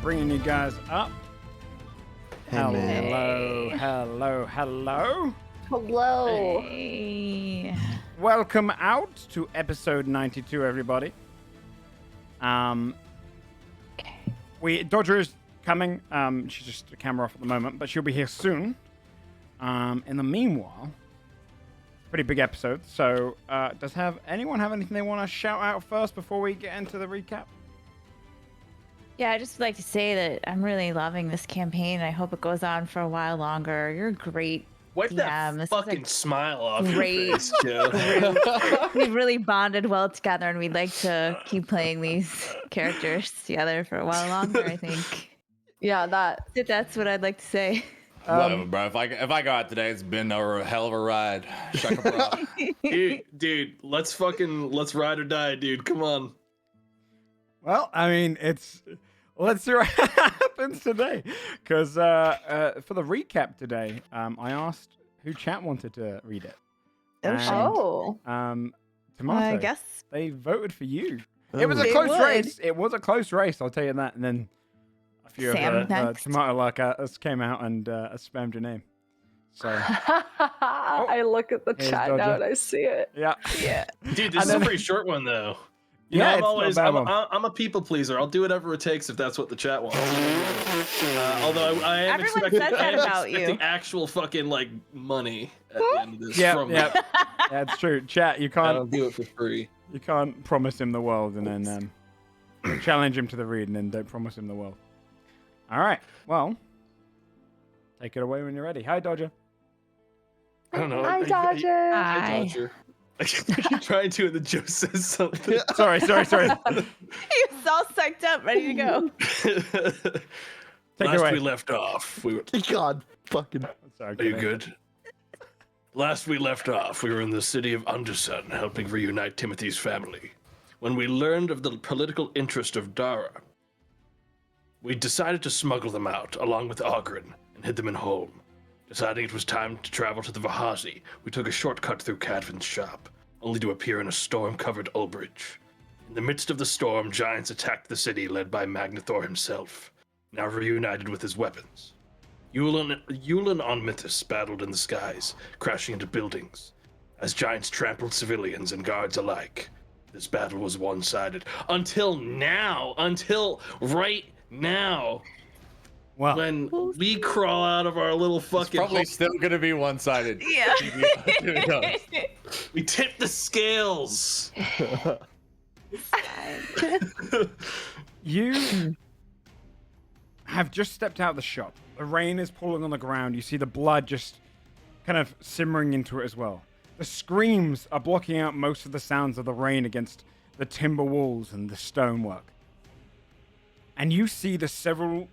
bringing you guys up. Hello. Hello. Hey. Welcome out to episode 92, everybody. Dodger is coming. She's just a camera off at the moment, but she'll be here soon. In the meanwhile, pretty big episode. So, does anyone have anything they want to shout out first before we get into the recap? Yeah, I just would like to say that I'm really loving this campaign. I hope it goes on for a while longer. You're great. Wipe Yeah, that fucking smile off great your face, Joe. We've really bonded well together, and we'd like to keep playing these characters together for a while longer, I think. Yeah, That's what I'd like to say. Whatever, bro. If I go out today, it's been a hell of a ride. Shaka, bro. dude, let's ride or die, dude. Come on. Well, I mean, let's see what happens today. Because for the recap today, I asked who chat wanted to read it. Oh. Tomato. I guess They voted for you. Oh. It was a They close would. race. It was a close race, I'll tell you that. And then a few Sam of the next. tomato like us came out and spammed your name. So, I look at the Here's chat Dodger. now and I see it. yeah. Yeah. Dude, this is a pretty short one, though. Yeah, You know, it's not a bad one. I'm a people pleaser. I'll do whatever it takes if that's what the chat wants. Although I am Everyone expecting, says that about you. actual fucking like money at the end of this. Yeah, from yeah. That's true. Chat, you I don't can't do it for free. promise him the world and then challenge him to the read and then don't promise him the world. All right. Well, take it away when you're ready. Hi, Dodger. I don't know. Hi, Dodger. Hi, Dodger. I keep trying to, and then Joe says something. Sorry. he was all psyched up, ready to go. Take it Last away. we left off, we were. God, fucking. Sorry, Are you good? Last we left off, we were in the city of Undersun, helping reunite Timothy's family. When we learned of the political interest of Dara, we decided to smuggle them out, along with Ogren, and hid them in Holm. Deciding it was time to travel to the Vahazi, we took a shortcut through Cadvan's shop, only to appear in a storm-covered Ulbridge. In the midst of the storm, giants attacked the city, led by Magnathor himself, now reunited with his weapons. Yulin on Mythos battled in the skies, crashing into buildings. As giants trampled civilians and guards alike, this battle was one-sided. Until right now, Well, when we crawl out of our little It's fucking probably hole, still gonna be one-sided. Yeah. To be honest. we tip the scales. you have just stepped out of the shop. The rain is pouring on the ground. You see the blood just kind of simmering into it as well. The screams are blocking out most of the sounds of the rain against the timber walls and the stonework. And you see the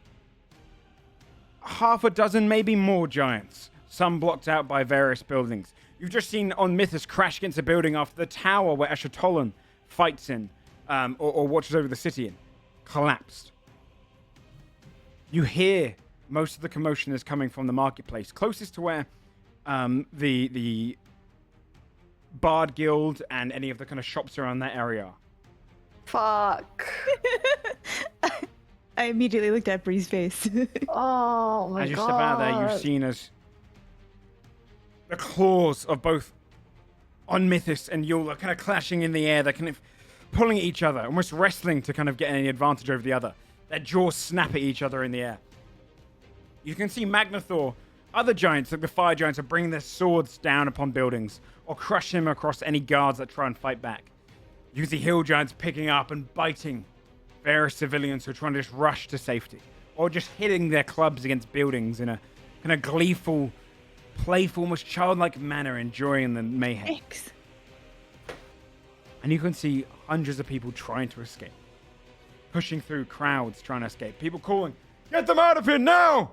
half a dozen, maybe more giants, some blocked out by various buildings. You've just seen on Mythos crash against a building after the tower where Ashatolan fights in, or watches over the city in, collapsed. You hear most of the commotion is coming from the marketplace, closest to where the Bard Guild and any of the kind of shops around that area are. Fuck. I immediately looked at Bree's face. Oh my god. As you step out of there, you've seen as the claws of both on Mythos and Yule are kind of clashing in the air. They're kind of pulling at each other, almost wrestling to kind of get any advantage over the other. Their jaws snap at each other in the air. You can see Magnathor, other giants, like the fire giants, are bringing their swords down upon buildings or crushing them across any guards that try and fight back. You can see hill giants picking up and biting various civilians who are trying to just rush to safety, or just hitting their clubs against buildings in a kind of gleeful, playful, almost childlike manner, enjoying the mayhem. Thanks. And you can see hundreds of people trying to escape, pushing through crowds trying to escape, people calling, "Get them out of here now!"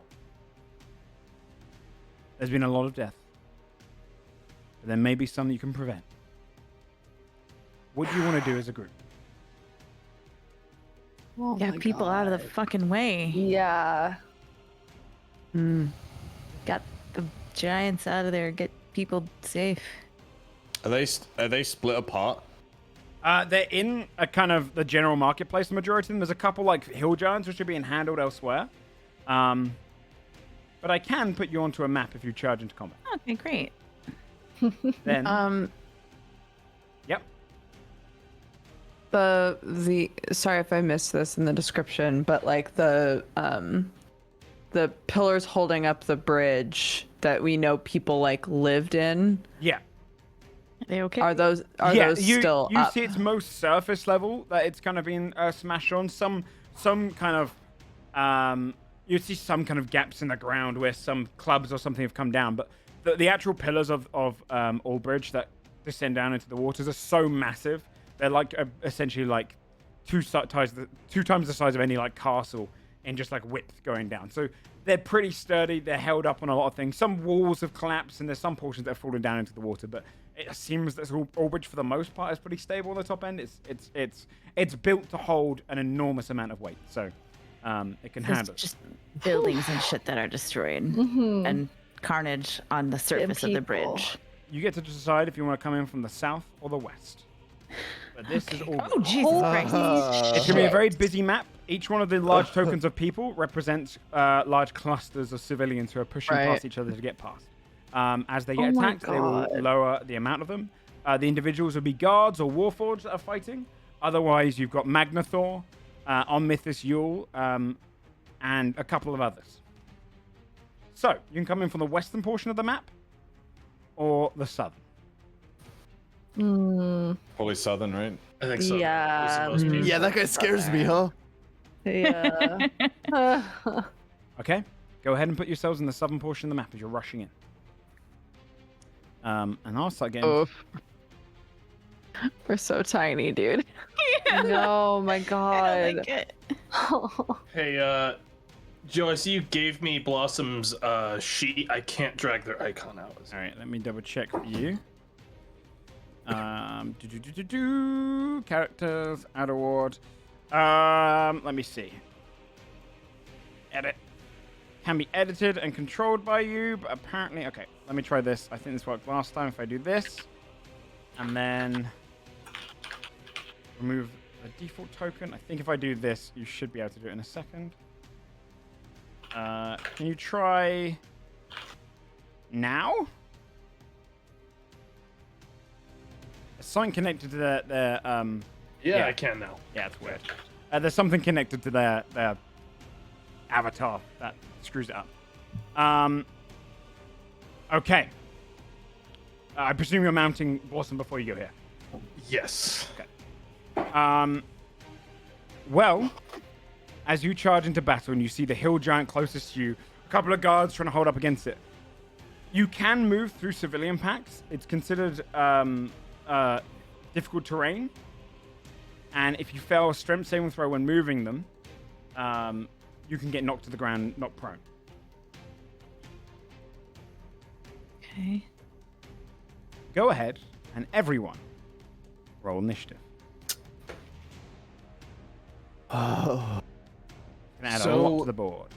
There's been a lot of death, but there may be some you can prevent. What do you want to do as a group? Oh Get my people out of the God. fucking way. Yeah. Got the giants out of there. Get people safe. Are they split apart? They're in a kind of the general marketplace, the majority of them. There's a couple like hill giants which are being handled elsewhere. But I can put you onto a map if you charge into combat. Okay, great. Then, yep. The sorry if I missed this in the description, but like the pillars holding up the bridge that we know people like lived in. Yeah. Are they okay? Are those you, still you up? see its most surface level that it's kind of been smashed on. Some kind of you see some kind of gaps in the ground where some clubs or something have come down, but the actual pillars of Allbridge that descend down into the waters are so massive. They're like essentially like two times the size of any like castle in just like width going down. So they're pretty sturdy. They're held up on a lot of things. Some walls have collapsed and there's some portions that have fallen down into the water, but it seems that Allbridge for the most part is pretty stable on the top end. It's built to hold an enormous amount of weight, so it can There's handle. just buildings and shit that are destroyed and carnage on the surface of the bridge. You get to decide if you want to come in from the south or the west. But this is all. Oh, Jesus Christ. It's going to be a very busy map. Each one of the large tokens of people represents large clusters of civilians who are pushing past each other to get past. As they get attacked, they will lower the amount of them. The individuals will be guards or warforged that are fighting. Otherwise, you've got Magnathor, Omnithus Yule, and a couple of others. So, you can come in from the western portion of the map or the southern. Probably southern, right? I think so. Yeah. Most people. Yeah, that guy scares me, huh? Yeah. Okay, go ahead and put yourselves in the southern portion of the map as you're rushing in. And I'll start getting. Oof. We're so tiny, dude. No, my I God. don't like it. Hey, Joe, I see you gave me Blossom's sheet. I can't drag their icon out. All right, let me double check for you. Characters, add award. Let me see. Edit. Can be edited and controlled by you, but apparently, okay, let me try this. I think this worked last time. If I do this, and then remove the default token. I think if I do this, you should be able to do it in a second. Can you try now? There's something connected to their Yeah, I can now. yeah, it's weird. There's something connected to their avatar that screws it up. Okay. I presume you're mounting Blossom before you go here. Yes. Well, as you charge into battle and you see the hill giant closest to you, a couple of guards trying to hold up against it, you can move through civilian packs. It's considered difficult terrain, and if you fail a strength saving throw when moving them, you can get knocked to the ground, knocked prone. Okay. Go ahead and everyone roll initiative. Oh. Can add a lot to the board.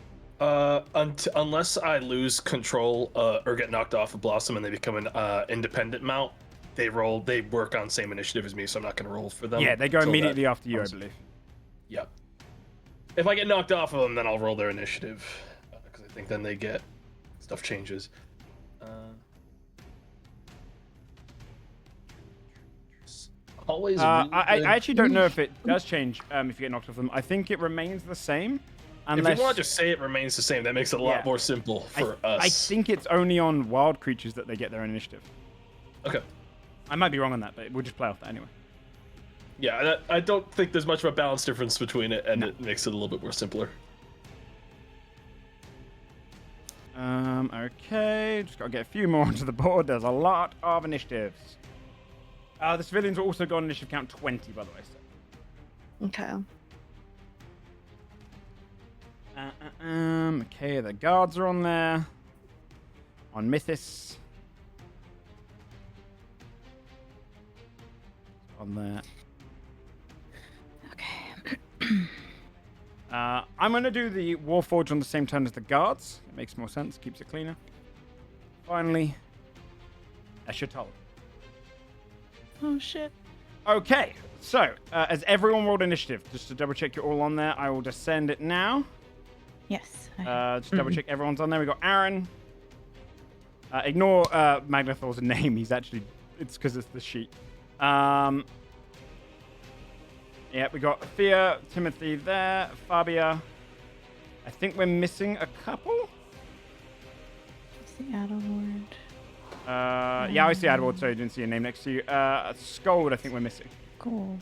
Unless I lose control or get knocked off of Blossom and they become an independent mount, they work on same initiative as me, so I'm not going to roll for them. Yeah, they go until immediately that after you, I comes. believe. Yep. If I get knocked off of them, then I'll roll their initiative, because I think then they get stuff changes. Always. I actually don't know if it does change if you get knocked off them. I think it remains the same. Unless, if you want to just say it remains the same, that makes it a lot Yeah. more simple for us. I think it's only on wild creatures that they get their initiative. Okay. I might be wrong on that, but we'll just play off that anyway. Yeah, I don't think there's much of a balance difference between it, and it makes it a little bit more simpler. Okay, just gotta get a few more onto the board. There's a lot of initiatives. The civilians are also got an initiative count 20, by the way. So. Okay. Okay, the guards are on there. On Mythis. On there. Okay. I'm going to do the Warforged on the same turn as the guards. It makes more sense, keeps it cleaner. Finally, Eschatal. Oh shit. Okay, so as everyone rolled initiative, just to double check you're all on there, I will just send it now. Yes. Just double check everyone's on there. We got Aaron. Ignore Magnathor's name. He's actually, it's because it's the sheet. Yeah, we got Thea, Timothy there, Fabia. I think we're missing a couple. The Adderlord. Yeah, I see Adward, so I didn't see a name next to you. Scold, I think we're missing. Gold.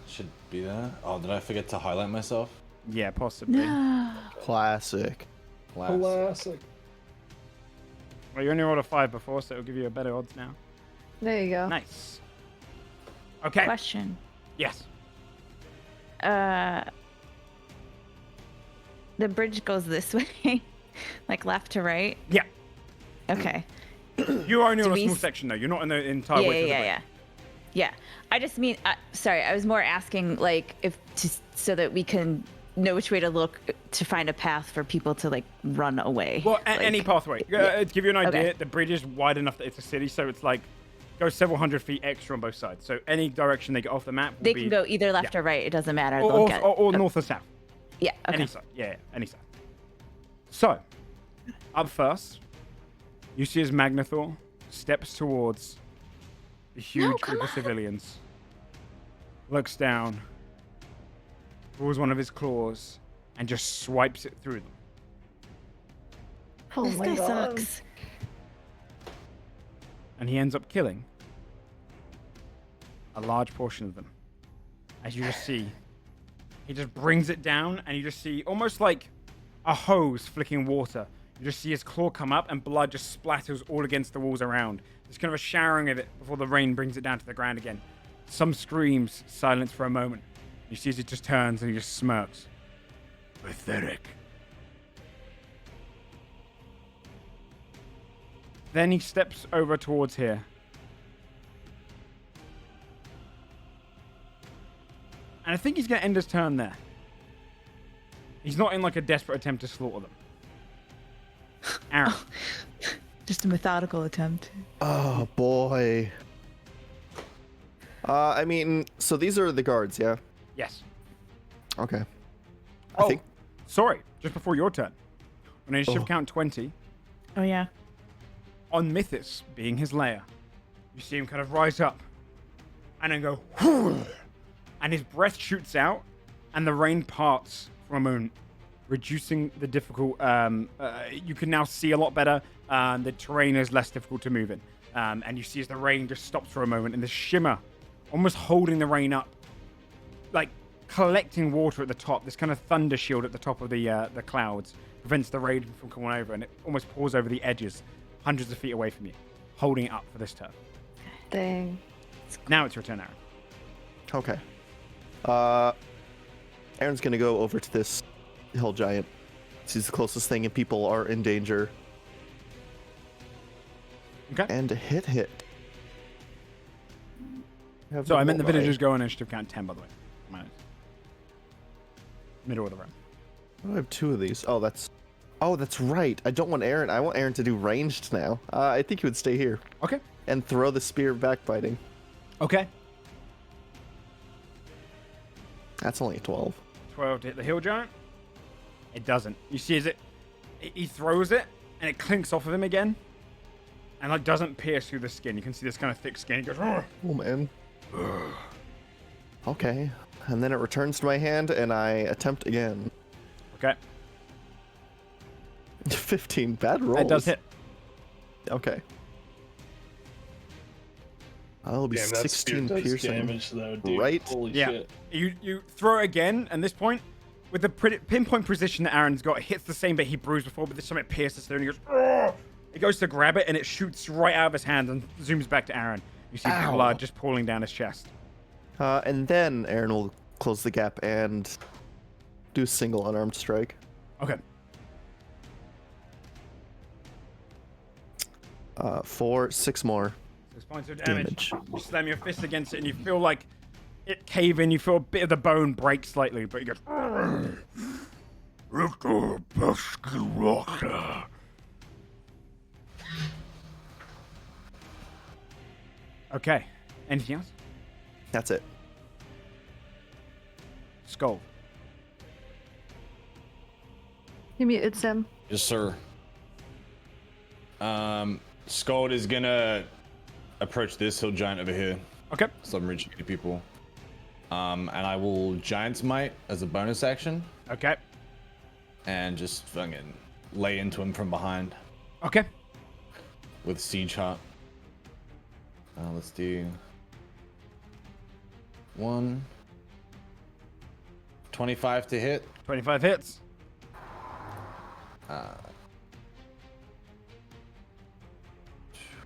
Should be there. Oh, did I forget to highlight myself? Yeah, possibly. Classic. Classic. Well, you only rolled a 5 before, so it'll give you a better odds now. There you go. Nice. Okay. Question. Yes. The bridge goes this way, like left to right. Yeah. Okay. You're only on a we small s- section, though. You're not in the entire Yeah, width of the yeah, bridge. yeah. Yeah. I just mean, sorry, I was more asking, like, so that we can know which way to look to find a path for people to, like, run away. Well, like, any pathway. To give you an idea, Okay. the bridge is wide enough that it's a city, so it's like goes several hundred feet extra on both sides. So any direction they get off the map will They be can go either left yeah. or right. It doesn't matter. They'll or, get, or north or south. yeah. Okay. Any side. Yeah, any side. So, up first, you see as Magnathor steps towards the huge group of civilians, looks down, pulls one of his claws, and just swipes it through them. Oh This guy sucks. And he ends up killing a large portion of them. As you just see, he just brings it down, and you just see almost like a hose flicking water. You just see his claw come up, and blood just splatters all against the walls around. There's kind of a showering of it before the rain brings it down to the ground again. Some screams, silence for a moment. You see as he just turns and he just smirks. Pathetic. Then he steps over towards here. And I think he's going to end his turn there. He's not in like a desperate attempt to slaughter them. Aaron. Just a methodical attempt. Oh boy. I mean, so these are the guards, yeah? Yes. Okay. Oh, think- sorry. Just before your turn. On initiative Oh. count 20, Oh yeah. on Mythos being his lair, you see him kind of rise up and then go, and his breath shoots out and the rain parts for a moment, reducing the difficult. You can now see a lot better. The terrain is less difficult to move in. And you see as the rain just stops for a moment and the shimmer, almost holding the rain up, like collecting water at the top. This kind of thunder shield at the top of the clouds prevents the rain from coming over, and it almost pours over the edges, hundreds of feet away from you, holding it up for this turn. Dang. Now it's your turn, Aaron. Okay. Aaron's gonna go over to this hill giant. He's the closest thing, and people are in danger. Okay. And a hit. So I meant the villagers go on initiative count 10, by the way. Middle of the round. I have 2 of these. Oh, that's right. I don't want Aaron. I want Aaron to do ranged now. I think he would stay here Okay. and throw the spear of backbiting. Okay. That's only a 12. 12 to hit the hill giant. It doesn't. You see as he throws it, and it clinks off of him again, and like doesn't pierce through the skin. You can see this kind of thick skin. He goes, "Ugh." Oh man. Okay. And then it returns to my hand, and I attempt again. Okay. 15. Bad rolls. It does hit. Okay. That'll be Damn, 16 that's piercing. damage though, dude. Right? Holy Yeah. shit. You throw it again, and this point, with the pinpoint precision that Aaron's got, it hits the same bit he bruised before, but this time it pierces through, and he goes, "Ugh." He goes to grab it, and it shoots right out of his hand and zooms back to Aaron. You see Ow. blood just pooling down his chest. And then Aaron will close the gap and do a single unarmed strike. Okay. For 6 more 6 points of damage. damage. You slam your fist against it, and you feel like it cave in. You feel a bit of the bone break slightly, but he goes, "Ugh. Little pesky rocker." Okay. Anything else? That's it. Skull. You muted Sim. Yes, sir. Scold is gonna approach this hill giant over here. Okay. So I'm reaching to people. And I will Giant's Might as a bonus action Okay. and just fucking lay into him from behind Okay. with Siege Heart. Let's do 25 to hit. 25 hits.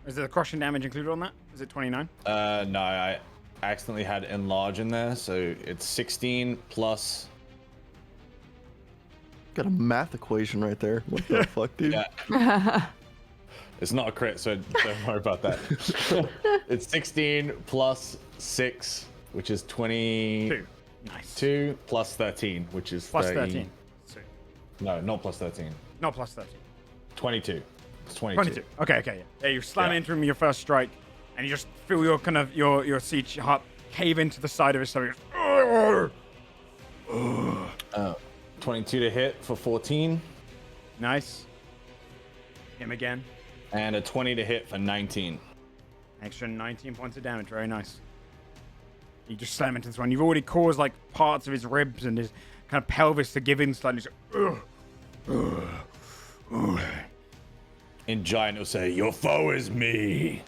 Is there the crushing damage included on that? Is it 29? No, I accidentally had enlarge in there, so it's 16 plus. Got a math equation right there. What the fuck, dude? Yeah. It's not a crit, so don't worry about that. It's 16 plus 6, which is 22, 2. Nice. plus 13, which is Plus 30. 13. Sweet. No, not plus 13. No, plus 13. 22. It's 22. 22. Okay, yeah. Yeah, you slam Yeah. into him with your first strike, and you just feel your kind of your siege heart cave into the side of his stomach. 22 to hit for 14, Nice. Him again. and a 20 to hit for 19. Extra 19 points of damage. Very nice. You just slam into this one. You've already caused like parts of his ribs and his kind of pelvis to give in slightly. And Giant will say, "Your foe is me."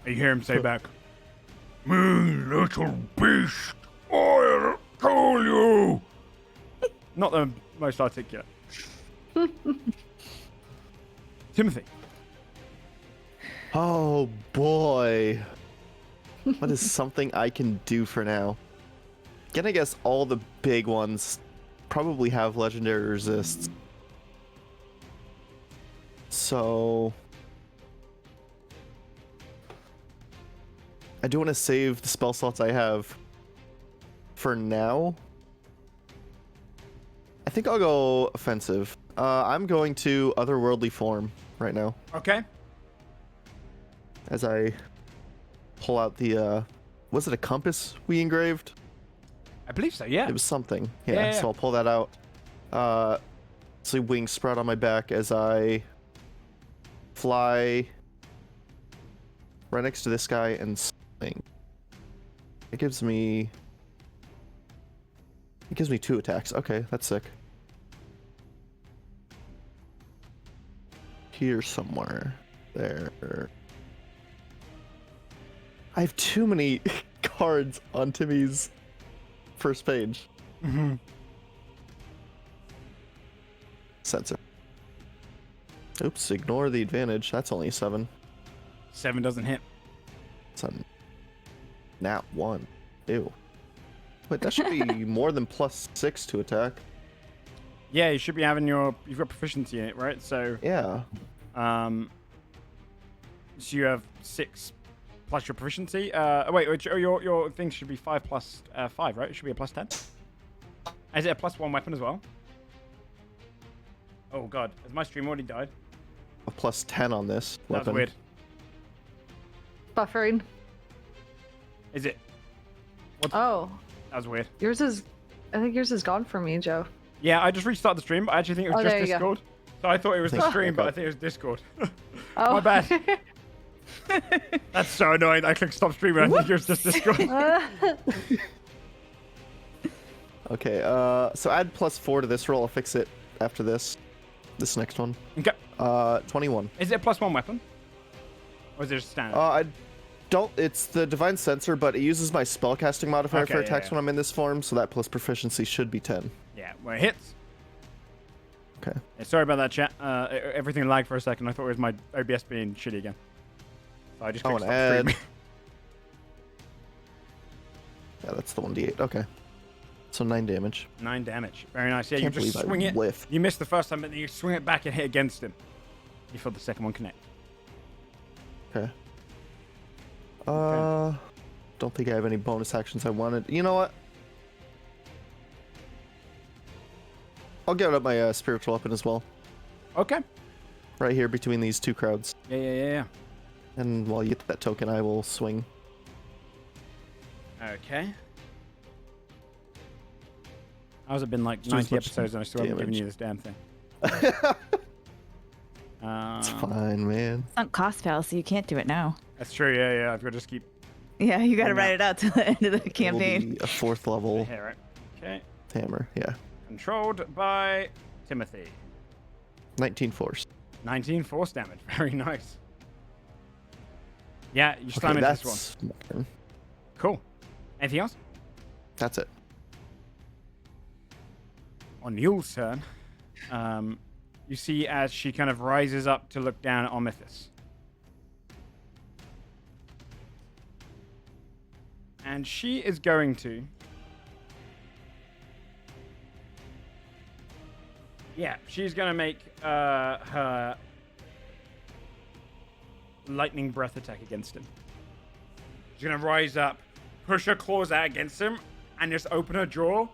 You hear him say back, "Me, little beast, I'll kill you." Not the most articulate. Timothy. Oh boy. What is something I can do for now? Gonna guess all the big ones probably have legendary resists. So I do want to save the spell slots I have for now. I think I'll go offensive. I'm going to otherworldly form right now Okay. as I pull out the was it a compass we engraved? I believe so, yeah. It was something. Yeah, Yeah. so I'll pull that out. So wings sprout on my back as I fly right next to this guy and swing. It gives me 2 attacks. Okay, that's sick. Here somewhere. There. I have too many cards on Timmy's first page. Mm-hmm. Sensor. Oops, ignore the advantage. That's only a 7. 7 doesn't hit. It's a nat 1. Ew. Wait, that should be more than +6 to attack. Yeah, you should be having you've got proficiency in it, right? So, Yeah. so you have 6 plus your proficiency. Wait, your thing should be 5 plus 5, right? It should be a plus 10. Is it a +1 weapon as well? Oh god, has my stream already died? A +10 on this That's weapon. weird. Buffering. Is it? Oh, That was weird. I think yours is gone for me, Joe. Yeah, I just restarted the stream, but I actually think it was Oh, just there you go. Discord. So I thought it was the Oh. stream, but I think it was Discord. Oh. My bad. That's so annoying. I clicked stop streaming. I think it was just Discord. Okay, so add +4 to this roll. I'll fix it after this. This next one. Okay. 21. Is it a +1 weapon? Or is it just standard? I don't. It's the divine sensor, but it uses my spellcasting modifier Okay, for yeah, attacks yeah. when I'm in this form, so that plus proficiency should be 10. Yeah, well, it hits. Okay. Yeah, sorry about that, chat. Everything lagged for a second. I thought it was my OBS being shitty again. So I just Oh, clicked and stop add. streaming. Yeah, that's the 1d8. Okay. So 9 damage. 9 damage. Very nice. Yeah, Can't you just believe I swing it. whiffed. You missed the first time, but then you swing it back and hit against him. You feel the second one connect. Okay. Don't think I have any bonus actions I wanted. You know what? I'll get up my spiritual weapon as well. Okay. Right here between these two crowds. Yeah. And while you get that token, I will swing. Okay. How's it been like So 90 much episodes and I still haven't given damage. you this damn thing? It's fine, man. It's not cost fallacy. You can't do it now. That's true. Yeah. I've got to just keep Yeah, you got to Yeah. write it out to the end of the It will campaign. be a 4th level here, right? Okay. hammer. Yeah. Controlled by Timothy. 19 force. 19 force damage. Very nice. Yeah, you slam Okay, into this one. that's my turn. Cool. Anything else? That's it. On Yule's turn, you see as she kind of rises up to look down at Omithus. And she is going to... Yeah, she's going to make her lightning breath attack against him. She's going to rise up, push her claws out against him, and just open her jaw.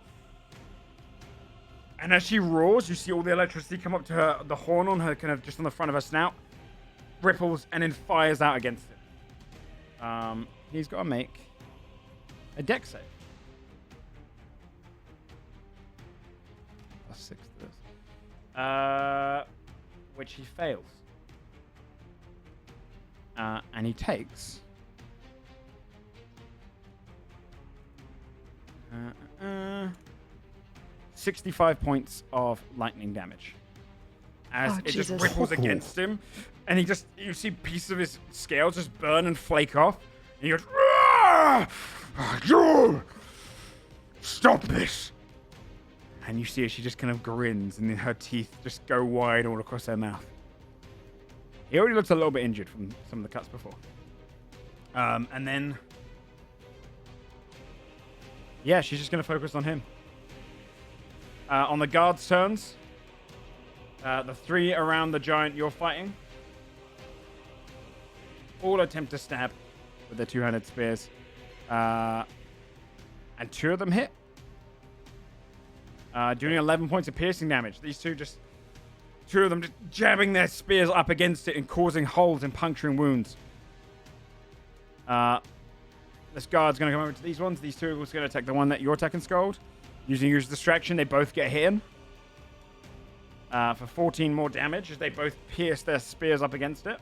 And as she roars, you see all the electricity come up to her, the horn on her, kind of just on the front of her snout, ripples, and then fires out against him. He's got to make a dex save. +6 to this. Which he fails. And he takes... 65 points of lightning damage. As Oh, it just Jesus. ripples against him. And you see pieces of his scales just burn and flake off. And he goes, "Ah! You! Stop this!" And you see as she just kind of grins and then her teeth just go wide all across her mouth. He already looks a little bit injured from some of the cuts before. And then... Yeah, she's just going to focus on him. On the guards' turns, the 3 around the giant you're fighting all attempt to stab with their 2-handed spears. And 2 of them hit. Doing 11 points of piercing damage. These 2 of them just jabbing their spears up against it and causing holes and puncturing wounds. This guard's going to come over to these ones. These 2 are going to attack the one that you're attacking, Scold. Using your distraction, they both get hit him. For 14 more damage as they both pierce their spears up against it.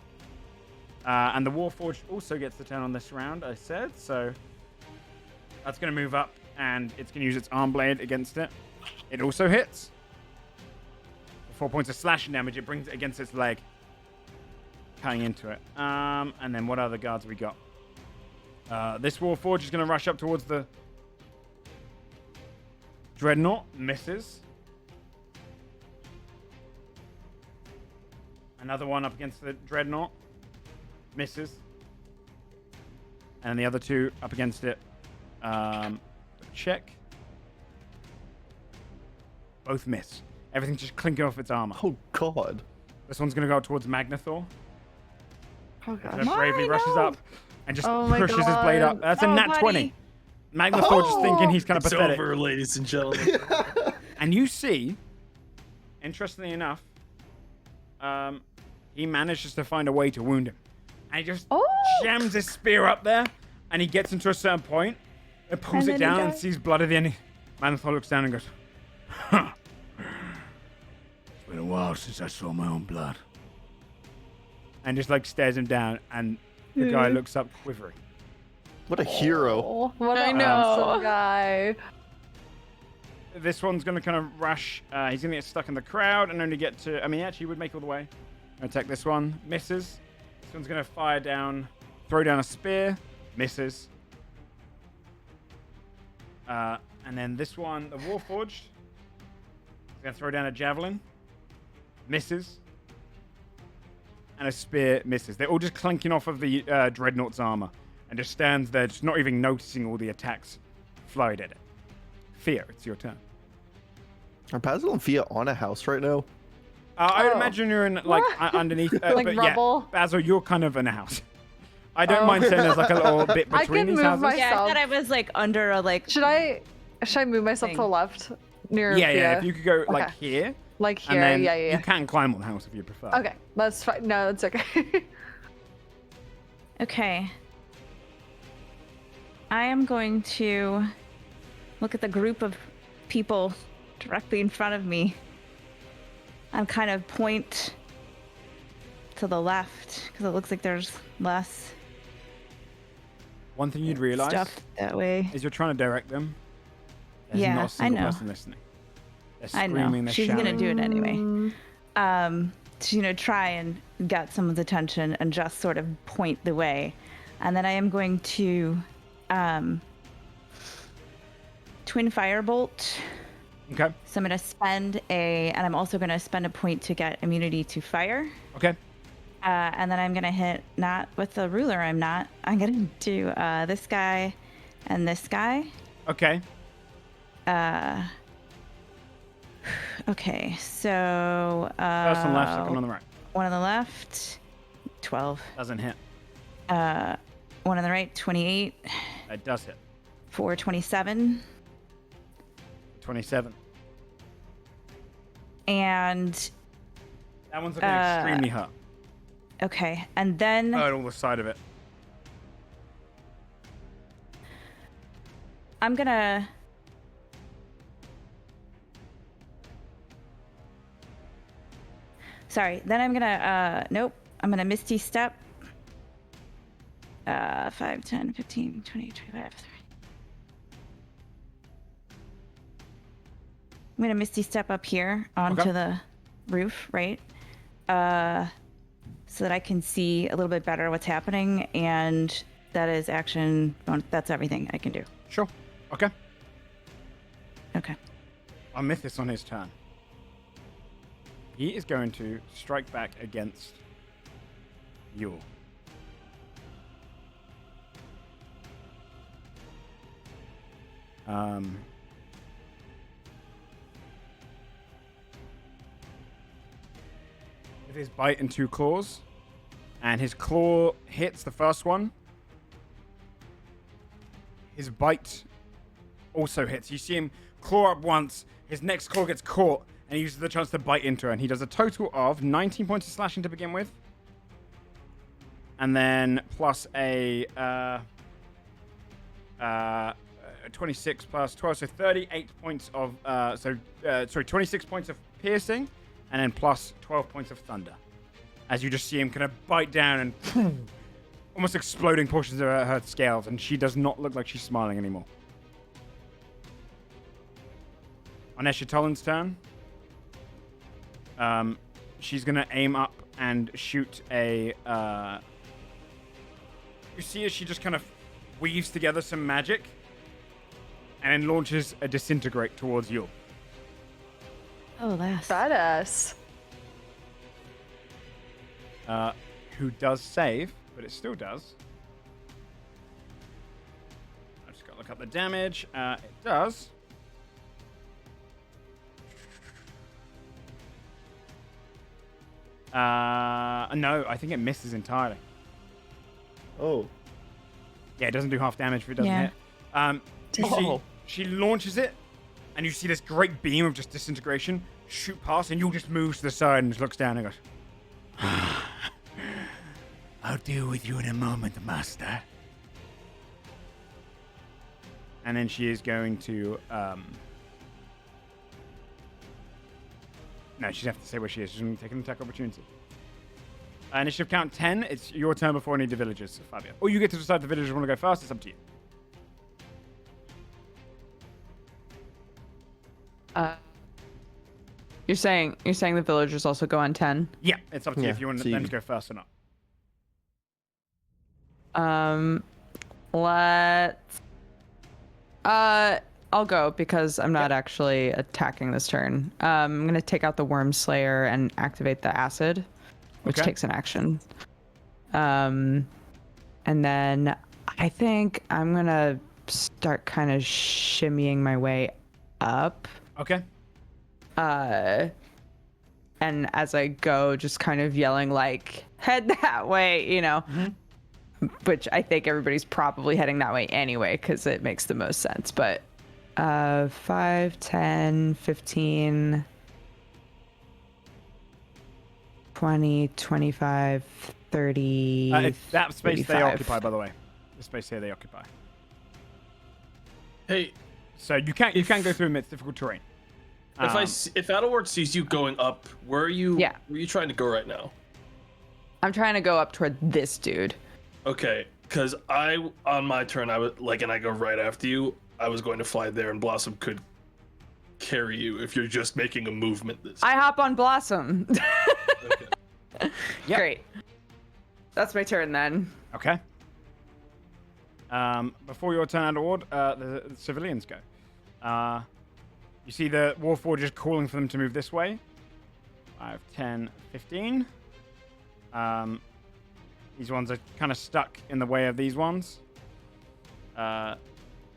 And the Warforged also gets the turn on this round, I said. So that's going to move up and it's going to use its arm blade against it. It also hits. 4 points of slashing damage. It brings it against its leg. Cutting into it. And then what other guards have we got? This Warforged is going to rush up towards the Dreadnought. Misses. Another one up against the Dreadnought. Misses. And the other 2 up against it. Check. Both miss. Everything's just clinking off its armor. Oh, God. This one's going to go towards Magnathor. Oh And gosh. then bravely rushes up and just Oh my pushes his blade up. God. That's a Oh, nat buddy. 20. Magnathor just thinking he's kind of It's pathetic. over, ladies and gentlemen. And you see, interestingly enough, he manages to find a way to wound him. And he just Oh. jams his spear up there, and he gets into a certain point, and pulls And it then he down and dies. sees blood at the end. Magnathor looks down and goes, "Huh. It's been a while since I saw my own blood." And just like stares him down, and the guy looks up quivering. What a hero. Oh, what I a know. awesome guy. This one's going to kind of rush. He's going to get stuck in the crowd and only get to... I mean, actually, he would make all the way. Attack this one. Misses. This one's going to fire down... Throw down a spear. Misses. And then this one, the Warforged. He's going to throw down a javelin. Misses. And a spear misses. They're all just clanking off of the Dreadnought's armor. And just stands there, just not even noticing all the attacks flied at it. Fear, it's your turn. Are Basil and Fia on a house right now? I would Oh. imagine you're in like underneath, Like but rubble? yeah, Basil, you're kind of in a house. I don't Oh. mind saying there's like a little bit I between can these move houses. Yeah, I Myself. thought I was like under a like. Should I move myself to the Thing. left near? Yeah, Fia? If you could go like Okay. here, Like and here. then Yeah. you can climb on the house if you prefer. Okay, that's fine. No, that's okay. Okay. I am going to look at the group of people directly in front of me and kind of point to the left because it looks like there's less One thing you'd realize stuff that way. is you're trying to direct them. There's Yeah, not a I single know. person listening. They're I screaming, know. they're She's shouting. gonna do it anyway. To try and get someone's attention and just sort of point the way. And then I am going to twin firebolt. Okay. So I'm gonna spend and I'm also gonna spend a point to get immunity to fire. Okay. And then I'm gonna hit not with the ruler. I'm gonna do this guy and this guy. Okay. Okay, so First on left, second on the right. one on the left, 12. Doesn't hit. One on the right, 28. It does hit. 27. 27. And That one's looking extremely hurt. okay, and then Hurt all the side of it. I'm gonna then I'm gonna nope, I'm gonna Misty Step. 5, 10, 15, 20, 25, 30. I'm gonna Misty Step up here onto Okay. the roof, right? So that I can see a little bit better what's happening, and that is action. That's everything I can do. Sure. Okay. Okay. I'll myth this on his turn. He is going to strike back against Yule. With his bite and 2 claws, and his claw hits the first one. His bite also hits. You see him claw up once, his next claw gets caught, and he uses the chance to bite into her, and he does a total of 19 points of slashing to begin with. And then plus a 26 plus 12, so 38 points of, 26 points of piercing, and then plus 12 points of thunder. As you just see him kind of bite down and almost exploding portions of her scales, and she does not look like she's smiling anymore. On Eshitolin's turn, she's going to aim up and shoot a... you see as she just kind of weaves together some magic and then launches a disintegrate towards you. Oh, that's Badass. Who does save, but it still does. I just got to look up the damage. It does. No, I think it misses entirely. Oh. Yeah, it doesn't do half damage if it doesn't Yeah. hit. You see, she launches it, and you see this great beam of just disintegration shoot past, and Yule just moves to the side and just looks down and goes, I'll deal with you in a moment, master. And then she is going to, no, she'd have to say where she is. She's going to take an attack opportunity. Initiative count 10. It's your turn before any of the villagers, Fabio. Or you get to decide if the villagers want to go first. It's up to you. You're saying the villagers also go on 10? Yeah, it's up to you Yeah, if you want so them you- to go first or not. Let's I'll go because I'm not actually attacking this turn. I'm gonna take out the Worm Slayer and activate the acid, which Okay. takes an action. And then I think I'm gonna start kind of shimmying my way up. Okay. And as I go, just kind of yelling like, head that way, you know. Which I think everybody's probably heading that way anyway, because it makes the most sense. But 5, 10, 15, 20, 25, 30. It's that space they 35. occupy, by the way. The space here they occupy. Hey, So you can't go through amidst difficult terrain. if Adelward sees you going up, where are you? Yeah. Where are you trying to go right now? I'm trying to go up toward this dude. Okay, because on my turn, I would and I go right after you. I was going to fly there, and Blossom could carry you if you're just making a movement. I hop on Blossom. Okay. Yep. Great. That's my turn then. Okay. Before your turn, Adward, the civilians go. You see the Warforged calling for them to move this way. 5, 10, 15. These ones are kind of stuck in the way of these ones.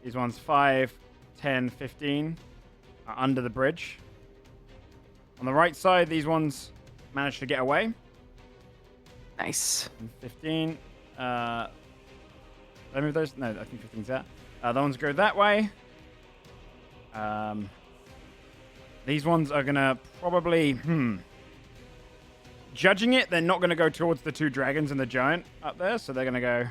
These ones 5, 10, 15 are under the bridge. On the right side, these ones managed to get away. Nice. 15. Did I move those? No, I think 15's that. The ones go that way. These ones are gonna probably, judging it, they're not gonna go towards the 2 dragons and the giant up there, so they're gonna go.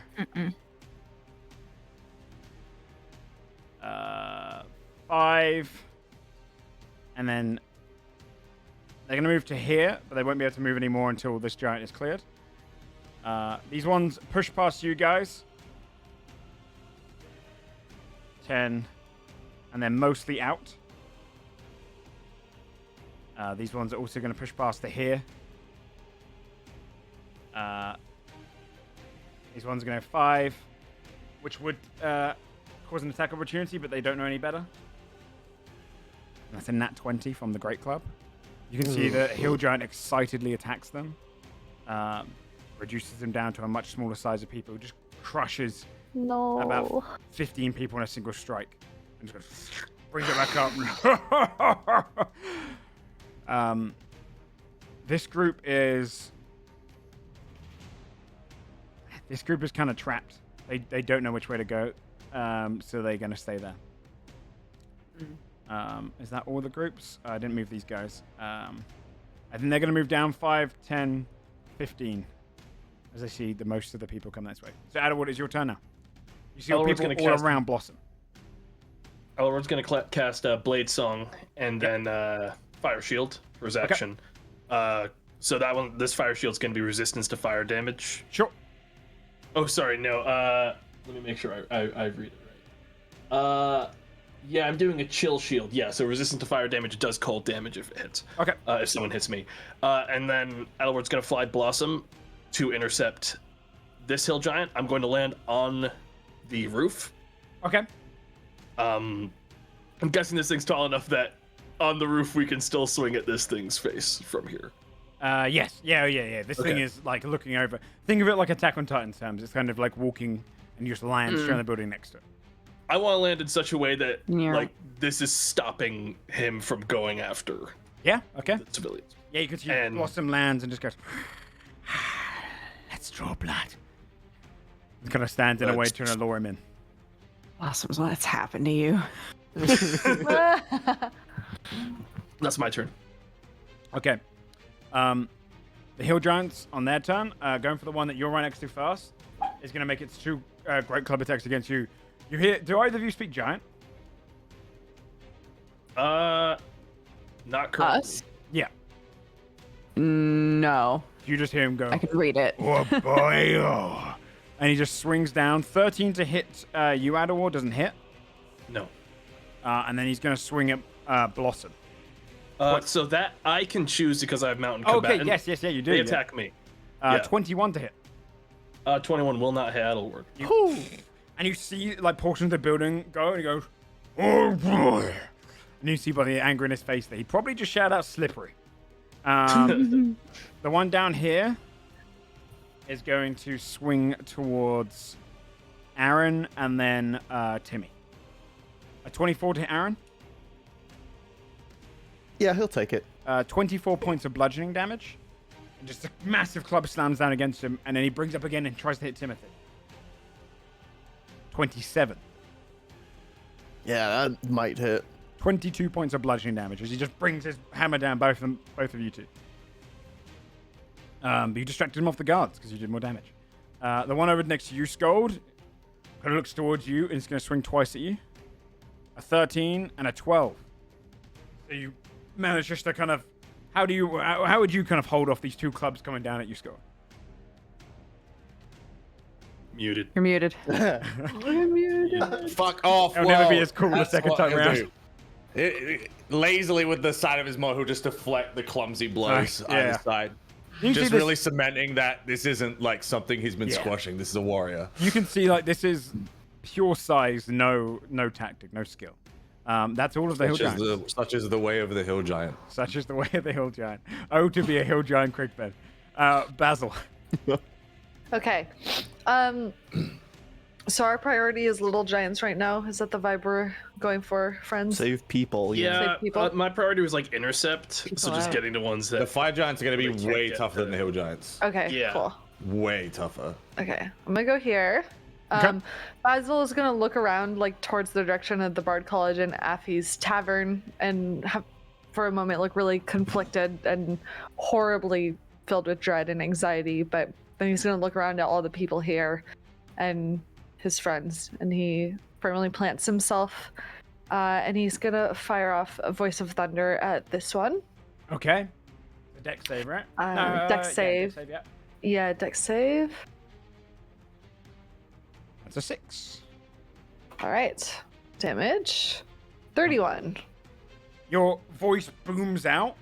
5, and then they're gonna move to here, but they won't be able to move anymore until this giant is cleared. These ones push past you guys. 10, and they're mostly out. These ones are also going to push past the here. These ones are going to have 5, which would cause an attack opportunity, but they don't know any better. And that's a nat 20 from the Great Club. You can see the hill giant excitedly attacks them. Reduces them down to a much smaller size of people. Just crushes about 15 people in a single strike. And just goes, brings it back up. This group is kind of trapped. They don't know which way to go. So they're going to stay there. Is that all the groups? I didn't move these guys. I think they're going to move down 5, 10, 15. As I see the most of the people come this way. So, Adderwood, it's your turn now. You see people all around Blossom. Elrod's going to cast Blade Song and then Fire Shield for his action. So this Fire Shield's going to be resistance to fire damage. Sure. Oh, sorry, no. Let me make sure I read it right. Yeah, I'm doing a Chill Shield. Yeah, so resistance to fire damage does cold damage if it hits. Okay. If someone hits me. And then Elrod's going to fly Blossom to intercept this hill giant. I'm going to land on the roof. Okay. I'm guessing this thing's tall enough that on the roof we can still swing at this thing's face from here. Yes. Yeah. This thing is like looking over. Think of it like Attack on Titan terms. It's kind of like walking and you just land straight on the building next to it. I want to land in such a way that like this is stopping him from going after the civilians. Yeah, you could see Blossom lands and just goes, let's draw blood. It kind of stands in a way to lure him in. Blossom's what's happened to you. That's my turn. Okay. The hill giants on their turn, going for the one that you're right next to first, is going to make its 2 great club attacks against you. You hear? Do either of you speak giant? Not currently. Us? Yeah. No. You just hear him go. I can read it. Oh boy! Oh. And he just swings down. 13 to hit you, Adderwar, doesn't hit. No. And then he's going to swing at Blossom. So that I can choose because I have mountain combat. Okay, yes, you do. They attack me. 21 to hit. 21 will not hit Adelward. And you see like portions of the building go, and he goes, oh boy! And you see by the anger in his face that he probably just shouted out slippery. The one down here is going to swing towards Aaron and then Timmy. A 24 to hit Aaron. Yeah, he'll take it. 24 points of bludgeoning damage. And just a massive club slams down against him, and then he brings up again and tries to hit Timothy. 27. Yeah, that might hit. 22 points of bludgeoning damage as he just brings his hammer down both of you two. But you distracted him off the guards because you did more damage. The one over next to you, Scold, kind of looks towards you and is going to swing twice at you. a 13, and a 12. So you manage just to kind of... How would you kind of hold off these two clubs coming down at you, Scott? Muted. You're muted. Fuck off. It'll never be as cool the That's second what time he'll around. do. Lazily with the side of his maul, he'll just deflect the clumsy blows Yeah. either side. You can Just see this- really cementing that this isn't like something he's been Yeah. squashing. This is a warrior. You can see like this is pure size, no tactic, no skill. That's all of the hill giants. Such as the way of the hill giant. Such is the way of the hill giant. Oh, to be a hill giant quickbed. Basil. Okay. So our priority is little giants right now. Is that the vibe we're going for, friends? Save people. Yeah, Save people. my priority was like intercept, so just out. getting to ones The that. fire giants are going to Really be can't way get tougher than the hill giants. Okay, Yeah. cool. Way tougher. Okay, I'm gonna go here. Basil is gonna look around like towards the direction of the Bard College and Affy's Tavern and for a moment look really conflicted and horribly filled with dread and anxiety, but then he's gonna look around at all the people here and his friends, and he firmly plants himself, and he's gonna fire off a Voice of Thunder at this one. Okay. The deck save, right? Dex save. Yeah, dex save, yeah. Yeah, dex save. That's a 6. All right, damage 31. Your voice booms out,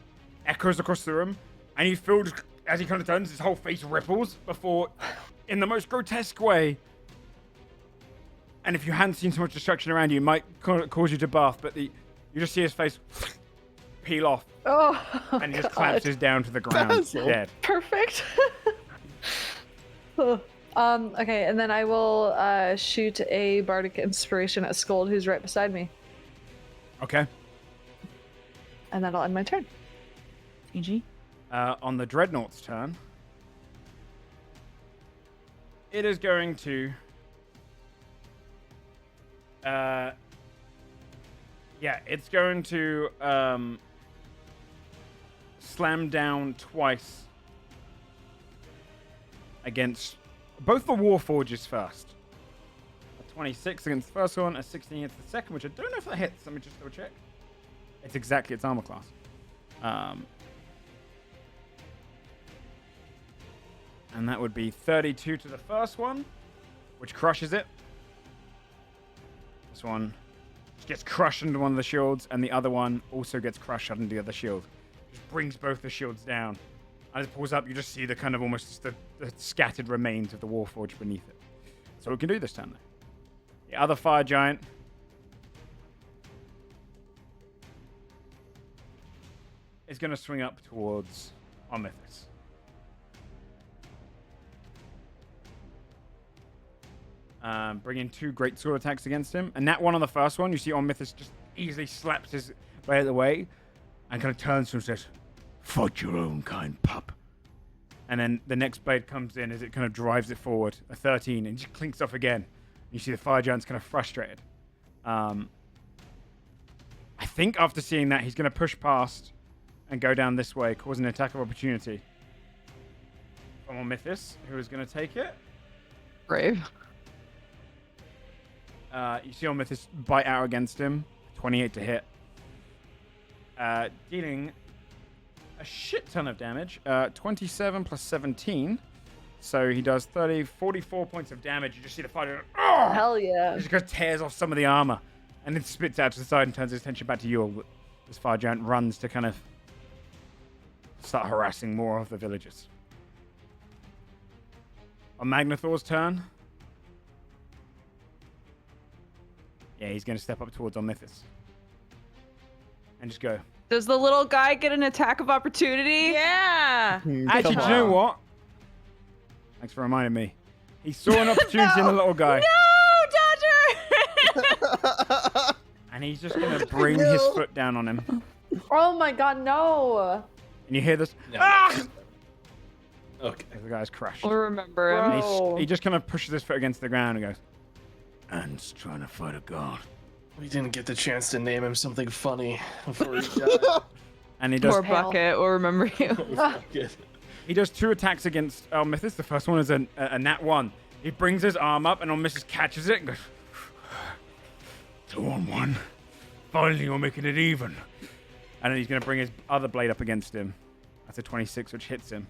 echoes across the room, and you feel, as he kind of turns, his whole face ripples before, in the most grotesque way. And if you hadn't seen so much destruction around you, it might cause you to bath, but you just see his face peel off, Oh, and he just God. collapses down to the ground, Basil. dead. Perfect. Okay, and then I will shoot a bardic inspiration at Scold, who's right beside me, Okay. and that'll end my turn. GG. On the Dreadnought's turn, it is going to... it's going to slam down twice against both the Warforges first. A 26 against the first one, a 16 against the second, which I don't know if that hits. Let me just double check. It's exactly its armor class. And that would be 32 to the first one, which crushes it. This one just gets crushed under one of the shields, and the other one also gets crushed under the other shield. Just brings both the shields down. As it pulls up, you just see the kind of almost just the scattered remains of the Warforged beneath it. So we can do this turn, though. The other fire giant is going to swing up towards Omithus. Bring in 2 great sword attacks against him. And that one on the first one, you see Omithus just easily slaps his blade away and kind of turns to him and says, "Fight your own kind, pup." And then the next blade comes in as it kind of drives it forward, a 13, and just clinks off again. You see the fire giant's kind of frustrated. I think after seeing that, he's going to push past and go down this way, causing an attack of opportunity from Omithus, who is going to take it. Brave. You see Omithus bite out against him, 28 to hit. Dealing a shit ton of damage, 27 plus 17. So he does 44 points of damage. You just see the fighter, oh! Hell yeah. He just kind of tears off some of the armor and then spits out to the side and turns his attention back to you. This fire giant runs to kind of start harassing more of the villagers. On Magnathor's turn. Yeah, he's going to step up towards Omithus. And just go. Does the little guy get an attack of opportunity? Yeah. Actually, do you know what? Thanks for reminding me. He saw an opportunity in the little guy. No, Dodger! And he's just going to bring his foot down on him. Oh my god, no. And you hear this. No. Ah! Okay. The guy's crushed. We'll remember him. And Bro. he just kind of pushes his foot against the ground and goes, "And's trying to fight a god." We didn't get the chance to name him something funny before he died. And he does Poor Bucket. We'll remember you. He does 2 attacks against Omithus. The first one is a nat 1. He brings his arm up and Omithus catches it and goes, 2 on 1. Finally, you're making it even. And then he's going to bring his other blade up against him. That's a 26, which hits him.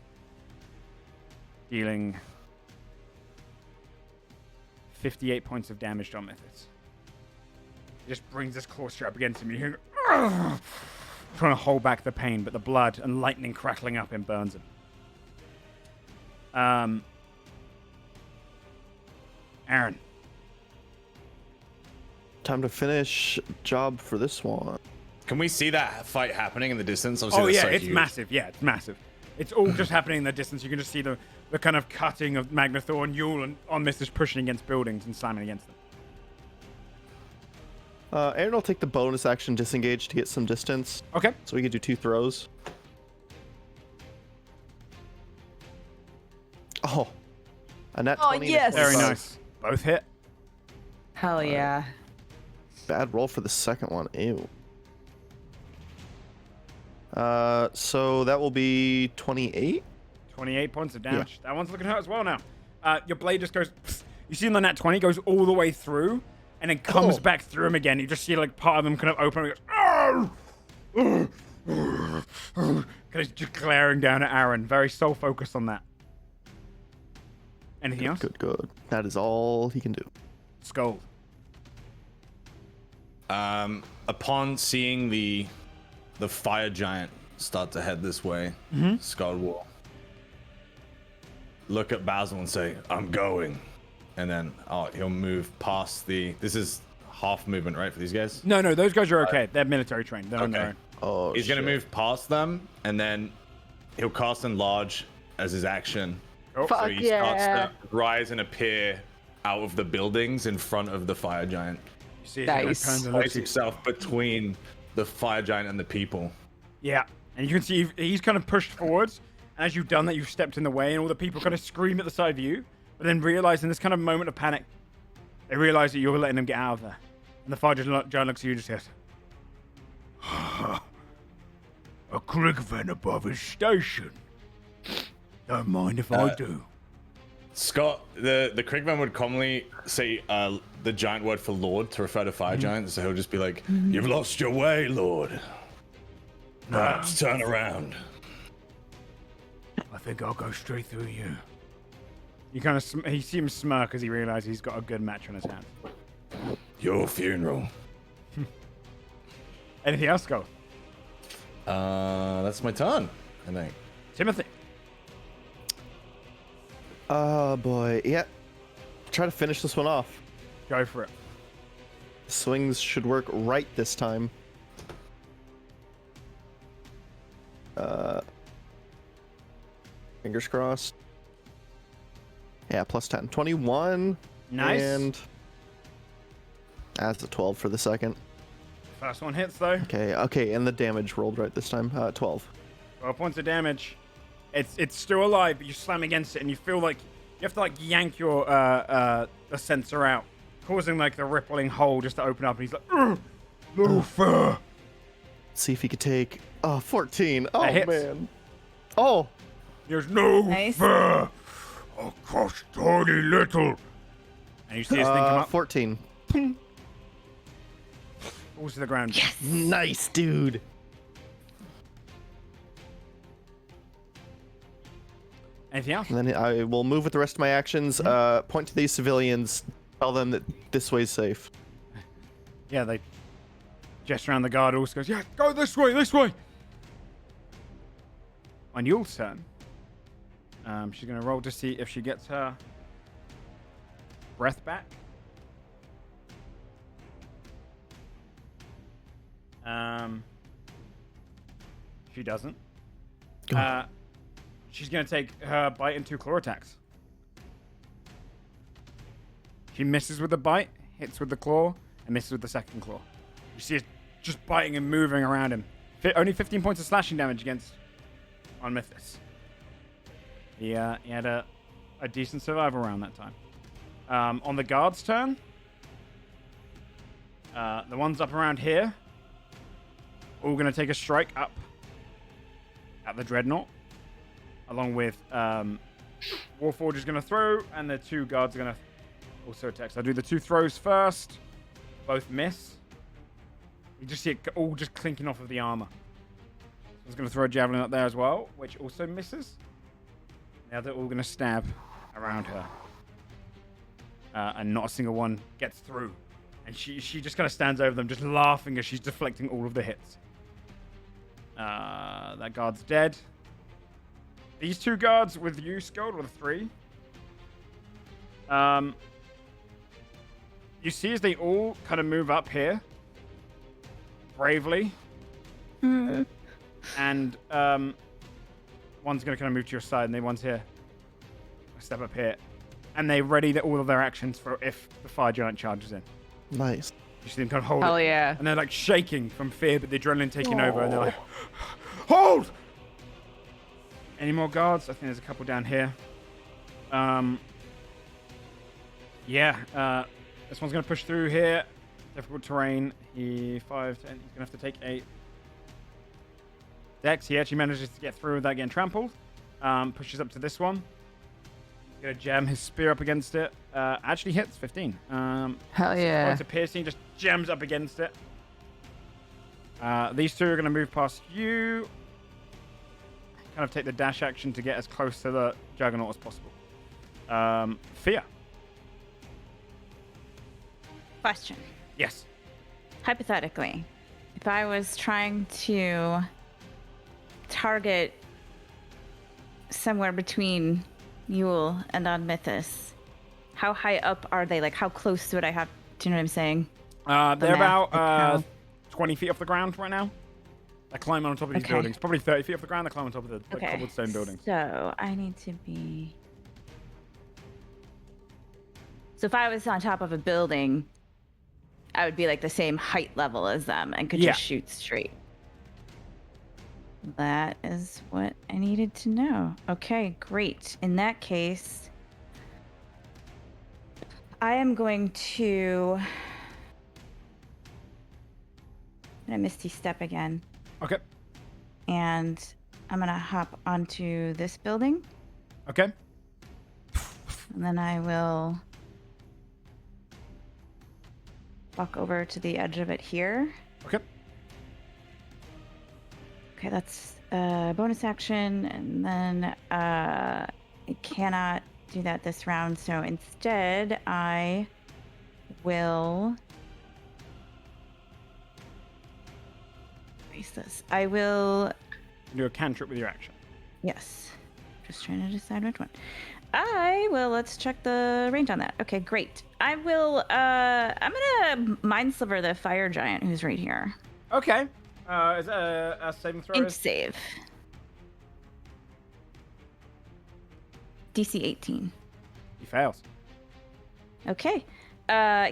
Dealing 58 points of damage to Mythos. He just brings this claw straight up against him. You hear, trying to hold back the pain, but the blood and lightning crackling up him burns him. Aaron. Time to finish job for this one. Can we see that fight happening in the distance? Obviously, Oh that's yeah, so it's huge. massive. Yeah, it's massive. It's all just happening in the distance. You can just see the kind of cutting of Magnathor and Yule and on this is pushing against buildings and slamming against them. Aaron will take the bonus action disengage to get some distance. Okay. So we can do 2 throws. Oh. A nat 20 and a yes. Very 25. nice. Both hit. Hell yeah. Bad roll for the second one. Ew. So that will be 28. 28 points of damage. That one's looking hurt as well now. Your blade just goes. You see the nat 20 goes all the way through, and then comes back through him again. You just see like part of him kind of open. And goes, kind of just glaring down at Aaron. Very soul focused on that. Anything else? Good. That is all he can do. Skull. Upon seeing the fire giant start to head this way, Skull will look at Basil and say, "I'm going," and then he'll move past the. This is half movement, right, for these guys? No, those guys are okay. They're military trained. They're on their Okay. own. Oh, He's gonna shit. move past them, and then he'll cast Enlarge as his action. Oh, Fuck So he yeah. starts to rise and appear out of the buildings in front of the fire giant. you see it kind of Nice. turns and Place looks at you. himself between the fire giant and the people. Yeah, and you can see he's kind of pushed forwards. And as you've done that, you've stepped in the way, and all the people kind of scream at the side of you. But then realize in this kind of moment of panic, they realize that you're letting them get out of there. And the fire giant looks at you and just says, "A Krigvan above his station. Don't mind if I do." Scott, the Krigman would commonly say the giant word for lord to refer to fire giants, so he'll just be like, "You've lost your way, lord. Perhaps turn around." I think I'll go straight through you. You kind of he seems smirk as he realizes he's got a good match on his hands. Your funeral. Anything else, go? That's my turn, I think. Timothy. Oh boy. Yeah. Try to finish this one off. Go for it. Swings should work right this time. Fingers crossed. Yeah, plus 10. 21. Nice. And that's a 12 for the second. First one hits though. Okay, and the damage rolled right this time. 12. 12 points of damage. It's still alive, but you slam against it, and you feel like you have to like yank your the sensor out, causing like the rippling hole just to open up. And he's like, "Ugh, no fair." See if he could take 14. Oh That hits. man. Oh, There's no Nice. fair. I'll cost tiny little. And you see this thing come up, 14. falls to the ground. Nice, dude. Anything else? And then I will move with the rest of my actions. Point to these civilians. Tell them that this way's safe. Yeah, they gesture around the guard. Also goes, "Yeah, go this way, this way." On Yule's turn, she's gonna roll to see if she gets her breath back. She doesn't. She's gonna take her bite and 2 claw attacks. She misses with the bite, hits with the claw, and misses with the second claw. You see it just biting and moving around him. Only 15 points of slashing damage against on Mythos. He had a decent survival round that time. On the guard's turn, the ones up around here, all going to take a strike up at the Dreadnought, along with Warforged is going to throw, and the 2 guards are going to also attack. So I'll do the 2 throws first. Both miss. You just see it all just clinking off of the armor. I was going to throw a javelin up there as well, which also misses. Now they're all going to stab around her. And not a single one gets through. And she just kind of stands over them, just laughing as she's deflecting all of the hits. That guard's dead. These 2 guards with you, Scold, with 3. You see as they all kind of move up here. Bravely. And one's going to kind of move to your side, and the one's here. Step up here. And they ready all of their actions for if the fire giant charges in. Nice. You see them kind of hold Hell it. yeah. And they're like shaking from fear, but the adrenaline taking over, and they're like, hold! Any more guards? I think there's a couple down here. Yeah, this one's going to push through here. Difficult terrain. 5, 10. He's going to have to take 8. Dex, he actually manages to get through without getting trampled. Pushes up to this one. He's going to jam his spear up against it. Actually hits 15. Hell yeah. Points of piercing, just jams up against it. These 2 are going to move past you. Kind of take the dash action to get as close to the Juggernaut as possible. Fear. Question. Yes. Hypothetically, if I was trying to target somewhere between Yule and Admithus, how high up are they? Like, how close would I have? Do you know what I'm saying? They're math, about like 20 feet off the ground right now. They're climbing on top of these Okay. buildings. Probably 30 feet off the ground. They're climbing on top of the Okay. cobblestone buildings. So I need to be. So if I was on top of a building, I would be like the same height level as them and could Yeah. just shoot straight. That is what I needed to know. Okay, great. In that case, I am going to. I Misty Step again. Okay. And I'm going to hop onto this building. Okay. And then I will walk over to the edge of it here. Okay. Okay, that's a bonus action. And then I cannot do that this round. So instead, I will. Erase this. I will. Do a cantrip with your action. Yes. Just trying to decide which one. I will. Let's check the range on that. Okay, great. I will. I'm gonna mind sliver the fire giant who's right here. Okay. Is that a saving throw? Inch save. DC 18. He fails. Okay.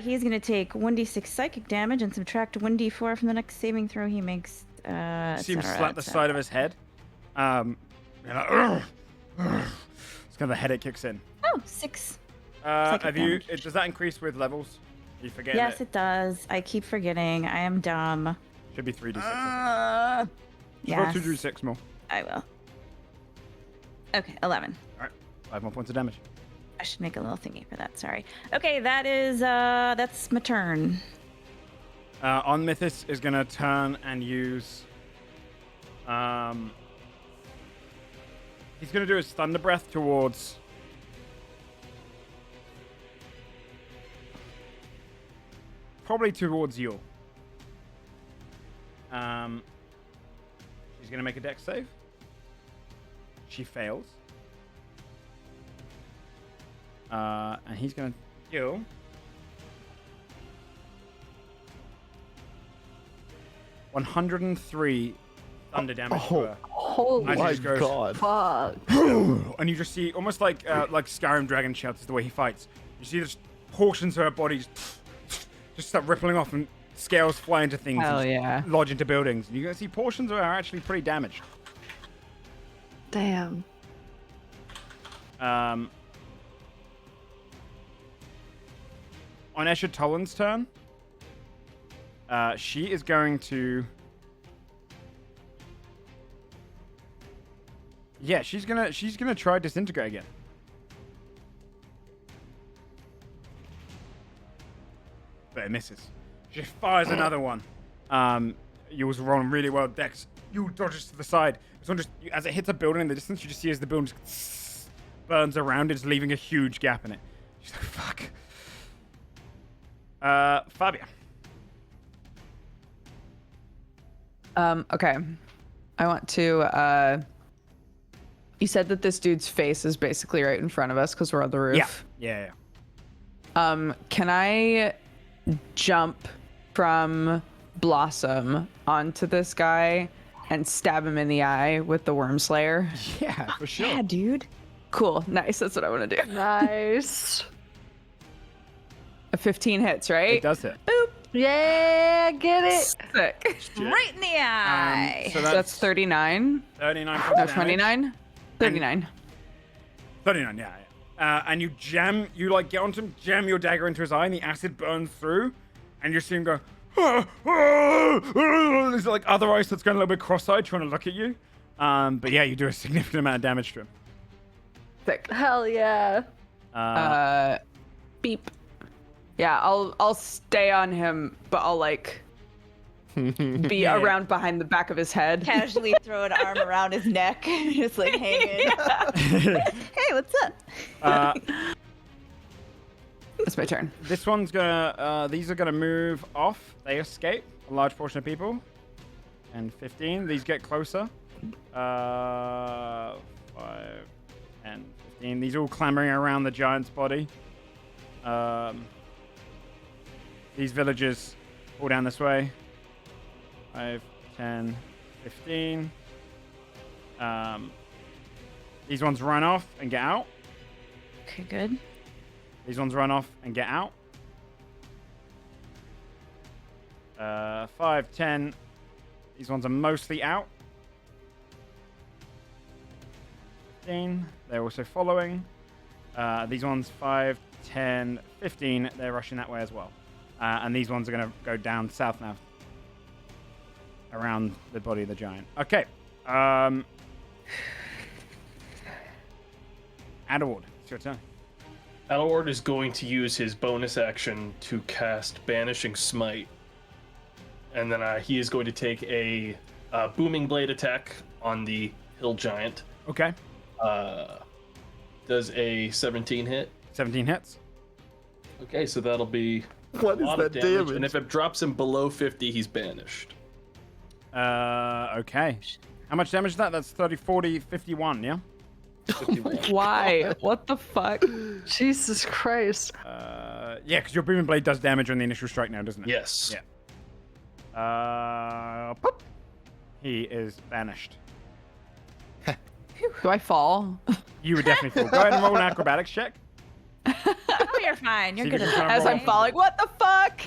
He's gonna take 1d6 psychic damage and subtract 1d4 from the next saving throw he makes. You see him et cetera, slap et the cetera. side of his head. And like, "Ugh, ugh." It's kind of the headache kicks in. Oh, 6. Psychic Have you? damage. Does that increase with levels? You forget. Yes, it does. I keep forgetting. I am dumb. Should be 3d6. Yes. Roll 2d6 more. I will. Okay, 11. All right. 5 more points of damage. I should make a little thingy for that. Sorry. Okay, that's my turn. On Mythis is gonna turn and use. He's gonna do his thunder breath towards. Probably towards you. She's gonna make a dex save. She fails. And he's gonna deal 103 thunder damage to her. Holy And she My just goes, God. fuck. And you just see almost like Skyrim Dragon shouts is the way he fights. You see just portions of her body just start rippling off and scales fly into things Hell and yeah. lodge into buildings. And you can see portions of her are actually pretty damaged. Damn. On Escher Tolan's turn, she is going to. Yeah, she's gonna try disintegrate again. But it misses. She fires another one. You was rolling really well, Dex. You dodges to the side. This one just, as it hits a building in the distance, you just see as the building just burns around it, just leaving a huge gap in it. She's like, fuck. Fabia. Okay. I want to, you said that this dude's face is basically right in front of us because we're on the roof. Yeah. Can I jump from Blossom onto this guy and stab him in the eye with the Worm Slayer? Yeah, for sure. Yeah, dude. Cool. Nice. That's what I want to do. Nice. A 15 hits, right? It does hit. Boop. Yeah, get it. Sick. Right in the eye. So So that's 39. 39 points No, of damage. 29. 39. 39, yeah. And you get onto him, jam your dagger into his eye, and the acid burns through, and you see him go, there's like other eyes that's going a little bit cross-eyed, trying to look at you. But yeah, you do a significant amount of damage to him. Sick. Hell yeah. Beep. Yeah, I'll stay on him, but I'll like be around behind the back of his head. Casually throw an arm around his neck, just like hanging. Hey, what's up? It's my turn. This one's gonna, these are gonna move off. They escape, a large portion of people. And 15, these get closer. 5 and 15. These are all clambering around the giant's body. These villagers all down this way. 5, 10, 15. These ones run off and get out. Okay, good. These ones run off and get out. 5, 10. These ones are mostly out. 15. They're also following. These ones 5, 10, 15. They're rushing that way as well. And these ones are going to go down south now. Around the body of the giant. Okay. Adderward, it's your turn. Adderward is going to use his bonus action to cast Banishing Smite. And then he is going to take a Booming Blade attack on the hill giant. Okay. Does a 17 hit? 17 hits. Okay, so that'll be What a is lot that of damage. damage? And if it drops him below 50, he's banished. Okay. How much damage is that? That's 30, 40, 51, yeah? 51. Why? What the fuck? Jesus Christ. Yeah, because your booming blade does damage on the initial strike now, doesn't it? Yes. Yeah. Pop. He is banished. Do I fall? You would definitely fall. Go ahead and roll an acrobatics check. Oh, you're fine. You're See if good you at can that. As I'm falling, what the fuck?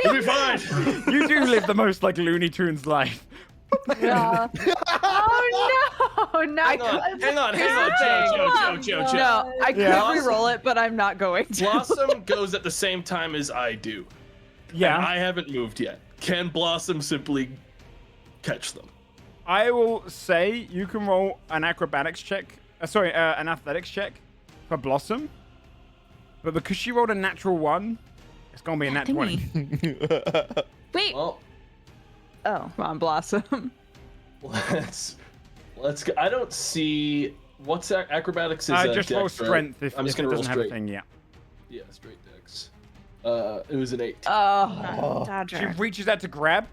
You'll be fine. You do live the most like Looney Tunes life. Yeah. Oh no! Not Hang on. Joe. No, I could Yeah. re-roll it, but I'm not going to. Blossom goes at the same time as I do. Yeah. And I haven't moved yet. Can Blossom simply catch them? I will say you can roll an acrobatics check. An athletics check for Blossom. But because she rolled a natural 1, it's gonna be a nat 20. Wait. Well, Oh. Come on, Blossom. let's go. I don't see what's acrobatics is. Just roll dex, right? strength if I'm just it gonna roll doesn't have a straight. thing yet. Yeah, straight dex. It was an 8. Oh. She Dodger. reaches out to grab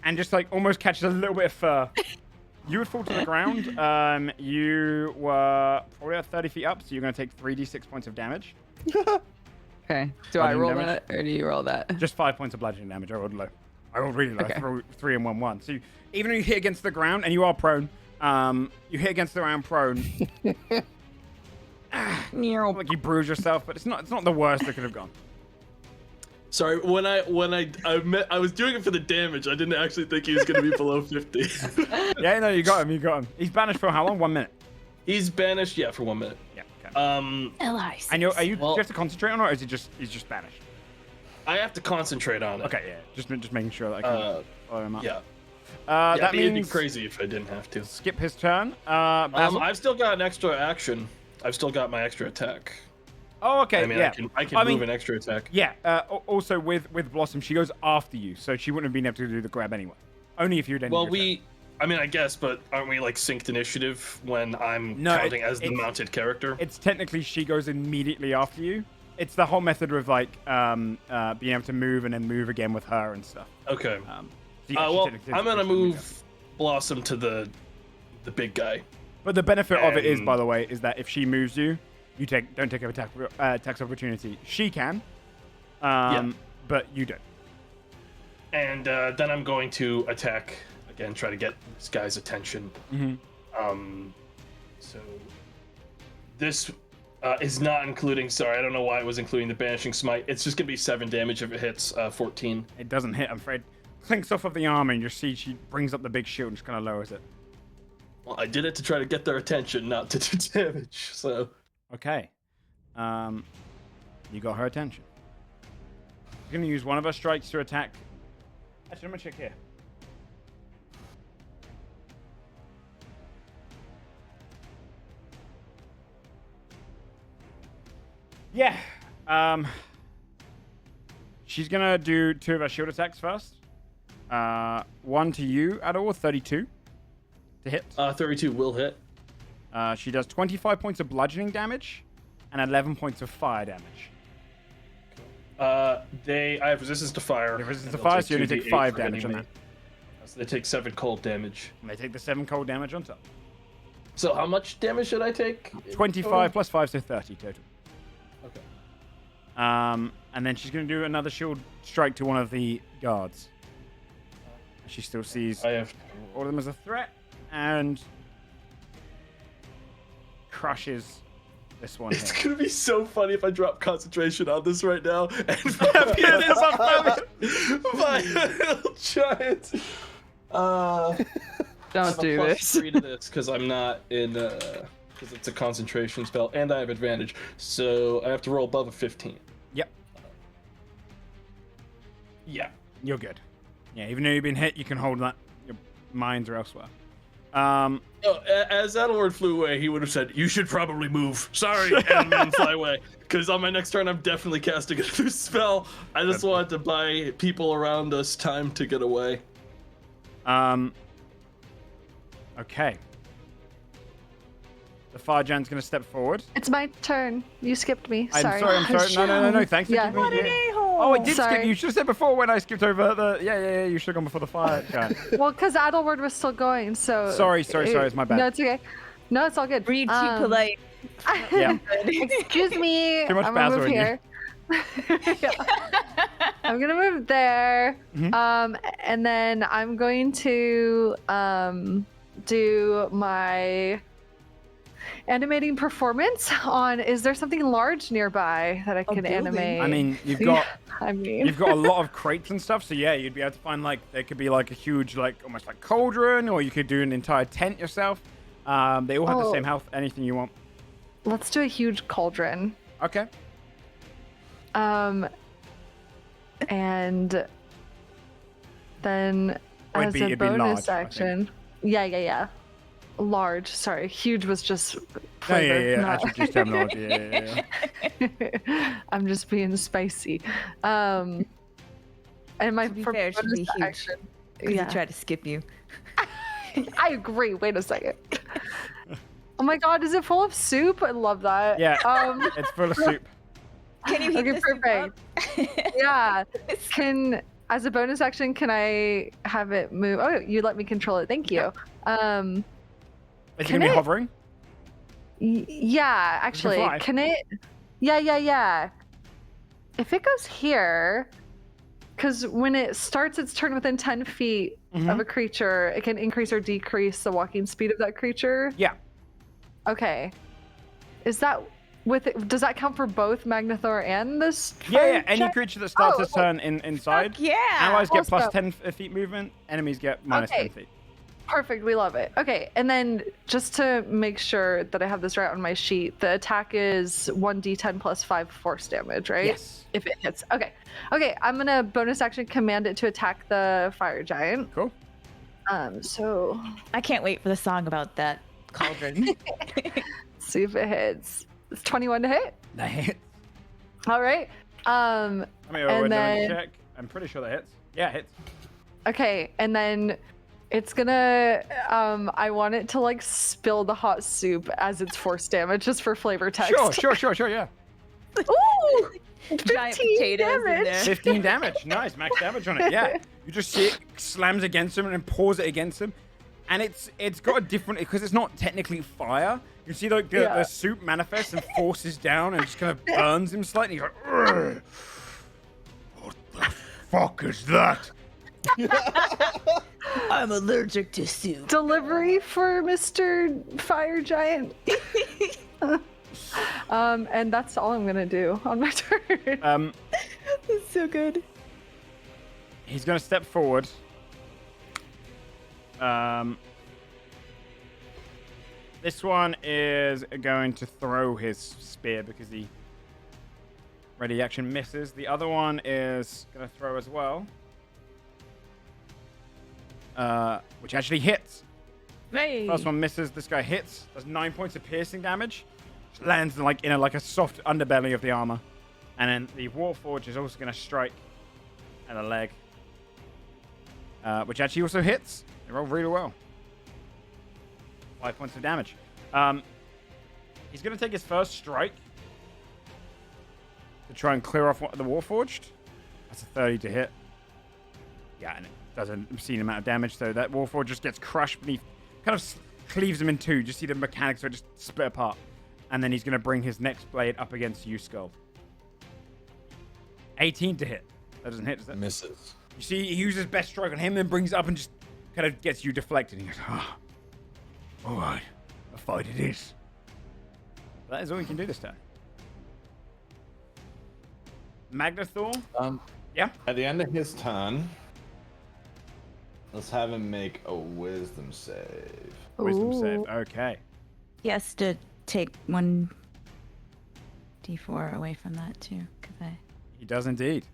and just like almost catches a little bit of fur. You would fall to the ground. You were probably about 30 feet up, so you're going to take 3d6 points of damage. Okay. Do I Bludgeoning roll damage? that, or do you roll that? Just 5 points of bludgeoning damage. I rolled low. I rolled really low. Okay. 3 and 1, 1. So even if you hit against the ground and you are prone, you hit against the ground prone. Like you bruise yourself, but it's not the worst that could have gone. Sorry, when I was doing it for the damage. I didn't actually think he was going to be below 50. Yeah, no, you got him. He's banished for how long? 1 minute. He's banished, yeah, for 1 minute. Yeah. Okay. Elias. And are you? Well- Do you have to concentrate on it, or is he's just banished? I have to concentrate on it. Okay, yeah. Just making sure that I can follow him up. Yeah. That It'd be means crazy if I didn't have to. skip his turn. Basil? I've still got an extra action. I've still got my extra attack. Oh, okay. I mean, yeah. I can move an extra attack. Yeah. Also, with Blossom, she goes after you, so she wouldn't have been able to do the grab anyway. Only if you'd ended Well, your turn. I mean, I guess, but aren't we like synced initiative when I'm No, counting as the mounted character? It's technically she goes immediately after you. It's the whole method of like being able to move and then move again with her and stuff. Okay. So yeah, she Well, technically I'm gonna takes the lead move Blossom to the big guy. But the benefit of it is, And- by the way, is that if she moves you, you don't take an attack opportunity. She can, but you don't. And then I'm going to attack again, try to get this guy's attention. So this is not including. Sorry, I don't know why it was including the banishing smite. It's just gonna be 7 damage if it hits 14. It doesn't hit, I'm afraid. Clinks off of the armor, and you see she brings up the big shield and just kind of lowers it. Well, I did it to try to get their attention, not to do damage. So Okay. You got her attention. She's gonna use one of her strikes to attack. Actually, I'm gonna check here. Yeah. She's gonna do 2 of her shield attacks first. One to you, Adol, 32 to hit. 32 will hit. She does 25 points of bludgeoning damage and 11 points of fire damage. I have resistance to fire. They have resistance and to they'll fire, so you only take 2d8 5 for damage hitting on me. So they take 7 cold damage. And they take the 7 cold damage on top. So how much damage should I take? 25 plus 5, so 30 total. Okay. And then she's going to do another shield strike to one of the guards. She still sees I have. all of them as a threat and crushes this one It's here. gonna be so funny if I drop concentration on this right now and It's on fire. my little giant. Don't do this. +3 to this because I'm not in. Because it's a concentration spell and I have advantage, so I have to roll above a 15. Yep, Yeah. you're good. Yeah, even though you've been hit, you can hold that. Your minds are elsewhere. Oh, as Adelward flew away, he would have said, "You should probably move." Sorry, and then fly away. Because on my next turn, I'm definitely casting a new spell. I just wanted to buy people around us time to get away. Okay. The fire giant's going to step forward. It's my turn. You skipped me. I'm Sorry. sorry. No. Thanks for Yeah. giving me. Oh, I did skip. Sorry. You should have said before when I skipped over the. Yeah. You should have gone before the fire giant. Well, because Adelward was still going, so. Sorry. It's my bad. No, it's okay. No, it's all good. Read too polite. Yeah. Excuse me. Too much I'm gonna Basil move in you. here. I'm gonna move there. Mm-hmm. And then I'm going to do my animating performance on. Is there something large nearby that I can building. animate? I mean, you've got you've a lot of crates and stuff, so yeah, you'd be able to find like there could be like a huge like almost like cauldron, or you could do an entire tent yourself. They all have the same health. Anything you want. Let's do a huge cauldron. Okay. And then Or as a it'd be large, bonus I think. action, yeah. Large. Sorry, huge was just flavor. Yeah. not- Actually, just terminology. Yeah. I'm just being spicy. And my To be for fair, it should bonus be huge. action. Because Yeah, he tried to skip you. I agree. Wait a second. Oh my god, is it full of soup? I love that. Yeah. It's full of soup. Can you heat Okay, this soup perfect. up? Yeah. As a bonus action, can I have it move? Oh, you let me control it. Thank you. Is it Can gonna be it- hovering? Yeah, actually, fly. can it? Yeah. If it goes here, because when it starts its turn within 10 feet of a creature, it can increase or decrease the walking speed of that creature. Yeah. Okay. Is that with it? Does that count for both Magnathor and this? Yeah. fire Any giant? creature that starts Oh, its turn inside. Fuck yeah! Allies get plus Awesome. 10 feet movement. Enemies get minus Okay. 10 feet. Perfect, we love it. Okay, and then just to make sure that I have this right on my sheet, the attack is 1d10 plus 5 force damage, right? Yes. If it hits. Okay, I'm gonna bonus action command it to attack the fire giant. Cool. So I can't wait for the song about that cauldron. see if it hits. It's 21 to hit. That hits. All right. I mean, And then check. I'm pretty sure that hits. Yeah, it hits. okay, and then it's gonna I want it to like spill the hot soup as its force damage just for flavor text. Sure, yeah. Ooh! Giant 15 potatoes in damage. there. 15 damage. Nice, max damage on it. Yeah. You just see it slams against him and then pours it against him. And it's got a different, because it's not technically fire. You see like the soup manifests and forces down and just kind of burns him slightly. He's like, "Ugh. What the fuck is that? I'm allergic to soup. Delivery for Mr. Fire Giant. And that's all I'm gonna do on my turn. That's so good. He's gonna step forward. This one is going to throw his spear because he ready action misses. The other one is gonna throw as well. Which actually hits. Hey. First one misses. This guy hits. Does 9 points of piercing damage. Just lands in a soft underbelly of the armor. And then the Warforged is also going to strike at a leg. Which actually also hits. They roll really well. 5 points of damage. He's going to take his first strike to try and clear off the Warforged. That's a 30 to hit. Yeah, and it does an obscene amount of damage. So that Warforged just gets crushed beneath, kind of cleaves him in two. Just see the mechanics of it just split apart. And then he's going to bring his next blade up against you, Skull. 18 to hit. That doesn't hit, does it? Misses. You see, he uses best strike on him, then brings it up and just kind of gets you deflected. He goes, all right, a fight it is. That is all we can do this time. Magnathor? Yeah? At the end of his turn, let's have him make a wisdom save. Wisdom Ooh. save. Okay. He has to take 1d4 away from that too, because I. He does indeed.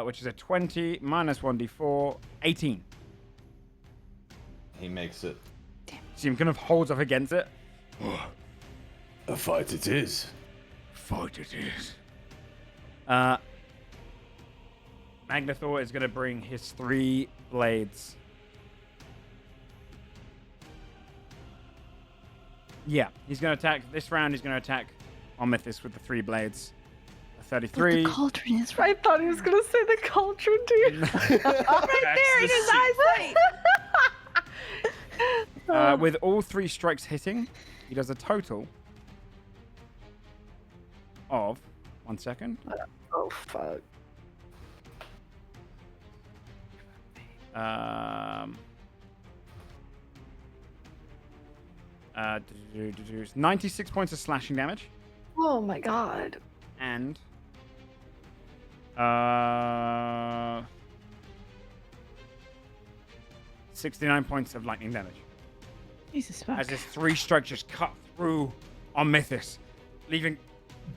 Which is a 20 minus 1d4, 18. He makes it. See him kind of holds up against it. A fight it is. Fight it is. Magnathor is going to bring his 3 blades. Yeah, he's going to attack. This round, he's going to attack Omithis with the 3 blades. A 33. The cauldron is I right, thought he was gonna say the cauldron, dude. right there in his eyesight. With all 3 strikes hitting, he does a total of 1 second. Oh fuck. It's 96 points of slashing damage Oh my god. and 69 points of lightning damage. Jesus fuck. As his 3 strikes just cut through Omithis, leaving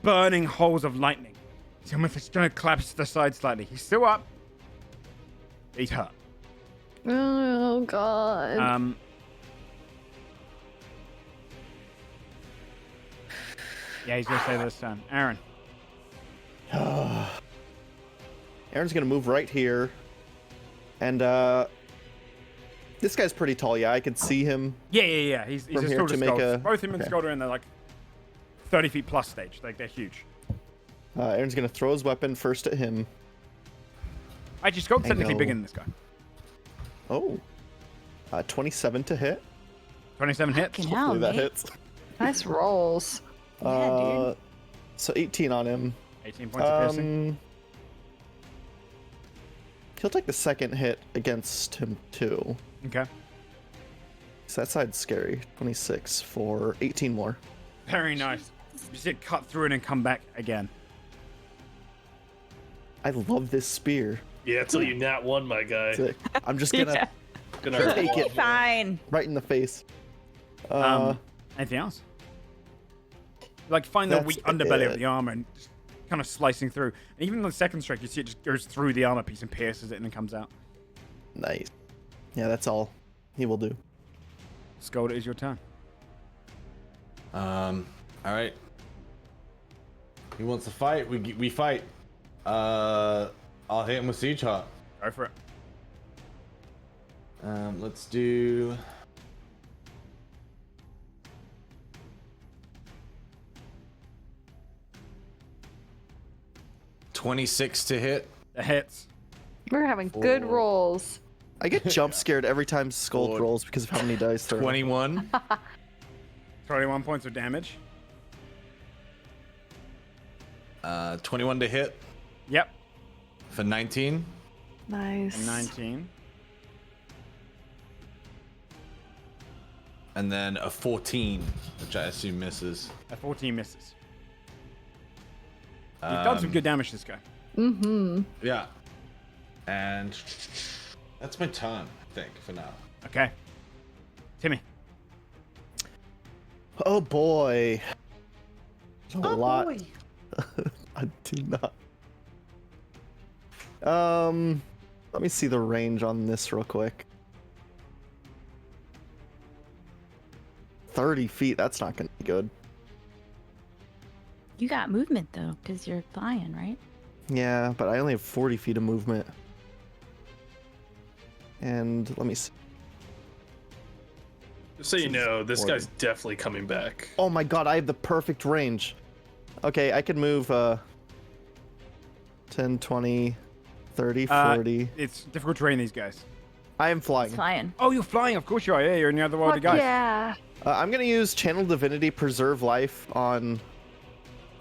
burning holes of lightning. So Omithis is going to collapse to the side slightly. He's still up. He's hurt. Oh god. Yeah, he's going to stay this turn. Aaron. Aaron's gonna move right here, and this guy's pretty tall. Yeah, I could see him. Yeah. He's From a here Skulder to make Skull. a- Both him and okay. Skulder in the 30 feet plus stage. They're huge. Aaron's gonna throw his weapon first at him. Actually, Skulder's I technically know. bigger than this guy. Oh, 27 to hit. 27 hits. Fucking hell, Hopefully that mate. hits. Nice rolls. Yeah, dude. So 18 on him. 18 points of piercing. He'll take the second hit against him too. Okay. So that side's scary. 26 for 18 more. Very nice. You see it cut through it and come back again. I love this spear. Yeah, till you nat 1, my guy. Sick. I'm just gonna Yeah. Gonna hurt. take it Fine. right in the face. Anything else? Find the That's weak underbelly of it. the armor and just kind of slicing through. And even the second strike, you see it just goes through the armor piece and pierces it and then comes out. Nice. Yeah, that's all he will do. Skulder, it is your turn. All right. He wants to fight. We fight. I'll hit him with Siege Heart. Go for it. Let's do. $26 to hit. The hits. We're having good rolls. I get jump scared every time Skulk Lord. rolls because of how many dice there are. 21. 21 points of damage. 21 to hit Yep. for 19. Nice. And 19. And then a 14, which I assume misses. A 14 misses. You've done some good damage to this guy. Mm-hmm. Yeah. And that's my turn, I think, for now. Okay. Timmy. Oh boy. A lot. I do not. Let me see the range on this real quick. 30 feet, that's not gonna be good. You got movement though, because you're flying, right? Yeah, but I only have 40 feet of movement. And let me see. Just so you know, this 40. guy's definitely coming back. Oh my god, I have the perfect range. Okay, I could move 10, 20, 30, 40. It's difficult to train these guys. I am flying. Flying. Oh, you're flying. Of course you are. Yeah, you're in the other world of Fuck guys. yeah. I'm gonna use Channel Divinity Preserve Life on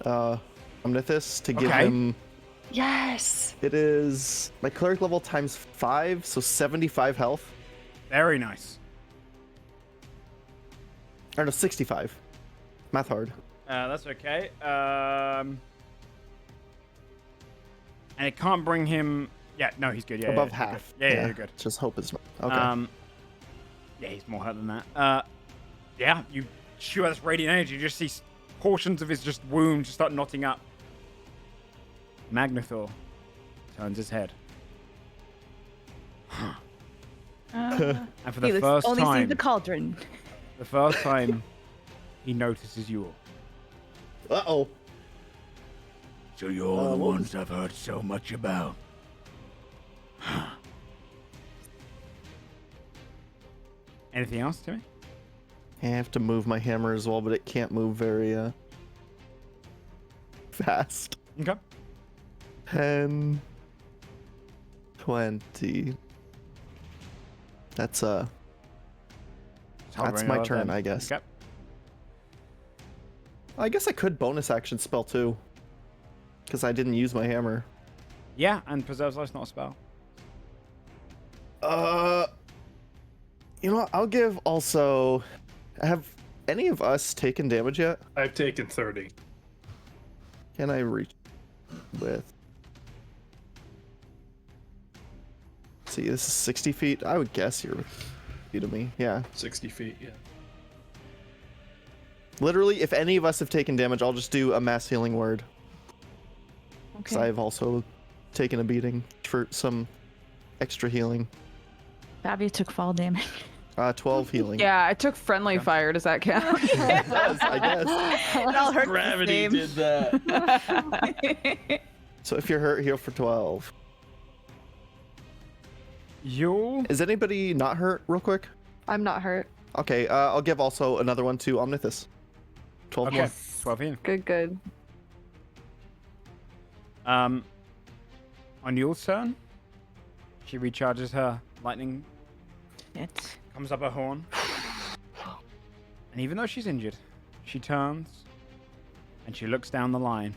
Omnithus to give Okay. him. Yes. It is my cleric level times 5, so 75 health. Very nice. Or no, 65. Math hard. That's okay. And it can't bring him. Yeah, no, he's good. Yeah, Above yeah, you're half. good. Yeah, you're good. Just hope it's okay. Yeah, he's more hurt than that. Yeah, you shoot out this radiant energy. You just see portions of his just wound just start knotting up. Magnathor turns his head. And for the first only time, sees the cauldron. the first time, he notices you all. Uh-oh. So you're the ones I've heard so much about. Anything else, Timmy? I have to move my hammer as well, but it can't move very fast. Okay. 10, 20. That's my turn, I guess. Okay. I guess I could bonus action spell too, because I didn't use my hammer. Yeah, and Preserves Life's not a spell. You know what? I'll give also. Have any of us taken damage yet? I've taken 30. Can I reach with? Let's see, this is 60 feet. I would guess you're feet of me. Yeah. 60 feet, yeah. Literally, if any of us have taken damage, I'll just do a mass healing word. Because Okay. I've also taken a beating for some extra healing. Fabio took fall damage. 12 healing. Yeah, I took friendly fire. Does that count? I guess. It all hurts Gravity the did that. So if you're hurt, heal for 12. You'll. Is anybody not hurt, real quick? I'm not hurt. Okay, I'll give also another one to Omnithus. 12 Okay. more. 12 in. Good, good. On Yule's turn, she recharges her lightning, Shit. comes up her horn, and even though she's injured, she turns and she looks down the line,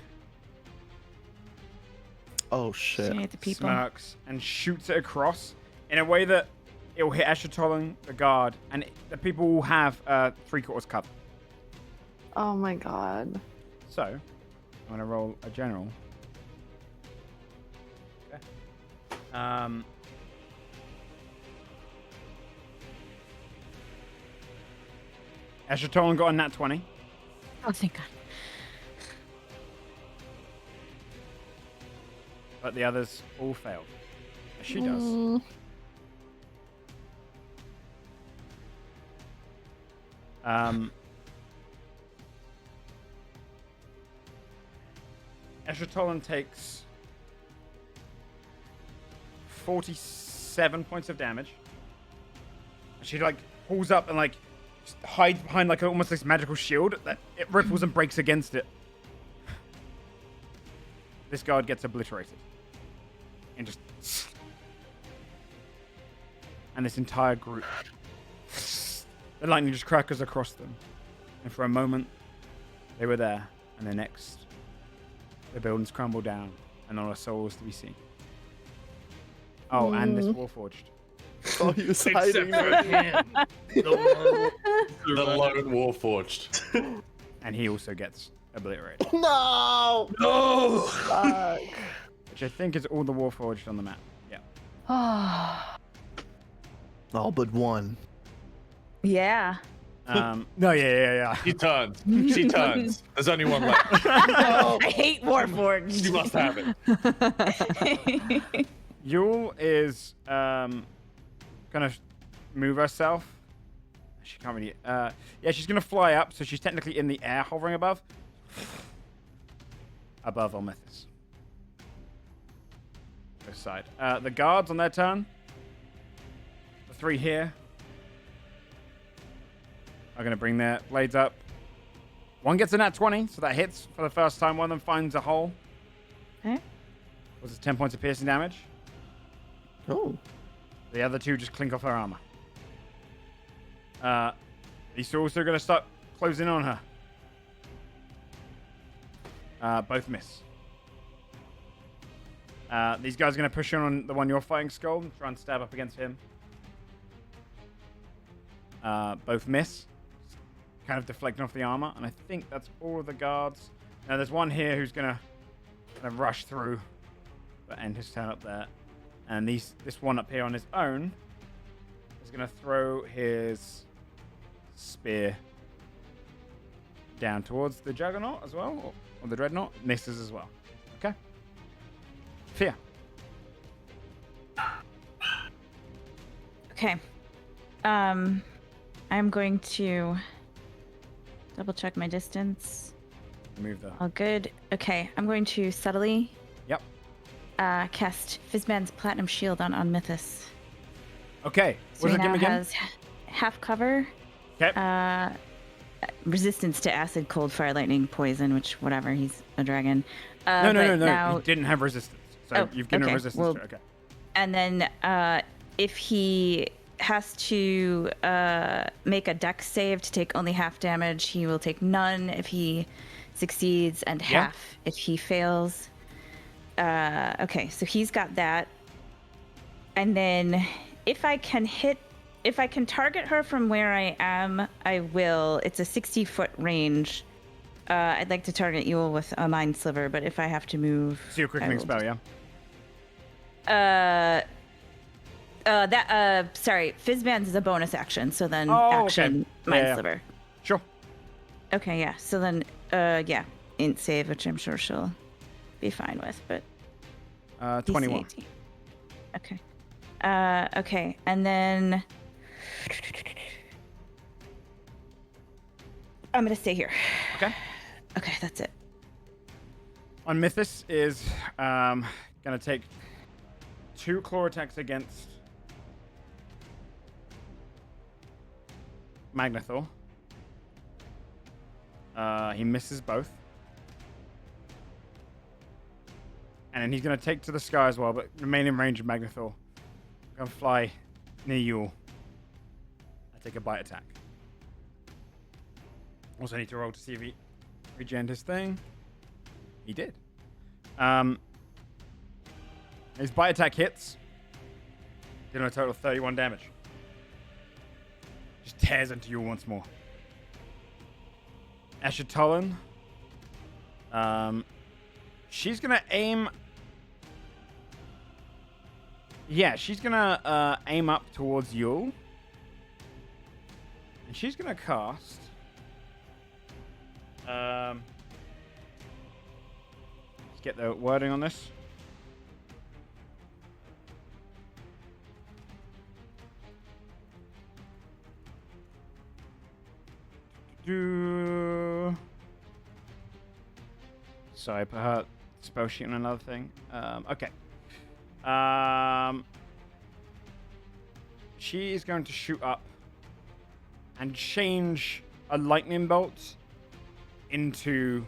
Oh, shit. Shooting at the people. smirks, and shoots it across in a way that it will hit Eshatolling, the guard, and the people will have 3/4 cover. Oh my god. So, I'm going to roll a general. Okay. Eshatolling got a nat 20. Oh, thank God. But the others all failed. As she does. Eschertolan takes 47 points of damage. She like pulls up and like just hides behind like almost this magical shield that it ripples and breaks against it. This guard gets obliterated. And just... And this entire group. The lightning just crackles across them. And for a moment, they were there. And the next, the buildings crumble down. And not a soul was to be seen. Oh, and this Warforged. Oh, he was Except hiding for there. him. The lone Warforged. And he also gets obliterated. No! No! Fuck. Which I think is all the Warforged on the map. Yeah. All but one. Yeah. No, yeah. She turns. She turns. There's only one left. I hate Warforged. You must have it. Yule is gonna move herself. She can't really. Yeah, she's gonna fly up, so she's technically in the air, hovering above Omethus. This side. The guards on their turn. The 3 here are gonna bring their blades up. One gets a nat 20, so that hits for the first time. One of them finds a hole. Okay. Was it 10 points of piercing damage? Oh. The other 2 just clink off her armor. He's also going to start closing on her. Both miss. These guys are going to push in on the one you're fighting, Skull, and try and stab up against him. Both miss. Kind of deflecting off the armor, and I think that's all of the guards. Now there's one here who's going to kind of rush through, but end his turn up there. And this one up here on his own is going to throw his spear down towards the Juggernaut as well, or the Dreadnought. Misses as well. Okay. Fear. Okay. I'm going to double check my distance. Move the... All good. Okay, I'm going to subtly Yep. cast Fizzman's Platinum Shield on Mythos. Okay. So What he does it give now me again? has half cover, Okay. resistance to acid, cold, fire, lightning, poison, which whatever, he's a dragon. No. Now, He didn't have resistance. So Oh, you've given him okay. resistance. Well, to it. Okay. and then if he has to make a dex save to take only half damage, he will take none if he succeeds and Yeah. half if he fails. Okay, so he's got that. And then if I can target her from where I am, I will. It's a 60-foot range. I'd like to target Yule with a Mind Sliver, but if I have to move... So your I quickening will spell, yeah? Sorry, Fizzbands is a bonus action, so then Oh, action okay. Mind Yeah. Sliver. Sure. Okay, yeah. So then, yeah, int save, which I'm sure she'll be fine with, but 21. DC 18. Okay. Okay, and then I'm gonna stay here. Okay. Okay, that's it. On Mythos is going to take 2 claw attacks against Magnathor. He misses both. And then he's going to take to the sky as well, but remain in range of Magnathor. Going to fly near Yule. I take a bite attack. Also need to roll to see if he regened his thing. He did. His bite attack hits. Doing a total of 31 damage. Just tears into you once more. Eschertolan. She's gonna aim. Yeah, she's gonna aim up towards Yule. And she's gonna cast. Let's get the wording on this. Sorry, I put her spell sheet on another thing. Okay. She is going to shoot up and change a lightning bolt into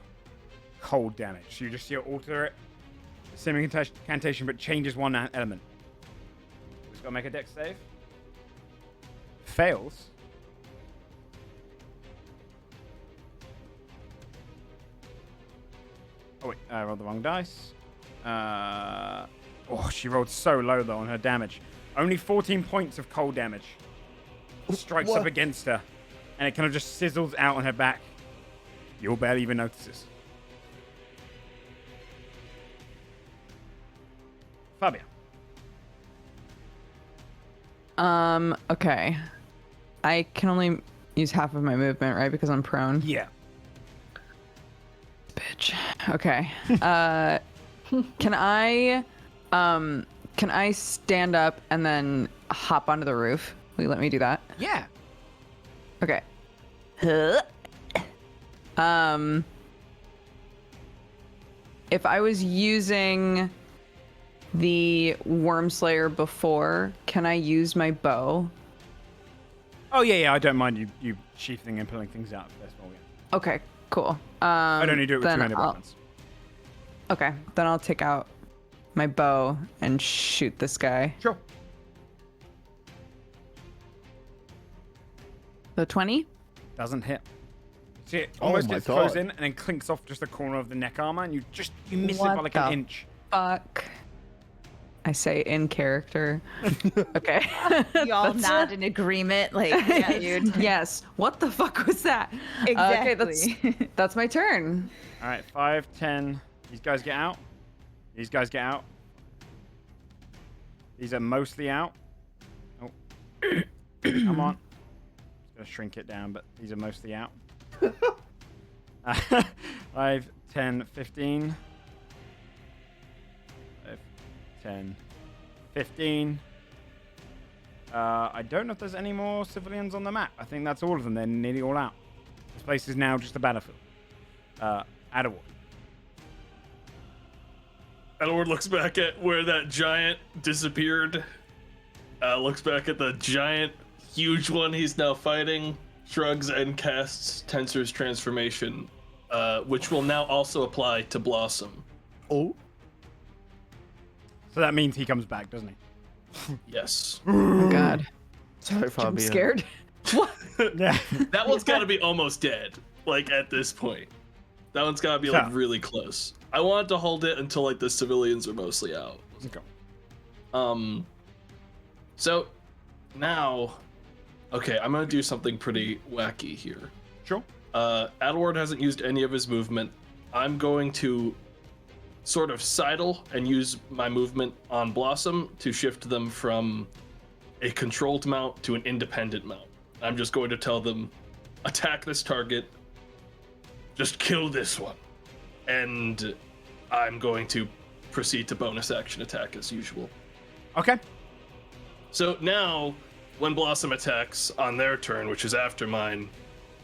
cold damage. So you just see her alter it, same incantation, but changes one element. Just gotta make a dex save. Fails. Oh wait, I rolled the wrong dice. She rolled so low though on her damage. Only 14 points of cold damage. Strikes up against her, and it kind of just sizzles out on her back. You'll barely even notice this. Fabia. Okay. I can only use half of my movement, right? Because I'm prone. Yeah. Bitch. Okay. Can I stand up and then hop onto the roof? Will you let me do that? Yeah. Okay. If I was using the Worm Slayer before, can I use my bow? Oh yeah. I don't mind you sheathing and pulling things out. That's all. Yeah. Okay, cool. I'd only do it with then 200 I'll- weapons. Okay, then I'll take out my bow and shoot this guy. Sure. The 20? Doesn't hit. See, it Oh almost my gets close God. in and then clinks off just the corner of the neck armor, and you miss it by What like the an inch. Fuck. I say in character. Okay. You all nod in agreement, like, yeah, dude. Yes. What the fuck was that? Exactly. Okay, that's my turn. All right, 5, 10. These guys get out. These guys get out. These are mostly out. Oh. Come on. Just gonna shrink it down, but these are mostly out. 5, 10, 15. 5, 10, 15. I don't know if there's any more civilians on the map. I think that's all of them. They're nearly all out. This place is now just a battlefield. Adderwood. Edward looks back at where that giant disappeared. Looks back at the giant, huge one he's now fighting. Shrugs and casts Tensor's transformation, which will now also apply to Blossom. Oh. So that means he comes back, doesn't he? Yes. Oh god. Sorry, I'm Fabio. scared. Yeah. That one's got to be almost dead. Like at this point, that one's got to be like So- really close. I wanted to hold it until like the civilians are mostly out. Okay. So now, okay, I'm gonna do something pretty wacky here. Sure. Adelward hasn't used any of his movement. I'm going to sort of sidle and use my movement on Blossom to shift them from a controlled mount to an independent mount. I'm just going to tell them, attack this target, just kill this one. And I'm going to proceed to bonus action attack as usual. Okay. So now, when Blossom attacks on their turn, which is after mine,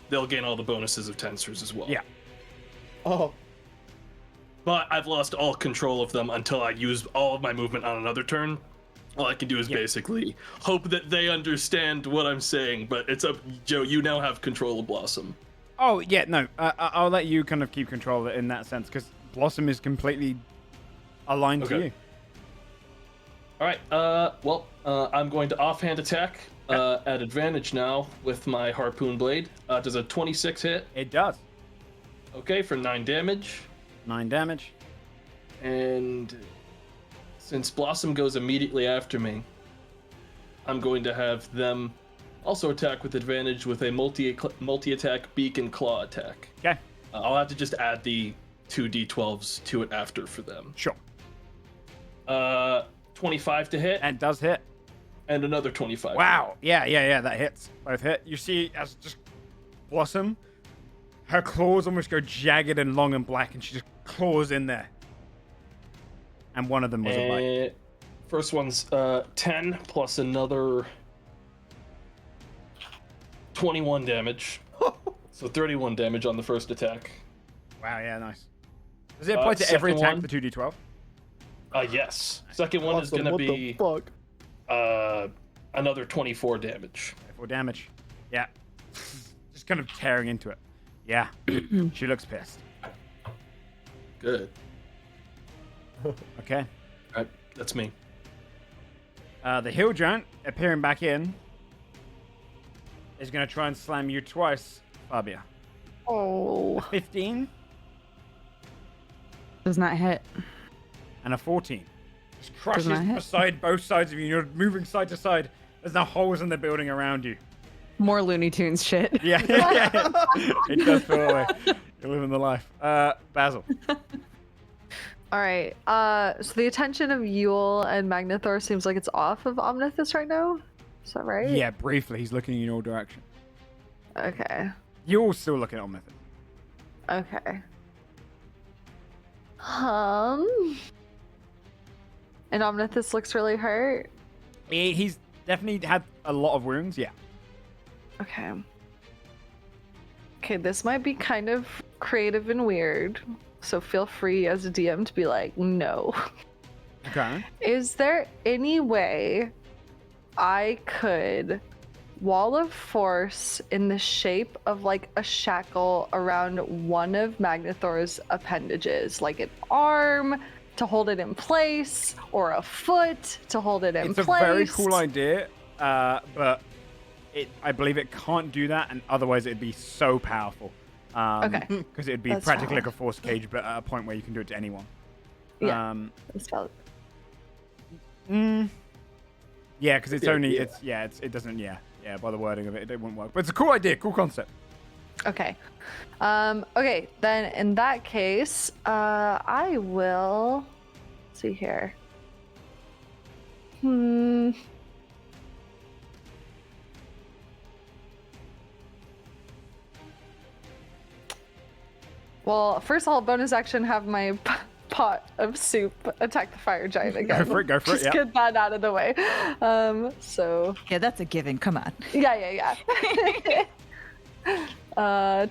they'll gain all the bonuses of Tensors as well. Yeah. Oh. But I've lost all control of them until I use all of my movement on another turn. All I can do is basically hope that they understand what I'm saying, but it's up, Joe, you now have control of Blossom. Oh, yeah, no. I'll let you kind of keep control of it in that sense, because Blossom is completely aligned to Okay. you. All right, I'm going to offhand attack at advantage now with my harpoon blade. Does a 26 hit? It does. Okay, for 9 damage. 9 damage. And since Blossom goes immediately after me, I'm going to have them also attack with advantage with a multi-attack beak and claw attack. Okay. I'll have to just add the 2 d12s to it after for them. Sure. 25 to hit, And does hit. and another 25. Wow. Yeah, that hits. Both hit. You see, as just Blossom, her claws almost go jagged and long and black, and she just claws in there. And one of them was a bite. First one's 10 plus another 21 damage. So 31 damage on the first attack. Wow, yeah, nice. Does it apply to every second attack one- for 2d12? Yes. Second one is Awesome, gonna what the be fuck? another 24 damage. 4 damage. Yeah. Just kind of tearing into it. Yeah. She looks pissed. Good. Okay. Alright, that's me. The hill giant, appearing back in, is going to try and slam you twice, Fabia. Oh. 15 Does not hit. and a 14. Just crushes not hit. beside both sides of you. You're moving side to side. There's no holes in the building around you. More Looney Tunes shit. Yeah. It does feel that way. You're living the life. Basil. All right. So the attention of Yule and Magnathor seems like it's off of Omnithus right now. Is that right? Yeah, briefly. He's looking in your direction. Okay. You're all still looking at Omnithus. Okay. And Omnithus looks really hurt. He's definitely had a lot of wounds, yeah. Okay. Okay, this might be kind of creative and weird. So feel free as a DM to be like, no. Okay. Is there any way I could wall of force in the shape of like a shackle around one of Magnathor's appendages, like an arm to hold it in place, or a foot to hold it in It's place? a very cool idea, but I believe it can't do that, and otherwise it'd be so powerful. Okay. Because it'd be That's practically valid. like a force cage, but at a point where you can do it to anyone. Yeah. That's valid. Yeah, because it's Good only idea. it doesn't by the wording of it wouldn't work. But it's a cool idea, cool concept. Okay. Okay, then in that case, I will see here. Well, first I'll bonus action have my pot of soup attack the fire giant again. Go for it, Just yeah. get that out of the way. So Yeah, that's a given. Come on. yeah.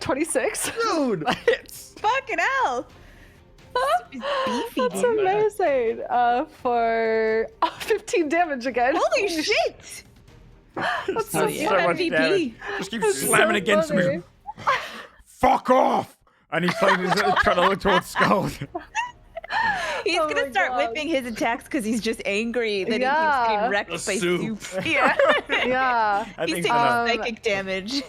26. Dude! Fucking hell. Beefy, That's dude. amazing. For 15 damage again. Holy shit. That's So so much MVP. damage. Just keeps That's slamming so against funny. him. Fuck off! And he's trying to look towards Skull. He's Oh gonna my start God. whipping his attacks because he's just angry that he Yeah. keeps getting wrecked The by soup. soup. Yeah. Yeah. I He's think taking so. psychic damage.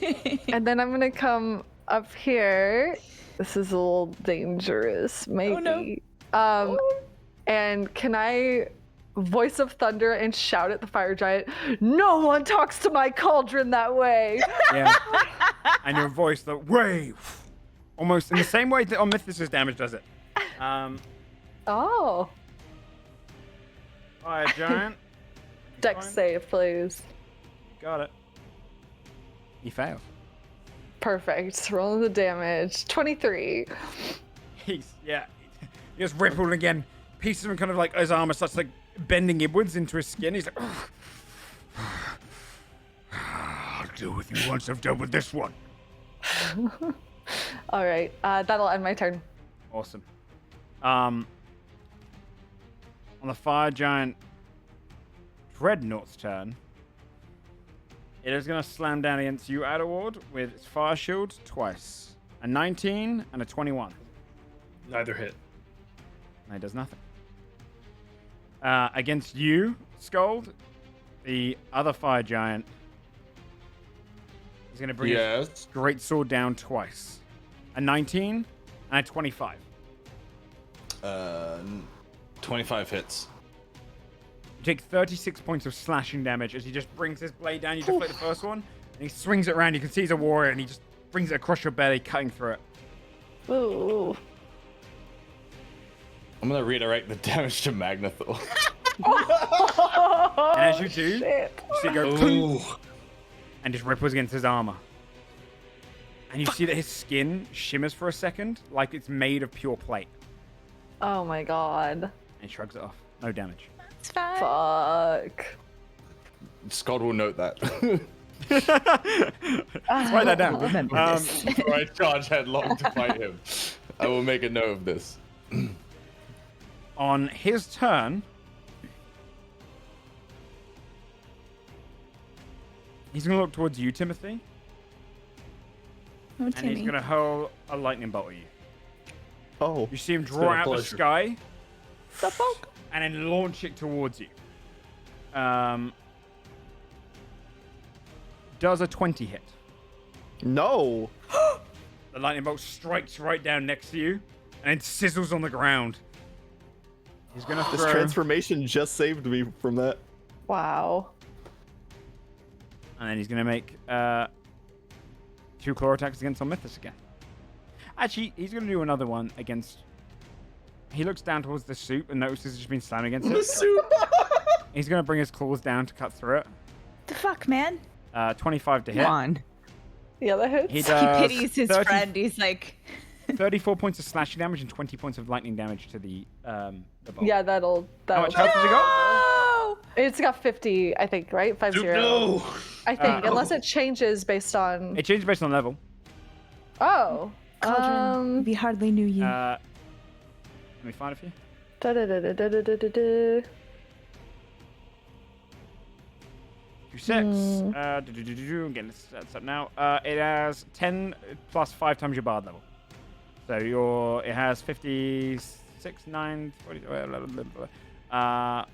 And then I'm gonna come up here. This is a little dangerous, maybe. no. And can I voice of thunder and shout at the fire giant, "No one talks to my cauldron that way." Yeah. And your voice, the wave, almost in the same way that Omnithus' damage does it. Oh. Fire giant. Dex Fine. save, please. Got it. He failed. Perfect. Roll the damage. 23. He just rippled again. Pieces of him kind of like his armor starts like bending inwards into his skin. He's like, "Ugh. I'll deal with you once I've dealt with this one. All right. That'll end my turn. Awesome. On the fire giant Dreadnought's turn, it is going to slam down against you, Adderward, with its fire shield twice. A 19 and a 21. Neither hit. And it does nothing. Against you, Scold, the other fire giant is going to bring his Yes. great sword down twice. A 19 and a 25. 25 hits. You take 36 points of slashing damage as he just brings his blade down. You deflect the first one, and he swings it around. You can see he's a warrior, and he just brings it across your belly, cutting through it. Ooh. I'm gonna reiterate the damage to Magnathor. And as you do, Shit. you see it go Ooh. and just ripples against his armor. And you see that his skin shimmers for a second, like it's made of pure plate. Oh my god. And he shrugs it off. No damage. It's fine. Fuck. Scott will note that. Let's write that down. Remember this. Before I charge headlong to fight him, I will make a note of this. On his turn, he's going to look towards you, Timothy, Oh, and Timmy. he's going to hurl a lightning bolt at you. Oh, You see him been draw a out the pleasure. sky and then launch it towards you. Does a 20 hit? no. The lightning bolt strikes right down next to you and then sizzles on the ground. He's going to This throw... transformation just saved me from that. Wow. And then he's going to make 2 claw attacks against Omithus again. Actually, he's going to do another one against... He looks down towards the soup and notices it's just been slammed against it. Soup. He's going to bring his claws down to cut through it. The fuck, man? 25 to hit. Come on. Yeah, that hits. He He does pities his 30 friend. He's like, 34 points of slashing damage and 20 points of lightning damage to the bolt. Yeah, that'll. How much that'll health has he got? oh! It's got 50, I think, right? 50. No. I think, Oh. unless it changes based on. It changes based on level. Oh. Cauldron, we hardly knew you. Let me find a few. Da-da-da-da-da-da-da-da. 6. I'm getting this stats up now. It has 10 plus 5 times your bard level. So it has 56, 9, 40.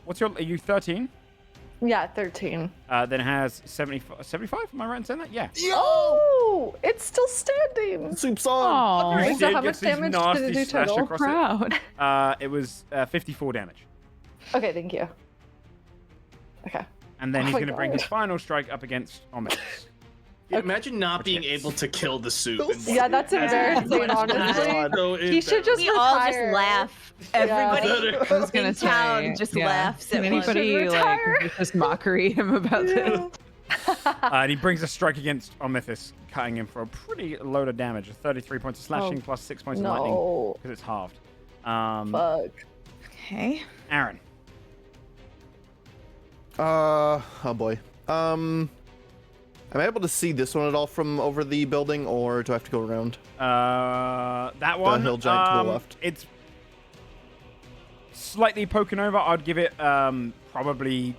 What's your? Are you 13? Yeah, 13. Then it has 75. Am I right in saying that? Yeah. Oh, it's still standing. Soup's on. Oh, You Okay, see so it how gets much these damage did it nasty do slash total? across proud. it. It was 54 damage. Okay, thank you. Okay. And then Oh he's my going to bring God. his final strike up against Omis. Imagine not being able to kill the soup. Yeah, that's embarrassing, honestly. So He should just we all just retire. laugh. Everybody- Everybody I was gonna in town say, just yeah. laughs at Can once. anybody like retire. just mockery him about this? And he brings a strike against Omithus, cutting him for a pretty load of damage. 33 points of slashing Oh, plus 6 points of lightning No. because it's halved. Fuck. Okay. Aaron. Oh boy. Am I able to see this one at all from over the building, or do I have to go around? That one. hill giant to the left. It's slightly poking over. I'd give it probably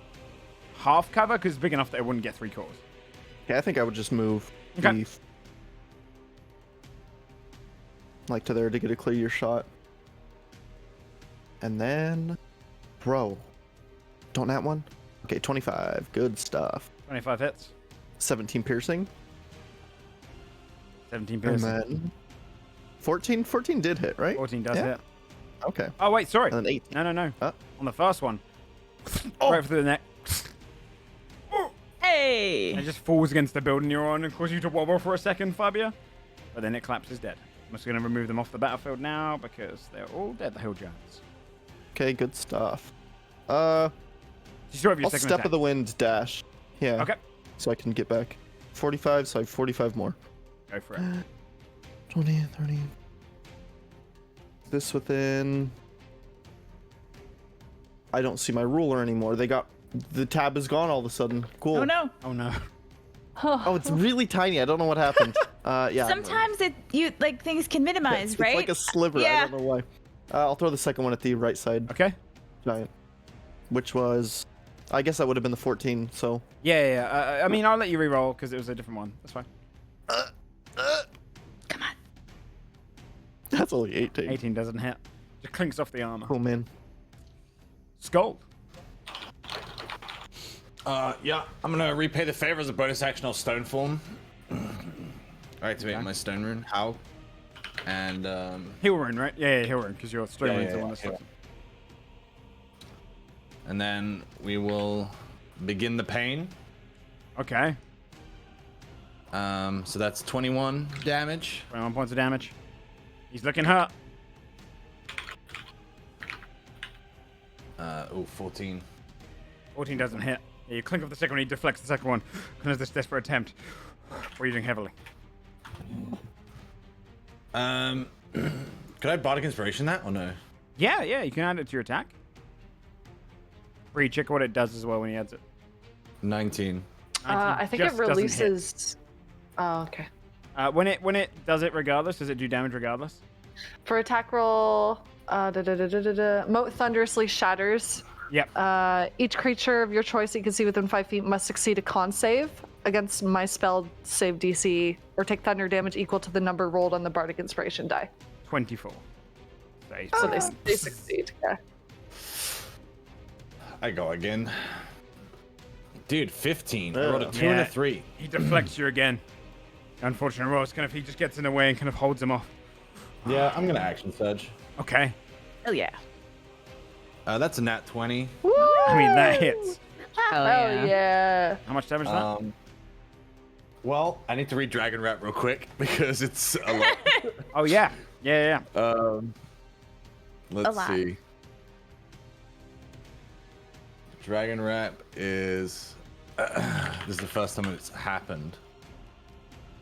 half cover because it's big enough that it wouldn't get 3 claws. Okay, I think I would just move Okay. the like to there to get a clear shot. And then, bro, don't that one? Okay, 25. Good stuff. 25 hits. 17 piercing. 17 And piercing. then 14. 14 did hit, right? 14 does Yeah. hit. Okay. Oh, wait, sorry. And then 18. No. Huh? On the first one. Oh. Right through the neck. Hey! It just falls against the building you're on and causes you to wobble for a second, Fabia. But then it collapses dead. I'm just going to remove them off the battlefield now because they're all dead, the hill giants. Okay, good stuff. You still have your I'll second step attack. of the wind dash. Yeah. Okay, So I can get back. 45, so I have 45 more. go for it. 20, 30. This within. I don't see my ruler anymore. The tab is gone all of a sudden. Cool. Oh no. Oh, no. Oh, it's really tiny. I don't know what happened. Yeah. Sometimes things can minimize, it's right? like a sliver. Yeah. I don't know why. I'll throw the second one at the right side Okay. giant, which was, I guess that would have been the 14. So Yeah. I mean, I'll let you re-roll because it was a different one. That's fine. Come on. that's only 18. 18 doesn't hit. Just clinks off the armor. Oh man. Skull. Yeah, I'm gonna repay the favor as a bonus action. I'll stone form. Activate my stone rune. How? And Heal rune, right? Yeah, heal rune because your stone rune's the one that's yeah. And then we will begin the pain. Okay. So that's 21 damage. 21 points of damage. He's looking hurt. 14. 14 doesn't hit. Yeah, you clink off the second one, he deflects the second one. And there's this desperate attempt. Breathing heavily. Could I bardic inspiration that or no? Yeah, you can add it to your attack. Bree, check what it does as well when he adds it. 19. I think it Just doesn't hit. releases. Oh, okay. When it does it regardless, does it do damage regardless? For attack roll, Moat thunderously shatters. Yep. Each creature of your choice you can see within 5 feet must succeed a con save against my spell save DC or take thunder damage equal to the number rolled on the Bardic Inspiration die. 24. So they succeed. Yeah. I go again. Dude, 15. I rolled a 2 and a 3. He deflects you again. Unfortunate roll. It's kind of he just gets in the way and kind of holds him off. Yeah, I'm gonna action surge. Okay. Hell yeah. That's a nat 20. I mean that hits. Hell Oh yeah. How much damage is that? Well, I need to read Dragon Rap real quick because it's a lot. Oh yeah. Yeah. Let's lot. see. Dragon Rap is. This is the first time it's happened.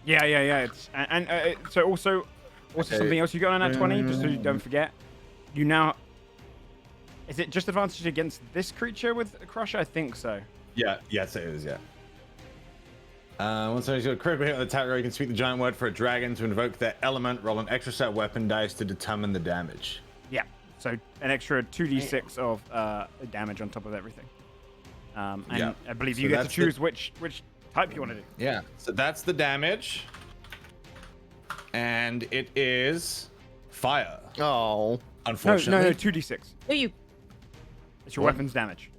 Yeah. It's so also Okay. something else you got on that 20, just so you don't forget. You now. Is it just advantage against this creature with a crusher? I think so. Yeah, yes, it is, yeah. Once you got a critical hit on the attack roll, you can speak the giant word for a dragon to invoke their element, roll an extra set weapon dice to determine the damage. Yeah. So an extra 2d6 of damage on top of everything. And Yeah. I believe So you get to that's choose which type you want to do. Yeah, so that's the damage. And it is fire, Oh. unfortunately. No, 2d6. Oh, you. It's your What? weapon's damage.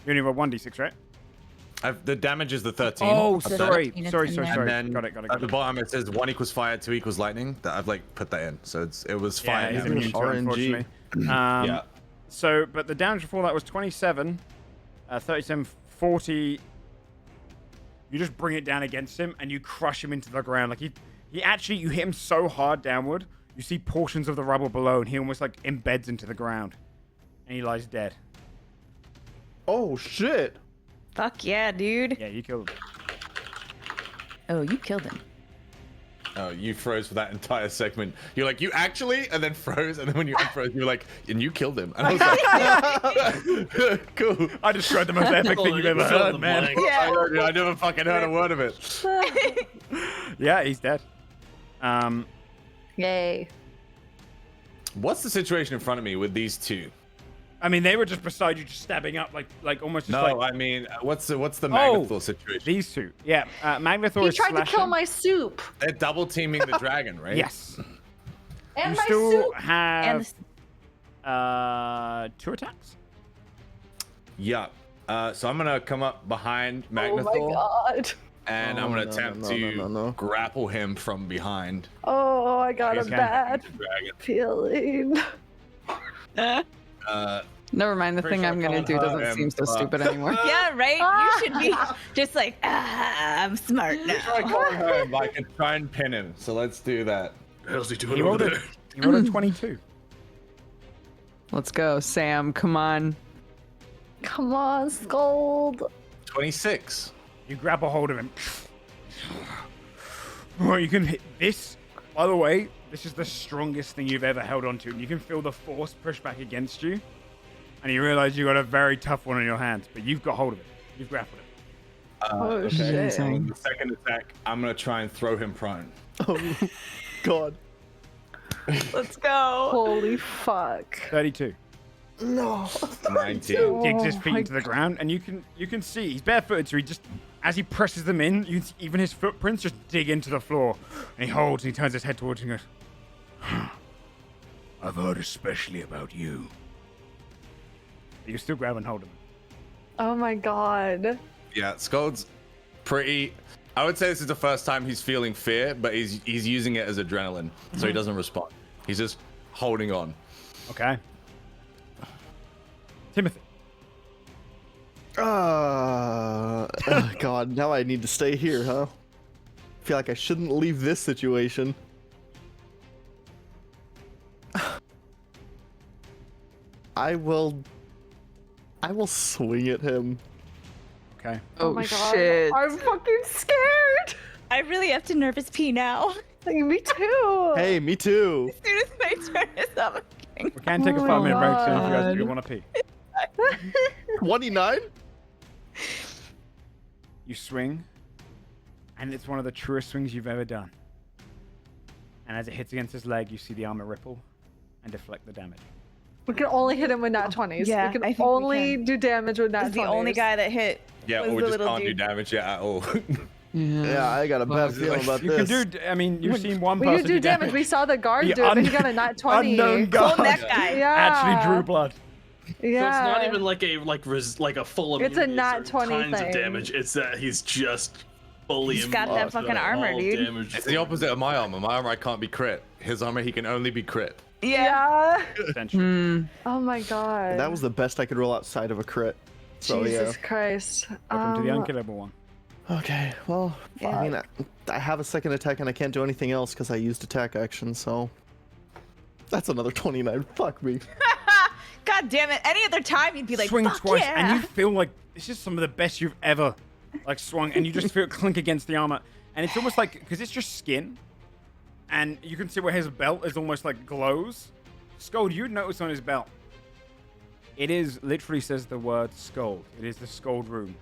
You only roll 1d6, right? The damage is the 13. Oh, I've done it. sorry. It's Sorry. in there. And then Got it. at the bottom it says 1 equals fire, 2 equals lightning. That I've like put that in, so it was fire Yeah, he's damage. immune to it, RNG. unfortunately. Yeah. So, but the damage before that was 27, 37, 40. You just bring it down against him and you crush him into the ground. Like he actually, you hit him so hard downward, you see portions of the rubble below and he almost like embeds into the ground. And he lies dead. Oh shit. Fuck yeah, dude. Yeah, you killed him. Oh, you killed him. Oh, you froze for that entire segment. You're like, you actually, and then froze, and then when you unfroze, you were like, and you killed him. And I was like, cool. I described the most epic thing you've ever heard, man. I never fucking heard a word of it. Yeah, he's dead. Yay. What's the situation in front of me with these two? I mean, they were just beside you, just stabbing up, like almost just No, like I mean, what's the Magnathor situation? these two. Yeah, Magnathor He is tried to slashing. kill my soup. They're double teaming the dragon, right? Yes. And You my still soup. have And 2 attacks. Yeah. So I'm gonna come up behind Oh my Magnathor, god. and I'm Oh, gonna no, attempt no, to no, no. grapple him from behind. Oh, I got a Okay. bad Dragon. feeling. Never mind. The Pretty thing sure I'm I gonna can't do hurt doesn't him, seem so but- stupid anymore. Yeah, right? You should be just like, I'm smart Try now. calling him, I can try and pin him. So let's do that. How's he doing He over rolled a, there? he rolled a 22. Let's go, Sam. Come on. Come on, Scold. 26. You grab a hold of him. Oh, you can hit this. By the way, this is the strongest thing you've ever held onto. You can feel the force push back against you. And you realize you got a very tough one in your hands, but you've got hold of it. You've grappled it. Oh, shit. Amazing. The second attack, I'm gonna try and throw him prone. Oh god. Let's go. Holy fuck. 32. No. 19. Digs his Oh feet my into the ground, and you can see he's barefooted, so he just as he presses them in, you can see even his footprints just dig into the floor. And he holds, and he turns his head towards you and goes, "I've heard especially about you." You still grab and hold him. Oh my god. Yeah, Scold's pretty. I would say this is the first time he's feeling fear, but he's using it as adrenaline, so he doesn't respond. He's just holding on. Okay. Timothy. Oh, god, now I need to stay here, huh? Feel like I shouldn't leave this situation. I will swing at him. Okay. Oh, my god. shit. I'm fucking scared. I really have to nervous pee now. Me too. Hey, me too. As soon as my turn is up. We can take a Oh 5-minute my break soon if you guys God. do want to pee. 29? You swing, and it's one of the truest swings you've ever done. And as it hits against his leg, you see the armor ripple, and deflect the damage. We can only hit him with nat 20s. yeah, we can I think we only can. do damage with nat 20s. Is the only guy that hit. Yeah, was or we the just little can't do dude. damage yet at all. Yeah, I got a bad feeling about You this. can do. I mean, you've seen one We person can do damage. We saw the guard The do it, and he got a nat 20. unknown Clone guard that guy. Yeah. actually drew blood. Yeah. So it's not even like a full It's a immunity nat certain 20 kinds thing. of damage. It's that he's just fully He's got that fucking to armor, all dude. damage. It's the opposite of my armor. My armor I can't be crit. His armor he can only be crit. Yeah. Essentially. Oh my god. That was the best I could roll outside of a crit. So Jesus Christ. Welcome to the unkillable one. Okay, well, I Yeah. mean, I have a second attack and I can't do anything else because I used attack action, so that's another 29. Fuck me. God damn it! Any other time you'd be like, Swing fuck twice, yeah. and you feel like this is some of the best you've ever like swung, and you just feel it clink against the armor, and it's almost like because it's just skin, and you can see where his belt is almost like glows. Scold, you'd notice on his belt. It is literally says the word Scold. It is the Scold rune.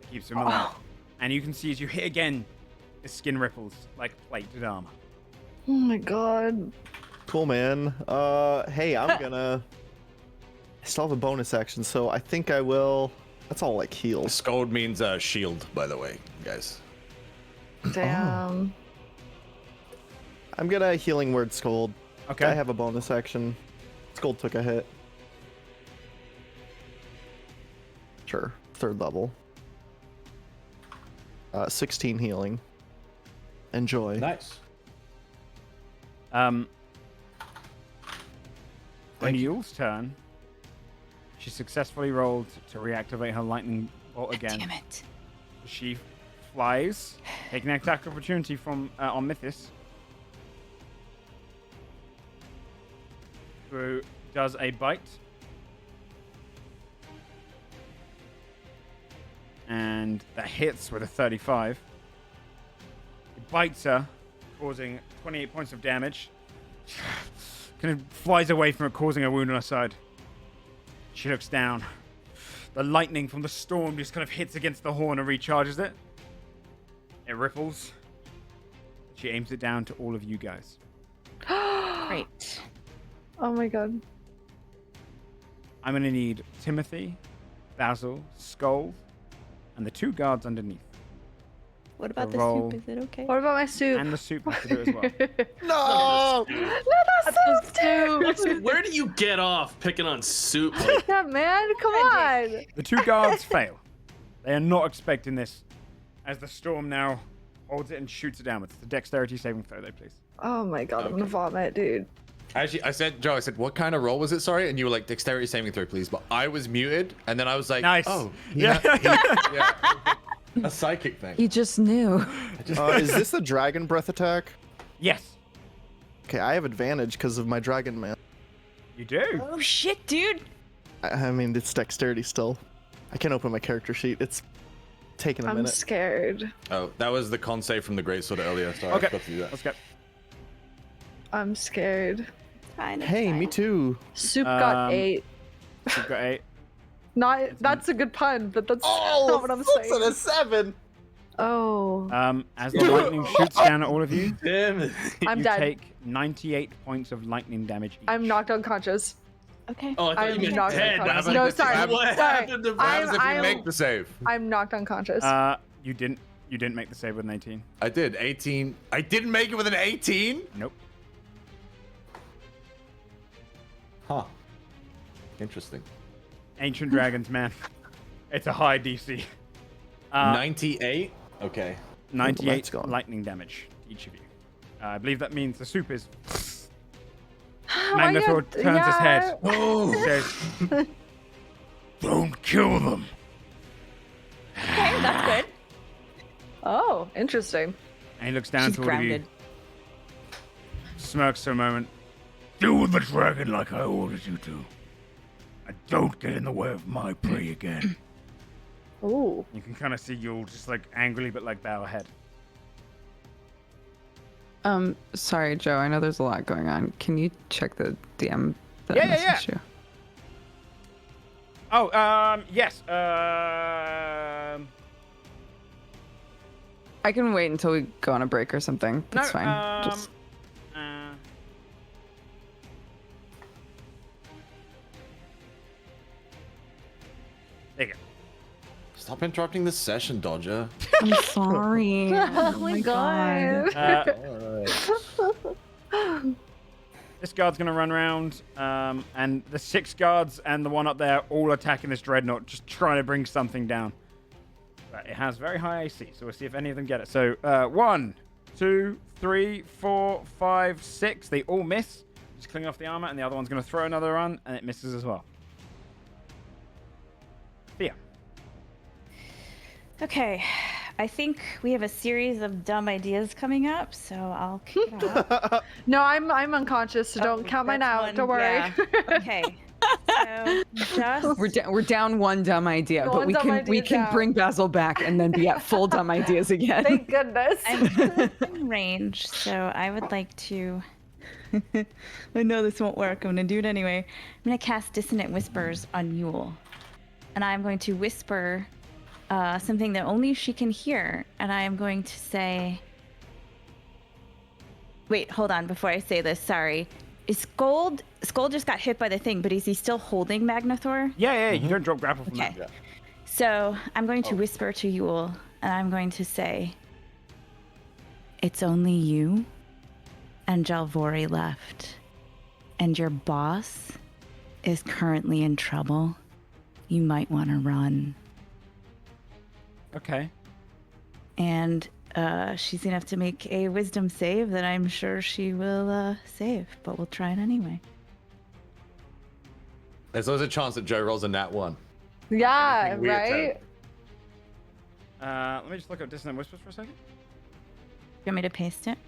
It keeps him alive. And you can see as you hit again, the skin ripples like plated armor. Oh my god. Cool, man. Hey, I'm gonna. I still have a bonus action, so I think I will. That's all like heals. Scold means shield, by the way, guys. Damn. I'm gonna healing word Scold. Okay. I have a bonus action. Scold took a hit. Sure. 3rd level. 16 healing. Enjoy. Nice. On Yule's turn, she successfully rolled to reactivate her lightning bolt again. Damn it. She flies, taking an attack opportunity from on Mythis, who does a bite. And that hits with a 35. It bites her, causing 28 points of damage. Kind of flies away from it, causing a wound on her side. She looks down. The lightning from the storm just kind of hits against the horn and recharges it. It ripples. She aims it down to all of you guys. Great. Oh my god. I'm going to need Timothy, Basil, Skull, and the 2 guards underneath. What about The the roll. soup? Is it okay? What about my soup? And the soup has to do it as well. No! That's so stupid. Where do you get off picking on soup? Like, Yeah, man. Come on. The 2 guards fail. They are not expecting this, as the storm now holds it and shoots it downwards. The dexterity saving throw, though, please. Oh my god, I'm gonna vomit, dude. Actually, I said, Joe, what kind of roll was it? Sorry, and you were like, dexterity saving throw, please. But I was muted, and then I was like, Nice. oh, Yeah. yeah, a psychic thing. You just knew. Is this a dragon breath attack? Yes, Okay, I have advantage because of my dragon man. you do. Oh shit, dude. I mean, it's dexterity still. I can't open my character sheet. It's taking a I'm minute. scared. Oh, that was the con save from the Greatsword earlier. Sorry, I Okay, forgot to do that. let's go. I'm scared. Fine, it's Hey, me fine. too. Soup got 8. You've got 8. Not. That's a good pun, but that's not what I'm saying. a 7. Oh, As the lightning shoots down at all of you, damn it. I'm you dead. take 98 points of lightning damage each. I'm knocked unconscious. Okay. Oh, I thought you I'm meant knocked dead. unconscious. What No, happened- sorry. what sorry. happened to What happens if you I'm- make the save? I'm knocked unconscious. You didn't make the save with an 18. I did. 18. I didn't make it with an 18? Nope. Huh. Interesting. Ancient dragons, man. It's a high DC. 98? Okay. 98 Light's gone. lightning damage to each of you. I believe that means the soup is. Why Magnathor you- turns his head. yeah. Oh. He says, "Don't kill them." Okay, that's good. Oh, interesting. And he looks down She's to all of you, grounded. smirks for a moment. Deal with the dragon like I ordered you to. And don't get in the way of my prey again. Ooh. You can kind of see Yule just like angrily but like bow ahead. Sorry, Joe. I know there's a lot going on. Can you check the DM that Yeah, yeah, messaged you? Oh, yes. I can wait until we go on a break or something. That's fine. Just Stop interrupting the session, Dodger. I'm sorry. Oh my god. This guard's gonna run around, and the 6 guards and the one up there all attacking this dreadnought, just trying to bring something down. But it has very high AC, so we'll see if any of them get it. So 1, 2, 3, 4, 5, 6. They all miss. Just clinging off the armor, and the other one's gonna throw another run, and it misses as well. Thea. Okay, I think we have a series of dumb ideas coming up, so I'll kick it off. No, I'm unconscious, so don't count mine That's out. one, Don't worry. yeah. Okay. So just We're down one dumb idea, but One we dumb can idea down. bring Basil back and then be at full dumb ideas again. Thank goodness. I'm in range, so I would like to. I know this won't work. I'm gonna do it anyway. I'm gonna cast Dissonant Whispers on Yule, and I'm going to whisper something that only she can hear, and I am going to say. Wait, hold on. Before I say this, sorry. Is Skold just got hit by the thing, but is he still holding Magnathor? Yeah, you don't drop grapple from Okay. that. So I'm going to whisper to Yule, and I'm going to say, "It's only you and Jalvori left, and your boss is currently in trouble. You might want to run." Okay. And she's gonna have to make a wisdom save that I'm sure she will save, but we'll try it anyway. There's always a chance that Joe rolls a nat 1. Yeah, Anything we right? attempt. Let me just look up Dissonant Whispers for a second. You want me to paste it?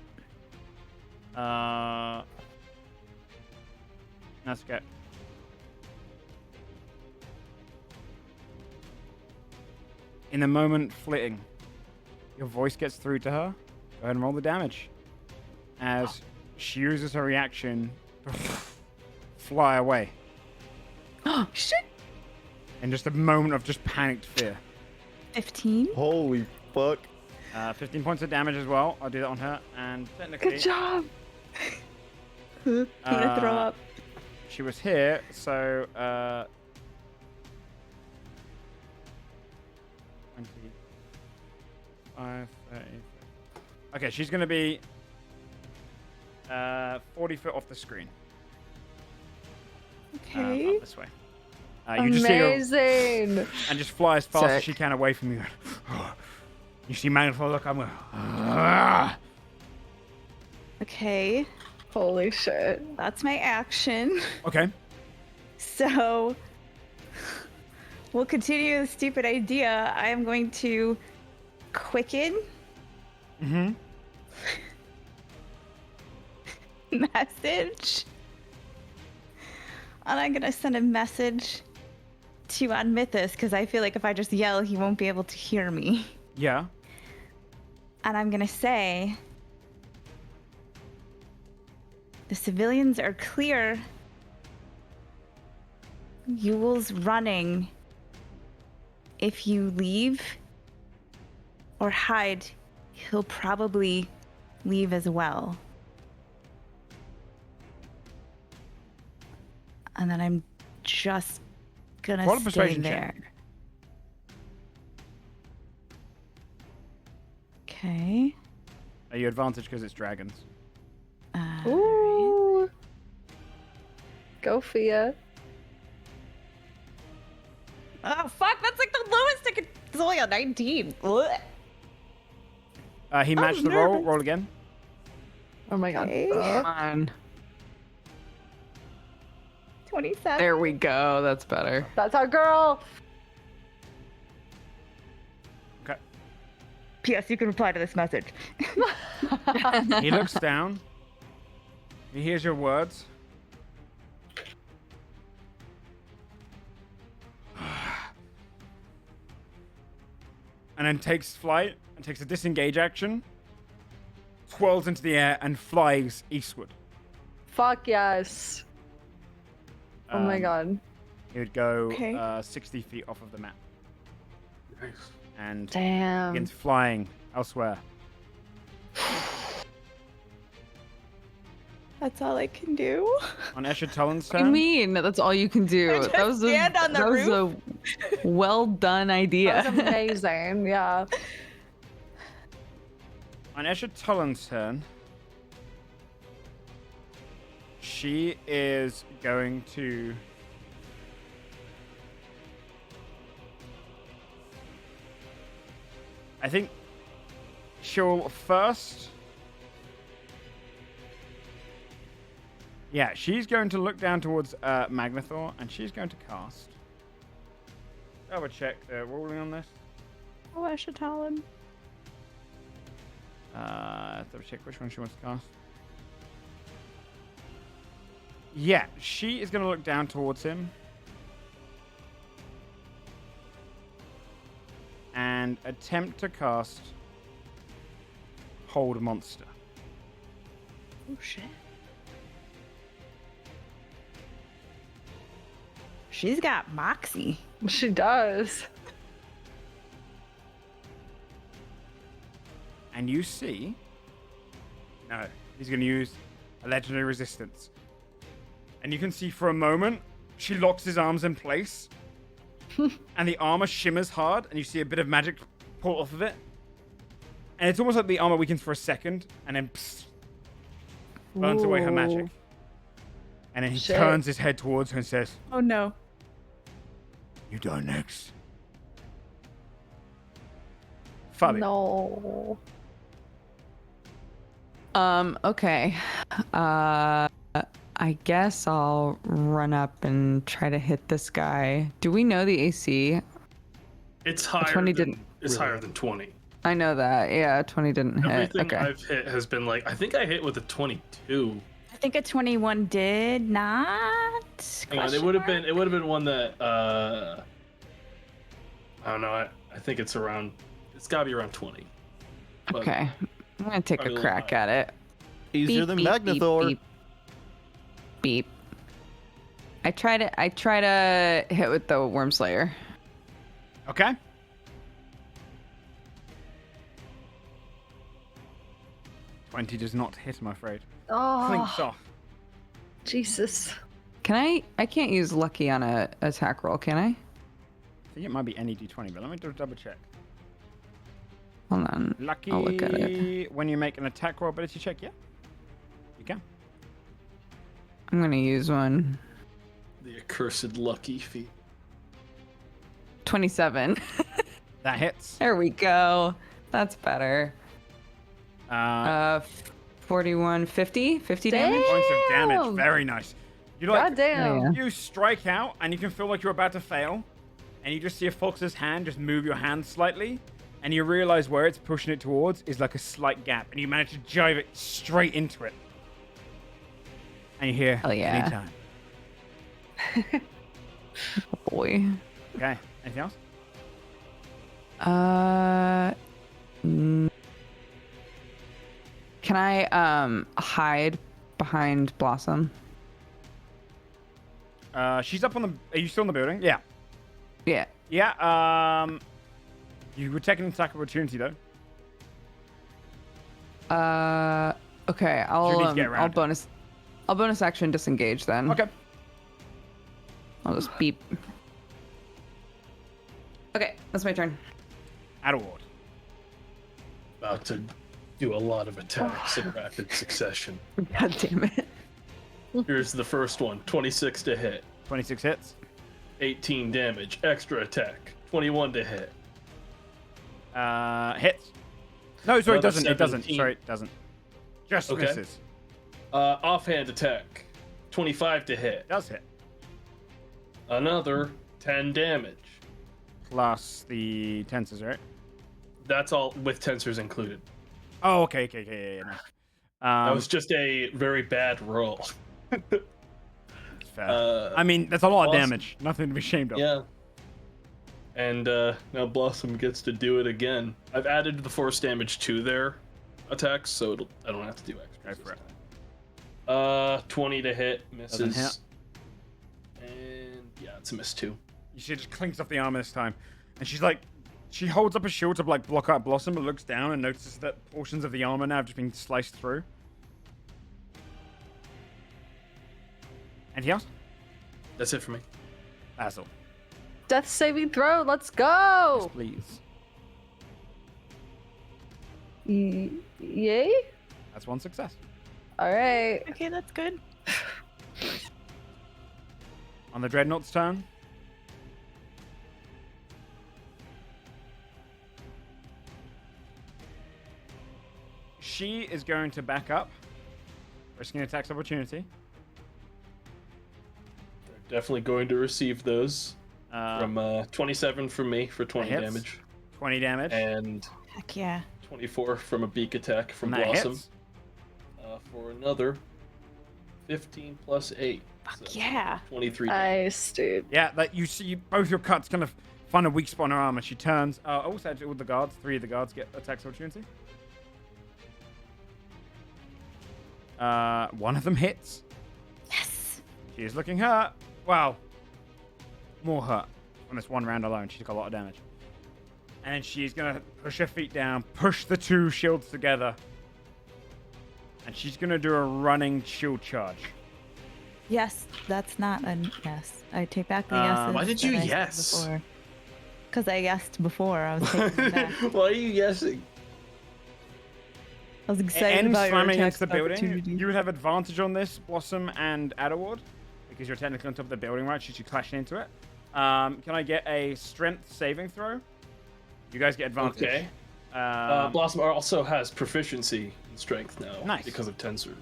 That's good. In the moment flitting, your voice gets through to her. Go ahead and roll the damage. As she uses her reaction to fly away. Oh, shit! In just a moment of just panicked fear. 15. Holy fuck. 15 points of damage as well. I'll do that on her. And technically, Good job. I'm gonna throw up. she was here, so 25, 30. Okay, she's gonna be 40 foot off the screen. Okay. Up this way. You just see her Amazing. and just fly as fast as Sick. she can away from you. You see Magnifier look, I'm going. Okay, Holy shit. that's my action. Okay. So we'll continue the stupid idea. I am going to quicken. Mm-hmm. Message. And I'm gonna send a message to Admithus because I feel like if I just yell, he won't be able to hear me. Yeah. And I'm gonna say, the civilians are clear. Yule's running. If you leave or hide, he'll probably leave as well. And then I'm just gonna Roll a stay persuasion there. check. Okay. Are you advantage because it's dragons? Ooh. Go for ya. Oh fuck! That's like the lowest I could. It's only a 19. Ugh. He matched the roll. nervous. Roll again. Oh my god. Okay. Come on. 27. There we go. That's better. That's our girl. Okay. P.S. You can reply to this message. He looks down. He hears your words. And then takes flight and takes a disengage action, swirls into the air and flies eastward. Fuck yes. Oh my Um, god. He would go Okay. 60 feet off of the map Nice. and Damn. begins flying elsewhere. That's all I can do. On Escher Tullen's What do you turn. mean? That's all you can do. just That was stand on the that was a well done idea. That was amazing. Yeah. On Escher Tullen's turn, she is going to. I think she'll first. Yeah, she's going to look down towards Magnathor, and she's going to cast. Double check the ruling on this. Oh, Eschatalon. Double check which one she wants to cast. Yeah, she is going to look down towards him. And attempt to cast Hold Monster. Oh shit. She's got moxie. She does. And you see... No, he's going to use a Legendary Resistance. And you can see for a moment, she locks his arms in place. And the armor shimmers hard, and you see a bit of magic pull off of it. And it's almost like the armor weakens for a second, and then burns away her magic. And then he Shit. turns his head towards her and says, Oh no. "You die next." Fabi. No. Okay. I guess I'll run up and try to hit this guy. Do we know the AC? It's higher. 20 than, didn't It's higher than 20. I know that. Yeah, 20 didn't hit. Everything Okay. I've hit has been like. I think I hit with a 22. I think a 21 did not. Hang on, it would have been. It would have been one that. I don't know. I think it's around. It's got to be around 20. But Okay. I'm gonna take a probably crack like- at it. Easier than Magnathor. Beep, beep. I try to hit with the Worm Slayer. Okay. $20 does not hit, I'm afraid. Clinks Oh, off. Jesus. Can I can't use lucky on a attack roll, can I? I think it might be any d20, but let me just double check. Hold on. Lucky I'll look at it. when you make an attack roll ability check, yeah? You can. I'm gonna use one. The accursed lucky feat. 27. That hits. There we go. That's better. 41, 50 damage. Points of damage. Damn. Very nice. You like God damn. Yeah. you strike out and you can feel like you're about to fail. And you just see a fox's hand just move your hand slightly. And you realize where it's pushing it towards is like a slight gap. And you manage to jive it straight into it. And you hear, Hell yeah. anytime. Boy. Okay. Anything else? Can I hide behind Blossom? She's up on the... Are you still in the building? Yeah. Yeah. Yeah, you would take an attack opportunity, though. Okay. You need to get around. I'll bonus action disengage then. Okay. I'll just beep. Okay, that's my turn. Adderward. About to do a lot of attacks in rapid succession. God damn it. Here's the first one. 26 to hit. 26 hits. 18 damage. Extra attack. 21 to hit. Hits. No, sorry, it Another doesn't. It doesn't. 17. Sorry, it doesn't. Just Okay. misses. Offhand attack. 25 to hit. Does hit. Another 10 damage. Plus the tensors, right? That's all with tensors included. Oh, okay, yeah, nice. That was just a very bad roll. Fair. I mean, that's a lot of Blossom- damage. Nothing to be ashamed of. Yeah. And now Blossom gets to do it again. I've added the force damage to their attacks, so I don't have to do extra. Go for it. 20 to hit, misses. Doesn't hit. And yeah, it's a miss too. She just clinks off the armor this time. And she's like, she holds up a shield to like block out Blossom, but looks down and notices that portions of the armor now have just been sliced through. Anything else? That's it for me. Basil. Death saving throw. Let's go. Yes, please. Yay. That's one success. All right. Okay, that's good. On the Dreadnought's turn. She is going to back up, risking attacks opportunity. They're definitely going to receive those. From 27 from me for 20 hits. damage. 20 damage. And Heck yeah. 24 from a beak attack from And that Blossom. hits. For another 15 plus 8. Fuck yeah. 23. Nice, dude. Yeah, that you see both your cuts kind of find a weak spot in her arm, and she turns. Also, with the guards, 3 of the guards get attacks opportunity. One of them hits. Yes. She is looking hurt. Wow. More hurt. On this one round alone, she took a lot of damage. And she's going to push her feet down, push the 2 shields together. And she's going to do a running shield charge. Yes, that's not a yes. I take back the Um, yeses. why did you that I said yes? before. Because I guessed before. I was taking them back. Why are you guessing? I was It excited ends about your slamming attack into the building. opportunity. You would have advantage on this, Blossom and Adderward, because you're technically on top of the building, right? She's crashing into it. Can I get a strength saving throw? You guys get advantage. Okay. Blossom also has proficiency in strength now. Nice. Because of tensors.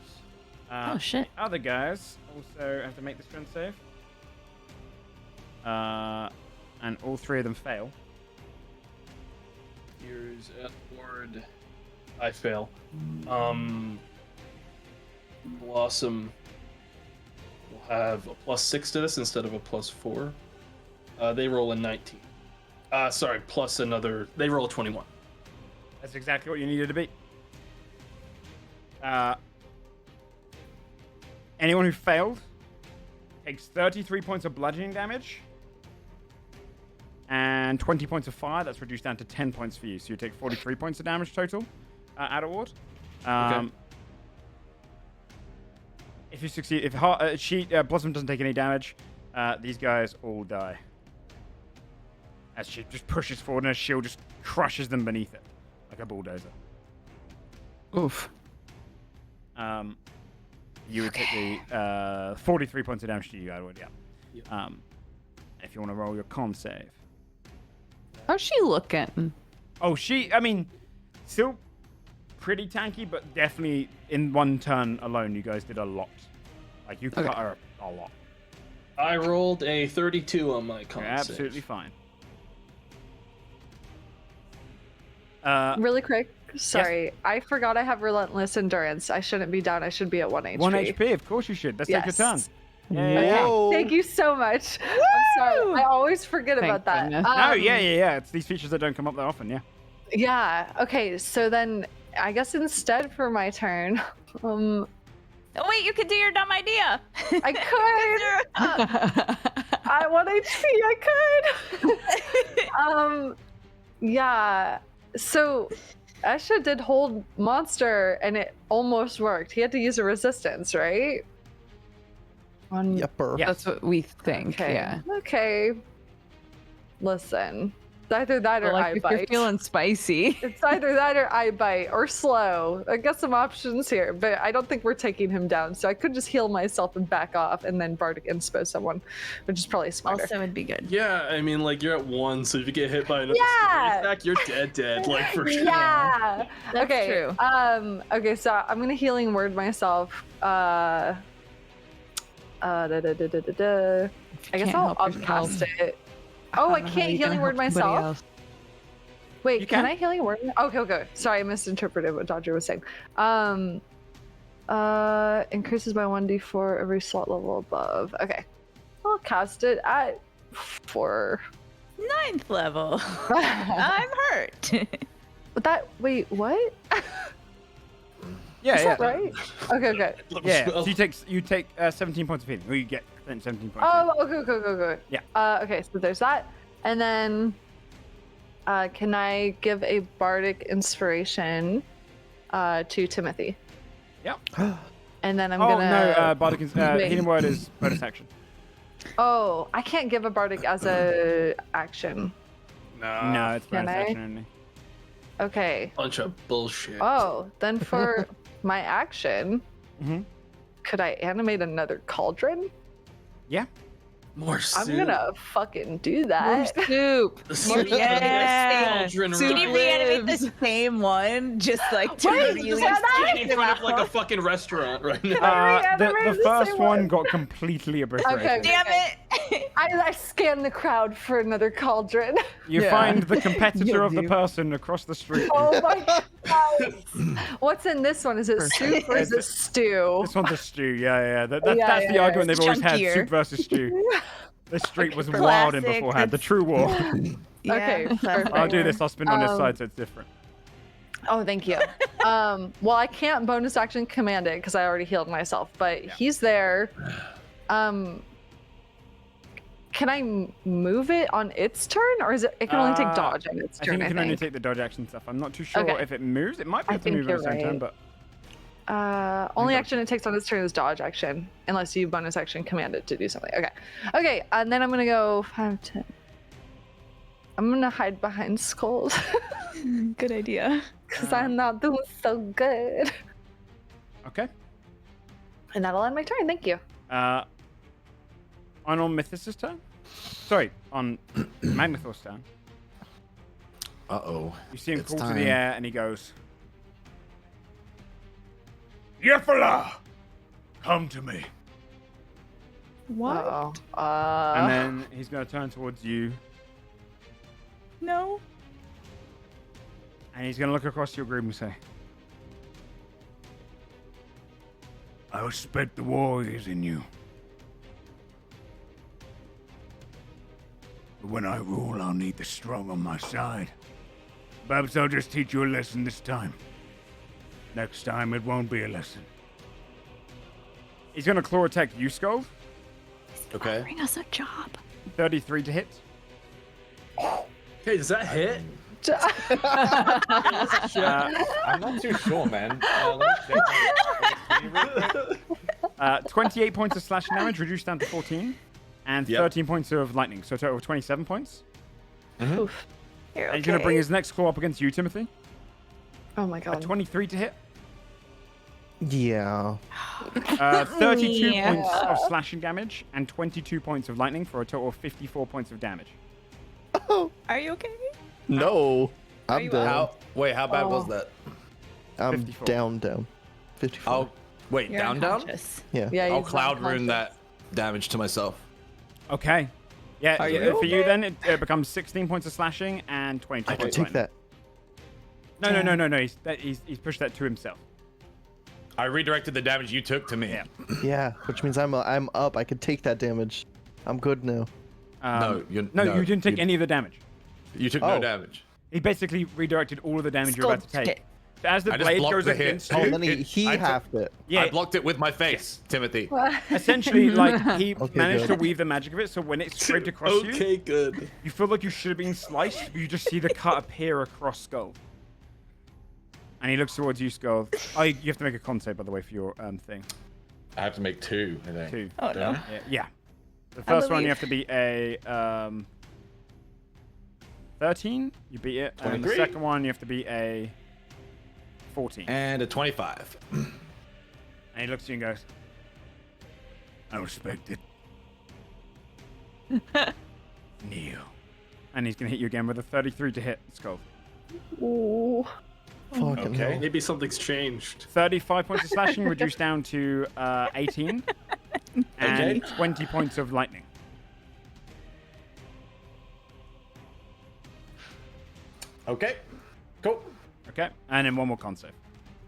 Oh, shit. The other guys also have to make the strength save. And all 3 of them fail. Here's Edward. I fail. Blossom will have a +6 to this instead of a +4. They roll a 19. Sorry, plus another. They roll a 21. That's exactly what you needed to beat. Anyone who failed takes 33 points of bludgeoning damage and 20 points of fire. That's reduced down to 10 points for you. So you take 43 points of damage total at award. Okay. If you succeed, if Blossom doesn't take any damage, these guys all die. As she just pushes forward and her shield just crushes them beneath it like a bulldozer. Oof. You would take the 43 points of damage to you, Edward, yeah. Yep. If you want to roll your con save. How's she looking? Oh, still pretty tanky, but definitely in one turn alone, you guys did a lot. Like, you cut her a lot. I rolled a 32 on my con You're absolutely save. fine. Really quick. Sorry, I forgot I have relentless endurance. I shouldn't be down. I should be at 1 HP. 1 HP, of course you should. Let's take your turn. Yes. Yeah. Whoa. Thank you so much. I'm sorry. I always forget Thank about that. goodness. No, yeah. It's these features that don't come up that often, yeah. Yeah. Okay. So then, I guess instead for my turn, Oh, wait, you could do your dumb idea. I could. I 1 HP. I could. Yeah. So, Esha did hold monster, and it almost worked. He had to use a resistance, right? Yepper. Yeah. That's what we think. Okay. Yeah. Okay. Listen. It's either that or But, like, I if you're bite. feeling spicy. It's either that or I bite or slow. I got some options here, but I don't think we're taking him down. So I could just heal myself and back off and then Bardic Inspo someone, which is probably smarter. Also would be good. Yeah, I mean, like, you're at 1, so if you get hit by another Yeah. attack, you're dead, like, for sure. Yeah. That's okay. true. Okay. So I'm gonna healing word myself. I guess can't I'll help yourself. upcast it. Oh, I don't know how can't you're gonna healing word help somebody myself. else. Wait, You can can. I healing word? Okay. Sorry, I misinterpreted what Dodger was saying. Increases by 1d4 every slot level above. Okay. I'll cast it at 4. 9th level. I'm hurt. Wait, what? Yeah, Is that right? Okay. Yeah, so you take 17 points of healing. Or you get 17 points. Oh, okay. Yeah. Okay, so there's that. And then can I give a bardic inspiration to Timothy? Yep. And then I'm Oh gonna. no, bardic healing word is bonus action. Oh, I can't give a bardic as a action. No, it's Can bonus I? action only. Okay. Bunch of bullshit. Oh, then for my action, Mhm. could I animate another cauldron? Yeah. More soup. I'm gonna fucking do that. Soup. Yeah. Cauldron Can you reanimate lives. the same one? Just like to Wait, really Jedi! in front of like a fucking restaurant right now. The reanimate the first same one one? got completely obliterated. Okay. Damn it! I scan the crowd for another cauldron. You Yeah. find the competitor You of the do. person across the street. Oh my god. What's in this one? Is it soup or is it stew? This one's a stew. Yeah. That's the yeah. argument they've always had: Chunkier. soup versus stew. This street was wild in Classic, beforehand. The that's- true war. Okay, perfect. I'll do this. I'll spin on this Um, side so it's different. Oh, thank you. Well, I can't bonus action command it because I already healed myself, but he's there. Can I move it on its turn, or is it? It can only take dodge on its I turn. think you I can only think. take the dodge action stuff. I'm not too sure Okay. if it moves. It might be I able to think move at the you're same time, right. but Only action it takes on its turn is dodge action, unless you bonus action command it to do something. Okay, and then I'm gonna go 5, 10. I'm gonna hide behind skulls Good idea. because I'm not doing so good. okay. And that'll end my turn. Thank you. On Mythos' turn. Sorry, on Magnethor's turn. Uh-oh. You see him It's call to time. the air, and he goes, "Yefala, come to me." What? Uh-oh. And then he's going to turn towards you, No. and he's going to look across your group and say, "I respect the warriors in you. But when I rule, I'll need the strong on my side. Perhaps I'll just teach you a lesson this time. Next time, it won't be a lesson." He's going to claw attack you, Skull. Okay. Bring us a job. 33 to hit. Hey, does that hit? I'm not too sure, man. Let me check my 28 points of slashing damage, reduced down to 14. And Yep. 13 points of lightning, so a total of 27 points. Oof. You're And he's going to bring his next claw up against you, Timothy. Oh my A god. 23 to hit. Yeah. 32 Yeah. points of slashing damage and 22 points of lightning for a total of 54 points of damage. Are you okay? No. I'm you down. how bad was that? I'm 54. down. 54. I'll wait, You're down. unconscious. Yeah. Yeah, I'll he's cloud rune unconscious. that damage to myself. Okay. Yeah, Are yeah, you for you okay? then, it becomes 16 points of slashing and 22 I can points of take lightning. that. No. He's pushed that to himself. I redirected the damage you took to me. Yeah. Yeah, which means I'm up. I can take that damage. I'm good now. No, No, you didn't take any of the damage. You took Oh. no damage. He basically redirected all of the damage you're about to take. So as the I just blade blocked goes the hit. against Oh, you, then he I took- halved it. yeah, I blocked it with my face, Timothy. essentially, like, he Okay, managed good. to weave the magic of it, so when it scraped across you, Good. you feel like you should have been sliced, but you just see the cut appear across Skull. And he looks towards you, Skull. Oh, you have to make a con save, by the way, for your thing. I have to make 2, I think. 2. Oh no. Yeah. The first one, you believe. have to be a 13. You beat it. And the 23. second one, you have to be a 14. And a 25. And he looks at you and goes, "I respect it." Kneel. And he's going to hit you again with a 33 to hit, Skull. Ooh. Fucking Okay. hell. Maybe something's changed. 35 points of slashing, reduced down to 18. And 20 points of lightning. Okay. Cool. Okay? And then one more con save.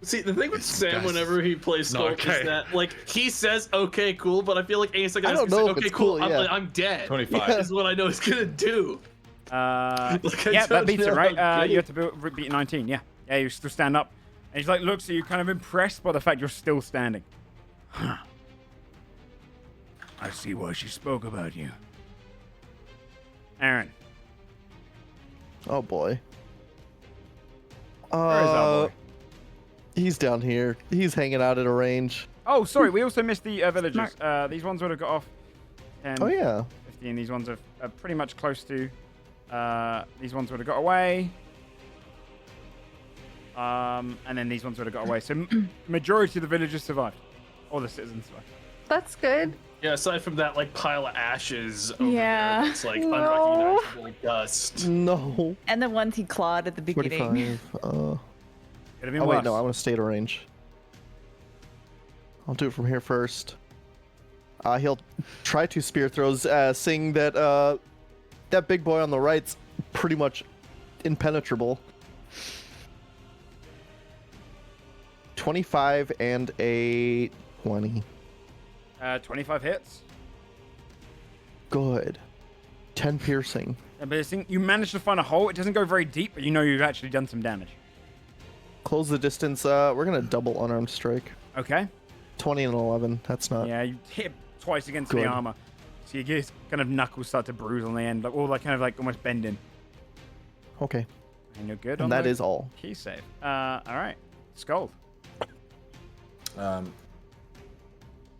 See, the thing with Sam best. whenever he plays No, Skulk okay. is that, like, he says, okay, cool, but I feel like any second I he's don't gonna know say, if okay, it's cool, cool, yeah. I'm dead. 25. Is what I know he's gonna do. Like, I Yeah, that don't beats it, know right? how You good have to beat 19, yeah. Yeah, you still stand up. And he's like, looks at you, kind of impressed by the fact you're still standing. Huh. I see why she spoke about you. Aaron, Oh boy. where is our boy? He's down here. He's hanging out at a range. Oh, sorry, we also missed the villagers. These ones would have got off 10, Oh yeah. 15. These ones are pretty much close to. These ones would have got away. And then these ones would have got away. So majority of the villagers survived. All the citizens survived. That's good. Yeah, aside from that, like, pile of ashes over Yeah. there, it's like No. unrecognizable dust. No. And the ones he clawed at the beginning. 45. Could have been Oh worse. wait, no, I want to stay to range. I'll do it from here first. He'll try 2 spear throws, seeing that that big boy on the right's pretty much impenetrable. 25 and a 20. 25 hits. Good. 10 piercing. But this thing, you managed to find a hole. It doesn't go very deep, but you know you've actually done some damage. Close the distance. We're gonna double unarmed strike. Okay. 20 and 11. That's not. Yeah, you hit twice against Good. the armor. So you get his kind of knuckles start to bruise on the end, like all like kind of like almost bending. Okay. And you're good And on that the is all. key save. All right. Skull.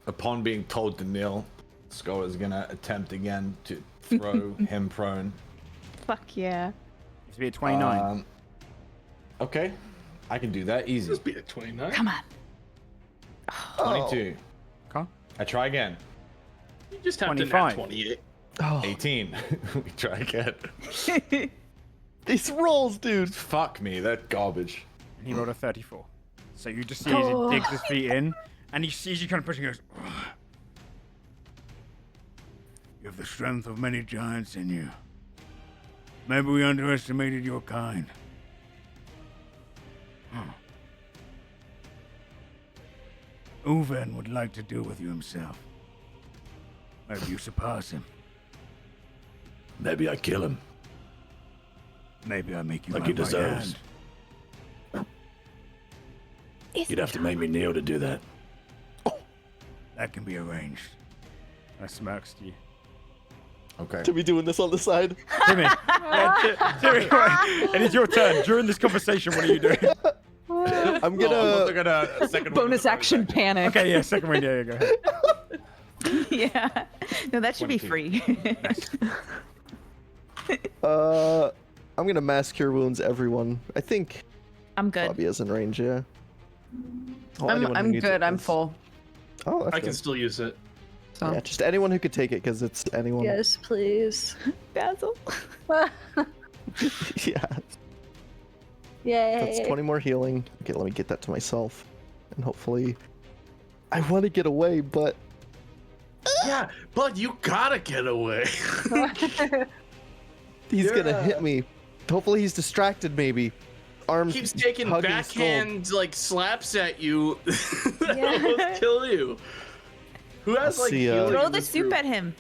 Upon being told to kneel, Skull is gonna attempt again to throw him prone. Fuck yeah. You have to be at 29. Okay, I can do that easy. Just be at 29. Come on. 22. Okay. I try again. You just have 25. to nat 28. Oh, 18. We try again. these rolls, dude. Fuck me, that garbage. And he rolled a 34. So you just see as he digs his feet in, and he sees you kind of pushing. He goes, "Ugh. You have the strength of many giants in you. Maybe we underestimated your kind. Uven would like to deal with you himself. Maybe you surpass him. Maybe I kill him. Maybe I make you Like my he right deserves. hand. You'd have to make me kneel to do that. That can be arranged. I smirks to you. Okay. To be doing this on the side. Timmy. Timmy, it is your turn. During this conversation, what are you doing? I'm Oh, gonna. I got a second Bonus action panic. Okay, yeah, second one. Yeah, go ahead. Yeah. No, that should be 22. free. I'm gonna mass cure wounds everyone. I think I'm good. Bobby is in range. Yeah. Oh, anyone who I'm needs good. it I'm is- full. Oh, that's I can good. still use it. So. Yeah, just anyone who could take it, because it's anyone. Yes, please. Basil. Yeah. Yay. That's 20 more healing. Okay, let me get that to myself. And hopefully... I want to get away, but... Yeah, but you gotta get away. He's gonna Yeah. hit me. Hopefully he's distracted, maybe. Arms Keeps taking hugging backhand like slaps at you. That'll Yeah. almost kill you. Who has I'll like see, healing Throw in the this soup group? at him.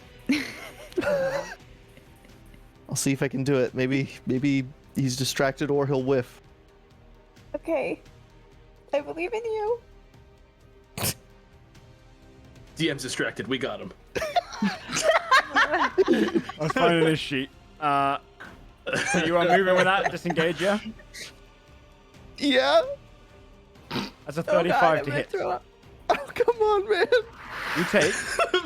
I'll see if I can do it. Maybe he's distracted or he'll whiff. Okay. I believe in you. DM's distracted. We got him. I was finding this sheet. So you are moving with that? Disengage, yeah? Yeah? That's a 35 to hit. Oh, come on, man. You take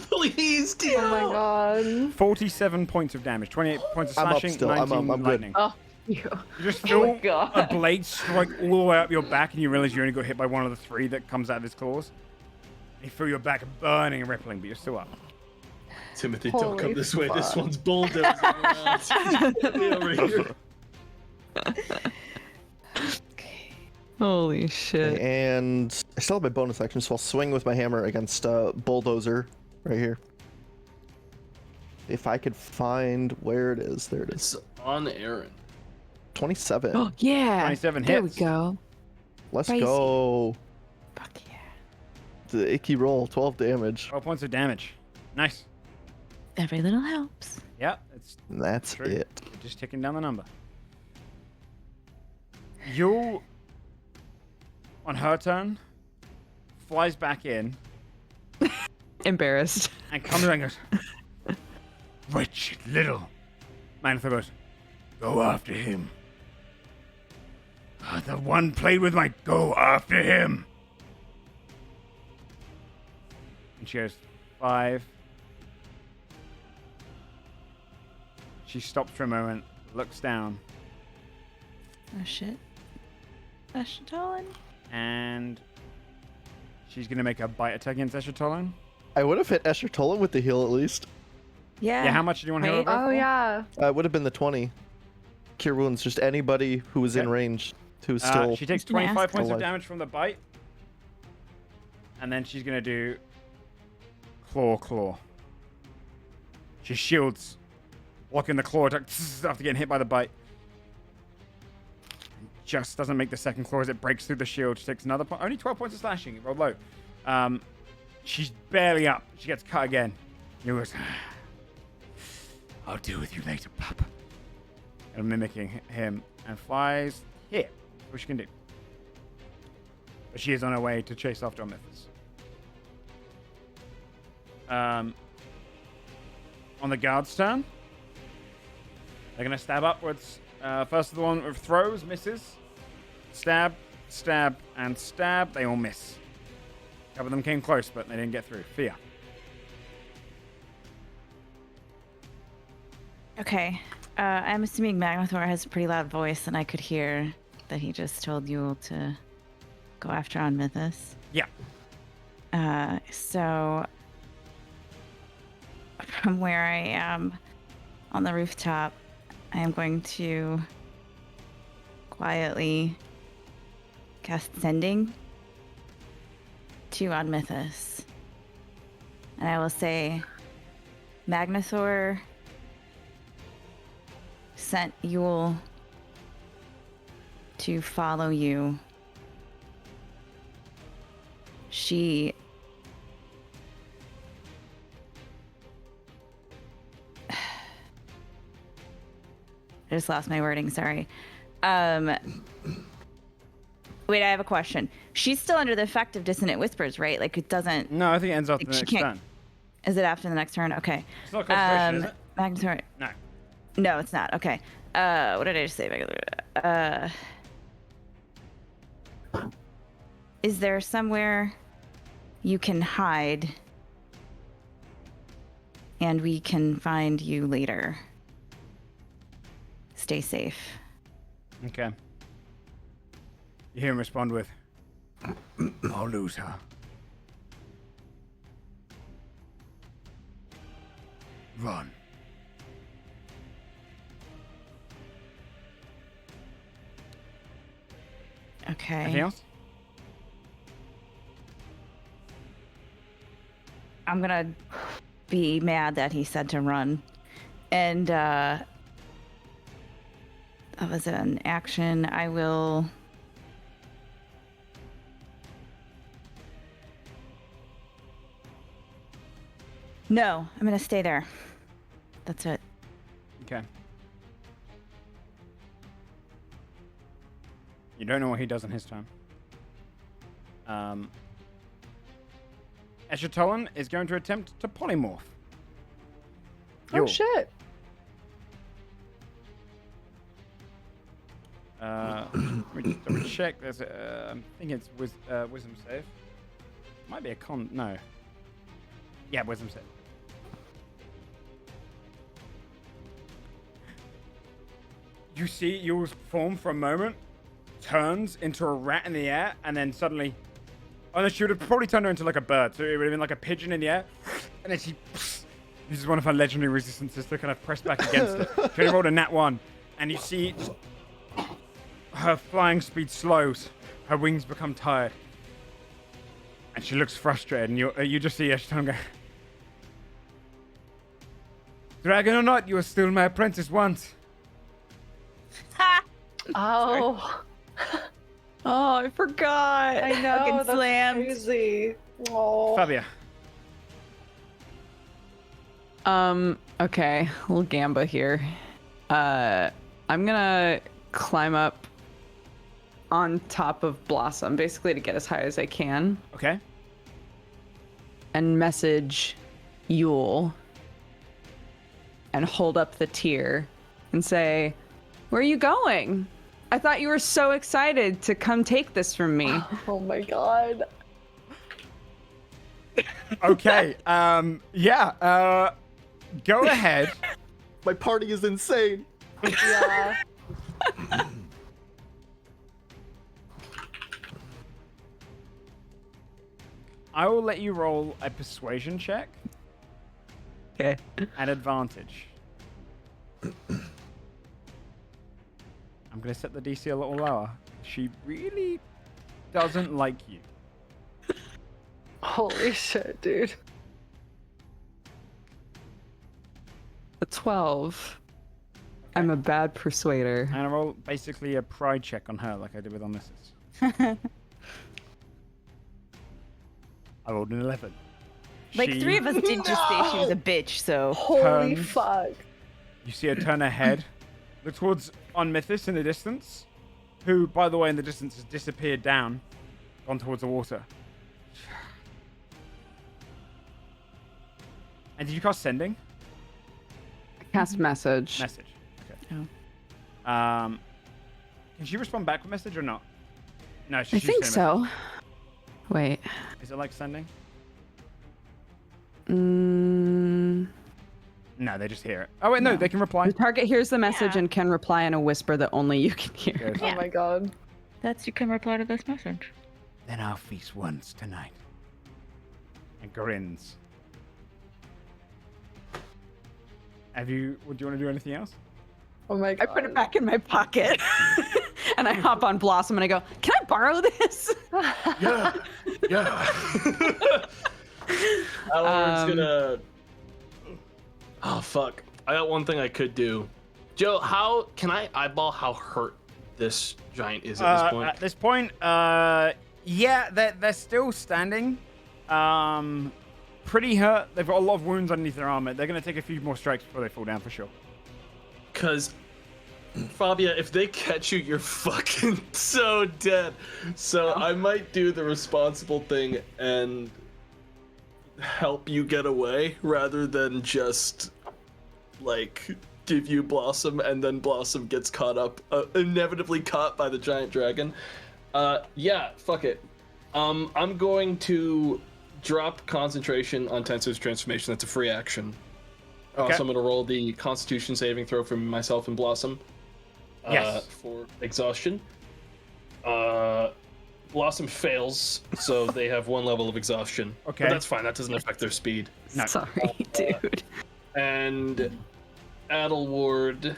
Please, DM. Oh my god. 47 points of damage, 28 points of I'm up slashing, still. I'm 19 good. lightning. Oh, you. You just feel God. a blade strike all the way up your back, and you realize you only got hit by one of the 3 that comes out of his claws. You feel your back burning and rippling, but you're still up. Timothy, don't Holy come this way. This fuck. one's bulldozing around. Get me over here. Holy shit. And I still have my bonus action, so I'll swing with my hammer against Bulldozer right here. If I could find where it is. There it is. It's on Aaron. 27. Oh, yeah. 27 There hits. we go. Let's crazy. go. Fuck yeah. The icky roll, 12 damage. 12 points of damage. Nice. Every little helps. Yeah, it's And that's True. it. just ticking down the number. Yule, on her turn, flies back in Embarrassed. and comes around and goes, wretched little. Manthor goes, go after him. The one played with might go after him. And she goes 5. She stops for a moment, looks down, Oh shit. Ashtalin? and she's gonna make a bite attack against Eschertolan. I would have hit Escher Tolan with the heal at least. Yeah. Yeah, how much do you want to heal Wait. her? Oh yeah. It would have been the 20. Cure wounds, just anybody who was in Okay. range who's still. She takes Can I 25 ask- points of Alive. damage from the bite. And then she's going to do Claw. She shields, blocking the claw attack after getting hit by the bite. Just doesn't make the second claw as it breaks through the shield. She takes another point. Only 12 points of slashing. It rolled low. She's barely up. She gets cut again. He goes, I'll deal with you later, pup. And mimicking him and flies here. What she can do. But she is on her way to chase after Omithus. On the guard's turn, they're going to stab upwards. First of the one with throws, misses. Stab, and stab. They all miss. A couple of them came close, but they didn't get through. Fear. Okay. I'm assuming Magnathor has a pretty loud voice, and I could hear that he just told Yule to go after Onmithus. Yeah. So from where I am on the rooftop, I am going to quietly cast Sending to Onmithus. And I will say, Magnathor sent Yule to follow you. She I just lost my wording, sorry. Wait, I have a question. She's still under the effect of dissonant whispers, right? Like it doesn't No, I think it ends after Like, the she next can't- turn. Is it after the next turn? Okay. It's not concentration, is it? Magnathor. No. No, it's not. Okay. What did I just say? Is there somewhere you can hide and we can find you later? Stay safe. Okay. You hear him respond with, I'll lose her. Run. Okay. Anything else? I'm gonna be mad that he said to run. And that was an action. I will No, I'm gonna stay there. That's it. Okay. You don't know what he does in his turn. Eschertolan is going to attempt to polymorph. Oh Yule. shit. Let me just double check. There's I think it's wisdom save. Might be a con. No. Yeah, wisdom save. You see Yule's form for a moment, turns into a rat in the air, and then suddenly, oh no, she would have probably turned her into like a bird, so it would have been like a pigeon in the air, and then she uses one of her legendary resistances to kind of press back against it. She only rolled a nat 1, and you see just her flying speed slows, her wings become tired, and she looks frustrated, and you just see Eschertolan go, Dragon or not, you are still my apprentice once. Oh, Oh, I forgot. I know. Fucking That's slammed. crazy. Oh. Fabia. Okay, little Gamba here. I'm gonna climb up on top of Blossom, basically to get as high as I can, Okay. and message Yule and hold up the tier and say, "Where are you going? I thought you were so excited to come take this from me." Oh my god. Okay. Yeah. Go ahead. My party is insane. Yeah. I will let you roll a persuasion check Okay. at advantage. I'm gonna set the DC a little lower. She really doesn't like you. Holy shit, dude. A 12. I'm a bad persuader. And I roll basically a pride check on her, like I did with Omnissus. I rolled an 11. Like She- 3 of us did just say she was a bitch, so Holy Turns. fuck. You see her turn her head, look towards Onmythus in the distance, who, by the way, in the distance has disappeared down, gone towards the water. And did you cast sending? Cast message. Message. Okay. Oh. Can she respond back with message or not? No, I she's think just saying so. Wait. message. Is it like sending? Mm, No, they just hear it. Oh wait, no, they can reply. the target hears the message Yeah. and can reply in a whisper that only you can hear. Good. Oh my god. that's you can reply to this message. Then I'll feast once tonight. And grins. Do you want to do anything else? Oh my god. I put it back in my pocket and I hop on Blossom and I go, "Can I borrow this?" Yeah. Yeah. Alar's gonna. Oh fuck! I got one thing I could do. Joe, how can I eyeball how hurt this giant is at this point? At this point, yeah, they're still standing. Pretty hurt. They've got a lot of wounds underneath their armor. They're gonna take a few more strikes before they fall down for sure. Because, Fabia, if they catch you, you're fucking so dead. So I might do the responsible thing and help you get away rather than just, like, give you Blossom and then Blossom gets caught up, inevitably caught by the giant dragon. Yeah, fuck it. I'm going to drop concentration on Tensor's transformation. That's a free action. Okay. So I'm going to roll the Constitution saving throw for myself and Blossom. Yes. For exhaustion. Blossom fails, so they have 1 level of exhaustion. Okay. But that's fine. That doesn't affect their speed. No. Sorry, dude. And Adelward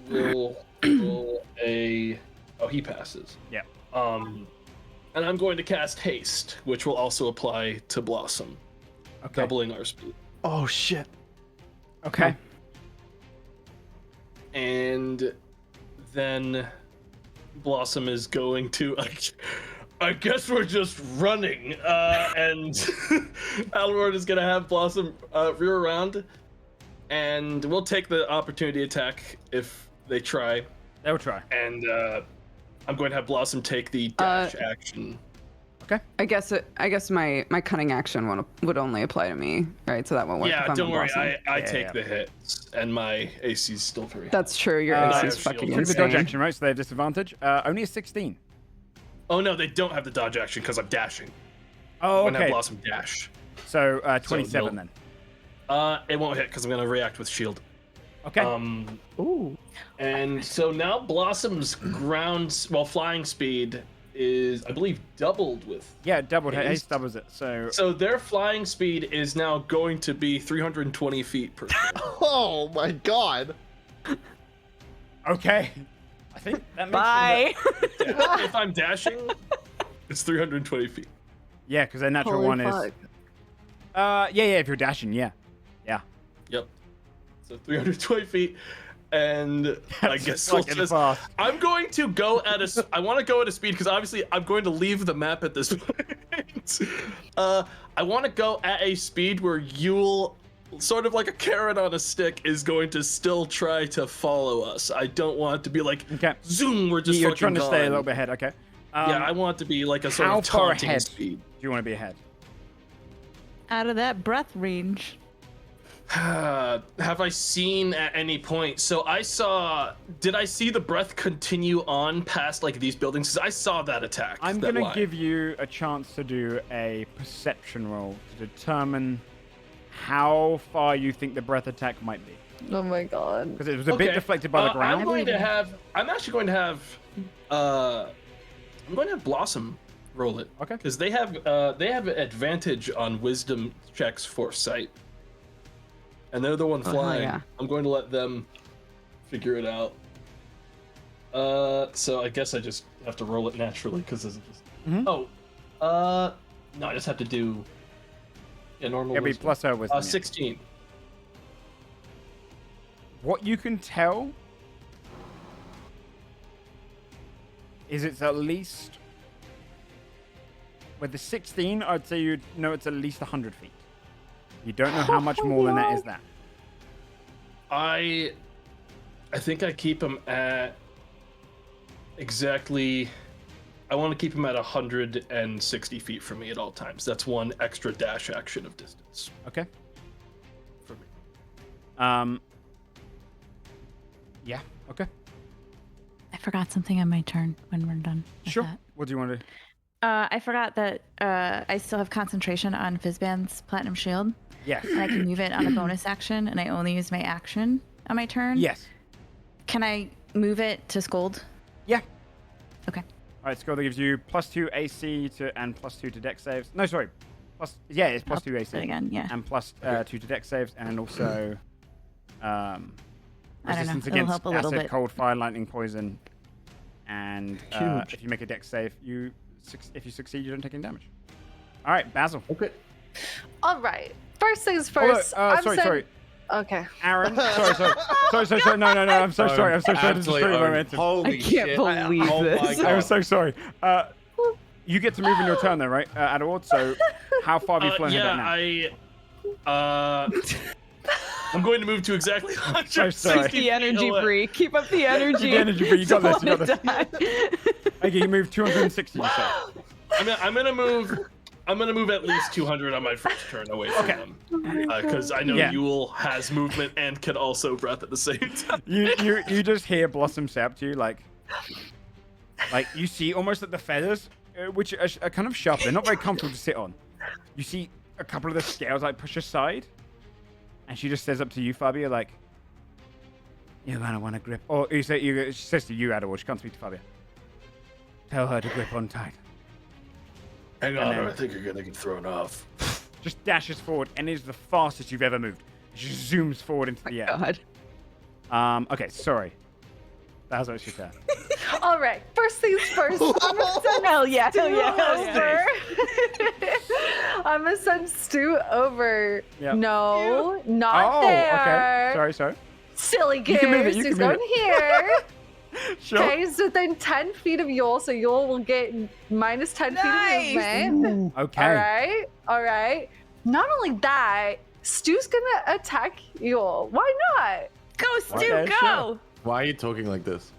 will roll a. Oh, he passes. Yeah. And I'm going to cast Haste, which will also apply to Blossom, Okay. doubling our speed. Oh shit. Okay. And then Blossom is going to. I guess we're just running. And Adelward is going to have Blossom rear around. And we'll take the opportunity attack if they try. They'll try. And I'm going to have Blossom take the dash action. Okay. I guess my cunning action would only apply to me, right? So that won't work. Yeah, if I'm don't on worry. Blossom. I Yeah, take yeah. the hits, and my AC is still very high. That's true. Your I AC have is fucking shield. Took the dodge insane. action, right? So they have disadvantage. Only a 16. Oh no, they don't have the dodge action because I'm dashing. Oh, I'm gonna have okay. Blossom dash. So 27 no. then. It won't hit because I'm gonna react with shield. Okay. Ooh. And so now Blossom's flying speed is, I believe, doubled with. yeah, doubled. Haste. Haste doubles it. So their flying speed is now going to be 320 feet per second. Oh my god. Okay. I think that makes Bye. If I'm dashing, it's 320 feet. Yeah, because their natural Holy one fuck. is. Yeah, if you're dashing, yeah. Yeah. Yep. So 320 feet, and I That's guess fucking fast. I'm going to go at a. I want to go at a speed because obviously I'm going to leave the map at this point. I want to go at a speed where Yule, sort of like a carrot on a stick, is going to still try to follow us. I don't want it to be like Okay. zoom. We're just You're fucking trying to stay a gone. little bit ahead. Okay. Yeah, I want it to be like a sort how of far taunting ahead speed. do you want to be ahead? Out of that breath range. Have I seen at any point? So did I see the breath continue on past like these buildings? 'Cause I saw that attack. I'm that gonna line. give you a chance to do a perception roll to determine how far you think the breath attack might be. Oh my god. Because it was a bit deflected by the ground. I'm actually going to have Blossom roll it. Okay. Because they have advantage on wisdom checks for sight. And they're the one flying. yeah. I'm going to let them figure it out. So I guess I just have to roll it naturally because this is just. No, I just have to do. Yeah, normal. It'll be wisdom. plus her wisdom. Yeah. 16. What you can tell is it's at least with the 16. I'd say you know it's at least 100 feet. You don't know how much more than that is that. I think I keep him at exactly. I want to keep him at 160 feet from me at all times. That's one extra dash action of distance. Okay. For me. Yeah. Okay. I forgot something on my turn when we're done. with Sure. that. What do you want to do? I forgot that I still have concentration on Fizzban's Platinum Shield, Yes. and I can move it on a bonus action, and I only use my action on my turn. Yes. Can I move it to Scold? Yeah. Okay. All right, Skull, that gives you +2 AC and +2 to dex saves. No, sorry. It's +2 AC. do it again, yeah. And +2 to dex saves, and also I don't know. resistance It'll against help a little acid, bit. cold, fire, lightning, poison. And Huge. if you make a dex save, if you succeed, you don't take any damage. All right, Basil. Okay. All right. First things first. Sorry. Okay. Aaron. Sorry. No. I'm so sorry. I'm so sorry to destroy your momentum. Holy I can't shit. believe Oh my this. God. I'm so sorry. You get to move in your turn, though, right, Adeward? So, how far have you flown Yeah, now? I'm going to move to exactly So 160 sorry. The energy, feet away. Bree. Keep up the energy. Keep the energy, Bree. You got this. You got this. Wanna die. Okay, you move 260. You say. I'm gonna move at least 200 on my first turn away from them, because I know Yeah. Yule has movement and can also breath at the same time. You just hear Blossom say up to you like you see almost at the feathers, which are kind of sharp. They're not very comfortable to sit on. You see a couple of the scales like push aside, and she just says up to you, Fabia, like, "You're gonna want to grip." Or she says to you, Adeward. She can't speak to Fabia. Tell her to grip on tight. Hang And on, then- or I think you're gonna get thrown off. Just dashes forward and is the fastest you've ever moved. She just zooms forward into the air. God. Okay, sorry. That was actually fair. All right. First things first. I'm gonna send Hell yeah. Stu Hell yeah. over. I'm gonna send Stu over. Yeah. No, not there. Okay. Sorry. Silly You can move it, goose. you He's can move going here. Sure. Okay, he's within 10 feet of Yule, so Yule will get minus 10 feet of movement. Okay. All right. Not only that, Stu's gonna attack Yule. Why not? Go, Stu, Okay, go! Why are you talking like this?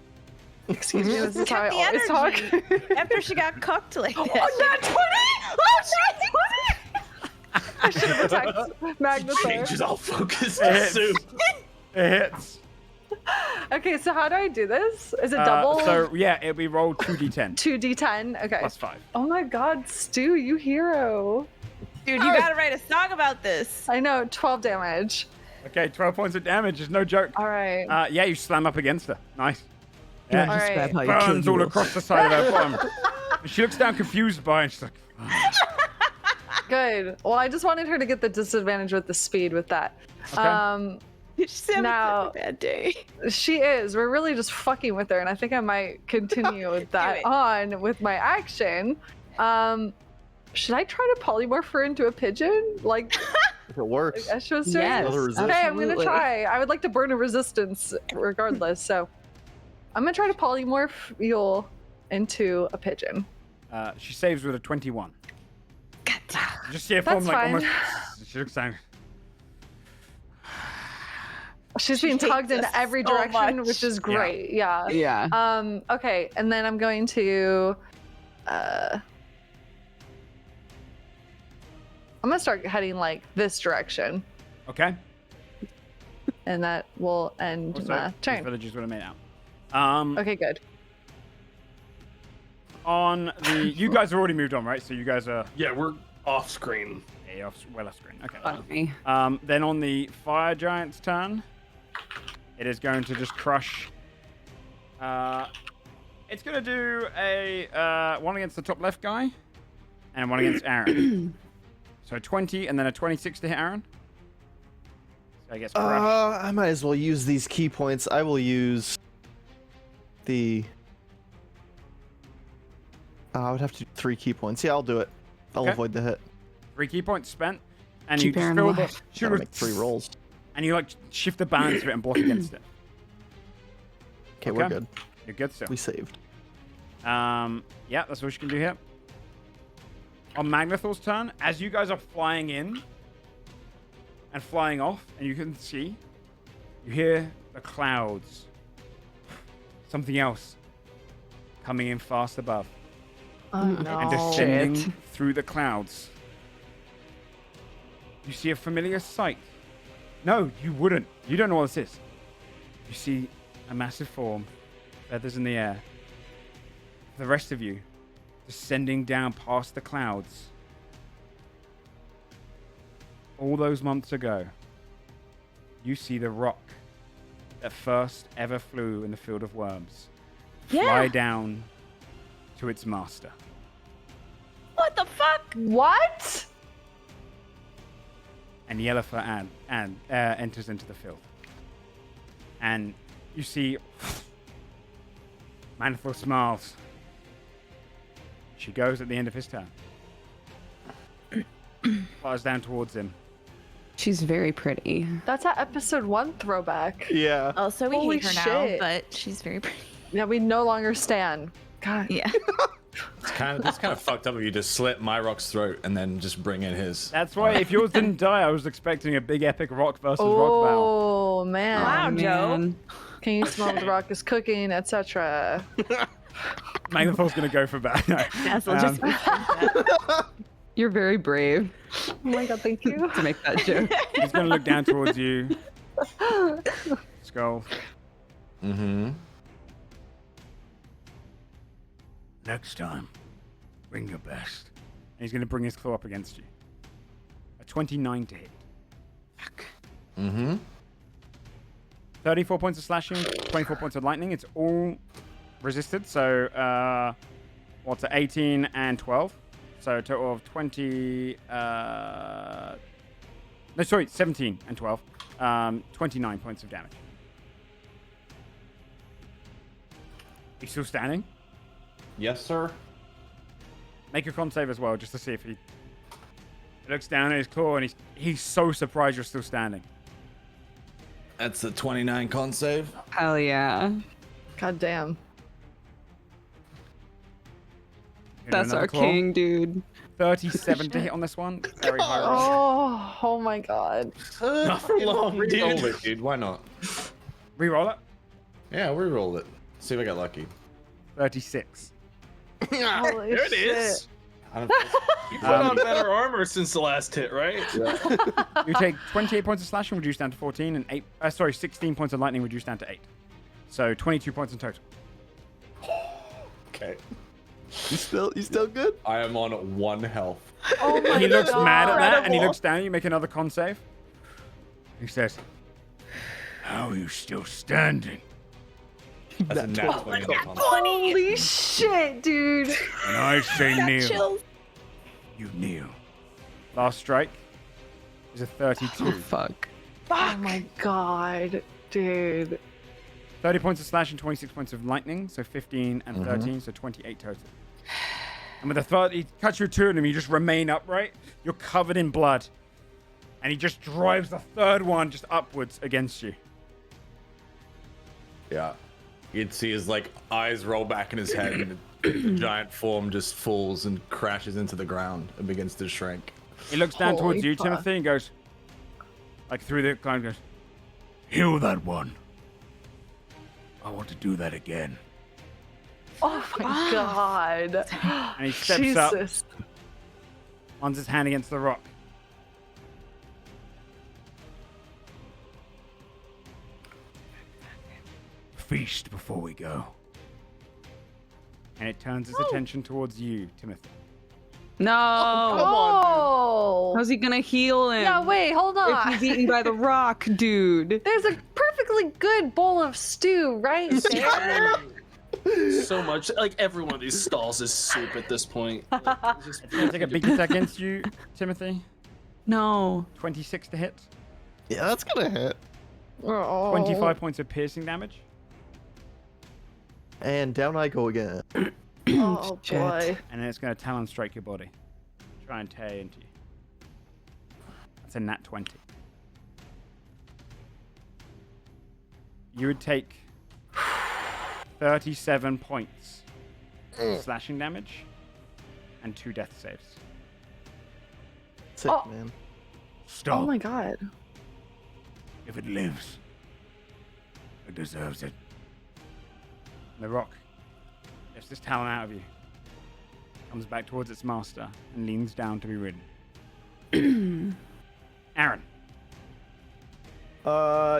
Excuse me, this is how I Kept always the talk. energy after she got cooked like this. Oh, not 20! Oh, not 20! I should have attacked Magnusaur. Changes all focus It to hits. Sue. It hits. Okay, so how do I do this? Is it double? So yeah, it'll be rolled 2d10 2d10? Okay. plus 5. Oh my god, Stu, you hero. Dude, you gotta write a song about this. I know, 12 damage. Okay, 12 points of damage is no joke. All right. Yeah, you slam up against her. Nice. Yeah, All right. Describe how you killed burns all Yule. across the side of her bottom. She looks down confused by it, and she's like, Good. Well, I just wanted her to get the disadvantage with the speed with that. Okay. She's having Now- such a bad day. She is. We're really just fucking with her, and I think I might continue with that it. on with my action. Should I try to polymorph her into a pigeon? Like If it works. as she was doing? Yes, Another resistance. Okay, I'm gonna absolutely. try. I would like to burn a resistance regardless, so I'm gonna try to polymorph Yule into a pigeon. she saves with a 21. God damn. You just see her form That's like fine. almost. She looks down. She's being hates tugged in us every so direction, much. which is great. Yeah. Yeah. Okay, and then I'm going to I'm gonna start heading like this direction. Okay. and that will end Also, my these turn. villagers would have made out. Okay, good. On the, you guys have already moved on, right? So you guys are Yeah, we're off screen. well off screen. Okay. Fuck me. Then on the fire giant's turn, it is going to just crush. It's going to do a one against the top left guy, and one against Aaron. So 20, and then a 26 to hit Aaron. So I guess crush. I might as well use these key points. I will use the. I would have to do 3 key points. Yeah, I'll do it. I'll Okay. avoid the hit. 3 key points spent, and Keep you Aaron fill the alive. Gotta make 3 rolls. and you like shift the balance of it and block against it. Okay, we're Okay. good. You're good still. We saved. Yeah, that's what you can do here. On Magnathor's turn, as you guys are flying in and flying off, and you can see, you hear the clouds. Something else coming in fast above Oh no. and descending Shit. through the clouds. You see a familiar sight. No, you wouldn't. You don't know what this is. You see a massive form, feathers in the air. The rest of you descending down past the clouds. All those months ago, you see the rock that first ever flew in the Field of Worms fly down to its master. What the fuck? What? And Yennefer enters into the field. And you see Manthor smiles. She goes at the end of his turn. Flies down towards him. She's very pretty. That's a episode 1 throwback. Yeah. Also, we Holy hate her now, shit. but she's very pretty. Yeah, we no longer stand. God. Yeah. That's kind of fucked up of you to slit my rock's throat and then just bring in his. That's why if yours didn't die, I was expecting a big epic rock versus rock battle. Oh man. Wow, Joe. Man. Can you smell the rock is cooking, etc. Magnathor's gonna go for that. No. Yes, we'll just You're very brave Oh my god, thank you. to make that joke. He's gonna look down towards you. Skull. Mm-hmm. Next time, bring your best. And he's gonna bring his claw up against you. A 29 to hit. Mm-hmm. 34 points of slashing, 24 points of lightning. It's all resisted. So, what's it? 18 and 12. So a total of 20. No, sorry, 17 and 12. 29 points of damage. He's still standing. Yes, sir. Make a con save as well, just to see if he looks down at his claw and he's so surprised you're still standing. That's a 29 con save. Hell yeah. God damn. You know, That's another our claw. king, dude. 37 to hit on this one. Very high roll. Oh my god. Not for long, Reroll dude. it, dude. Why not? Reroll it. Yeah, reroll it. See if I get lucky. 36. Holy There it is. I don't You put on better armor since the last hit, right? You take 28 points of slashing, reduced down to 14, and 16 points of lightning, reduced down to 8. So 22 points in total. Okay. You still good? I am on 1 health. Oh my He looks god. mad at that, and he Incredible. looks down. You make another con save. He says, "How are you still standing?" That's a nat 20 on con. Holy shit, dude. And I say kneel. chills. You kneel. Last strike is a 32. Oh, fuck. Oh my god, dude. 30 points of slash and 26 points of lightning, so 15 and 13, so 28 total. And with the third, he cuts you two of them, you just remain upright. You're covered in blood. And he just drives the third one just upwards against you. Yeah. You'd see his like eyes roll back in his head and the giant form just falls and crashes into the ground and begins to shrink. He looks down towards Holy you, fuck. Timothy, and goes, like through the cloud, goes, "Heal that one. I want to do that again." Oh my god. And he steps up, Jesus. runs his hand against the rock. feast before we go. And it turns its attention towards you, Timothy. No. Oh! How's he gonna heal him? Yeah, wait, hold If on. he's eaten by the rock, dude. There's a perfectly good bowl of stew right there. So much. Like every one of these stalls is soup at this point. It's gonna take a big attack against you, Timothy. No. 26 to hit. Yeah, that's gonna hit. Oh. 25 points of piercing damage. And down I go again. Oh Shit. boy. And then it's gonna talon strike your body. Try and tear into you. That's a nat 20. You would take 37 points of slashing damage and 2 death saves. Sick, Oh. man. Stop. Oh my god. If it lives, it deserves it. The rock lifts this talon out of you, comes back towards its master, and leans down to be ridden. Aaron.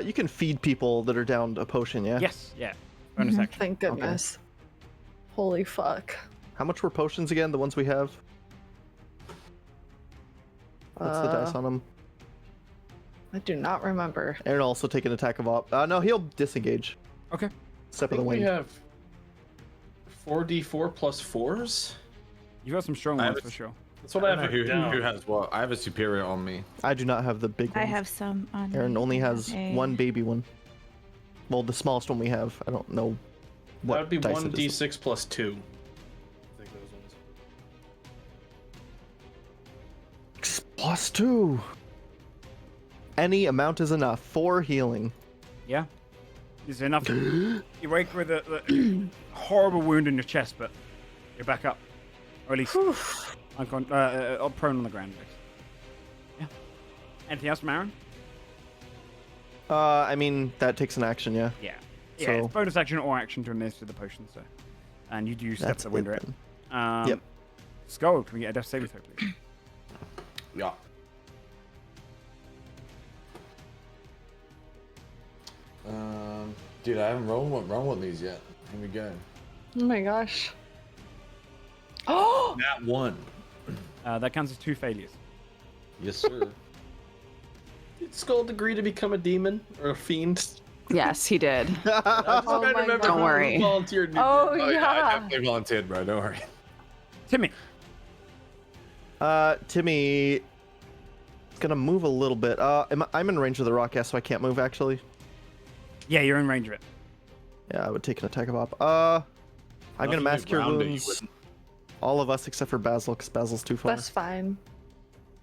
You can feed people that are down a potion, yeah? Yes, yeah. Bonus action. Thank goodness. Holy fuck. How much were potions again, the ones we have? What's the dice on them? I do not remember. Aaron also take an attack of op. No, he'll disengage. Okay. Step I of the think we wind. have 4d4 plus 4s. You've got some strong I ones have for sure. That's what I have Who, down. who has what? I have a superior on me. I do not have the big I ones. have some on. Aaron only has a- one baby one. Well, the smallest one we have. I don't know what That would be dice it is. 1d6 plus 2. I think those ones. +2. Any amount is enough for healing. Yeah. Is there enough? You wake with a horrible wound in your chest, but you're back up. Or at least prone on the ground. Yeah. Anything else from Aaron? I mean, that takes an action, yeah. Yeah. Yeah, So- it's bonus action or action to administer the potion, so. And you do step That's to the wind it rate. then. Yep. Skull, can we get a death saving throw, please? Yeah. Dude, I haven't rolled one of these yet. Here we go. Oh my gosh. Oh! Nat 1. That counts as 2 failures. Yes, sir. Did Skull agree to become a demon or a fiend? Yes, he did. Oh my God. Don't worry. Volunteered. Oh, I yeah. definitely volunteered, bro. Don't worry. Timmy. Timmy is gonna move a little bit. I'm in range of the rock, yeah, so I can't move actually. Yeah, you're in range of it. Yeah, I would take an attack of op. I'm gonna Nothing mask your around it, you wounds. wouldn't. All of us except for Basil, because Basil's too far. That's fine.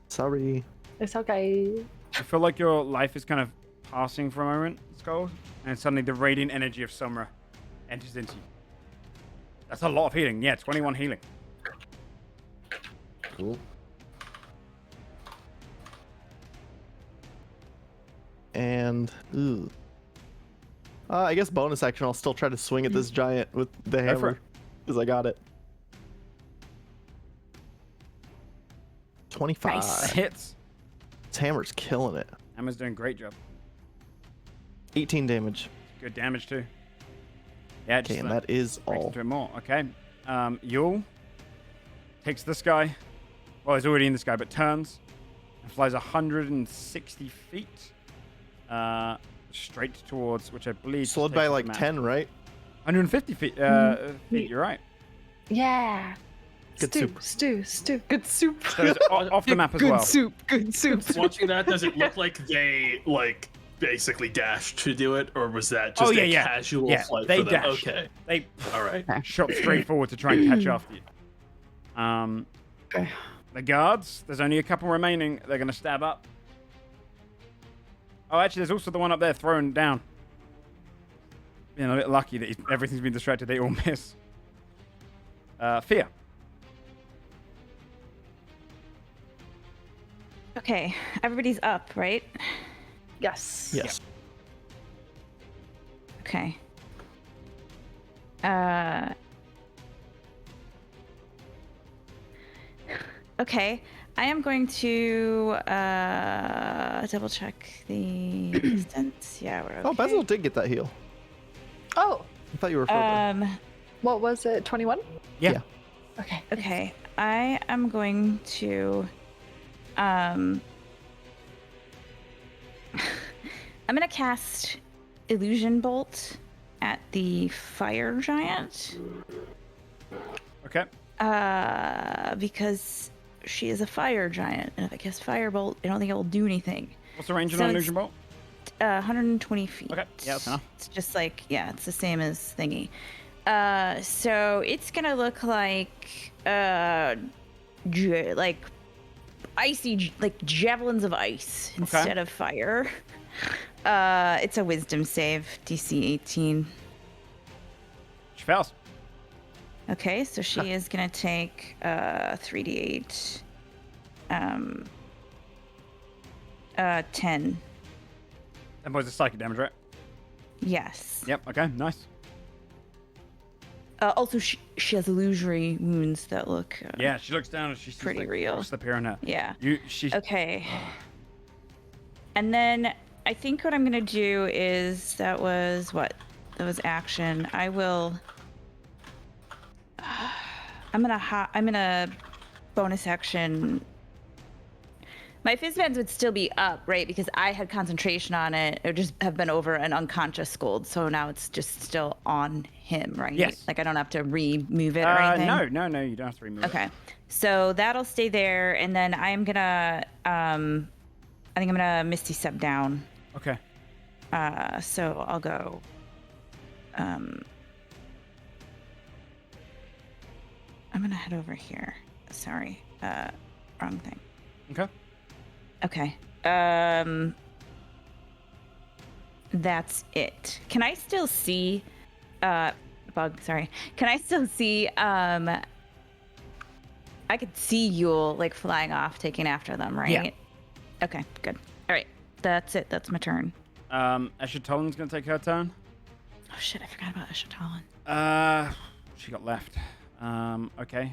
Sorry. It's okay. I feel like your life is kind of passing for a moment, Skull, and suddenly the radiant energy of Sumra enters into you. That's a lot of healing. Yeah, 21 healing. Cool. And I guess bonus action. I'll still try to swing at this giant with the for hammer it. because I got it. 25. Nice. Hits. This hammer's killing it. Emma's doing a great job. 18 damage. Good damage too. Yeah, Okay, just and that is breaks all. into it more. Okay. Yule takes this guy. Well, he's already in this guy, but turns and flies 160 feet straight towards, which I believe Slowed takes by us like mad. 10, right? 150 feet. Feet. You're right. Yeah. Good stew, soup. stew. Good soup. So it's off the map as Good well. soup. Good soup. Watching that, does it look like they basically dashed to do it, or was that just a casual Yeah, flight they for them? dashed. Okay, They all right. shot straight forward to try and catch after you. Okay. The guards, there's only a couple remaining. They're going to stab up. Oh, actually, there's also the one up there thrown down. Being a bit lucky that everything's been distracted. They all miss. Fear. Okay, everybody's up, right? Yes. Yes. Okay. Okay, I am going to double check the distance. Yeah, we're okay. Oh, Basil did get that heal. Oh. thought you were further. What was it? 21? Yeah. Okay. Okay, I am going to I'm gonna cast Illusion Bolt at the fire giant. Okay. Because she is a fire giant, and if I cast Firebolt, I don't think it will do anything. What's the range So on it's- illusion bolt? 120 feet. Okay, yeah, that's enough. It's just like, yeah, it's the same as thingy. So it's gonna look like, like icy, like javelins of ice instead of fire. It's a wisdom save, DC 18. She fails. Okay, so she is gonna take 3d8, 10. That was a psychic damage, right? Yes. Yep. Okay. Nice. Also, she has illusory wounds that look Yeah. She looks down and she sees pretty like, real. slip here on her. Yeah. She. Okay. And then I think what I'm gonna do is that was action. I will. I'm gonna bonus action. My Fizzbends would still be up, right? Because I had concentration on it. It would just have been over an unconscious Scold, so now it's just still on him, right? Yes. Like I don't have to remove it or anything. No, you don't have to remove it. Okay. So that'll stay there, and then I'm gonna I think I'm gonna Misty Step down. Okay. So I'll go I'm gonna head over here. Sorry. Wrong thing. Okay. Okay. That's it. Can I still see Bug, sorry. Can I still see I could see Yule like flying off, taking after them, right? Yeah. Okay, good. All right. That's it. That's my turn. Escher Tolan's gonna take her turn. Oh shit, I forgot about Escher Tolan. She got left. Okay.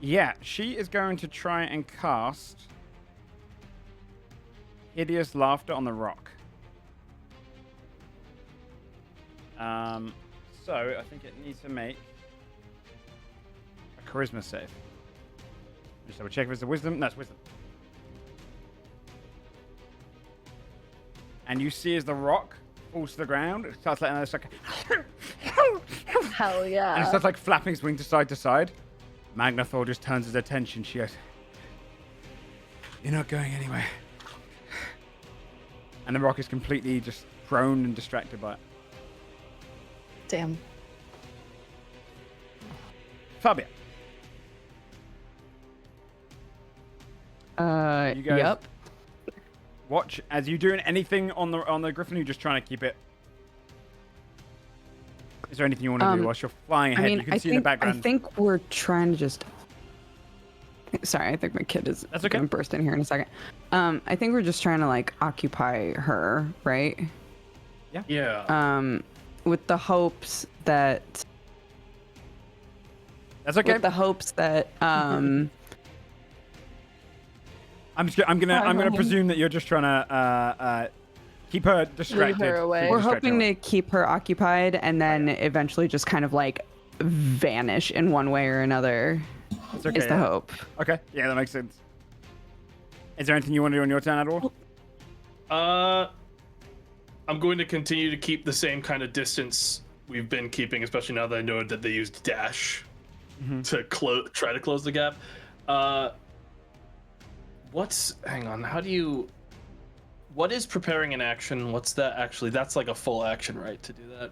Yeah, she is going to try and cast Hideous Laughter on the rock. So I think it needs to make a charisma save. Just double check if it's a wisdom. No, it's wisdom. And you see as the rock falls to the ground, it starts letting out this like Hell yeah. and it starts like flapping its wing to side. Magnathor just turns his attention. She goes, "You're not going anywhere." And the rock is completely just thrown and distracted by it. Damn. Fabia. You guys Yep. watch as you doing anything on the griffin. Or you just trying to keep it. Is there anything you want to do whilst you're flying ahead? You can see in the background. I think we're trying to just. Sorry, I think my kid is That's okay. gonna burst in here in a second. I think we're just trying to like occupy her, right? Yeah. With the hopes that. That's okay. With the hopes that. I'm gonna presume that you're just trying to keep her distracted. her away. so We're distract her hoping away. to keep her occupied and then eventually just kind of like vanish in one way or another. It's okay, Is the yeah. hope. Okay, yeah, that makes sense. Is there anything you want to do on your turn at all? I'm going to continue to keep the same kind of distance we've been keeping, especially now that I know that they used dash to try to close the gap. Hang on, what is preparing an action? What's that actually? That's like a full action, right, to do that?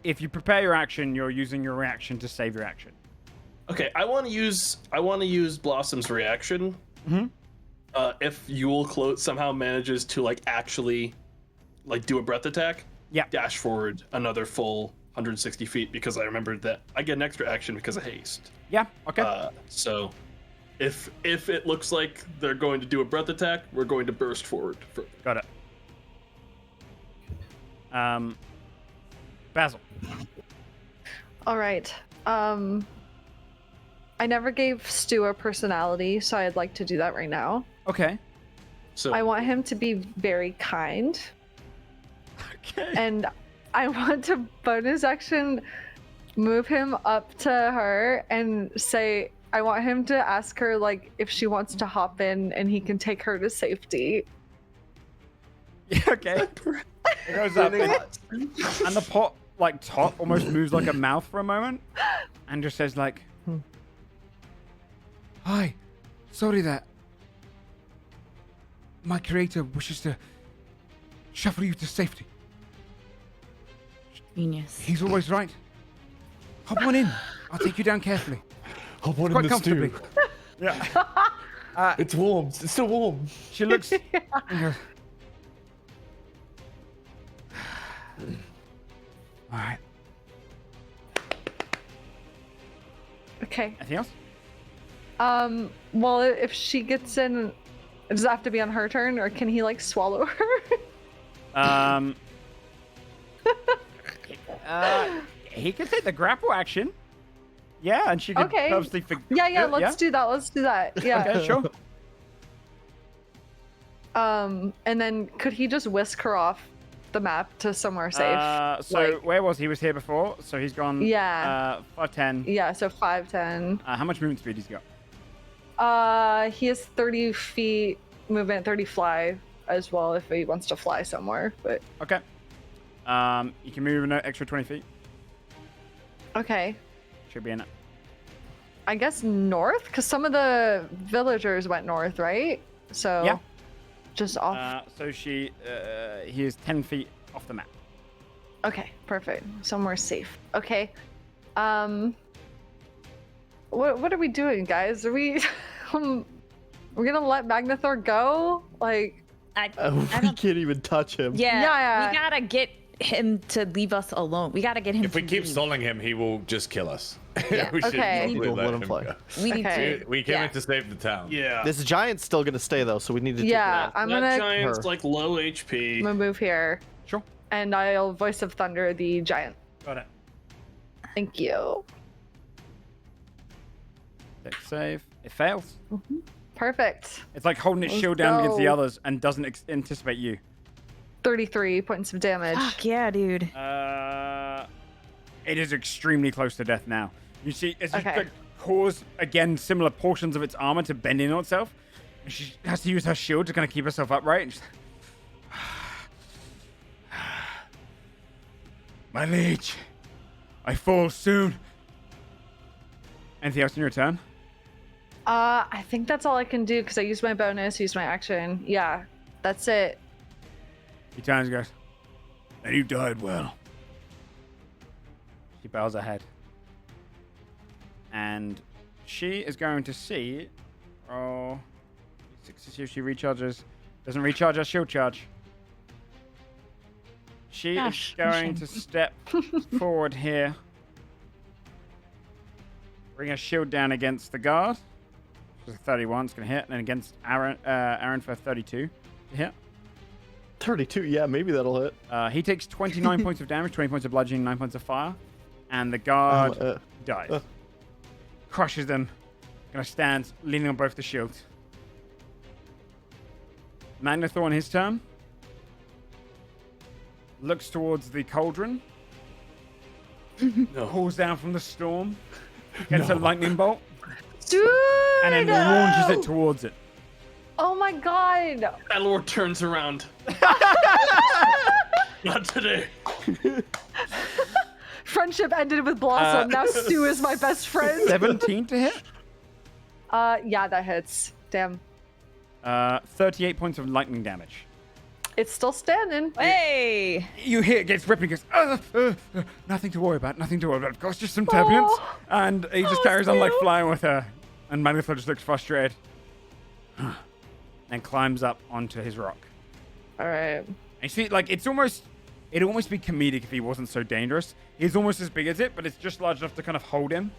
If you prepare your action, you're using your reaction to save your action. Okay, I want to use Blossom's reaction. If Yule somehow manages to like actually like do a breath attack, Yeah. dash forward another full 160 feet because I remembered that I get an extra action because of haste. Yeah. Okay. So if it looks like they're going to do a breath attack, we're going to burst forward. Got it. Basil. All right. I never gave Stu a personality, so I'd like to do that right now. Okay. So I want him to be very kind. Okay. And I want to bonus action move him up to her and say, I want him to ask her like if she wants to hop in and he can take her to safety. Yeah, okay. It goes up. And the pot, like, top almost moves like a mouth for a moment. And just says, like, Hi. Sorry that my creator wishes to shuffle you to safety. Genius. He's always right. Hop on in. I'll take you down carefully. Hop on Quite in the comfortably. stew. Yeah. It's warm. It's still warm. She looks. and goes, All right. Okay. Anything else? Well, if she gets in, does it have to be on her turn, or can he like swallow her? He could take the grapple action. Yeah, and she could Okay. purposely Yeah, let's do that. Let's do that. Yeah. Okay, sure. And then could he just whisk her off the map to somewhere safe? So Like- where was he? He was here before, so he's gone. Yeah. 5'10". Yeah, so 5'10". How much movement speed he's got? He has 30 feet movement, 30 fly as well if he wants to fly somewhere. But Okay. You can move an extra 20 feet. okay, Should be in it. I guess north, because some of the villagers went north, right? So Yeah. just off. So he is 10 feet off the map. Okay, perfect. Somewhere safe. Okay. What are we doing, guys? Are we we're gonna let Magnathor go? Like, I We don't. can't even touch him. Yeah, Yeah. we gotta get him to leave us alone. We gotta get him. If we to keep leave. stalling him, he will just kill us. Yeah. we should Okay. probably Let him him fly. go. we need Okay. to. We came yeah. in to save the town. yeah, This giant's still gonna stay though, so we need to. yeah, that I'm gonna giant's her. like low HP. I'm gonna move here, Sure. and I'll voice of thunder the giant. Got it. Thank you. Dex save. It fails. Perfect. It's like holding its Let's shield down against the go. others and doesn't anticipate you. 33 points of damage. Fuck yeah, dude. It is extremely close to death now. You see, it's just Okay. like, cause again similar portions of its armor to bend in on itself, and she has to use her shield to kind of keep herself upright. And she's like, My liege, I fall soon. Anything else in your turn? I think that's all I can do because I used my bonus, used my action. Yeah, that's it. He turns and goes, and you died well. She bows her head. And she is going to see. Oh. 6 to see if she recharges. Doesn't recharge her shield charge. She Gosh, is going to step forward here. Bring her shield down against the guard. Which is a 31, it's going to hit. And then against Aaron for 32 to hit. 32. Yeah, maybe that'll hit. He takes 29 points of damage, 20 points of bludgeoning, 9 points of fire. And the guard dies. Crushes them. Gonna stand, leaning on both the shields. Magnathor on his turn. Looks towards the cauldron. Pulls down from the storm. Gets a lightning bolt. Dude! And then launches it towards it. Oh my god! Elor turns around. Not today. Friendship ended with Blossom. Now Stu is my best friend. 17 to hit. Yeah, that hits. Damn. 38 points of lightning damage. It's still standing. Hey! You hear it gets ripped and goes, nothing to worry about, nothing to worry about. Of course, just some turbulence. And he just carries on like flying with her. And Magnathor just looks frustrated. And climbs up onto his rock. Alright. And you see, like, it'd almost be comedic if he wasn't so dangerous. He's almost as big as it, but it's just large enough to kind of hold him.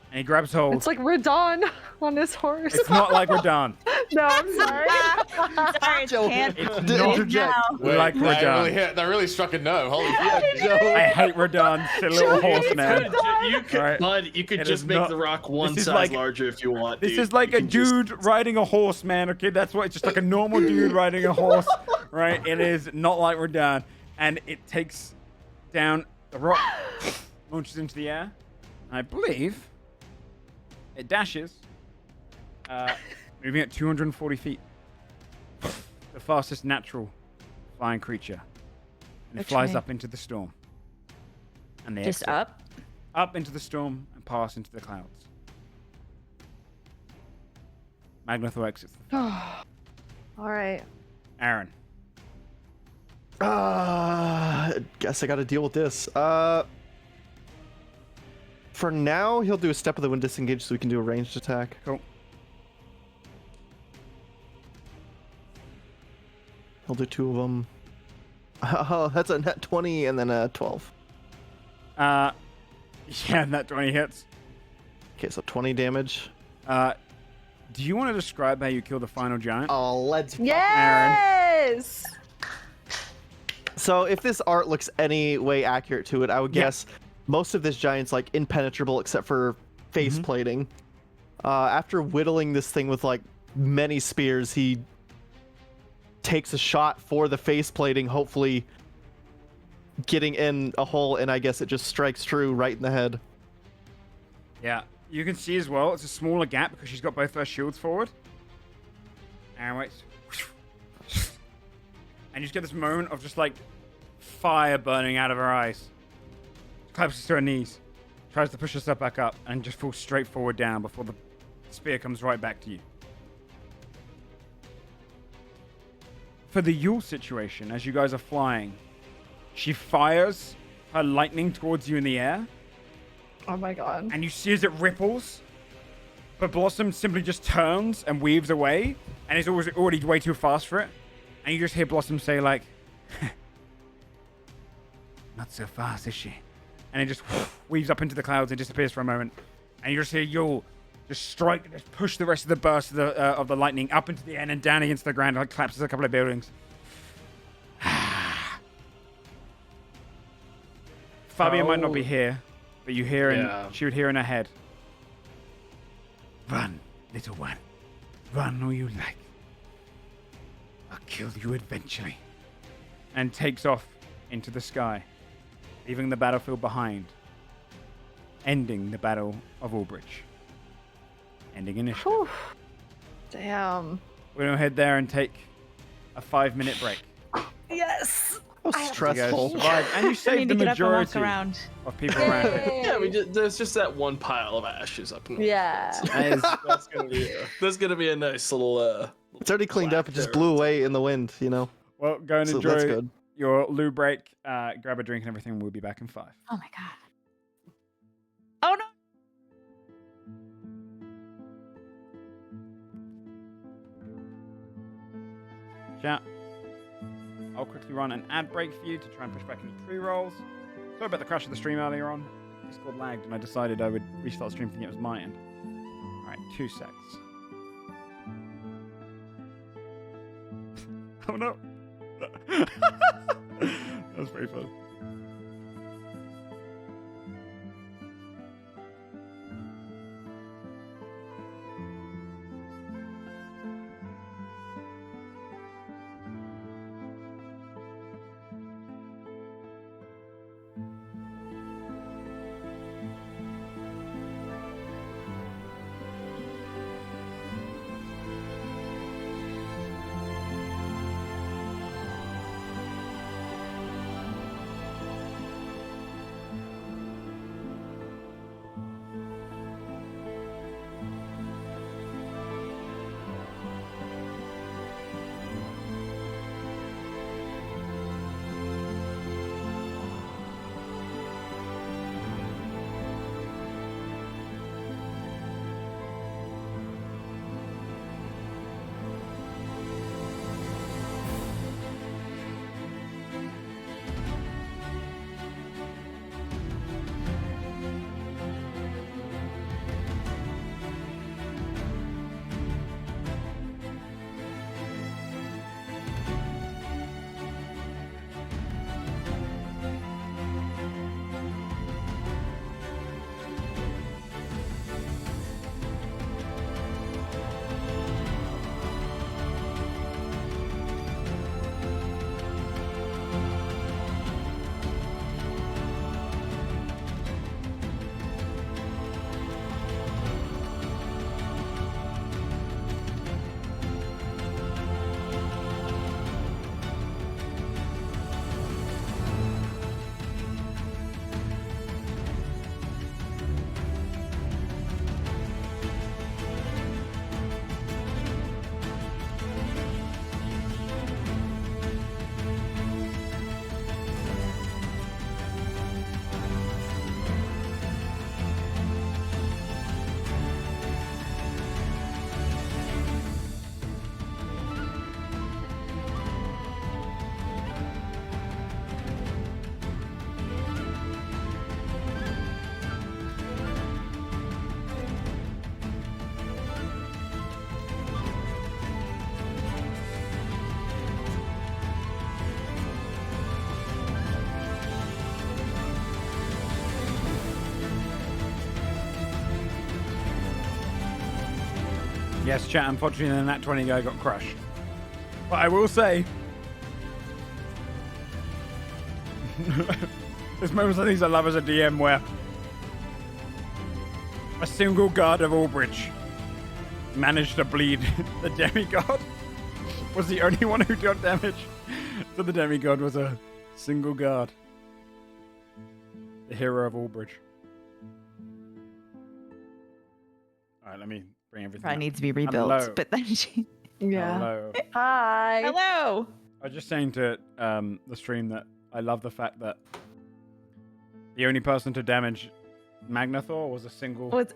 And he grabs hold. It's like Radon on his horse. It's not like Radon. No, I'm sorry. Sorry, it's can't. It's It not is now. like Radon. That really struck a nerve. Holy shit. I hate Radon. It's a little horse man. You could, Right. bud, you could It just is make not- the rock one this is size like- larger if you want. This dude. is like You a can just- dude riding a horse, man. Okay, that's what. It's just like a normal dude riding a horse, right? It is not like Radon, and it takes down the rock, launches into the air. I believe it dashes, moving at 240 feet. The fastest natural flying creature, and it Which flies way? up into the storm. And they Just exit. up. Into the storm and pass into the clouds. Magnethor exits. All right. Aaron. Guess I got to deal with this. For now, he'll do a step of the wind disengage so we can do a ranged attack. Cool. He'll do 2 of them. Oh, that's a net 20 and then a 12. Yeah, that 20 hits. Okay, so 20 damage. Do you want to describe how you kill the final giant? Oh, let's. Yes. So if this art looks any way accurate to it, I would guess most of this giant's like impenetrable except for face plating. After whittling this thing with like many spears, he takes a shot for the face plating, hopefully getting in a hole, and I guess it just strikes true right in the head. Yeah. You can see as well, it's a smaller gap because she's got both her shields forward. Aaron waits. And you just get this moment of just like fire burning out of her eyes. She collapses to her knees, tries to push herself back up, and just falls straight forward down before the spear comes right back to you. For the Yule situation, as you guys are flying, she fires her lightning towards you in the air, Oh my god. and you see as it ripples, but Blossom simply just turns and weaves away, and is already way too fast for it. And you just hear Blossom say like, "Not so fast, is she?" And it just weaves up into the clouds and disappears for a moment. And you just hear Yule just strike and just push the rest of the burst of the lightning up into the air and down against the ground, like collapses a couple of buildings. Fabia might not be here, but you hear she would hear in her head. Run, little one. Run all you like. I'll kill you eventually. And takes off into the sky, leaving the battlefield behind. Ending the Battle of Albridge. Ending initiative. Whew. Damn. We're going to head there and take a 5-minute break. Yes. That was You guys stressful. survived, and you I saved need the to get up and walk majority around. of people around here. Yeah, there's just that one pile of ashes up in the Yeah. That's gonna be a nice little It's already cleaned up. It just there. blew away in the wind, you know? Well, go and So that's enjoy good. your loo break, grab a drink and everything. We'll be back in 5. Oh my god. Oh no. Chat. I'll quickly run an ad break for you to try and push back any pre-rolls. Sorry about the crash of the stream earlier on. Discord lagged and I decided I would restart the stream thinking it was my end. Alright, 2 secs. Oh no! That was pretty fun. Yes, chat. Unfortunately, then that 20 guy got crushed. But I will say, there's moments like these I love as a DM where a single guard of Albridge managed to bleed the demigod. Was the only one who dealt damage to the demigod was a single guard. The hero of Albridge. Alright, let me bring everything Probably up. needs to be rebuilt, Hello. but then she. Yeah. Hello. Hi. Hello. I was just saying to the stream that I love the fact that the only person to damage Magnathor was a single. What's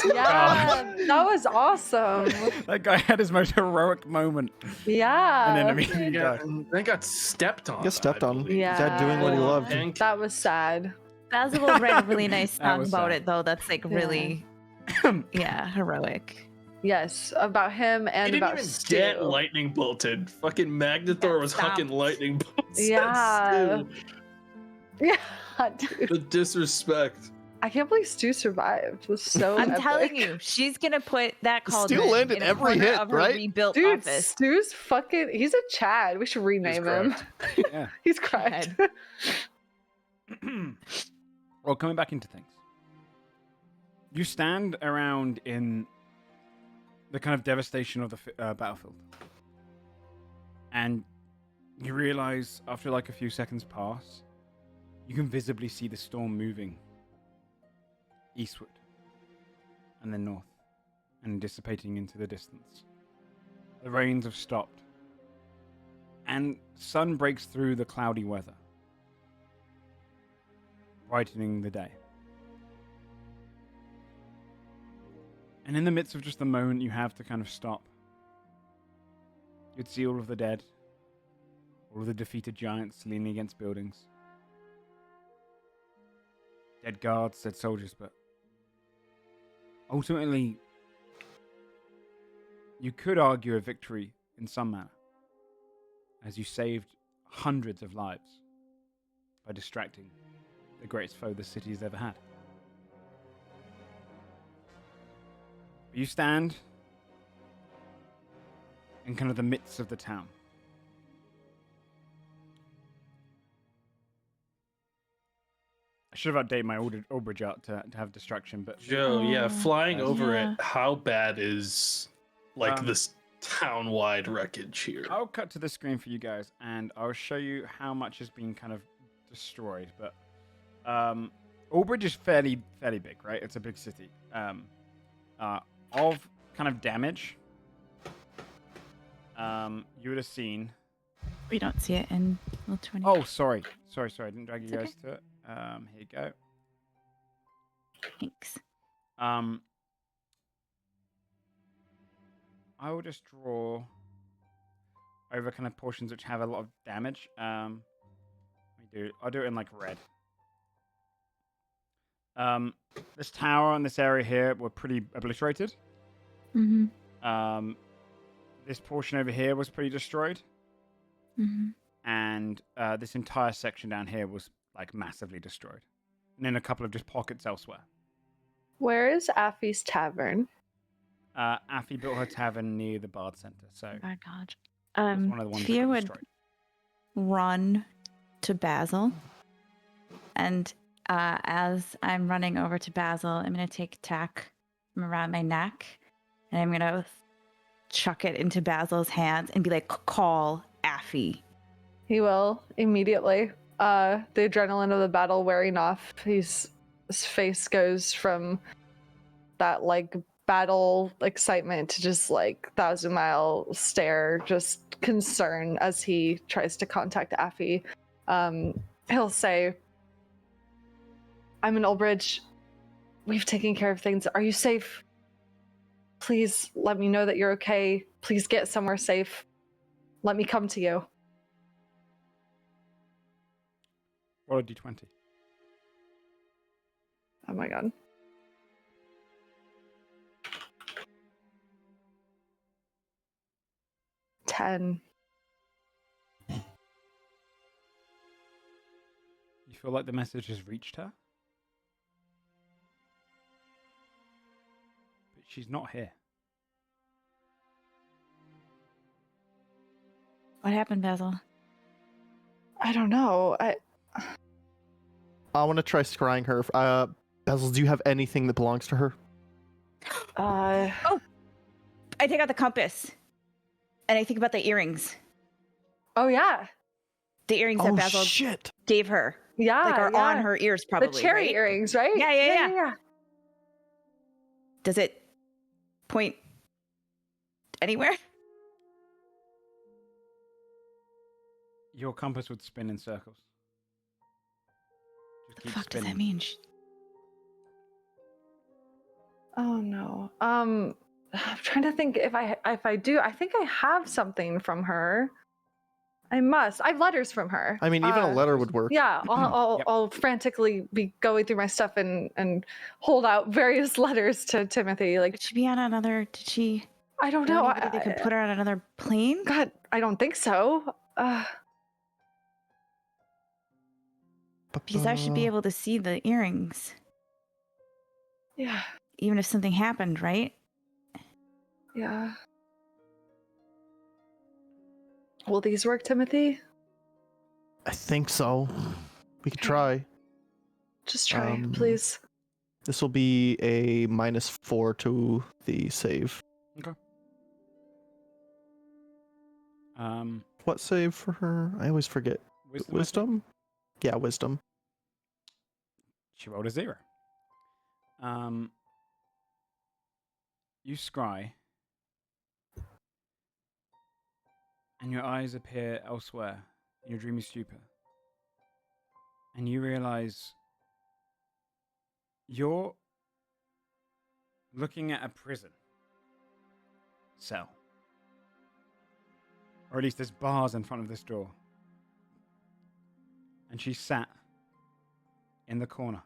Yeah, that was awesome. That guy had his most heroic moment, Yeah. and then immediately died. They got stepped on. He got stepped I on. believe. Yeah. Dad doing what he loved. Hank. That was sad. Basil will write a really nice That song was about sad. it, though. That's like really, yeah, heroic. Yes, about him He and didn't about even Stu. get lightning bolted. Fucking Magnathor was Stop. hucking lightning bolts. at Yeah. Stu. Yeah, dude. The disrespect. I can't believe Stu survived. It was so I'm epic. telling you, she's gonna put that cauldron landed in a every corner hit, of her right? rebuilt Dude, office. Stu's fucking. He's a Chad. We should rename him. Yeah. He's cracked. Well, coming back into things, you stand around in the kind of devastation of the battlefield, and you realize after like a few seconds pass, you can visibly see the storm moving eastward and then north and dissipating into the distance. The rains have stopped, and sun breaks through the cloudy weather, brightening the day. And in the midst of just the moment you have to kind of stop, you'd see all of the dead, all of the defeated giants leaning against buildings, dead guards, dead soldiers, but ultimately, you could argue a victory in some manner, as you saved hundreds of lives by distracting the greatest foe the city has ever had. You stand in kind of the midst of the town. I should have updated my Albridge art to have distraction, but Joe, yeah, flying over yeah. it, how bad is like Um, this town-wide wreckage here? I'll cut to the screen for you guys, and I'll show you how much has been kind of destroyed. But Albridge is fairly big, right? It's a big city. Of kind of damage, you would have seen. We don't see it in Level 20. Oh, sorry. I didn't drag you It's guys to it. Here you go. Thanks. I will just draw over kind of portions which have a lot of damage. I'll do it in like red. This tower and this area here were pretty obliterated. Mm-hmm. This portion over here was pretty destroyed. Mm-hmm. And this entire section down here was like massively destroyed. And then a couple of just pockets elsewhere. Where is Affy's Tavern? Affy built her tavern near the Bard Center, so Oh, God. it's one of the ones that Fia got would destroyed. run to Basil. And as I'm running over to Basil, I'm going to take tack from around my neck and I'm going to chuck it into Basil's hands and be like, call Affy. He will immediately. The adrenaline of the battle wearing off. His face goes from that like battle excitement to just like 1,000-mile stare, just concern as he tries to contact Affy. He'll say, I'm in Ulbridge. We've taken care of things. Are you safe? Please let me know that you're okay. Please get somewhere safe. Let me come to you. Roll a d20. Oh my god. Ten. You feel like the message has reached her? But she's not here. What happened, Basil? I don't know. I want to try scrying her. Basil, do you have anything that belongs to her? Uh, I take out the compass, and I think about the earrings. oh yeah. The earrings that Basil shit! gave her. Yeah. Like are yeah. on her ears, probably. The cherry right? earrings, right? Yeah. Does it point anywhere? Your compass would spin in circles. Just What the keep fuck does spinning. that mean? Oh no. I'm trying to think if I do. I think I have something from her. I must. I have letters from her. I mean, even a letter would work. Yeah, I'll Yep. I'll frantically be going through my stuff and hold out various letters to Timothy. Like Did she be on another? Did she? I don't know know. anybody that could put her on another plane? God, I don't think so. Because I should be able to see the earrings, Yeah, even if something happened, right? yeah. Will these work, Timothy? I think so. We could try. Just try, please. This will be a -4 to the save. Okay. What save for her? I always forget. Wisdom. I think? Wisdom? Yeah, wisdom. She rolled a 0. You scry, and your eyes appear elsewhere in your dreamy stupor, and you realize you're looking at a prison cell, or at least there's bars in front of this door, and she's sat in the corner.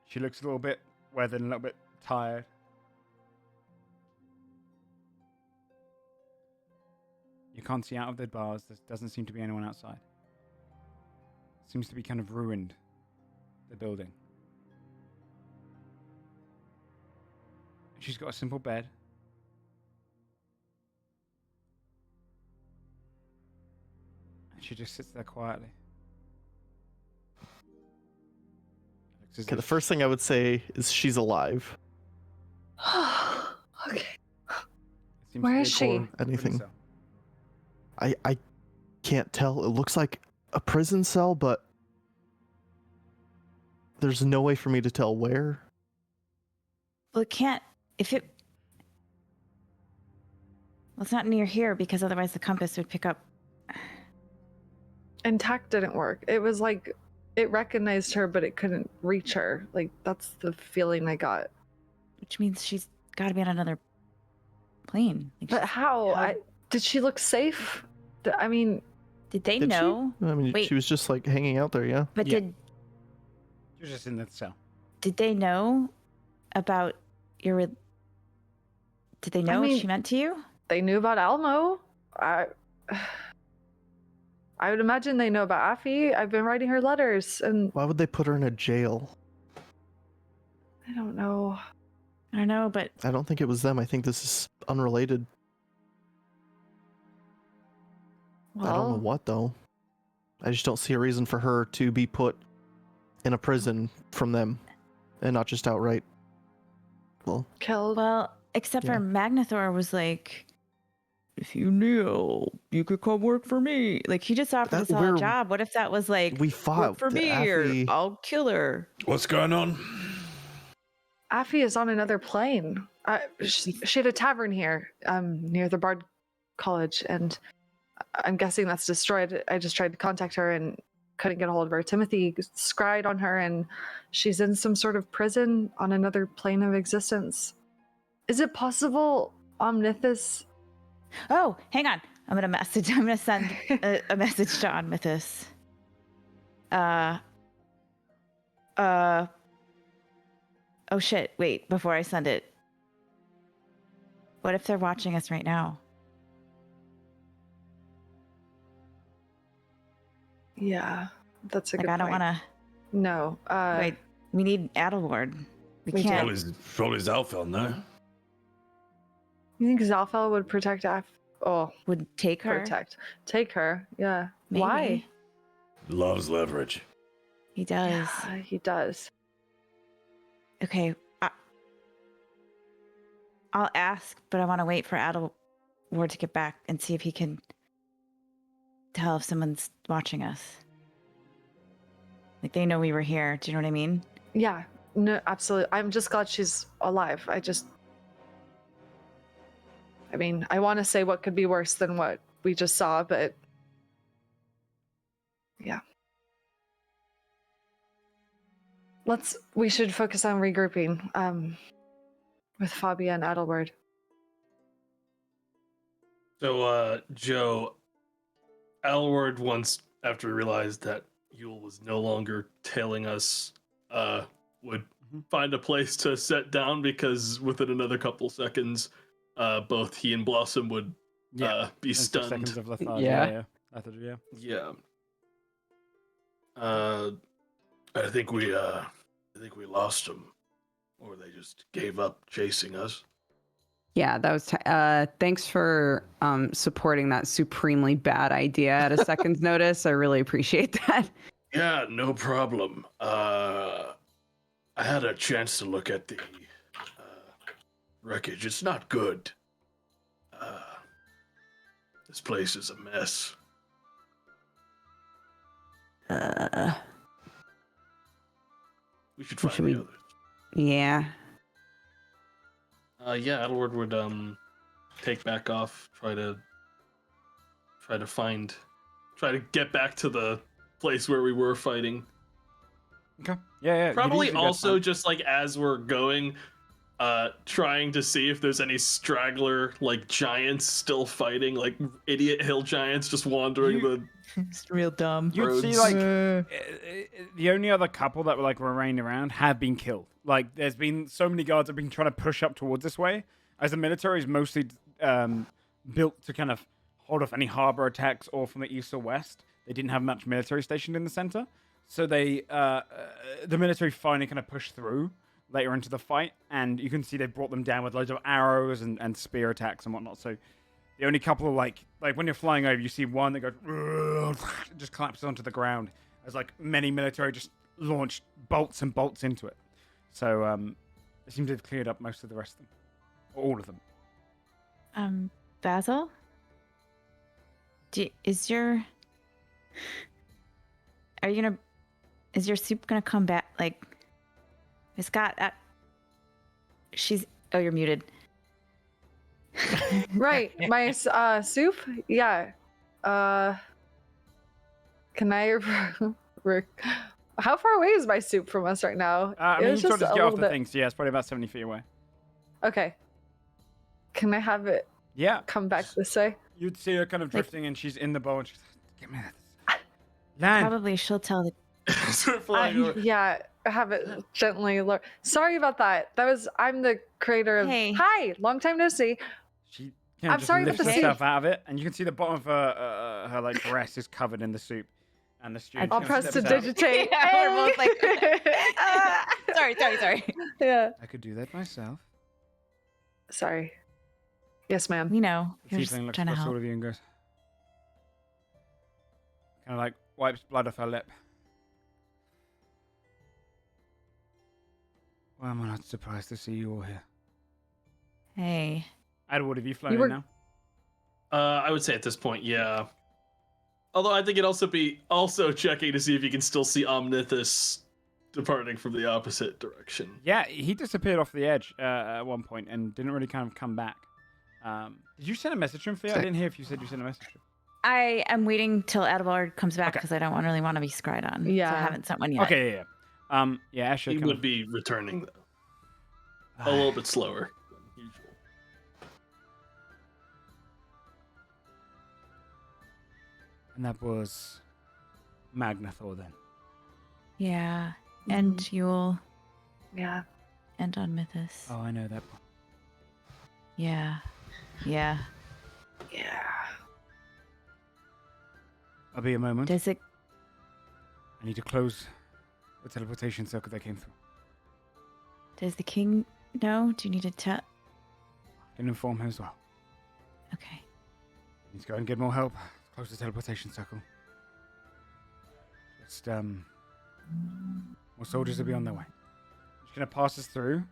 She looks a little bit weathered and a little bit tired. You can't see out of the bars. There doesn't seem to be anyone outside. Seems to be kind of ruined, the building. She's got a simple bed. And she just sits there quietly. Okay, the first thing I would say is she's alive. Okay. Where is she? Anything. I can't tell. It looks like a prison cell, but there's no way for me to tell where. Well, it can't. If it. Well, it's not near here because otherwise the compass would pick up. Intact didn't work. It was like it recognized her, but it couldn't reach her. Like that's the feeling I got. Which means she's got to be on another plane. Like But how? Did she look safe? I mean, did they Did she? know? I mean, Wait. she was just like hanging out there, yeah. But Yeah. did She was just in the cell. they know about your? Did they know mean- what she meant to you? they knew about Elmo. I would imagine they know about Afi. I've been writing her letters, and Why would they put her in a jail? I don't know. I don't know, but I don't think it was them. I think this is unrelated. Well, I don't know what though. I just don't see a reason for her to be put in a prison from them, and not just outright. Well, killed. well, except Yeah. for Magnathor was like, if you knew, you could come work for me. Like he just offered us all a we're- job. What if that was like, we work fought for the me Affy- or I'll kill her? What's going on? Afi is on another plane. She had a tavern here, near the Bard College, and I'm guessing that's destroyed. I just tried to contact her and couldn't get a hold of her. Timothy scried on her, and she's in some sort of prison on another plane of existence. Is it possible Omnithus? Oh, hang on. I'm gonna send a message to Onmithus. Oh shit, wait, before I send it. What if they're watching us right now? Yeah, that's a Like good I don't point. wanna No. wait, we need Adelward. We We do. can't Probably Zalfel, no? You think Zalfel would protect Would take her. take her? Yeah. Maybe. Why? Loves leverage. He does. Yeah, he does. Okay. I'll ask, but I want to wait for Adelward to get back and see if he can tell if someone's watching us. Like, they know we were here. Do you know what I mean? Yeah. No, absolutely. I'm just glad she's alive. I mean, I want to say what could be worse than what we just saw, but yeah. We should focus on regrouping with Fabia and Adelward. So, Joe, Adelward, once after he realized that Yule was no longer tailing us, would find a place to set down because within another couple seconds, both he and Blossom would be And 6 stunned. seconds of lethargy. Yeah. Lethargy, yeah. Yeah. I think we lost them, or they just gave up chasing us. Yeah, that was. Thanks for supporting that supremely bad idea at a second's notice. I really appreciate that. Yeah, no problem. I had a chance to look at the wreckage. It's not good. This place is a mess. We should find Should the we- others. Yeah. Yeah, Adelward would take back off, try to get back to the place where we were fighting. Okay. Yeah. Probably you'd easily go also find- just like as we're going, trying to see if there's any straggler like giants still fighting, like idiot hill giants just wandering You- the. It's real dumb. You'd see roads. like the only other couple that were remaining around have been killed. Like there's been so many guards that have been trying to push up towards this way, as the military is mostly built to kind of hold off any harbor attacks or from the east or west. They didn't have much military stationed in the center, so the military finally kind of pushed through later into the fight, and you can see they brought them down with loads of arrows and spear attacks and whatnot. So the only couple of like when you're flying over, you see one that goes just collapses onto the ground as like many military just launched bolts and bolts into it. So they seem to have cleared up most of the rest of them, or all of them. Basil? Is your soup gonna come back? Like, it's got oh, you're muted. Right. My soup? Yeah. Can I how far away is my soup from us right now? I It mean, was you sort of just just a get off little the bit- thing, so yeah, it's probably about 70 feet away. Okay. Can I have it Yeah, come back this way? you'd see her kind of drifting, and she's in the bow, and she's like, "Give me that." Land. Probably she'll tell the. Start flying over. Yeah, have it gently lower. Sorry about that. I'm the creator of. Hey. Hi, long time no see. She kind of I'm just sorry about lifts the herself soup. out of it, and you can see the bottom of her like dress is covered in the soup, and the student. I'll kind of press to steps out. digitate. Yeah, we're both like, sorry. Yeah. I could do that myself. Sorry. Yes, ma'am. We know. You're just Tiefling looks trying to across all help. of you and goes, kind of like wipes blood off her lip. Well, I'm not surprised to see you all here. Hey. Edward, have you flown You were- in now? I would say at this point, yeah. Although I think it'd also be checking to see if you can still see Omnithus departing from the opposite direction. Yeah, he disappeared off the edge at one point and didn't really kind of come back. Did you send a message to him, Fia? I didn't hear if you said you sent a message to him. I am waiting till Adelward comes back Okay. because I don't really want to be scried on. So Yeah. I haven't sent one yet. Okay, yeah. Yeah, Asher, He kind would of- be returning though. A little bit slower than usual. And that was Magnathor then. Yeah. And Yule Yeah. and on Mythos. Oh, I know that. Yeah. Yeah. Yeah. I'll be a moment. Does it I need to close the teleportation circuit that came through. does the king know? Do you need to tell can inform him as well. Okay. Need to go and get more help. Close the teleportation circle. Just, more soldiers will be on their way. Just gonna pass us through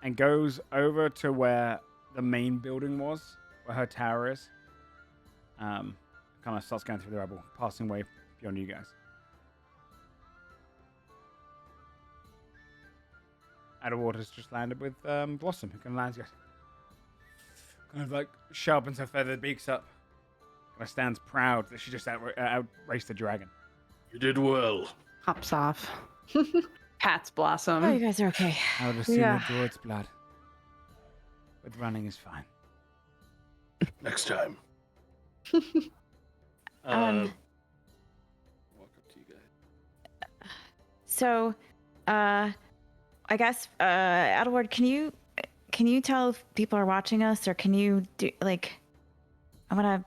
and goes over to where the main building was, where her tower is. Kind of starts going through the rubble, passing way beyond you guys. Out of Water's just landed with Blossom, who can land. Kind of like sharpens her feathered beaks up. Kind of stands proud that she just outraced the dragon. You did well. Hops off. Pats Blossom. Oh, you guys are okay. I would assume Yeah. with Druid's blood. But running is fine. Next time. Um, Walk up to you guys. So, I guess, Edward, can you tell if people are watching us, or can you do like? I'm gonna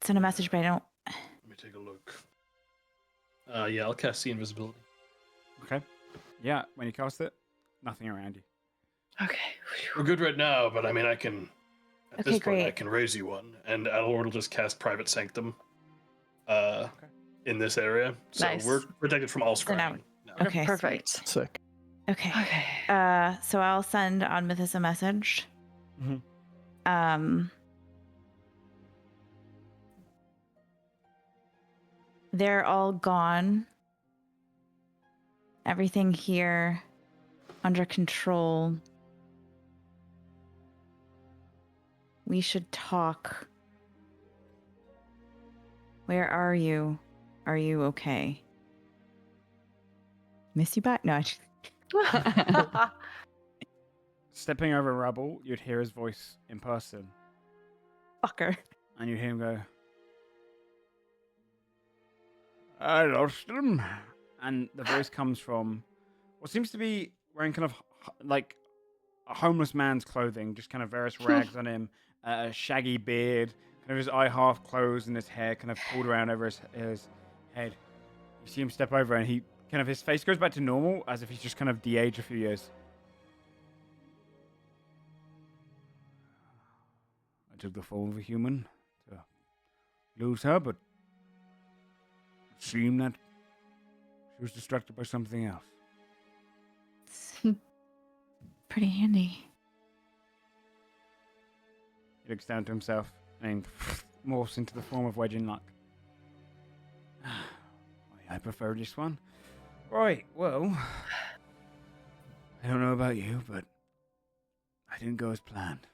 send a message, but I don't. Let me take a look. Yeah, I'll cast see invisibility. Okay. Yeah, when you cast it, nothing around you. Okay. We're good right now, but I mean, I can. At Okay, this point, I great. can raise you one, and Adelord will just cast Private Sanctum. In this area, so Nice. we're protected from all So now- scrying. now. Okay, Perfect. Sick. Okay. Okay. So I'll send on Mythos a message. Mhm. They're all gone. Everything here under control. We should talk. Where are you? Are you okay? Miss you back? No. Stepping over rubble, you'd hear his voice in person, Fucker. and you'd hear him go, I lost him. And the voice comes from what seems to be wearing kind of like a homeless man's clothing, just kind of various rags on him, a shaggy beard, kind of his eye half closed and his hair kind of pulled around over his head. You see him step over and he kind of, his face goes back to normal as if he's just kind of de-aged a few years. I took the form of a human to lose her, but it seemed that she was distracted by something else. Pretty handy. He looks down to himself and morphs into the form of Wedge and Luck. I prefer this one. Right, well, I don't know about you, but I didn't go as planned.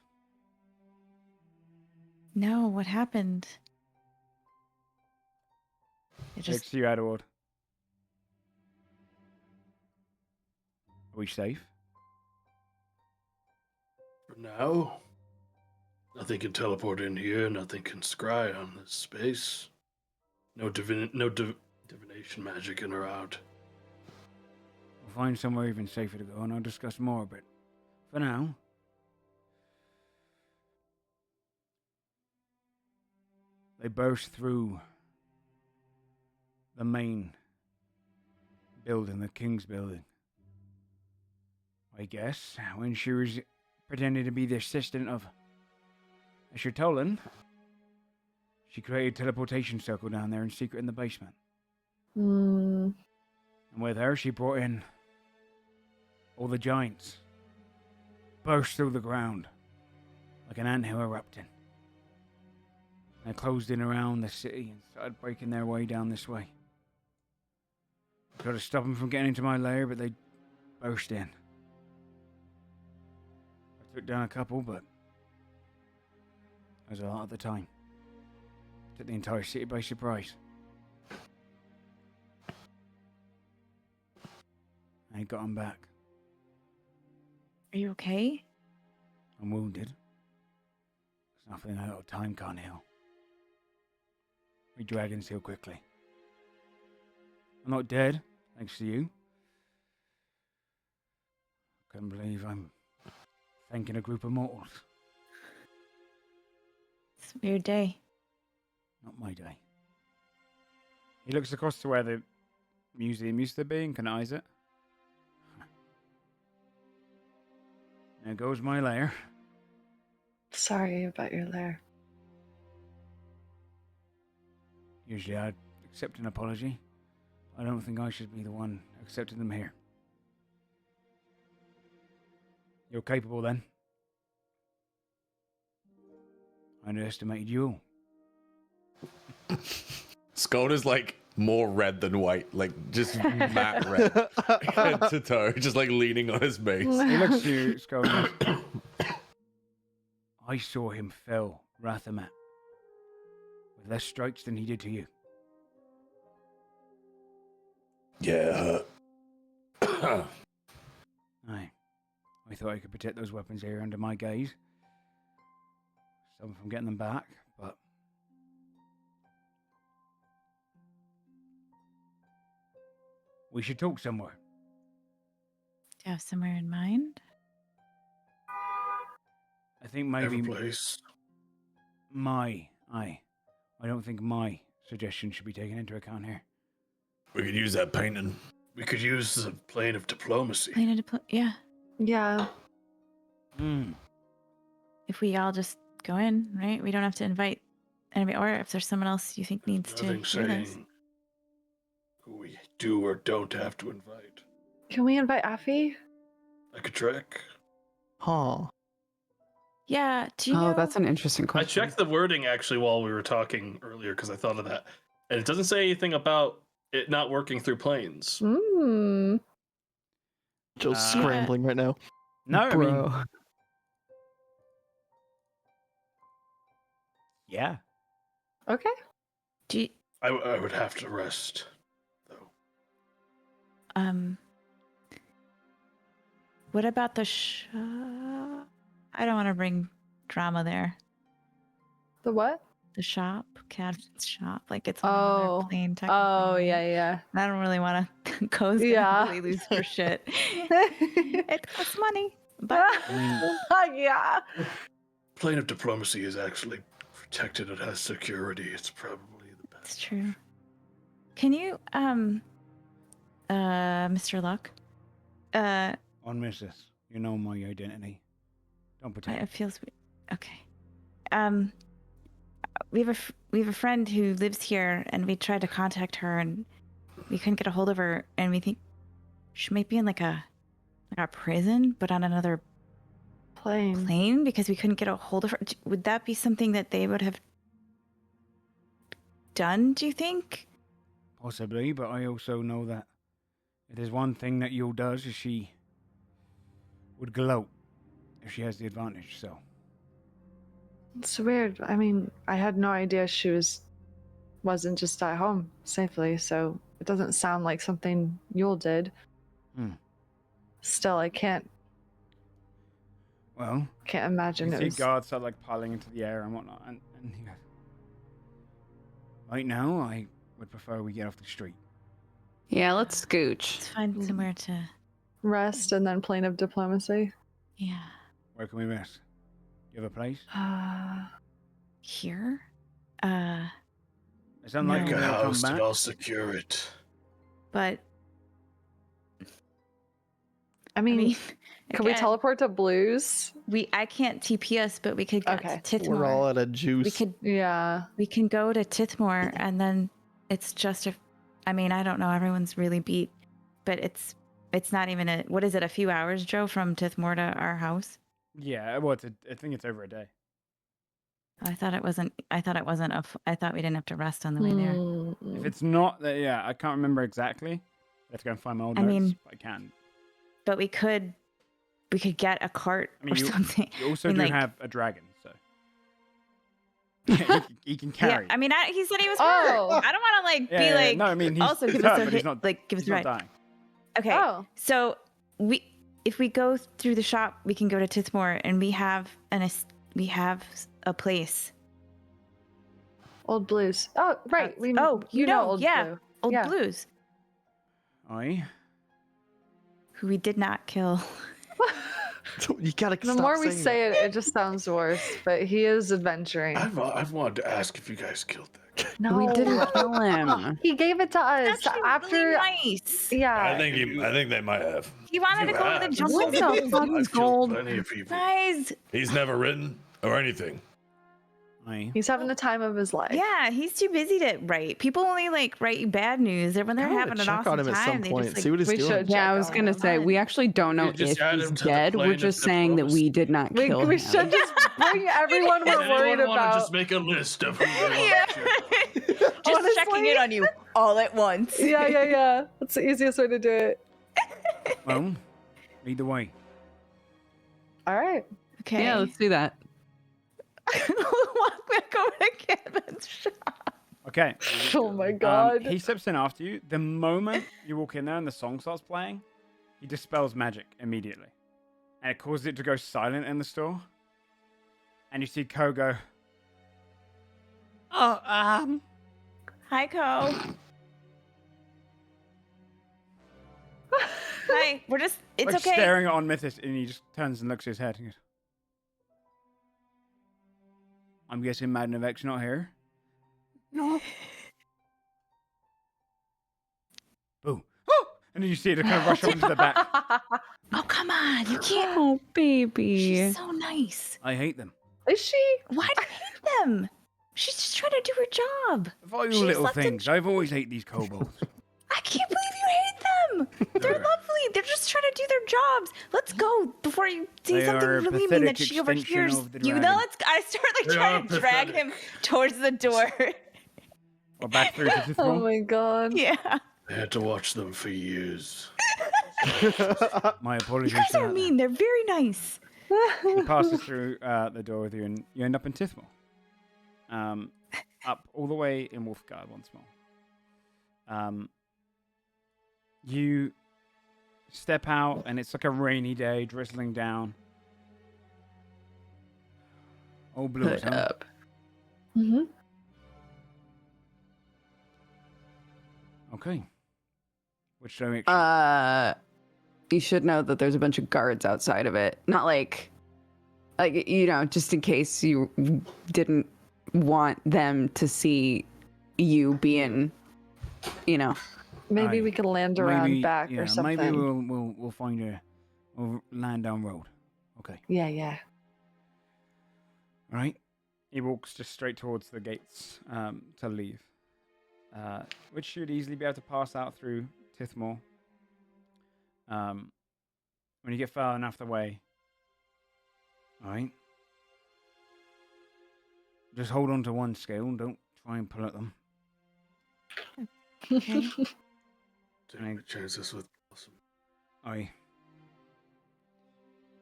No, what happened? It just Takes you out of order. Are we safe? For now, nothing can teleport in here. Nothing can scry on this space. No divination magic in or out. We'll find somewhere even safer to go, and I'll discuss more, but for now... They burst through the main building, the King's building. I guess, when she was pretending to be the assistant of Asher Tolan, she created a teleportation circle down there in secret in the basement. Mm, And with her, she brought in all the giants. Burst through the ground like an anthill erupting. They closed in around the city and started breaking their way down this way. Tried to stop them from getting into my lair, but they burst in. I took down a couple, but there was a lot at the time. Took the entire city by surprise. I got them back. Are you okay? I'm wounded. There's nothing a little time can't heal. We dragons heal quickly. I'm not dead, thanks to you. Couldn't believe I'm thanking a group of mortals. It's a weird day. Not my day. He looks across to where the museum used to be and can eyes it. There goes my lair. sorry about your lair. Usually I'd accept an apology. I don't think I should be the one accepting them here. You're capable then. I underestimated you all. Scald is like more red than white, like just matte red, head to toe, just like leaning on his base. He looks at you, Skull, and goes, I saw him fell, Rathamat, with less strikes than he did to you. Yeah. Aye. I thought I could protect those weapons here under my gaze. Stop them from getting them back, but... we should talk somewhere. Do you have somewhere in mind? I think maybe Every place. I don't think my suggestion should be taken into account here. We could use that painting. We could use the plane of diplomacy. Yeah. Yeah. If we all just go in, right? We don't have to invite anybody, or if there's someone else you think needs to Nothing hear this. saying who we do or don't have to invite. Can we invite Affy? Like a trick. Huh. Yeah. Do you know? That's an interesting I question. checked the wording actually while we were talking earlier because I thought of that. And it doesn't say anything about it not working through planes. Hmm. Joe's scrambling right now. No, I mean... Bro. yeah. Okay. Do you, I would have to rest, though. what about the I don't want to bring drama there. The what? The shop, Cadman's shop, like it's on Oh. another plane. Oh, technically. yeah. I don't really want to coast Yeah. really lose for shit. It costs money, but Yeah. Plane of diplomacy is actually protected. It has security. It's probably the best. it's true. Can you, Mr. Luck, On Mrs. You know my identity. Don't pretend. it feels okay. We have a friend who lives here, and we tried to contact her, and we couldn't get a hold of her, and we think she might be in like a prison, but on another plane because we couldn't get a hold of her. Would that be something that they would have done? Do you think? Possibly, but I also know that if there's one thing that Yule does is she would gloat if she has the advantage, so... It's weird. I mean, I had no idea she wasn't just at home safely, so it doesn't sound like something Yule did. Still, I can't Well, imagine you it see was. guards start like piling into the air and whatnot, and he goes, right now, I would prefer we get off the street. Yeah, let's scooch. Let's find somewhere to. Rest and then plane of diplomacy. Yeah. Where can we rest? You have a place? Here? It's unlikely Make a they'll come house back. and I'll secure it. But I I mean, mean, can we again, teleport to Blues? I can't TP us, but we could go Okay. to Tithmore. We're all out of juice. Yeah. We can go to Tithmore, and then it's just I mean, I don't know. Everyone's really beat, but it's not even what is it? A few hours, Joe, from Tithmore to our house. Yeah, well, I think it's over a day. I thought it wasn't. I thought we didn't have to rest on the way there. If it's not, yeah, I can't remember exactly. I have to go and find my old I notes, mean- but I can. But we could get a cart I mean, or something. You also I mean, do like- have a dragon, so... he can carry. Yeah, I mean, he said he was Oh. hurt. I don't want to Yeah, be yeah, like. no, I mean, he's also give hurt, us a but he's hit, not, like give us he's a not ride. dying. Okay. Oh. So if we go through the shop, we can go to Tithmore, and we have a place. Old Blues. Oh, right. You know know, Old yeah. Blue. Old Yeah. Blues, Aye. who we did not kill. You gotta The stop more we saying say it, it just sounds worse. But he is adventuring. I've wanted to ask if you guys killed that guy. No, We didn't kill him. He gave it to us Actually, after. really nice. Yeah. I think they might have. He wanted to You go to the have. jungle. What the fuck I've is killed gold? plenty of people. Guys, He's never ridden or anything. Aye. He's having the time of his life. Yeah, he's too busy to write. People only like write bad news. When they're I wanna having an check awesome on him at some time, they point, just like see what he's we doing. should. Yeah, I check was on gonna him. say we actually don't know You just if add he's him to the dead. We're plane just of saying that we did not We, kill we him. should just bring everyone we're Does worried anyone want to about. just make a list of who they want Yeah. to check? just checking in on you all at once. Yeah. That's the easiest way to do it. Well, either way. All right. Okay. Yeah, let's do that. Walk back over to Kevin's shop. Okay. Oh my god. He steps in after you. The moment you walk in there and the song starts playing, he dispels magic immediately. And it causes it to go silent in the store. And you see Ko go, "Oh, Hi, Ko. Hi. We're just. It's like okay. staring on Mythis, and he just turns and looks at his head and goes, I'm guessing Mad Novek's not here? No. Boo. Oh! And then you see it kind of rush up into the back. Oh, come on. You can't. Oh, baby. She's so nice. I hate them. Is she? Why do you hate them? She's just trying to do her job. Of all She's you little left in- things, I've always hated these kobolds. I can't believe you hate them. They're lovely. They're just trying to do their jobs. Let's go before you see They something are a really mean pathetic that she extension overhears of the you. dragon. Now let's. I start like They trying are to drag pathetic. him towards the door. Or back through to Oh Tithmol. my god. Yeah. I had to watch them for years. My You apologies. guys for are that. mean. They're very nice. He passes through the door with you, and you end up in Tithmol. Up all the way in Wolfgard once more. You step out, and it's like a rainy day, drizzling down. Oh, blues, Put huh? up. Mm-hmm. Okay. Which direction? You should know that there's a bunch of guards outside of it. Not like just in case you didn't want them to see you being, Maybe Aye. we could land around back yeah, or something. Maybe we'll find we'll land down road. Okay. Yeah. All right. He walks just straight towards the gates to leave, which should easily be able to pass out through Tithmol. When you get far enough the way, all right. Just hold on to one scale and don't try and pull at them. Okay. Taking chances with Blossom. Aye.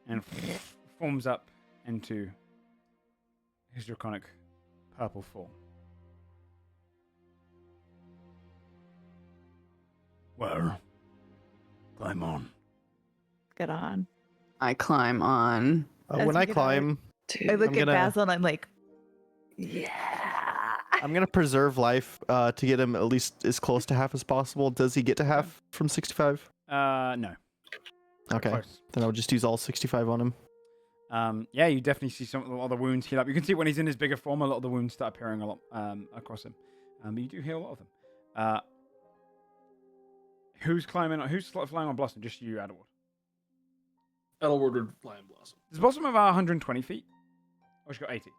And forms up into his draconic purple form. Well, climb on. Get on. I climb on. As When we I get climb, I look I'm at gonna- Basil and I'm like, yeah. I'm gonna preserve life to get him at least as close to half as possible. Does he get to half from 65? No. Okay, Close. then I'll just use all 65 on him. Yeah, you definitely see a lot of the wounds heal up. You can see when he's in his bigger form, a lot of the wounds start appearing a lot across him. But you do heal a lot of them. Who's climbing? Who's flying on Blossom? Just you, Adderwood. Edelward would fly in Blossom. Does Blossom have 120 feet? Or she got 80?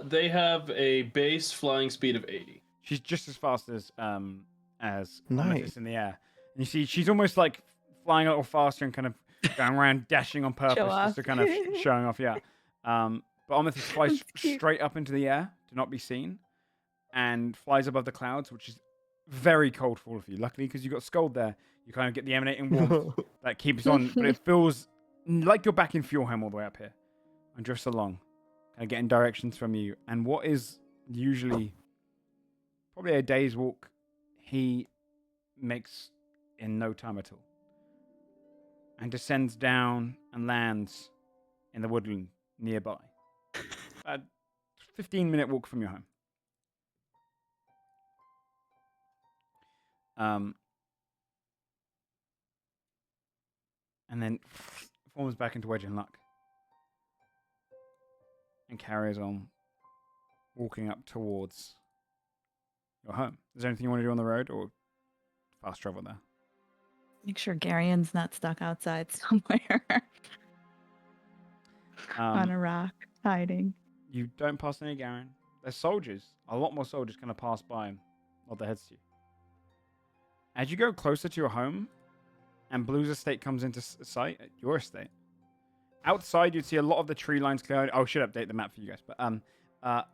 They have a base flying speed of 80. She's just as fast as Nice. Amethyst in the air. And you see, she's almost like flying a little faster and kind of going around dashing on purpose off. just to kind of showing off. Yeah. But Amethyst flies straight up into the air to not be seen, and flies above the clouds, which is very cold for all of you. Luckily, because you got Scold there, you kind of get the emanating warmth that keeps on, but it feels like you're back in Fjordheim all the way up here, and drifts along, kind of getting directions from you. And what is usually probably a day's walk, he makes in no time at all, and descends down and lands in the woodland nearby. About 15-minute walk from your home. And then forms back into Wedge and Luck, and carries on walking up towards your home. Is there anything you want to do on the road, or fast travel there? Make sure Garion's not stuck outside somewhere. On a rock, hiding. You don't pass any Garen. There's soldiers. A lot more soldiers kind of pass by and nod their heads to you. As you go closer to your home, and Blue's estate comes into sight, your estate, outside you'd see a lot of the tree lines cleared. I should update the map for you guys, but a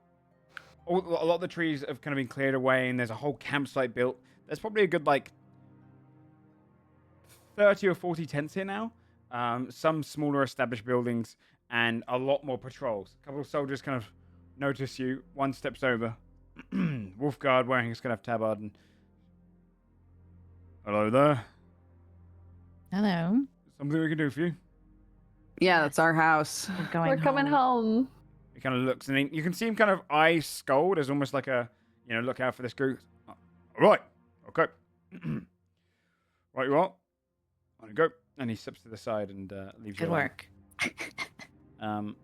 lot of the trees have kind of been cleared away, and there's a whole campsite built. There's probably a good 30 or 40 tents here now. Some smaller established buildings, and a lot more patrols. A couple of soldiers kind of notice you. One steps over. Wolfguard wearing his kind of tabard. And, hello there. Hello. Something we can do for you? Yeah, that's our house. We're coming home. He kind of looks, and you can see him kind of eyes scold as almost like a, look out for this group. All right. Okay. Right, you are. On you go. And he steps to the side and leaves you Good alone. work.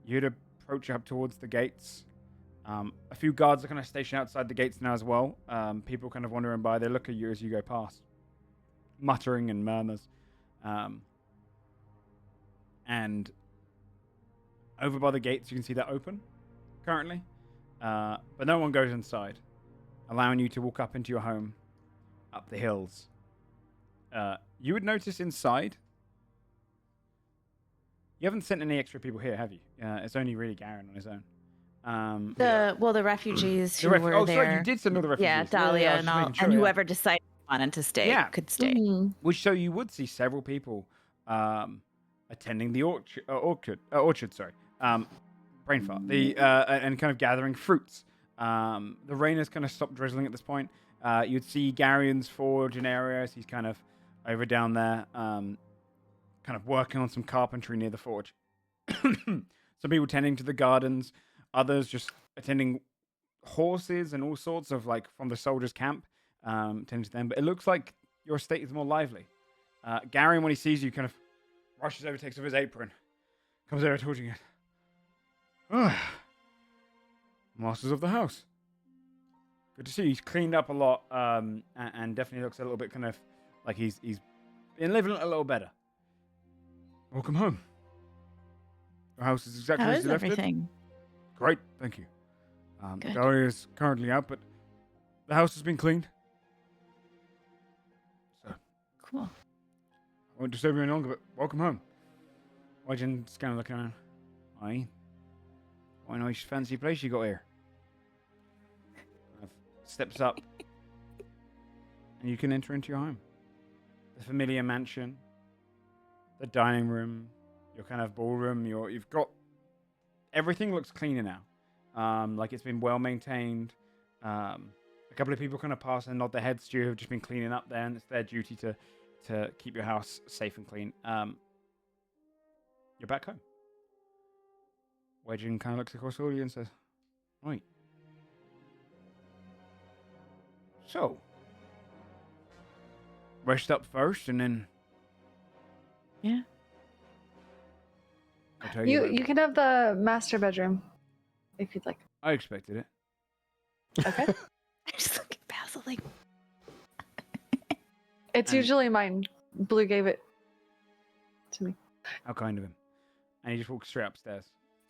You'd approach up towards the gates. A few guards are kind of stationed outside the gates now as well. People kind of wandering by. They look at you as you go past, muttering and murmurs. And over by the gates, you can see that open currently. But no one goes inside, allowing you to walk up into your home, up the hills. You would notice inside, you haven't sent any extra people here, have you? It's only really Garen on his own. The refugees who were oh, there. sorry, you did send all the refugees. Yeah, Dahlia and all, and whoever decided wanted to stay could stay. Mm-hmm. Which so you would see several people attending the orchard. Brain fart. And kind of gathering fruits. The rain has kind of stopped drizzling at this point. You'd see Garion's forge in areas. He's kind of over down there, kind of working on some carpentry near the forge. Some people tending to the gardens. Others just attending horses and all sorts of from the soldiers' camp, tending to them. But it looks like your estate is more lively. Garion, when he sees you, kind of rushes over, takes off his apron, comes over towards you. Masters of the house. Good to see you. He's cleaned up a lot, and definitely looks a little bit kind of like he's been living a little better. Welcome home. Your house is exactly How as is you left it. everything? Great, thank you. Good. Dahlia is currently out, but the house has been cleaned. So, Cool. I won't disturb you any longer, but welcome home. Wygen's kind of looking around. Aye. What a nice fancy place you got here. Steps up, and you can enter into your home. The familiar mansion, the dining room, your kind of ballroom. You've got everything looks cleaner now, like it's been well maintained. A couple of people kind of pass and nod their heads to you, have just been cleaning up there, and it's their duty to keep your house safe and clean. You're back home. Wygen kind of looks across all you and says, "Right. So, rest up first, and then Yeah. I'll tell you. You can have the master bedroom if you'd like. I expected it. Okay. I just look at Basil like, It's And- usually mine. Blue gave it to me. How kind of him. And he just walks straight upstairs.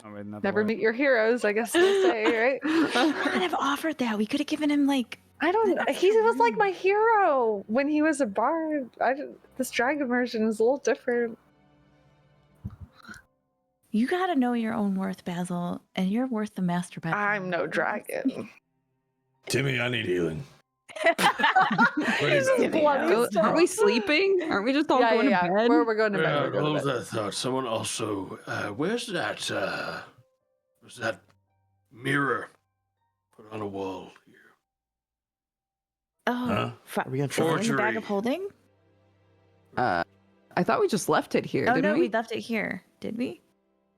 Not with another Never word. meet your heroes, I guess they say, right? I could have offered that. We could have given him I don't know. He was like my hero when he was a bard. This dragon version is a little different. You gotta know your own worth, Basil, and you're worth the master bedroom. I'm no dragon. Timmy, I need healing. He's just bloody Aren't stuff. we sleeping? Aren't we just all Yeah, going yeah, to yeah. bed? We're going to bed. Yeah, We're going all to of bed. that thought. Someone also, where's that, was that mirror put on a wall here? Oh, Huh? Are we gonna try? in the bag Forgery. of holding? I thought we just left it here, Oh didn't no, we? we left it here. Did we?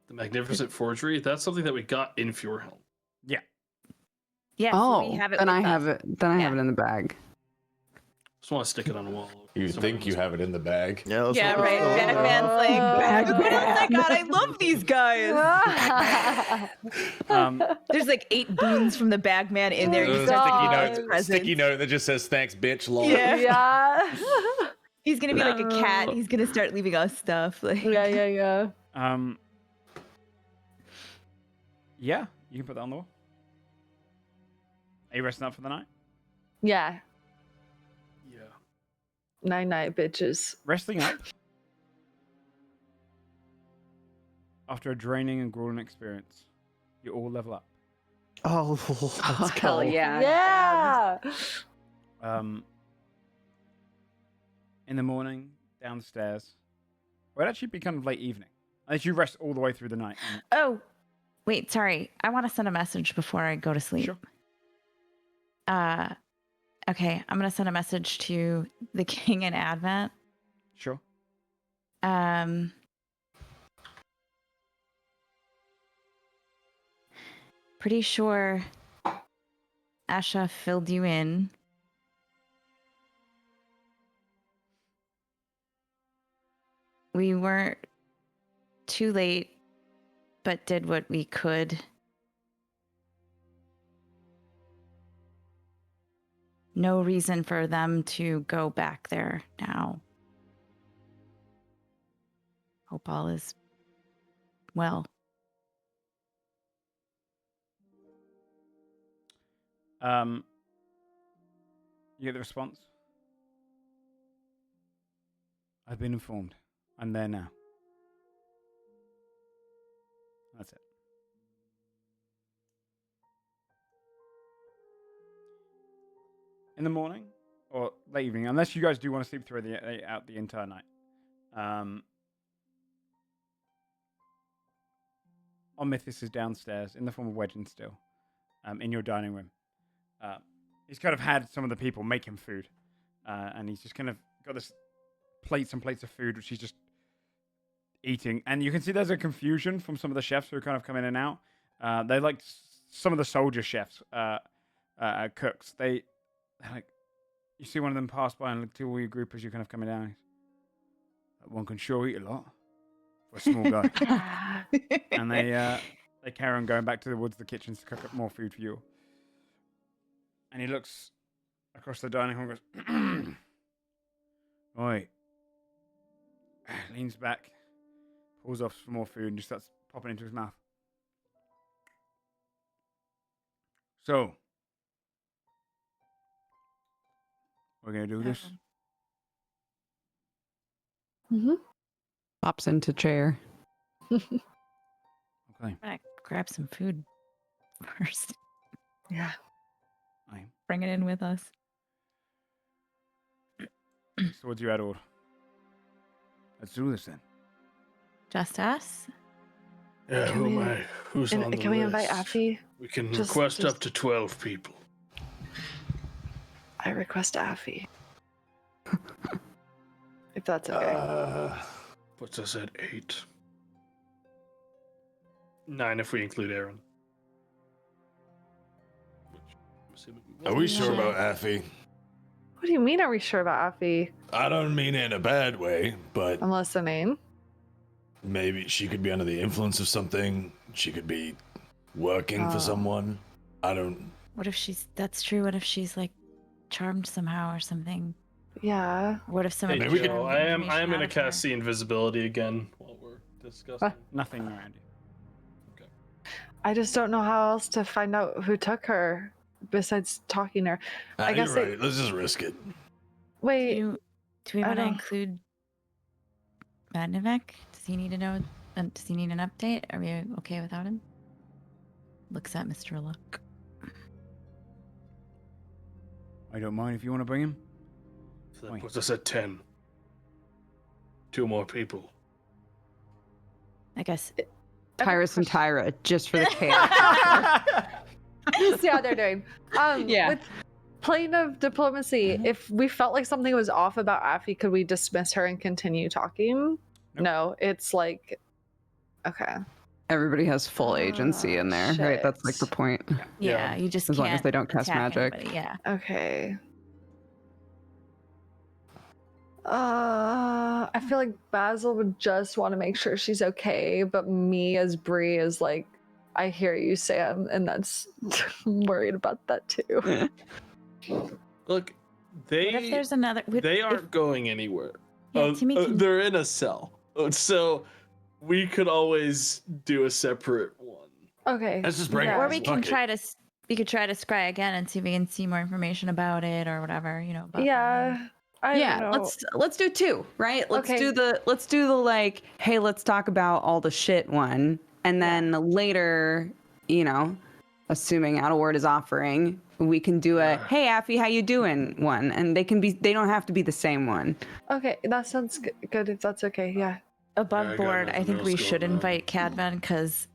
The magnificent forgery? That's something that we got in Fjordhelm. Yeah. Oh, so we have it. then with I us. have it. Then I have Yeah. it in the bag. Just want to stick it on a wall. You Someone think you else- have it in the bag? Yeah, let's Yeah, hope right. so. Bagman's like, oh my god, I love these guys. There's like 8 boons from the bagman in there. Oh, He God. starts Sticky presents. note, sticky note that just says thanks, bitch. Lol. Yeah. Yeah. He's gonna be like a cat. No. He's gonna start leaving us stuff. Like, Yeah. Yeah, you can put that on the wall. Are you resting up for the night? Yeah. Yeah. Night, bitches. Resting up. After a draining and grueling experience, you all level up. Oh, let's Hell go. yeah. Yeah. In the morning, downstairs. Well, it'd actually be kind of late evening. Unless you rest all the way through the night. Oh, wait, sorry. I want to send a message before I go to sleep. Sure. Okay, I'm gonna send a message to the King in Advent. Sure. Pretty sure Asha filled you in. We weren't too late, but did what we could. No reason for them to go back there now. Hope all is well. You get the response. I've been informed. I'm there now. That's it. In the morning or late evening, unless you guys do want to sleep through out the entire night. Omithis is downstairs in the form of Wedgen still, in your dining room. He's kind of had some of the people make him food, and he's just kind of got this plates and plates of food which he's just eating. And you can see there's a confusion from some of the chefs who are kind of coming in and out. They like some of the soldier chefs, cooks. They're like, you see one of them pass by and look to all your group as you're kind of coming down. That one can sure eat a lot for a small guy. And they carry on going back towards the kitchens to cook up more food for you. And he looks across the dining hall and goes, Oi. Leans back, pulls off some more food and just starts popping into his mouth. So, we're going to do this? Mm-hmm. Pops into chair. Okay. I'm gonna grab some food first. Yeah. Bring it in with us. So what do you add order? Let's do this then. Just us? Yeah, Can who we- am I? Who's on the list? Can we invite Affy? We can Just- request just- up to 12 people. I request Affy. If that's okay. Puts us at 8. 9 if we include Aaron. Are we sure about Affy? What do you mean, are we sure about Affy? I don't mean it in a bad way, but I'm listening. maybe she could be under the influence of something. She could be working Oh. for someone. I don't. What if that's true? What if she's like charmed somehow or something? Yeah. What if someone? Hey, Maybe we Joe, could- I am information going to out of her? cast see invisibility again while we're discussing. Nothing around you. I just don't know how else to find out who took her besides talking to her. I guess you're right. Let's just risk it. Wait. Do we I want to don't- include Madnivek? Does he need to know? Does he need an update? Are we okay without him? Looks at Mr. Luck. I don't mind if you want to bring him. So that Wait. puts us at 10. 2 more people. I guess. Tyrus and Tyra, just for the chaos. See how they're doing. Yeah. With plane of diplomacy, if we felt like something was off about Affy, could we dismiss her and continue talking? Nope. No, it's like, okay. Everybody has full agency in there, right? That's like the shit. point. Yeah, you just As long as can't they don't cast attack magic. anybody, yeah. Okay. I feel like Basil would just want to make sure she's okay, but me as Bree is like, I hear you, Sam, and that's I'm worried about that too. Look, What if there's another? they aren't going anywhere. Yeah, Timmy can- They're in a cell. So we could always do a separate one. Okay. Let's just bring yeah. it. Or we can Fuck it. try to we could try to scry again and see if we can see more information about it or whatever, you know. But, Yeah. I Yeah, don't know. let's do 2, right? Let's Okay. do the like, hey, let's talk about all the shit one, and then later, you know, assuming Out of Word is offering, we can do a hey Affy, how you doing one, and they don't have to be the same one. Okay, that sounds good if that's okay. Yeah. above I got board, I nothing think we else should going on. invite Cadvan because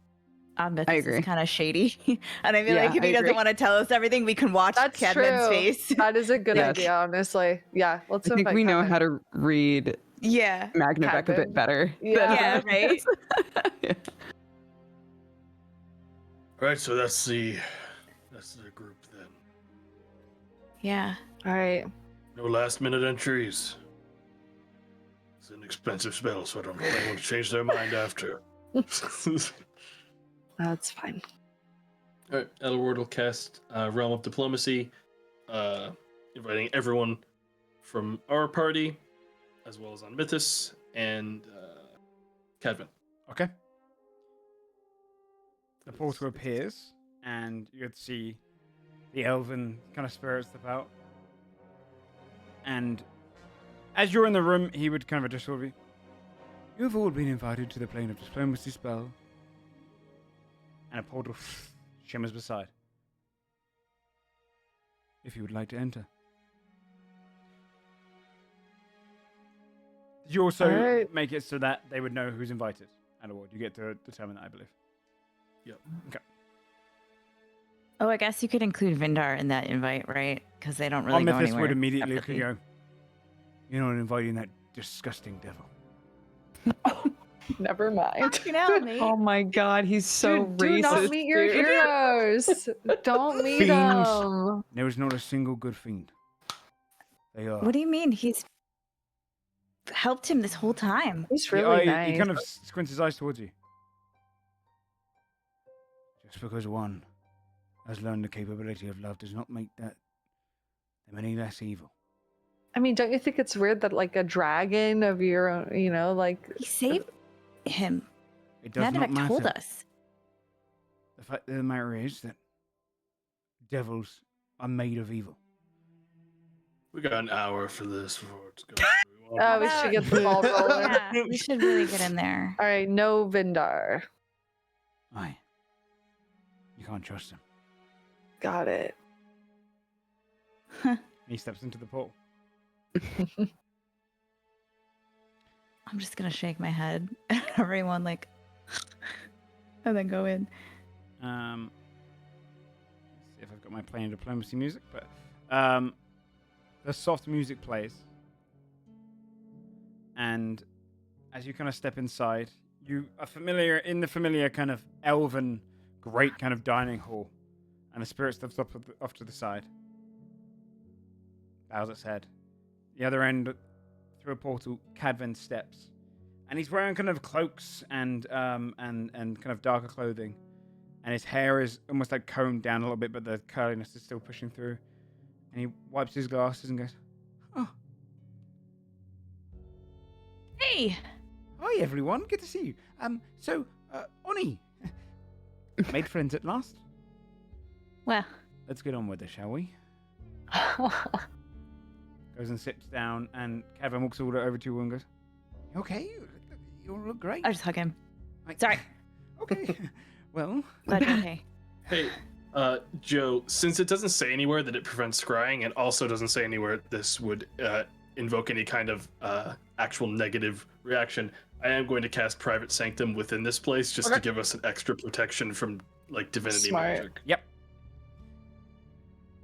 Mythos agree. is kind of shady, and I feel Yeah, like if I he doesn't agree. want to tell us everything, we can watch That's Cadvan's true. face. That is a good Yes. idea, honestly. Yeah, let's I think invite we know Kevin. how to read Yeah. Magnavec a Kevin. bit better. Yeah. Yeah, right? Yeah. Right, so that's the group then. Yeah. All right. No last minute entries. It's an expensive spell, so I don't know if anyone change their mind after. That's fine. Alright, Edelward will cast Realm of Diplomacy, inviting everyone from our party, as well as on Mythos, and Cadvan. Okay. The portal appears, and you could see the elven kind of spirits about. And as you're in the room, he would kind of address all of you. You have all been invited to the plane of diplomacy spell. And a portal shimmers beside. If you would like to enter. Did you also Alright. make it so that they would know who's invited? And award. You get to determine that, I believe. Yep. Okay. Oh, I guess you could include Vindar in that invite, right? Because they don't really Our go Mythos anywhere. would immediately separately. go, you're not inviting that disgusting devil. Never mind. Fucking hell, mate. Oh my god, he's so Dude, do racist. not meet your dude. heroes. Don't meet Fiends. them. There is not a single good fiend. They are. What do you mean? He's helped him this whole time. He's really he nice. kind of squints his eyes towards you. Just because one has learned the capability of love does not make them any less evil. I mean, don't you think it's weird that like a dragon of your own, you know, like He saved him. It does not Nadavek matter. told us. The fact of the matter is that devils are made of evil. We got an hour for this before it's going. oh, we should get the ball rolling. Yeah, we should really get in there. All right, no Vindar. Aye. You can't trust him. Got it. He steps into the portal. I'm just gonna shake my head at everyone, like, and then go in. Let's see if I've got my plane of diplomacy music, but the soft music plays, and as you kind of step inside, you are familiar in the familiar kind of elven, great kind of dining hall, and the spirit steps up off to the side, bows its head. The other end, through a portal, Cadvan steps, and he's wearing kind of cloaks and kind of darker clothing. And his hair is almost like combed down a little bit, but the curliness is still pushing through. And he wipes his glasses and goes, "Oh, Hey, hi everyone, good to see you. Oni, made friends at last. well, Let's get on with it, shall we?" Goes and sits down, and Kevin walks all over to you and goes, "You okay? You look great." I'll just hug him. Like, Sorry. Okay. Well, Glad you're okay. Hey, Joe, since it doesn't say anywhere that it prevents scrying, and also doesn't say anywhere this would invoke any kind of actual negative reaction, I am going to cast Private Sanctum within this place just to give us an extra protection from like divinity Smart. magic. yep.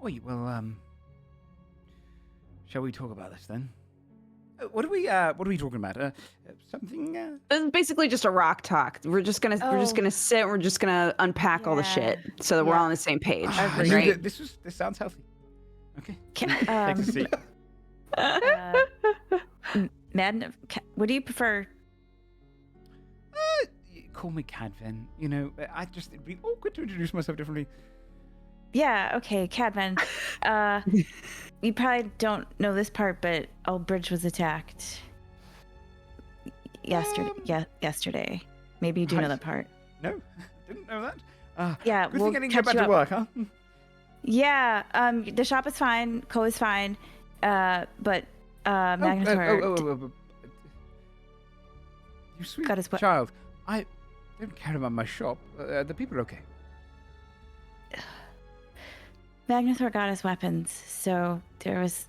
Oi, well, shall we talk about this then? What are we talking about? Something? This is basically just a rock talk. We're just gonna sit. We're just gonna unpack all the shit so that we're all on the same page. I knew Right? that this sounds healthy. Okay. Can, Take a seat. Madden, what do you prefer? Call me Cadvan. You know, it'd be awkward to introduce myself differently. Yeah, okay, Cadvan. You probably don't know this part, but Old Bridge was attacked yesterday. Yesterday. Maybe you do know Right. that part. No, didn't know that. Yeah, Good we'll thing I didn't get catch back you to up. work, huh? Yeah, the shop is fine. Co is fine. But Magnetor you sweet got his child. I don't care about my shop. The people are okay. Magnetor got his weapons, so there was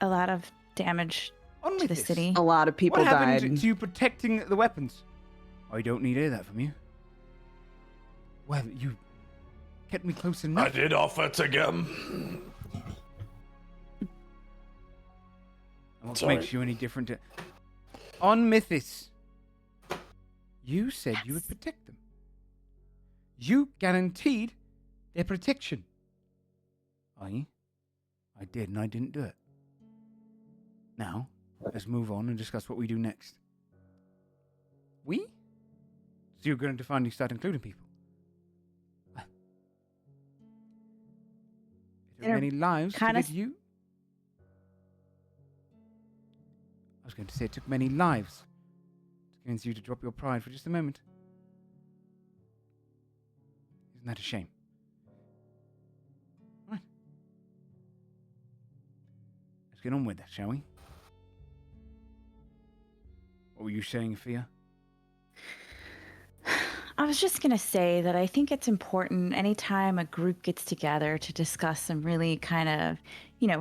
a lot of damage On to with the this. city. A lot of people What happened died. to you protecting the weapons? I don't need any of that from you. Well, you kept me close I enough. did offer to get him. What Sorry. makes you any different? On Mythis, you said you would protect them. You guaranteed their protection. I did, and I didn't do it. Now, let's move on and discuss what we do next. We? So you're going to finally start including people? It took many lives to kinda get you? I was going to say it took many lives to convince you to drop your pride for just a moment. Isn't that a shame? Right. Let's get on with it, shall we? What were you saying, Fia? I was just going to say that I think it's important anytime a group gets together to discuss some really kind of,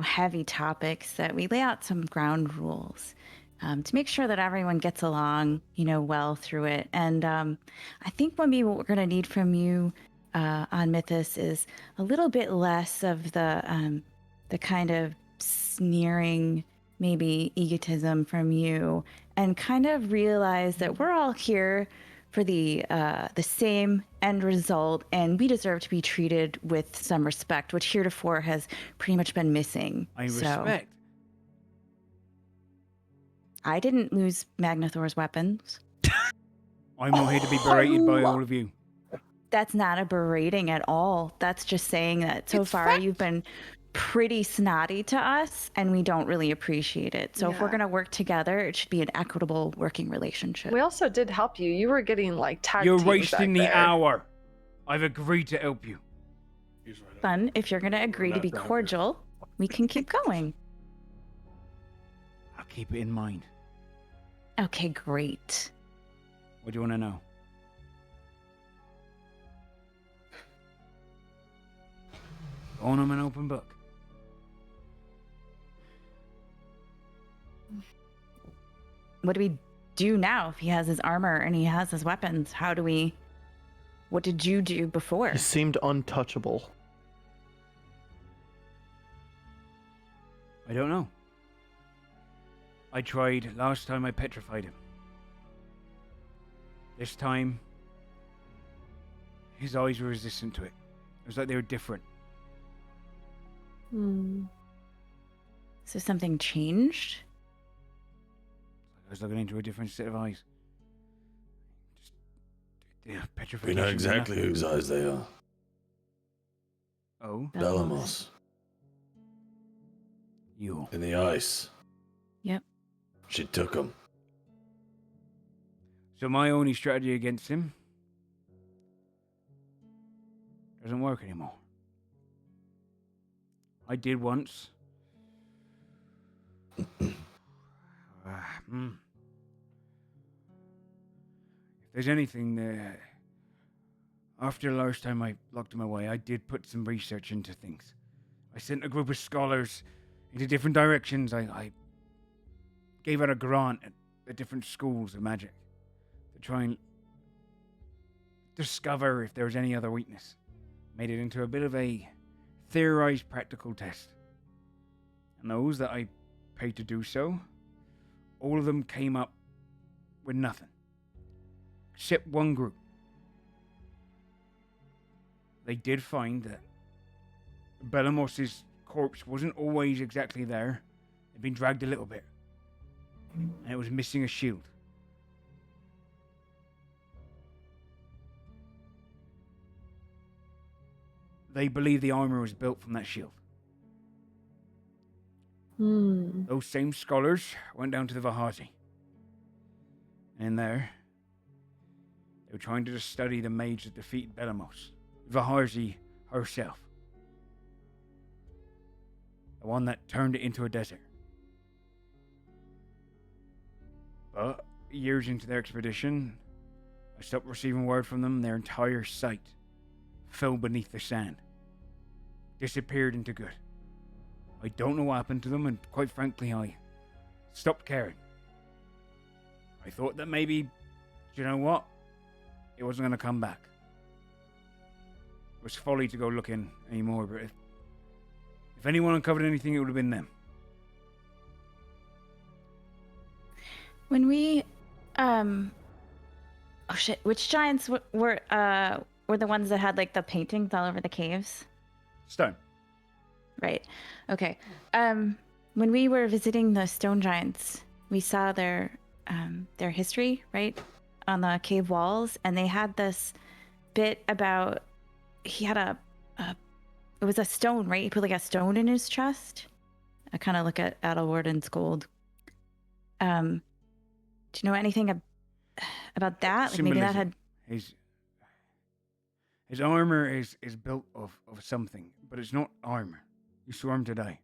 heavy topics that we lay out some ground rules to make sure that everyone gets along, well through it. And I think maybe what we're going to need from you on Mythos is a little bit less of the kind of sneering, maybe egotism from you, and kind of realize that we're all here for the same end result, and we deserve to be treated with some respect, which heretofore has pretty much been missing. I So, respect. I didn't lose Magnathor's weapons. I'm not here to be berated by all of you. That's not a berating at all. That's just saying that so It's far fact. you've been pretty snotty to us, and we don't really appreciate it. So if we're Yeah. going to work together, it should be an equitable working relationship. We also did help you. You were getting like tag You're teams wasting back the there. hour. I've agreed to help you. He's right. Fun. If you're going to agree to not be down here. cordial, we can keep going. I'll keep it in mind. Okay, great. What do you want to know? On I'm an open book. What do we do now if he has his armor and he has his weapons? What did you do before? He seemed untouchable. I don't know. I tried. Last time I petrified him. This time, his eyes were resistant to it. It was like they were different. So something changed? I was looking into a different set of eyes. Just, yeah, We petrification. know was exactly nothing. whose eyes they are. Oh, Belamos. you. In the ice. Yep. She took him. So my only strategy against him doesn't work anymore. I did once. If there's anything there, after the last time I locked him away, I did put some research into things. I sent a group of scholars into different directions. I gave out a grant at different schools of magic to try and discover if there was any other weakness. Made it into a bit of a theorized practical test. And those that I paid to do so, all of them came up with nothing. Except one group. They did find that Bellamos's corpse wasn't always exactly there. It'd been dragged a little bit. And it was missing a shield. They believe the armor was built from that shield. Those same scholars went down to the Vahazi. And in there, they were trying to study the mage that defeated Belamos. Vaharzi herself. The one that turned it into a desert. But years into their expedition, I stopped receiving word from them. Their entire site fell beneath the sand. Disappeared into good. I don't know what happened to them, and quite frankly, I stopped caring. I thought that maybe, do you know what? It wasn't going to come back. It was folly to go looking anymore, but if anyone uncovered anything, it would have been them. When we, oh shit, which giants were the ones that had like the paintings all over the caves? Stone. Right. Okay. When we were visiting the stone giants, we saw their history, right, on the cave walls, and they had this bit about he had it was a stone, right? He put like a stone in his chest. I kind of look at Adelward and Scold. Do you know anything about that? Like maybe that had his armor is built of something, but it's not armor. You saw him today.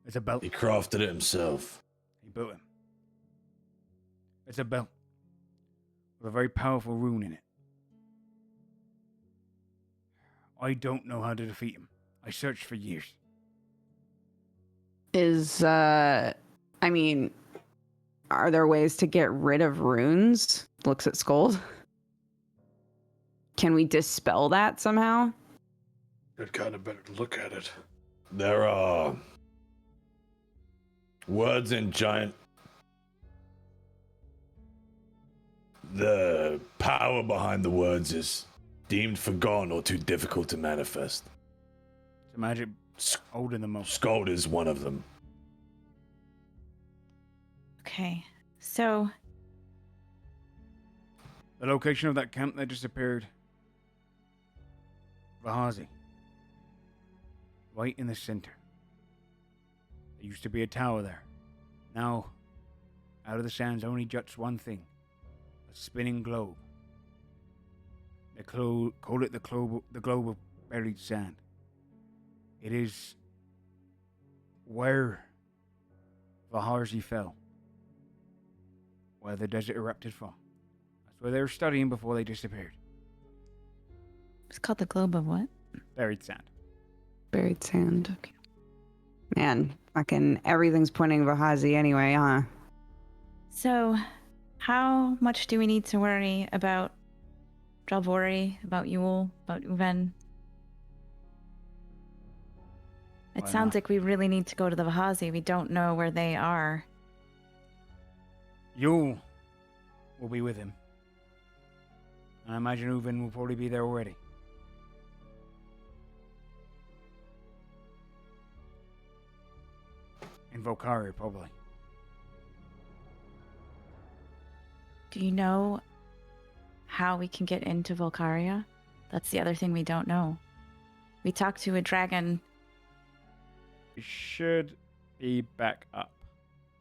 It's a belt. He crafted it himself. He built him. It's a belt with a very powerful rune in it. I don't know how to defeat him. I searched for years. Are there ways to get rid of runes? Looks at Scold. Can we dispel that somehow? I'd kind of better look at it. There are words in giant. The power behind the words is deemed forgone or too difficult to manifest. It's a magic older than most. Scold is one of them. okay. So The location of that camp that disappeared. Vahazi. Right in the center. There used to be a tower there. Now, out of the sands only juts one thing. A spinning globe. They call it the globe of buried sand. It is where Vaharzi fell. Where the desert erupted from. That's where they were studying before they disappeared. it's called the globe of what? Buried sand. Buried sand. Okay. Man, fucking everything's pointing Vahazi anyway, huh? So, how much do we need to worry about Jalvori, about Yule, about Uven? It Why sounds not? like we really need to go to the Vahazi. We don't know where they are. Yule will be with him. And I imagine Uven will probably be there already. In Volcari, probably. Do you know how we can get into Volcaria? That's the other thing we don't know. We talked to a dragon, It should be back up.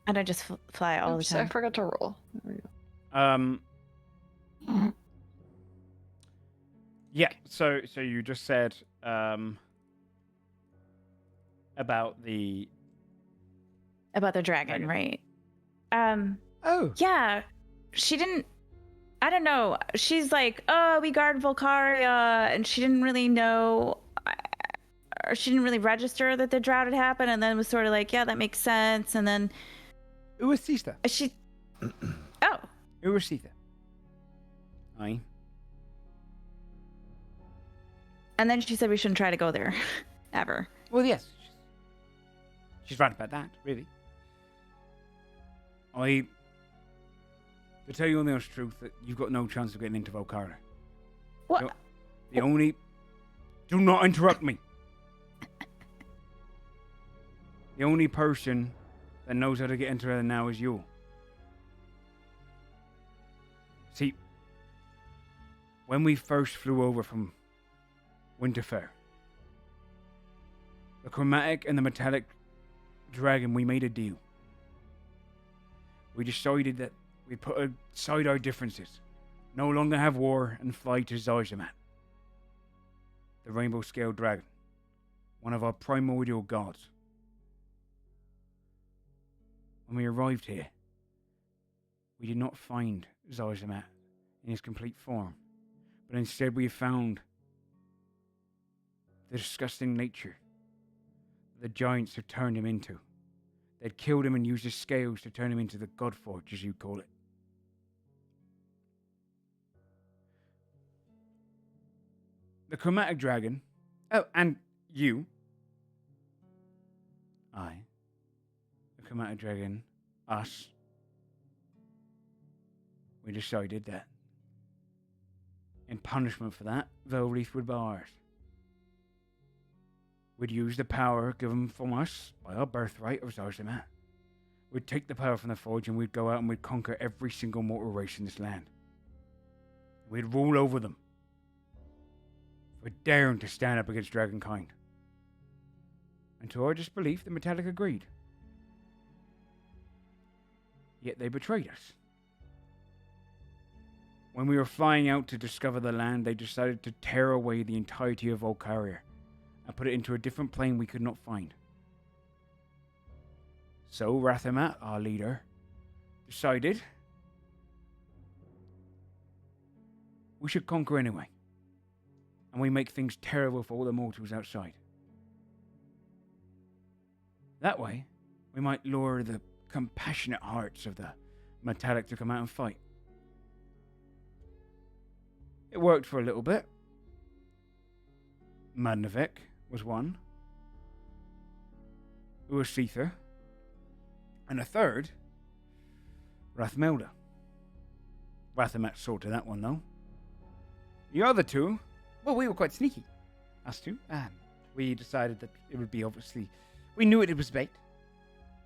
and I just fly all Oops, the time. I forgot to roll. There we go. Yeah, so you just said about the About the dragon, Dragon. right? Oh. Yeah, she didn't. I don't know. She's like, oh, we guard Volcaria, and she didn't really know, or she didn't really register that the drought had happened, and then was sort of like, yeah, that makes sense, and then Uasita. she. Oh, Uasita. Aye. and then she said we shouldn't try to go there, ever. Well, yes. She's right about that, really. To tell you the honest truth, that you've got no chance of getting into Volcara. What? The only... Do not interrupt me. The only person that knows how to get into there now is you. See, when we first flew over from Winterfell, the chromatic and the metallic dragon, we made a deal. We decided that we'd put aside our differences, no longer have war, and fly to Zarzamat. the rainbow-scaled dragon, one of our primordial gods. When we arrived here, we did not find Zarzamat in his complete form, but instead we found the disgusting nature the giants had turned him into. They'd killed him and used his scales to turn him into the Godforged, as you call it. The chromatic dragon, oh, and you, the chromatic dragon, us, we decided that in punishment for that, Velreath would be ours. We'd use the power given from us by our birthright of Zarzamat. We'd take the power from the Forge and we'd go out and we'd conquer every single mortal race in this land. We'd rule over them for daring to stand up against dragonkind. And to our disbelief, the Metallic agreed. Yet they betrayed us. When we were flying out to discover the land, they decided to tear away the entirety of Volcaria and put it into a different plane we could not find. So Rathamat, our leader, decided we should conquer anyway, and we make things terrible for all the mortals outside. That way, we might lure the compassionate hearts of the Metallic to come out and fight. It worked for a little bit. Madnavek was one. Ursether. And a third, Rathmelda. Rathamat saw to that one, though. The other two, well, we were quite sneaky. Us two. We decided that it would be obviously... We knew it was bait.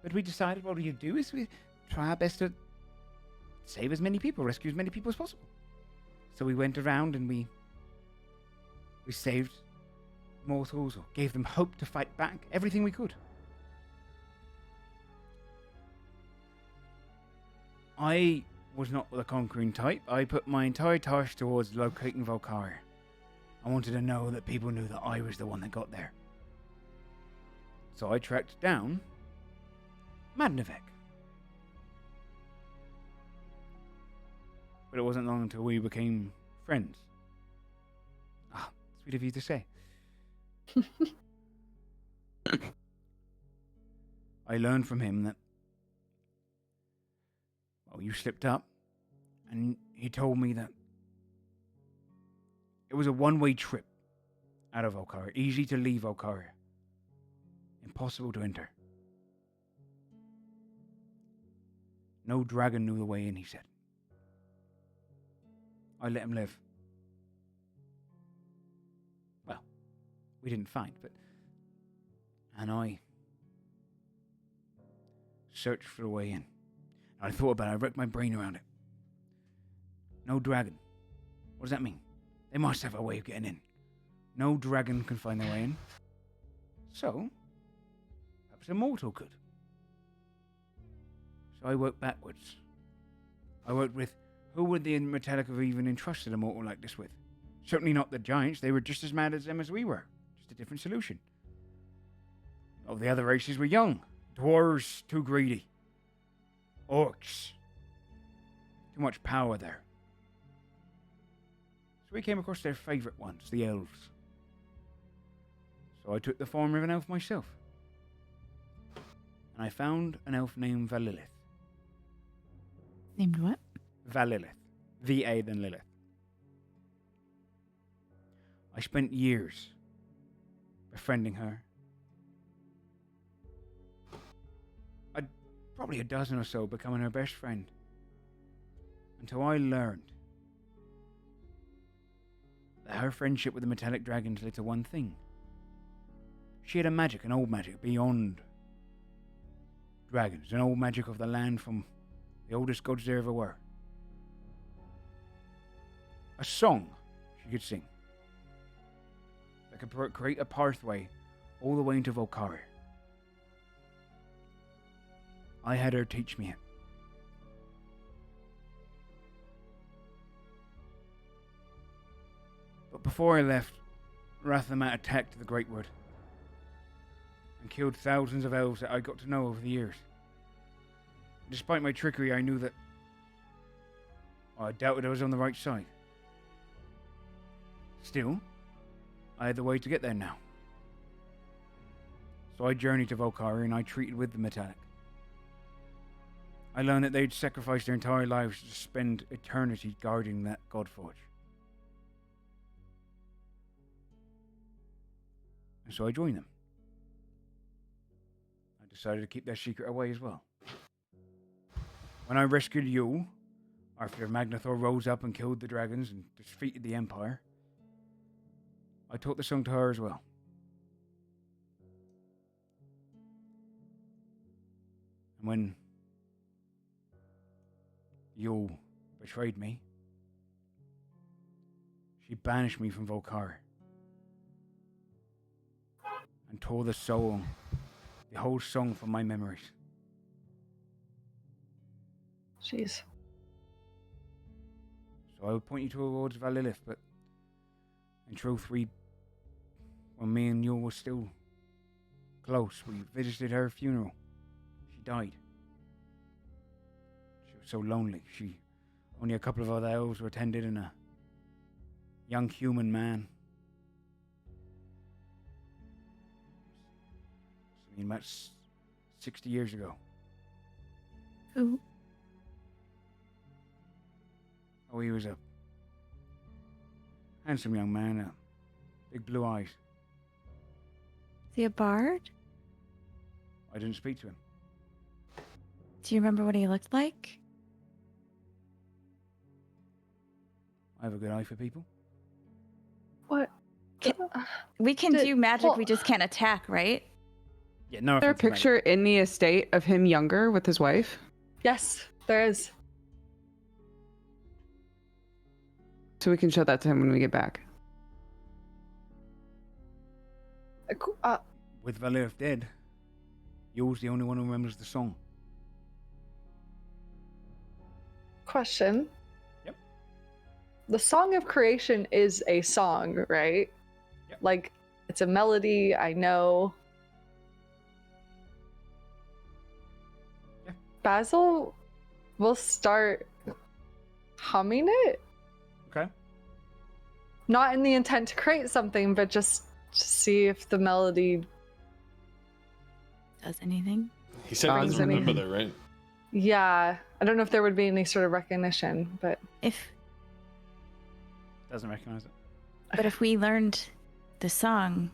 But we decided what we'd do is we try our best to save as many people, rescue as many people as possible. So we went around and we saved mortals or gave them hope to fight back, everything we could. I was not the conquering type. I put my entire task towards locating Volcaria. I wanted to know that people knew that I was the one that got there. So I tracked down Madnavek. But it wasn't long until we became friends. Sweet of you to say. I learned from him that, well, you slipped up, and he told me that it was a one-way trip out of Volcaria. Easy to leave Volcaria. Impossible to enter. No dragon knew the way in, he said. I let him live. Well, we didn't fight, but... And I searched for a way in. I thought about it, I wrecked my brain around it. No dragon. What does that mean? They must have a way of getting in. No dragon can find their way in. So, perhaps a mortal could. So I worked backwards. I worked with who would the Metallic have even entrusted a mortal like this with? Certainly not the giants. They were just as mad as them as we were. Just a different solution. All the other races were young. Dwarves, too greedy. Orcs. Too much power there. So we came across their favourite ones, the elves. So I took the form of an elf myself. And I found an elf named Valilith. Named what? Valilith. V-A then Lilith. I spent years befriending her. Probably a dozen or so, becoming her best friend. Until I learned that her friendship with the metallic dragons led to one thing. She had a magic, an old magic, beyond dragons. An old magic of the land from the oldest gods there ever were. A song she could sing that could create a pathway all the way into Volcaria. I had her teach me it. But before I left, Rathamat attacked the Great Wood and killed thousands of elves that I got to know over the years. Despite my trickery, I knew that... I doubted I was on the right side. Still, I had the way to get there now. So I journeyed to Volcari and I treated with the Metallic. I learned that they'd sacrificed their entire lives to spend eternity guarding that Godforged. And so I joined them. I decided to keep their secret away as well. When I rescued Yule, after Magnathor rose up and killed the dragons and defeated the Empire, I taught the song to her as well. And when Yule betrayed me, she banished me from Volcari and tore the whole song from my memories. Jeez. So I would point you towards Valilith, but in truth, when me and Yule were still close, we visited her funeral. She died. She was so lonely. Only a couple of other elves were attended and a young human man. I mean, about 60 years ago. Who? Oh, he was a handsome young man, big blue eyes. Is he a bard? I didn't speak to him. Do you remember what he looked like? I have a good eye for people. What? We can Did- do magic, well- we just can't attack, right? Yeah, no Is there a offense to Maggie. picture in the estate of him younger with his wife? Yes, there is. So we can show that to him when we get back. With Valirith dead, Yule's the only one who remembers the song. Question. Yep. The Song of Creation is a song, right? Yep. Like, it's a melody, I know. Yeah. Basil will start humming it. Okay. Not in the intent to create something, but just to see if the melody. Does anything? He said he Brings doesn't remember anything. though, right? Yeah. I don't know if there would be any sort of recognition, but. If Doesn't recognize it. But if we learned the song,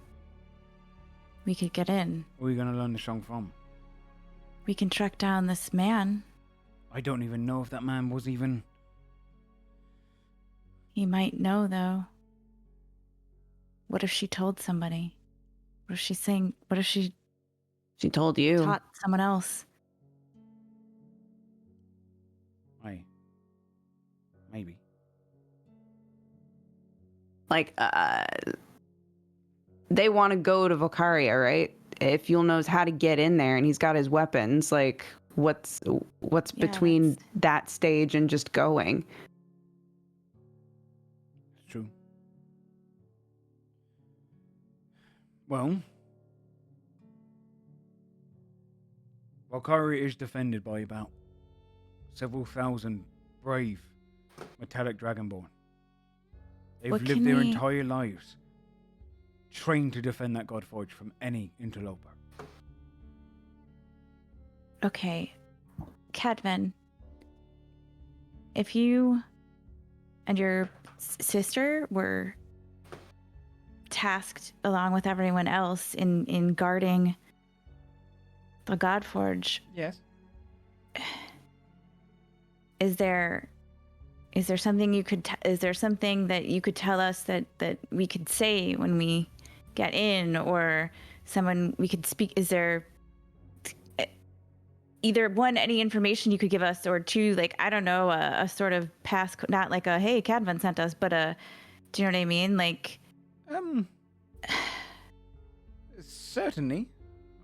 we could get in. Where are you going to learn the song from? We can track down this man. I don't even know if that man was even... He might know, though. What if she told somebody? What if she She told you. taught someone else? Maybe. Like, they want to go to Volcaria, right? If Yule knows how to get in there and he's got his weapons, like, what's Yeah, between that's- that stage and just going? It's true. Well... Valkyrie is defended by about several thousand brave metallic dragonborn. They've What lived can their we- entire lives trained to defend that Godforged from any interloper. Okay, Cadman, if you and your sister were tasked along with everyone else in guarding the Godforge, Yes. is there something you could is there something that you could tell us that we could say when we get in, or someone we could speak? Is there either one, any information you could give us, or two, like, I don't know, a sort of pass, not like a hey, Cadvan sent us, but do you know what I mean? Like, Certainly.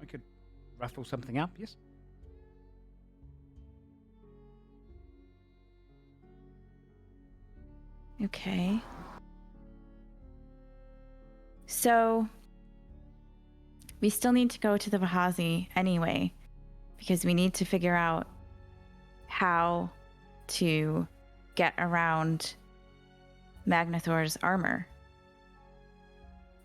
I could raffle something up, yes. okay. So we still need to go to the Vahazi anyway, because we need to figure out how to get around Magnathor's armor.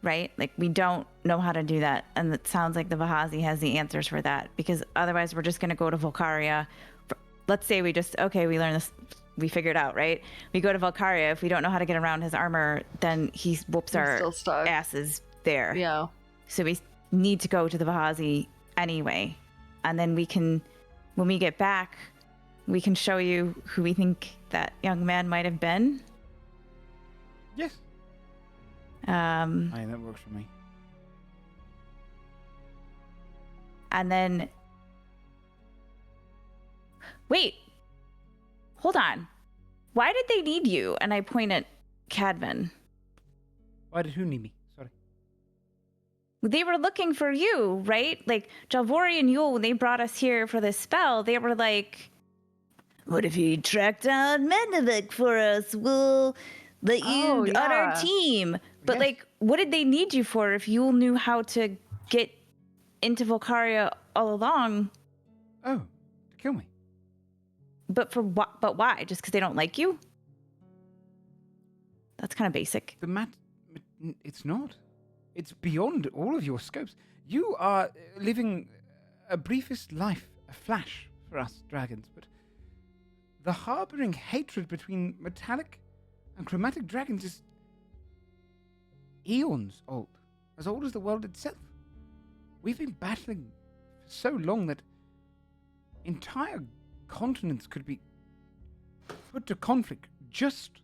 Right? Like, we don't know how to do that. And it sounds like the Vahazi has the answers for that, because otherwise we're just going to go to Volcaria. Let's say we we learn this, we figure it out, right? We go to Volcaria. If we don't know how to get around his armor, then he whoops our still stuck. asses there. Yeah. So we need to go to the Vahazi anyway. And then we can, when we get back, we can show you who we think that young man might have been. Yes. Aye, that works for me. And then, wait, hold on. Why did they need you? And I point at Cadman. Why did who need me? Sorry. They were looking for you, right? Like, Jalvori and Yule, when they brought us here for this spell, they were like, what if you track down Mendevic for us? We'll let you on our team. But, like, what did they need you for if Yule knew how to get into Volcaria all along? Oh, to kill me. But for what? But why? Just because they don't like you? That's kind of basic. It's not. It's beyond all of your scopes. You are living a briefest life, a flash for us dragons, but the harboring hatred between metallic and chromatic dragons is eons old, as old as the world itself. We've been battling for so long that entire continents could be put to conflict just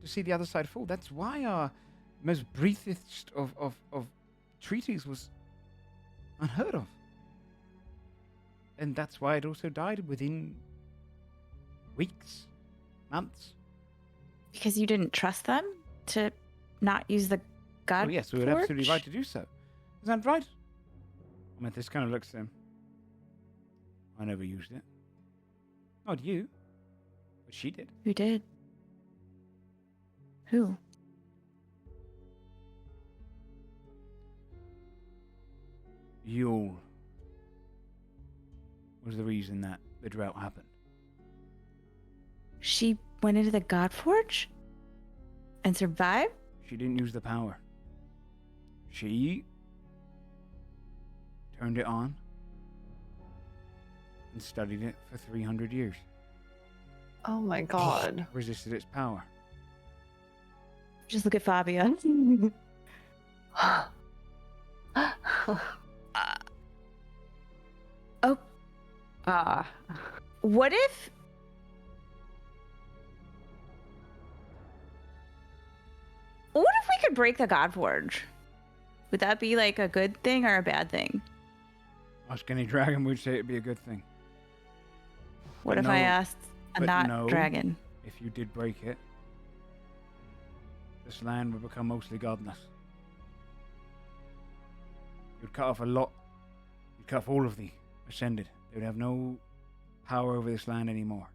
to see the other side fall. That's why our most briefest of treaties was unheard of. And that's why it also died within weeks, months. Because you didn't trust them to not use the God. Oh, yes, we were absolutely right to do so. Is that right? I mean, this kind of looks at him. I never used it. Not you. But she did. Who did? Who? Yule was the reason that the drought happened. She went into the Godforged and survived? She didn't use the power. She turned it on and studied it for 300 years. Oh my god. Resisted its power. Just look at Fabia. What if... What if we could break the Godforge? Would that be like a good thing or a bad thing? Ask any dragon would say it'd be a good thing. What But if I no- asked a but not no. dragon? If you did break it, this land would become mostly godless. You'd cut off a lot. You'd cut off all of the Ascended. They would have no power over this land anymore.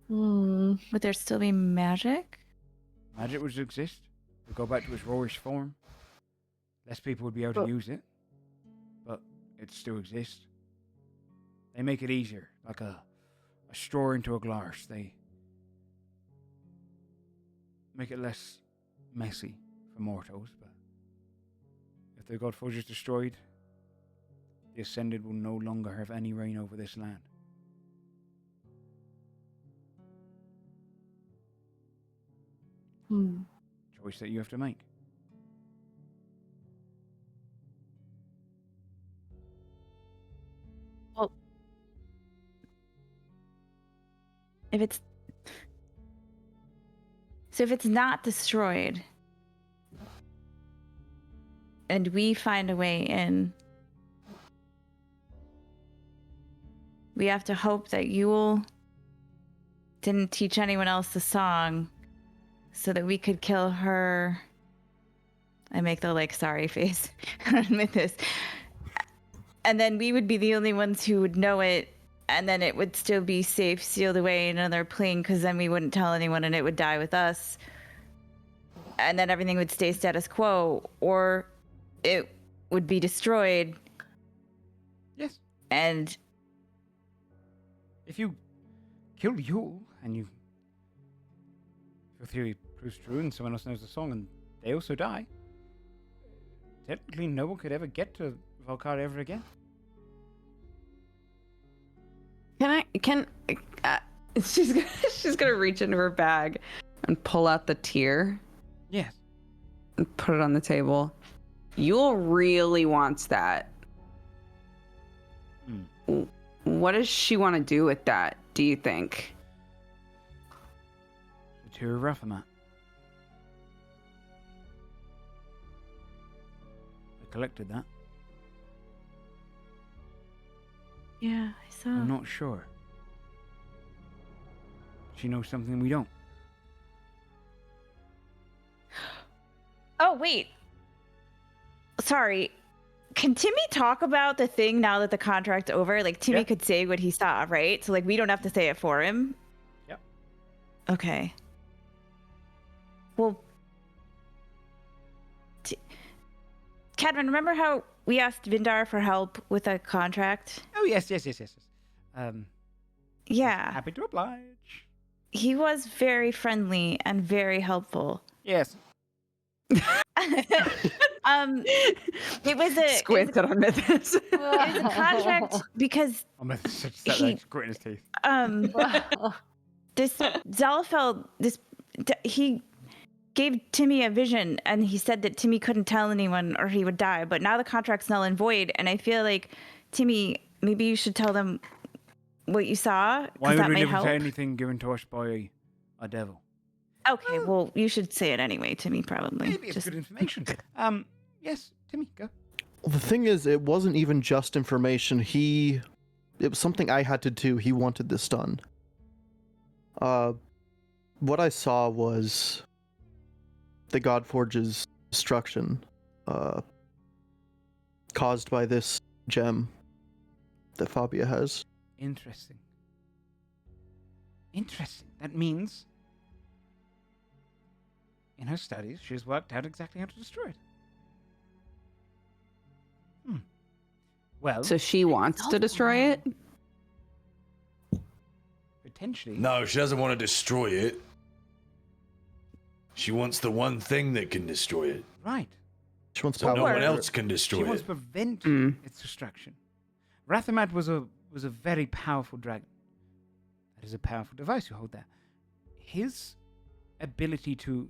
Would there still be magic? Magic would exist. It would go back to its rawest form. Less people would be able to use it. But it still exists. They make it easier. Like a straw into a glass. They make it less messy for mortals. But if the Godforged is destroyed, the Ascended will no longer have any reign over this land. Choice that you have to make. Well, if it's not destroyed and we find a way in, we have to hope that Yule didn't teach anyone else the song so that we could kill her. I make the like sorry face and admit this. And then we would be the only ones who would know it, and then it would still be safe, sealed away in another plane, because then we wouldn't tell anyone and it would die with us. and then everything would stay status quo, or it would be destroyed. Yes. And If you kill Yule and you, if your theory proves true and someone else knows the song and they also die, technically no one could ever get to Valkyrie ever again. She's gonna reach into her bag and pull out the tear Yes. and put it on the table. Yule really wants that. What does she want to do with that, do you think? The tear of Raffamat. I collected that. yeah, I saw. I'm not sure. She knows something we don't. Oh, wait. Sorry. Can Timmy talk about the thing now that the contract's over? Like, Timmy Yeah. could say what he saw, right? So, like, we don't have to say it for him? Yep. Okay. Well, Cadman, remember how we asked Vindar for help with a contract? Oh, yes. Yeah. Happy to oblige. He was very friendly and very helpful. Yes. It was a Squinted on Mythos. it was a contract because I'm gonna such He- that grit in his teeth. this Zalfeld, he gave Timmy a vision, and he said that Timmy couldn't tell anyone or he would die. But now the contract's null and void, and I feel like, Timmy, maybe you should tell them what you saw, Why because would that we might never help. say anything given to us by a devil? Okay, well, you should say it anyway, Timmy, probably. Maybe it's Just good information. Yes, Timmy, go. Well, the thing is, it wasn't even just information. It was something I had to do. He wanted this done. What I saw was the Godforge's destruction, caused by this gem that Fabia has. Interesting. That means in her studies, she's worked out exactly how to destroy it. Well, So she wants to destroy it? potentially. No, she doesn't want to destroy it. She wants the one thing that can destroy it. Right. She wants So power. no one Or- else can She destroy wants it. to prevent Mm. its destruction. Rathamat was a very powerful dragon. That is a powerful device you hold there. His ability to...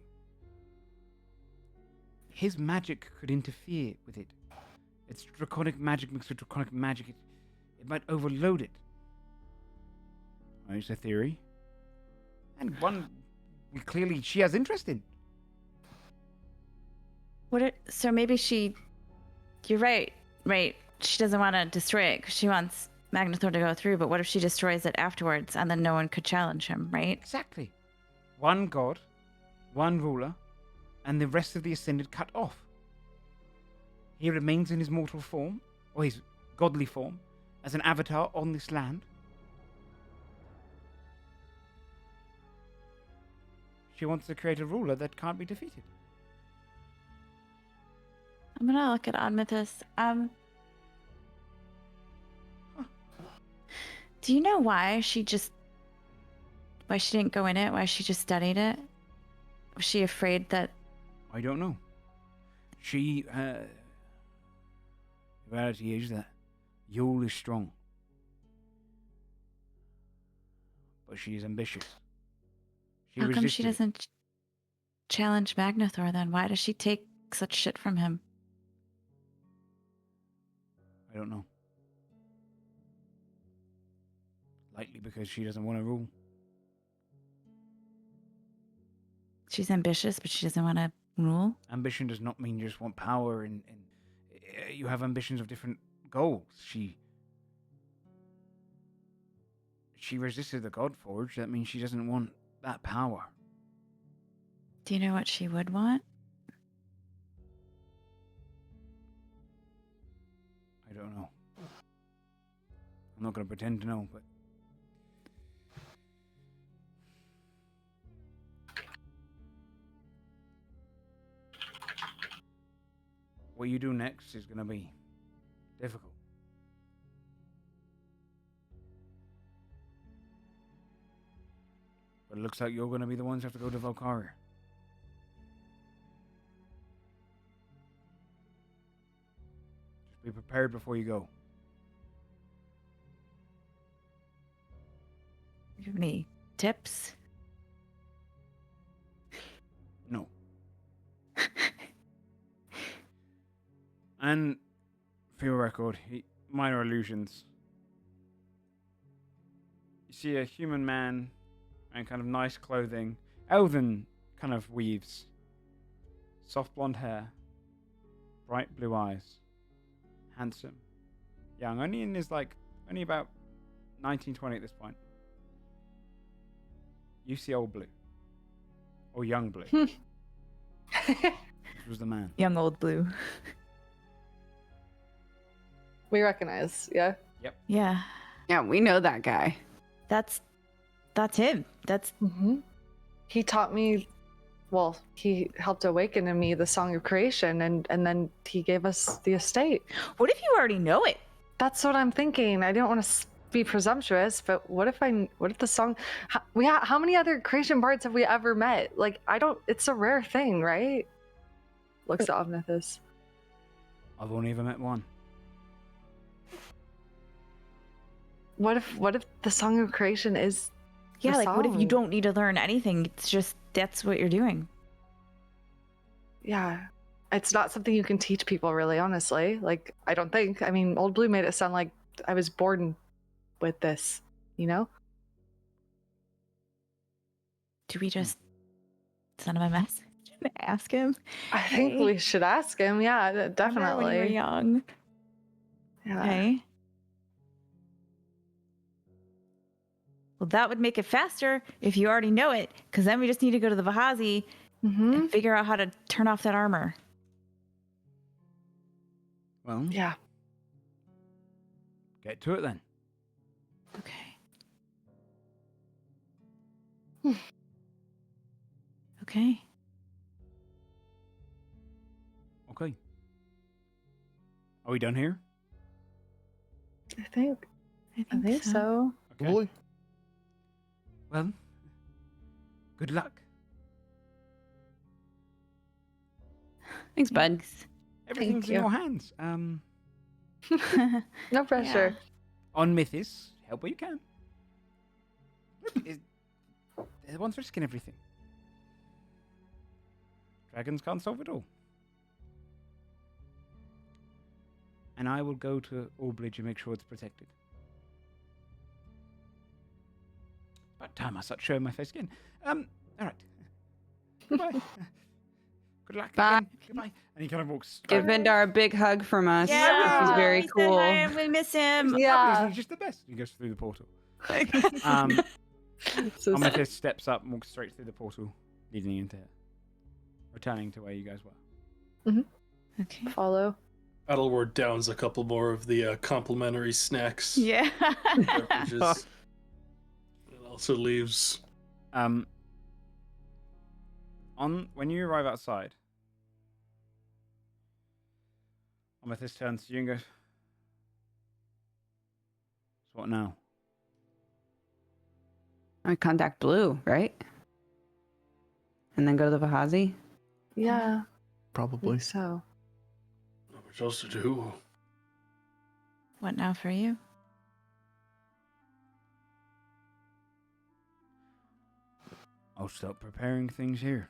His magic could interfere with it. It's draconic magic mixed with draconic magic. It might overload it. It's a theory. And one she has interest in. So maybe you're right. She doesn't want to destroy it because she wants Magnathor to go through, but what if she destroys it afterwards and then no one could challenge him, right? Exactly. One god, one ruler, and the rest of the Ascended cut off. He remains in his mortal form, or his godly form, as an avatar on this land. She wants to create a ruler that can't be defeated. I'm gonna look at Onmythus. Do you know why she didn't go in it? Why she just studied it? Was she afraid that? I don't know. The reality is that Yule is strong. But she is ambitious. How come she resisted it. doesn't challenge Magnathor then? Why does she take such shit from him? I don't know. Likely because she doesn't want to rule. She's ambitious, but she doesn't want to rule. Ambition does not mean you just want power, and you have ambitions of different goals. She resisted the Godforged. That means she doesn't want that power. Do you know what she would want? I don't know. I'm not going to pretend to know, but what you do next is going to be difficult. But it looks like you're going to be the ones who have to go to Valkyria. Just be prepared before you go. Do you have any tips? No. And for your record, minor illusions. You see a human man and kind of nice clothing, elven kind of weaves, soft blonde hair, bright blue eyes, handsome, young, only about 19, 20 at this point. You see old blue, or young blue. This was the man. Young old blue. We recognize, yeah. Yeah, Yeah, we know that guy. that's him. That's He taught me, well, he helped awaken in me the Song of Creation, and then he gave us the estate. what if you already know it? That's what I'm thinking. I don't want to be presumptuous, but what if the song, how many other creation bards have we ever met? Like, it's a rare thing, right? Looks to Omnithus. I've only ever met one. What if the Song of Creation is Yeah, the like what if you song? don't need to learn anything? It's just that's what you're doing. Yeah. It's not something you can teach people, really, honestly. Like, I don't think. I mean, Old Blue made it sound like I was born with this, you know? Do we just send him a message and ask him? I think Hey. we should ask him. Yeah, Remember definitely. when you were young. Yeah. Okay. Well, that would make it faster if you already know it, because then we just need to go to the Vahazi Mm-hmm. and figure out how to turn off that armor. Well, Yeah. get to it then. Okay. Okay. Okay. Are we done here? I think so. Okay. Boy. Well, good luck. Thanks, bud. Everything's in you. your hands. No pressure. On Mythis, help where you can. Look, they're the ones risking everything. Dragons can't solve it all. And I will go to Allbridge and make sure it's protected. About time I start showing my face again. Alright. Goodbye. Good luck. Bye. Again. Goodbye. And he kind of walks. Give Vindar a big hug from us. Yeah, This is very we said cool. hi and we miss him. Yeah. He's just the best. He goes through the portal. So Amethyst steps up and walks straight through the portal, leading into returning to where you guys were. Okay. follow. Adelward downs a couple more of the complimentary snacks. Yeah. Beverages. And also leaves. When you arrive outside, Amethyst turns to you and goes, "So what now?" I contact Blue, right? And then go to the Vahazi. Yeah. Probably. So. Not much else to do. What now for you? I'll start preparing things here,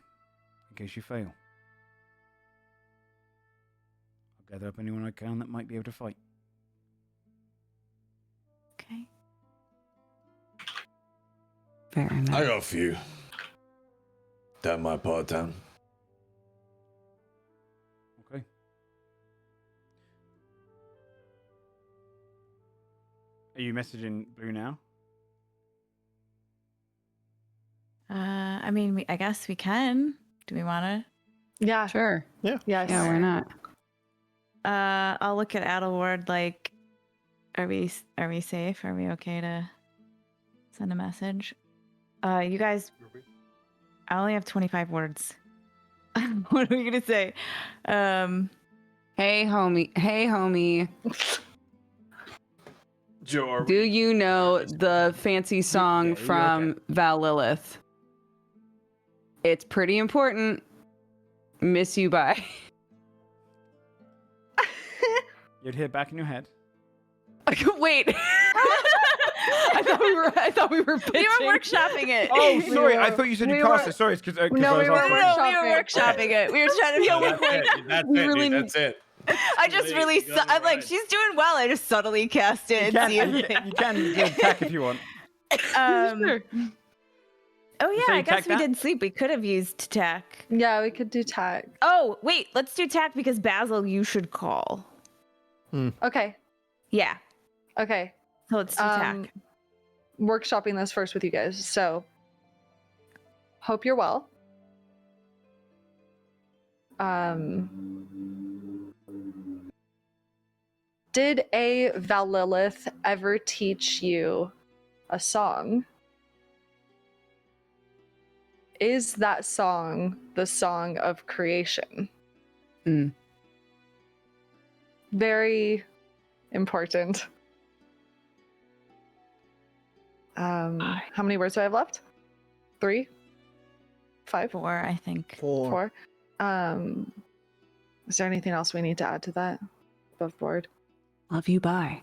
in case you fail. I'll gather up anyone I can that might be able to fight. Okay. Fair enough. I got a few. Down my part of town. Okay. Are you messaging Blue now? I mean, I guess we can. Do we want Yeah. Sure. Yes. Yeah, why not? to? I'll look at Adelward. Like, are we safe? Are we okay to send a message? You guys, I only have 25 words. What are we gonna say? Hey, homie. Hey, homie. Joe, Do you know the fancy song from Val Lilith? It's pretty important. Miss you, bye. You'd hear back in your head. Wait. I thought we were pitching. We were workshopping it. Oh, sorry. I thought you said you cast it. Sorry, it's because No, I we was were asking. No, we were workshopping it. We were trying to feel That's like it. That's we it. really Dude, that's it. I just really I'm like, she's doing well. I just subtly cast it You and see can, if you can do attack if you want. Oh So yeah, I you guess tack we that? didn't sleep. We could have used tack. Yeah, we could do tag. Oh, wait, let's do tack because Basil you should call. Okay. Yeah. Okay. So let's do tack. Workshopping this first with you guys. So, hope you're well. Did a Valilith ever teach you a song? Is that song the song of creation? Mm. Very important. How many words do I have left? 3? 5? 4, I think. 4. Is there anything else we need to add to that? Above board. Love you, bye.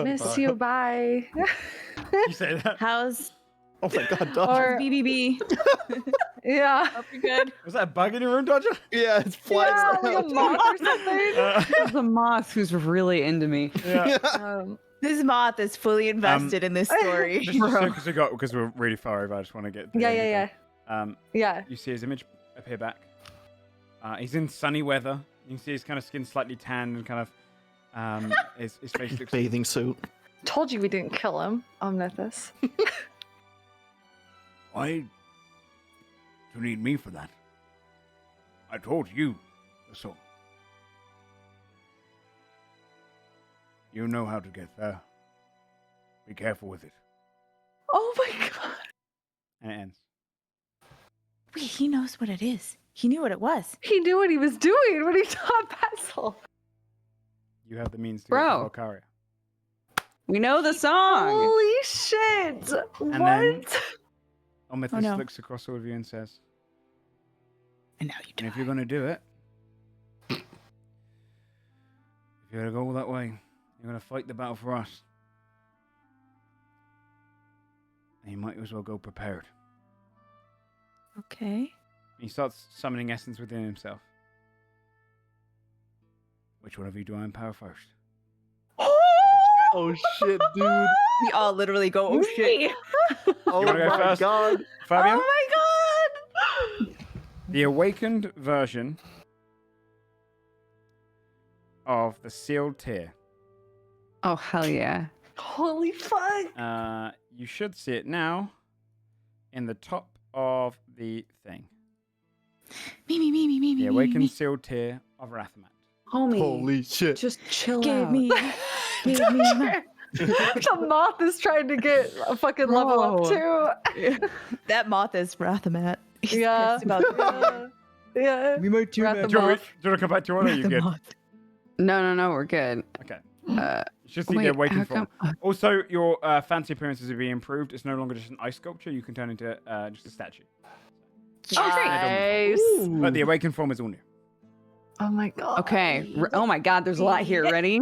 Miss you, bye. You say that. How's Oh my god, Dodger. Or BBB? yeah. Hope you're good. Was that a bug in your room, Dodger? Yeah, it's flying Yeah, like a around. moth or something. The moth who's really into me. Yeah. This moth is fully invested in this story. Just because we're really far over, I just want to get. Yeah. Yeah. You see his image appear back. He's in sunny weather. You can see his kind of skin slightly tanned and kind of his face looks. Bathing suit. Told you we didn't kill him, Omnithus. Why do you need me for that? I told you so. You know how to get there. Be careful with it. Oh my god. And it ends. Wait, he knows what it is. He knew what it was. He knew what he was doing when he taught Basil. You have the means to Bro. get to Valkyria. We know the song. Holy shit. And what? then Omithus Oh, no. looks across all of you and says, And now you and if you're going to do it, if you're going to go all that way, you're going to fight the battle for us. And you might as well go prepared. Okay. He starts summoning essence within himself. Which one of you do I empower first? Oh shit, dude. We all literally go, oh shit. Oh wanna go my first? god. Fabio? Oh my god. The awakened version of the sealed tear. Oh, hell yeah. Holy fuck. You should see it now in the top of the thing. Me. The awakened sealed tear of Rathamat. Homie. Holy shit. Just chill Give out. me. The moth is trying to get a fucking level up too. That moth is Rathamat. He's Yeah. pissed about that. Yeah. We might do Rat that. the Do you want moth. to come back to one or are you good? No, we're good. Okay. Uh, You should see the wait, awakened how form. come? Also, your fancy appearances are being improved. It's no longer just an ice sculpture. You can turn into just a statue. Nice. But the awakened form is all new. Oh my god. Okay. Oh my god, there's a lot here. Ready?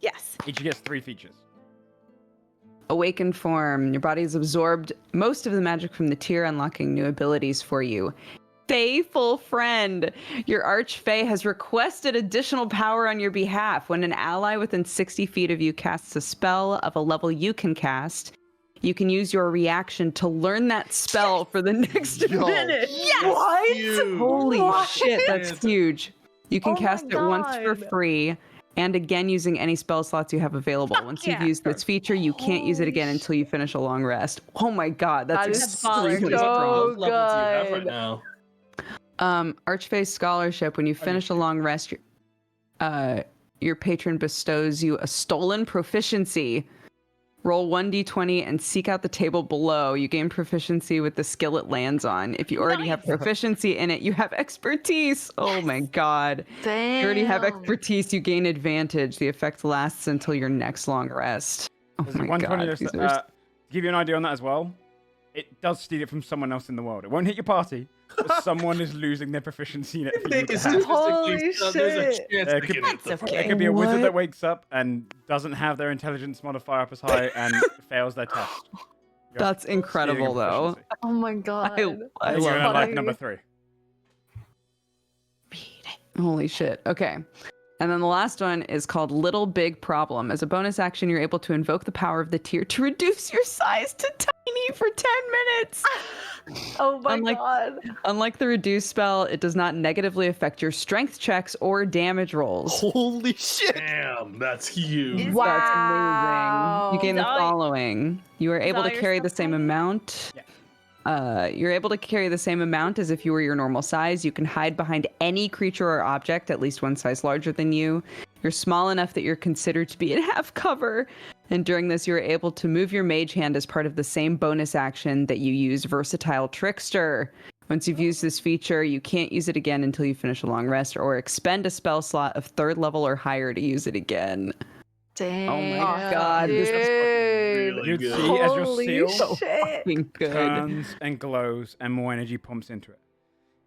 Yes. Each gets 3 features. Awakened form. Your body has absorbed most of the magic from the tier, unlocking new abilities for you. Faithful friend. Your archfey has requested additional power on your behalf. When an ally within 60 feet of you casts a spell of a level you can cast, you can use your reaction to learn that spell for the next minute. Yes. What? Holy What? shit, that's huge. You can Oh my cast it once for God. free, and again using any spell slots you have available. Once you've yeah. used this feature, you can't use it again until you finish a long rest. Oh my god, that's That is extremely so strong. What levels do you have right good. now? Archfey Scholarship, when you finish a long rest, your patron bestows you a stolen proficiency Roll 1d20 and seek out the table below. You gain proficiency with the skill it lands on. If you already have proficiency in it, you have expertise. Oh my god. Damn. If you already have expertise, you gain advantage. The effect lasts until your next long rest. Oh There's a my 120 god. to these are- give you an idea on that as well. It does steal it from someone else in the world. It won't hit your party, but someone is losing their proficiency in it for you to have. Holy There's a shit. chance It they could, can hit the it could be a wizard What? that wakes up and doesn't have their intelligence modifier up as high and fails their test. You're That's stealing a incredible, though. proficiency. Oh my god. I You're love gonna that. like number 3. Holy shit. Okay. And then the last one is called Little Big Problem. As a bonus action, you're able to invoke the power of the tier to reduce your size to tiny for 10 minutes. Oh my Unlike- god. Unlike the reduce spell, it does not negatively affect your strength checks or damage rolls. Holy shit! Damn, that's huge. Wow. That's amazing. You gain the Is all- following. You are able all to your carry the stuff same tiny? amount. You're able to carry the same amount as if you were your normal size. You can hide behind any creature or object at least one size larger than you. You're small enough that you're considered to be in half cover. And during this, you're able to move your mage hand as part of the same bonus action that you use Versatile Trickster. Once you've used this feature, you can't use it again until you finish a long rest or expend a spell slot of 3rd level or higher to use it again. Damn. Oh my god, this is Dude. You'd good. see as your Holy seal shit. fucking good. turns and glows and more energy pumps into it.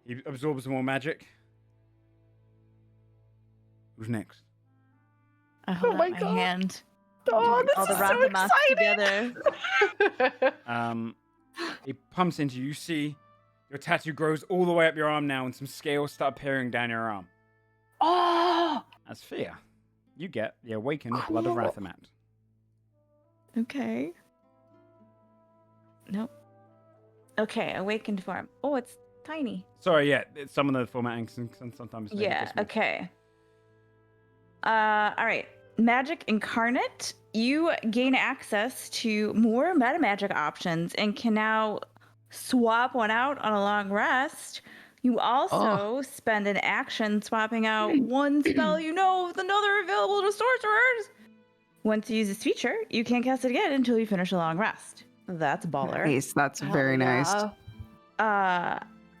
He absorbs more magic. Who's next? I hold my out my God. hand. Oh, this All the is so Rathamas exciting. together. He pumps into you. You see your tattoo grows all the way up your arm now, and some scales start appearing down your arm. Oh, As fear, you get the awakened blood of Cool. Rathamat. Okay. Nope. Okay, awakened form. Oh, it's tiny. Sorry, yeah, some of the formatting sometimes. make it Yeah, this way. okay. All right. Magic Incarnate. You gain access to more meta magic options and can now swap one out on a long rest. You also spend an action swapping out one spell you know with another available to sorcerers. Once you use this feature, you can't cast it again until you finish a long rest. That's baller. Nice. That's very nice.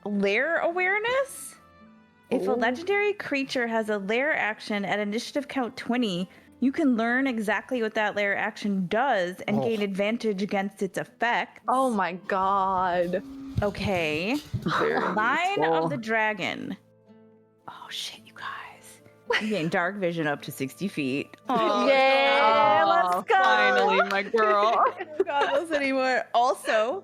Lair awareness. If a Oh. legendary creature has a lair action at initiative count 20, you can learn exactly what that lair action does and gain advantage against its effect. oh my god. Okay. Very Line useful. of the Dragon. Oh shit, you guys. You gain dark vision up to 60 feet. Oh, Yeah, let's go. Finally, my girl. I don't got those anymore. Also,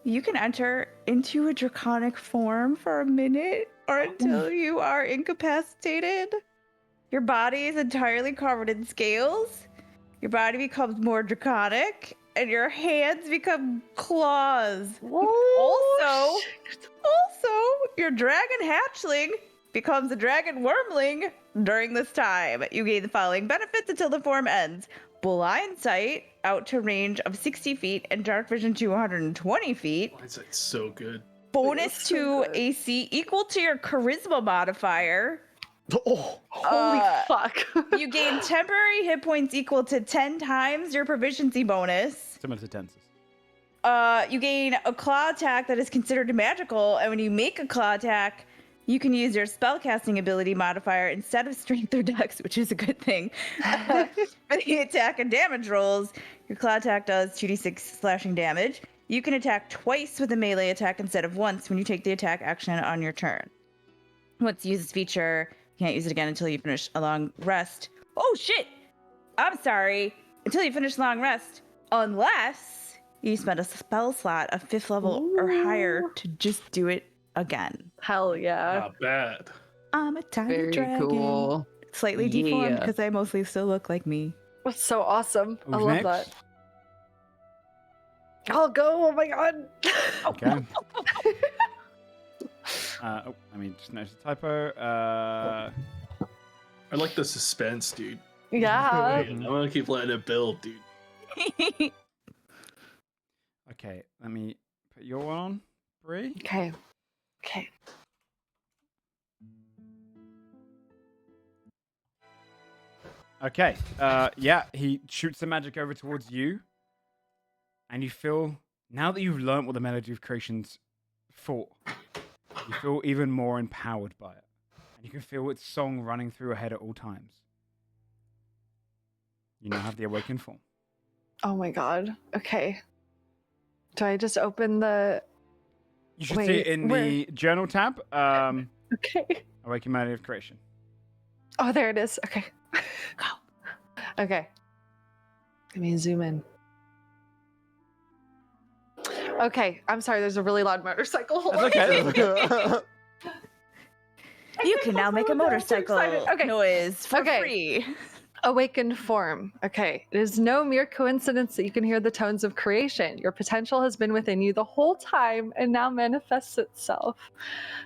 you can enter into a draconic form for a minute or until you are incapacitated. Your body is entirely covered in scales. Your body becomes more draconic, and your hands become claws. Also, your dragon hatchling becomes a dragon wormling during this time. You gain the following benefits until the form ends: blind sight out to range of 60 feet and dark vision to 120 feet. Hindsight's so good. Bonus so to good. AC equal to your charisma modifier. Oh, Holy Uh, fuck. You gain temporary hit points equal to 10 times your proficiency bonus. Similar to tenses. You gain a claw attack that is considered magical, and when you make a claw attack, you can use your spellcasting ability modifier instead of strength or dex, which is a good thing. For the attack and damage rolls, your claw attack does 2d6 slashing damage. You can attack twice with a melee attack instead of once when you take the attack action on your turn. Once you use this feature, you can't use it again until you finish a long rest. Oh shit! I'm sorry. Until you finish a long rest, unless you spend a spell slot of 5th level or higher to just do it again. Hell yeah. Not bad. I'm a tiny Very dragon. cool. Slightly deformed Yeah. because I mostly still look like me. That's so awesome. I Who's love next? that. I'll go. Oh my god. Okay. I mean, just notice a typo. I like the suspense, dude. Yeah. I'm gonna keep letting it build, dude. Okay, let me put your one on, Bree. Okay. Okay. Okay. Yeah, he shoots the magic over towards you, and you feel now that you've learnt what the Melody of Creation's for, you feel even more empowered by it, and you can feel its song running through your head at all times. You now have the awakened form. Oh my god. Okay. Do I just open the? You should see it in the journal tab. Okay. Awakened Melody of Creation. Oh, there it is. Okay. Okay. Let me zoom in. Okay, I'm sorry. There's a really loud motorcycle. Hold on. Okay. You can now make a I'm so motorcycle excited. Okay. noise for Okay. free. Awakened form. Okay. It is no mere coincidence that you can hear the tones of creation. Your potential has been within you the whole time and now manifests itself.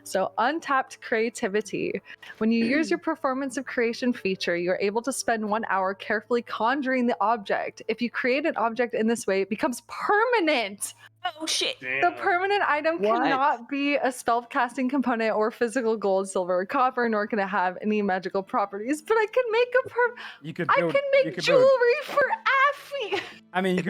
So, untapped creativity. When you use your performance of creation feature, you are able to spend 1 hour carefully conjuring the object. If you create an object in this way, it becomes permanent. Oh shit. The permanent item cannot be a spellcasting component or physical gold, silver, or copper, nor can it have any magical properties. But I can make You could I build, can you make could build- jewelry for Affy. I mean, you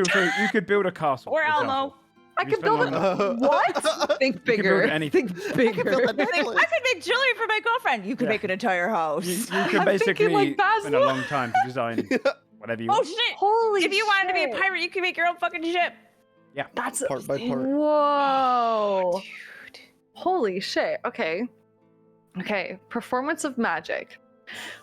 could build a castle. Or for example. Elmo. I You can build spend a what? Think You can build bigger. anything. Think bigger. I could make jewelry for my girlfriend. You could Yeah. make an entire house. You could I'm thinking basically like spend a Basil. long time to design whatever you Oh want. shit! Holy If you wanted to be a shit. pirate, you could make your own fucking ship. That's Part by part. Whoa. Dude. Holy shit. Okay. Okay. Performance of magic.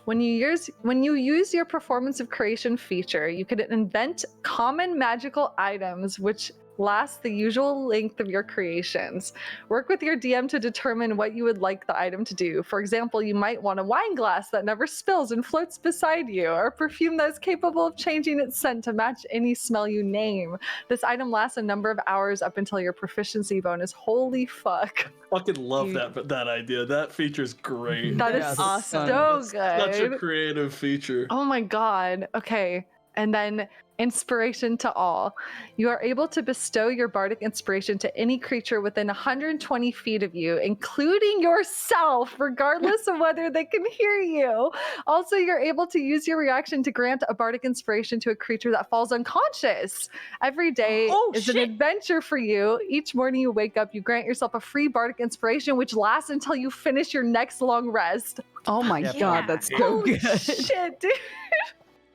When you use your performance of creation feature, you can invent common magical items which last the usual length of your creations. Work with your DM to determine what you would like the item to do. For example, you might want a wine glass that never spills and floats beside you, or a perfume that is capable of changing its scent to match any smell you name. This item lasts a number of hours up until your proficiency bonus. Holy fuck. Fucking love Dude. that idea. That feature's great. That is Yeah, awesome. so Such a good. creative feature. Oh my god. Okay. And then inspiration to all. You are able to bestow your bardic inspiration to any creature within 120 feet of you, including yourself, regardless of whether they can hear you. Also, you're able to use your reaction to grant a bardic inspiration to a creature that falls unconscious. Every day is an adventure for you. Each morning you wake up, you grant yourself a free bardic inspiration, which lasts until you finish your next long rest. Oh my Yeah. god, that's so Holy good. shit, dude.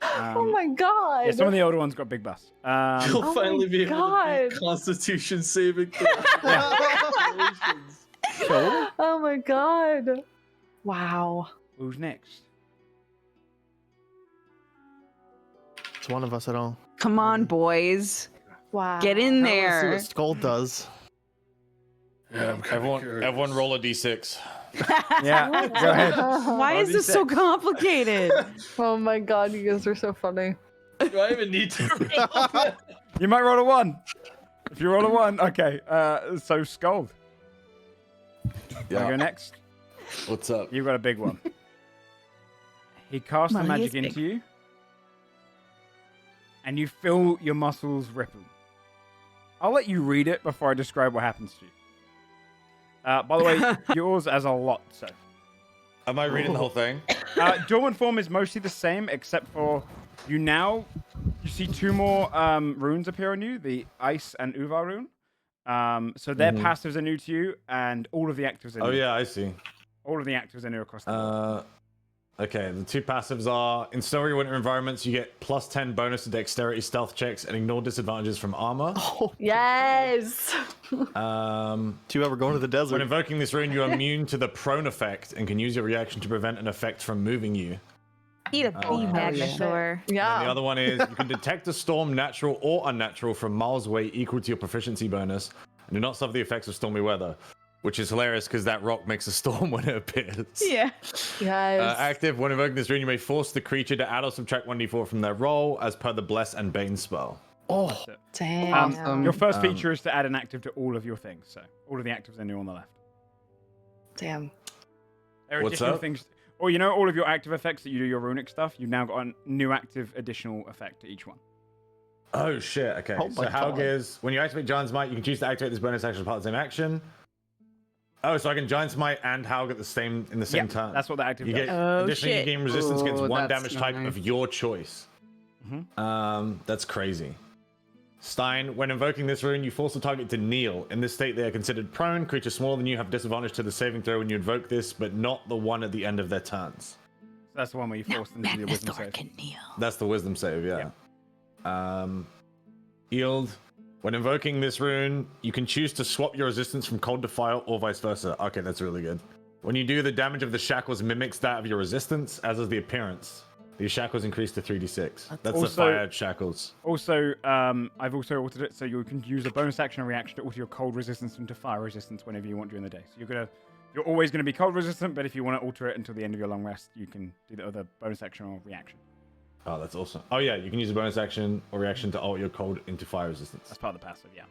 Oh Um, my god. Yeah, some of the older ones got big busts. You'll Oh finally my be able to God. beat Constitution saving throw. Congratulations. So, Oh my god. Wow. who's next? It's one of us at all. Come on, boys. Wow. Get in Let's see there. what Skull does. Yeah, I'm kinda curious. Everyone roll a d6. Yeah, go ahead. Why is this so complicated? Oh my god, you guys are so funny. Do I even need to roll that? You might roll a 1. If you roll a 1, okay. So Scold. You go next. What's up? You've got a big one. He casts the Well, he magic is big. into you, and you feel your muscles ripple. I'll let you read it before I describe what happens to you. By the way, yours has a lot, so. Am I reading the whole thing? Dormant form is mostly the same, except for you see 2 more runes appear on you, the Ice and Uvar rune. So their passives are new to you, and all of the actives are new. Oh yeah, I see. All of the actives are new across the board. Okay, the 2 passives are in snowy winter environments, you get +10 bonus to dexterity stealth checks and ignore disadvantages from armor. Yes. Do you ever go into the desert? When invoking this rune, you are immune to the prone effect and can use your reaction to prevent an effect from moving you. Eat a bee magnasaur. And Yeah. the other one is you can detect a storm, natural or unnatural, from miles away equal to your proficiency bonus, and do not suffer the effects of stormy weather. Which is hilarious because that rock makes a storm when it appears. Yeah. Yes. Active, when invoking this rune, you may force the creature to add or subtract 1d4 from their roll as per the Bless and Bane spell. Oh, Damn. Awesome. Your first feature is to add an active to all of your things, so all of the actives are new on the left. Damn. There are What's additional up? things. Or you know all of your active effects that you do your runic stuff, you've now got a new active additional effect to each one. Oh shit, okay. Oh so my how God. is when you activate Giant's Might, you can choose to activate this bonus action as part of the same action. Oh, so I can Giant Smite and Haug at the same turn. That's what the active You does. get Oh, additionally you shit. gain resistance against Ooh, one that's damage type nice. of your choice. That's crazy. Stein, when invoking this rune, you force the target to kneel. In this state, they are considered prone. Creatures smaller than you have disadvantage to the saving throw when you invoke this, but not the one at the end of their turns. That's the one where you force them to do the wisdom save. That's the wisdom save, yeah. Yield. When invoking this rune, you can choose to swap your resistance from cold to fire or vice versa. Okay, that's really good. When you do, the damage of the shackles mimics that of your resistance, as is the appearance. These shackles increase to 3d6. That's the fire shackles. Also, I've also altered it so you can use a bonus action or reaction to alter your cold resistance into fire resistance whenever you want during the day. So you're always gonna be cold resistant, but if you want to alter it until the end of your long rest, you can do the other bonus action or reaction. Oh, that's awesome. Oh yeah, you can use a bonus action or reaction to alter your cold into fire resistance. That's part of the passive, yeah.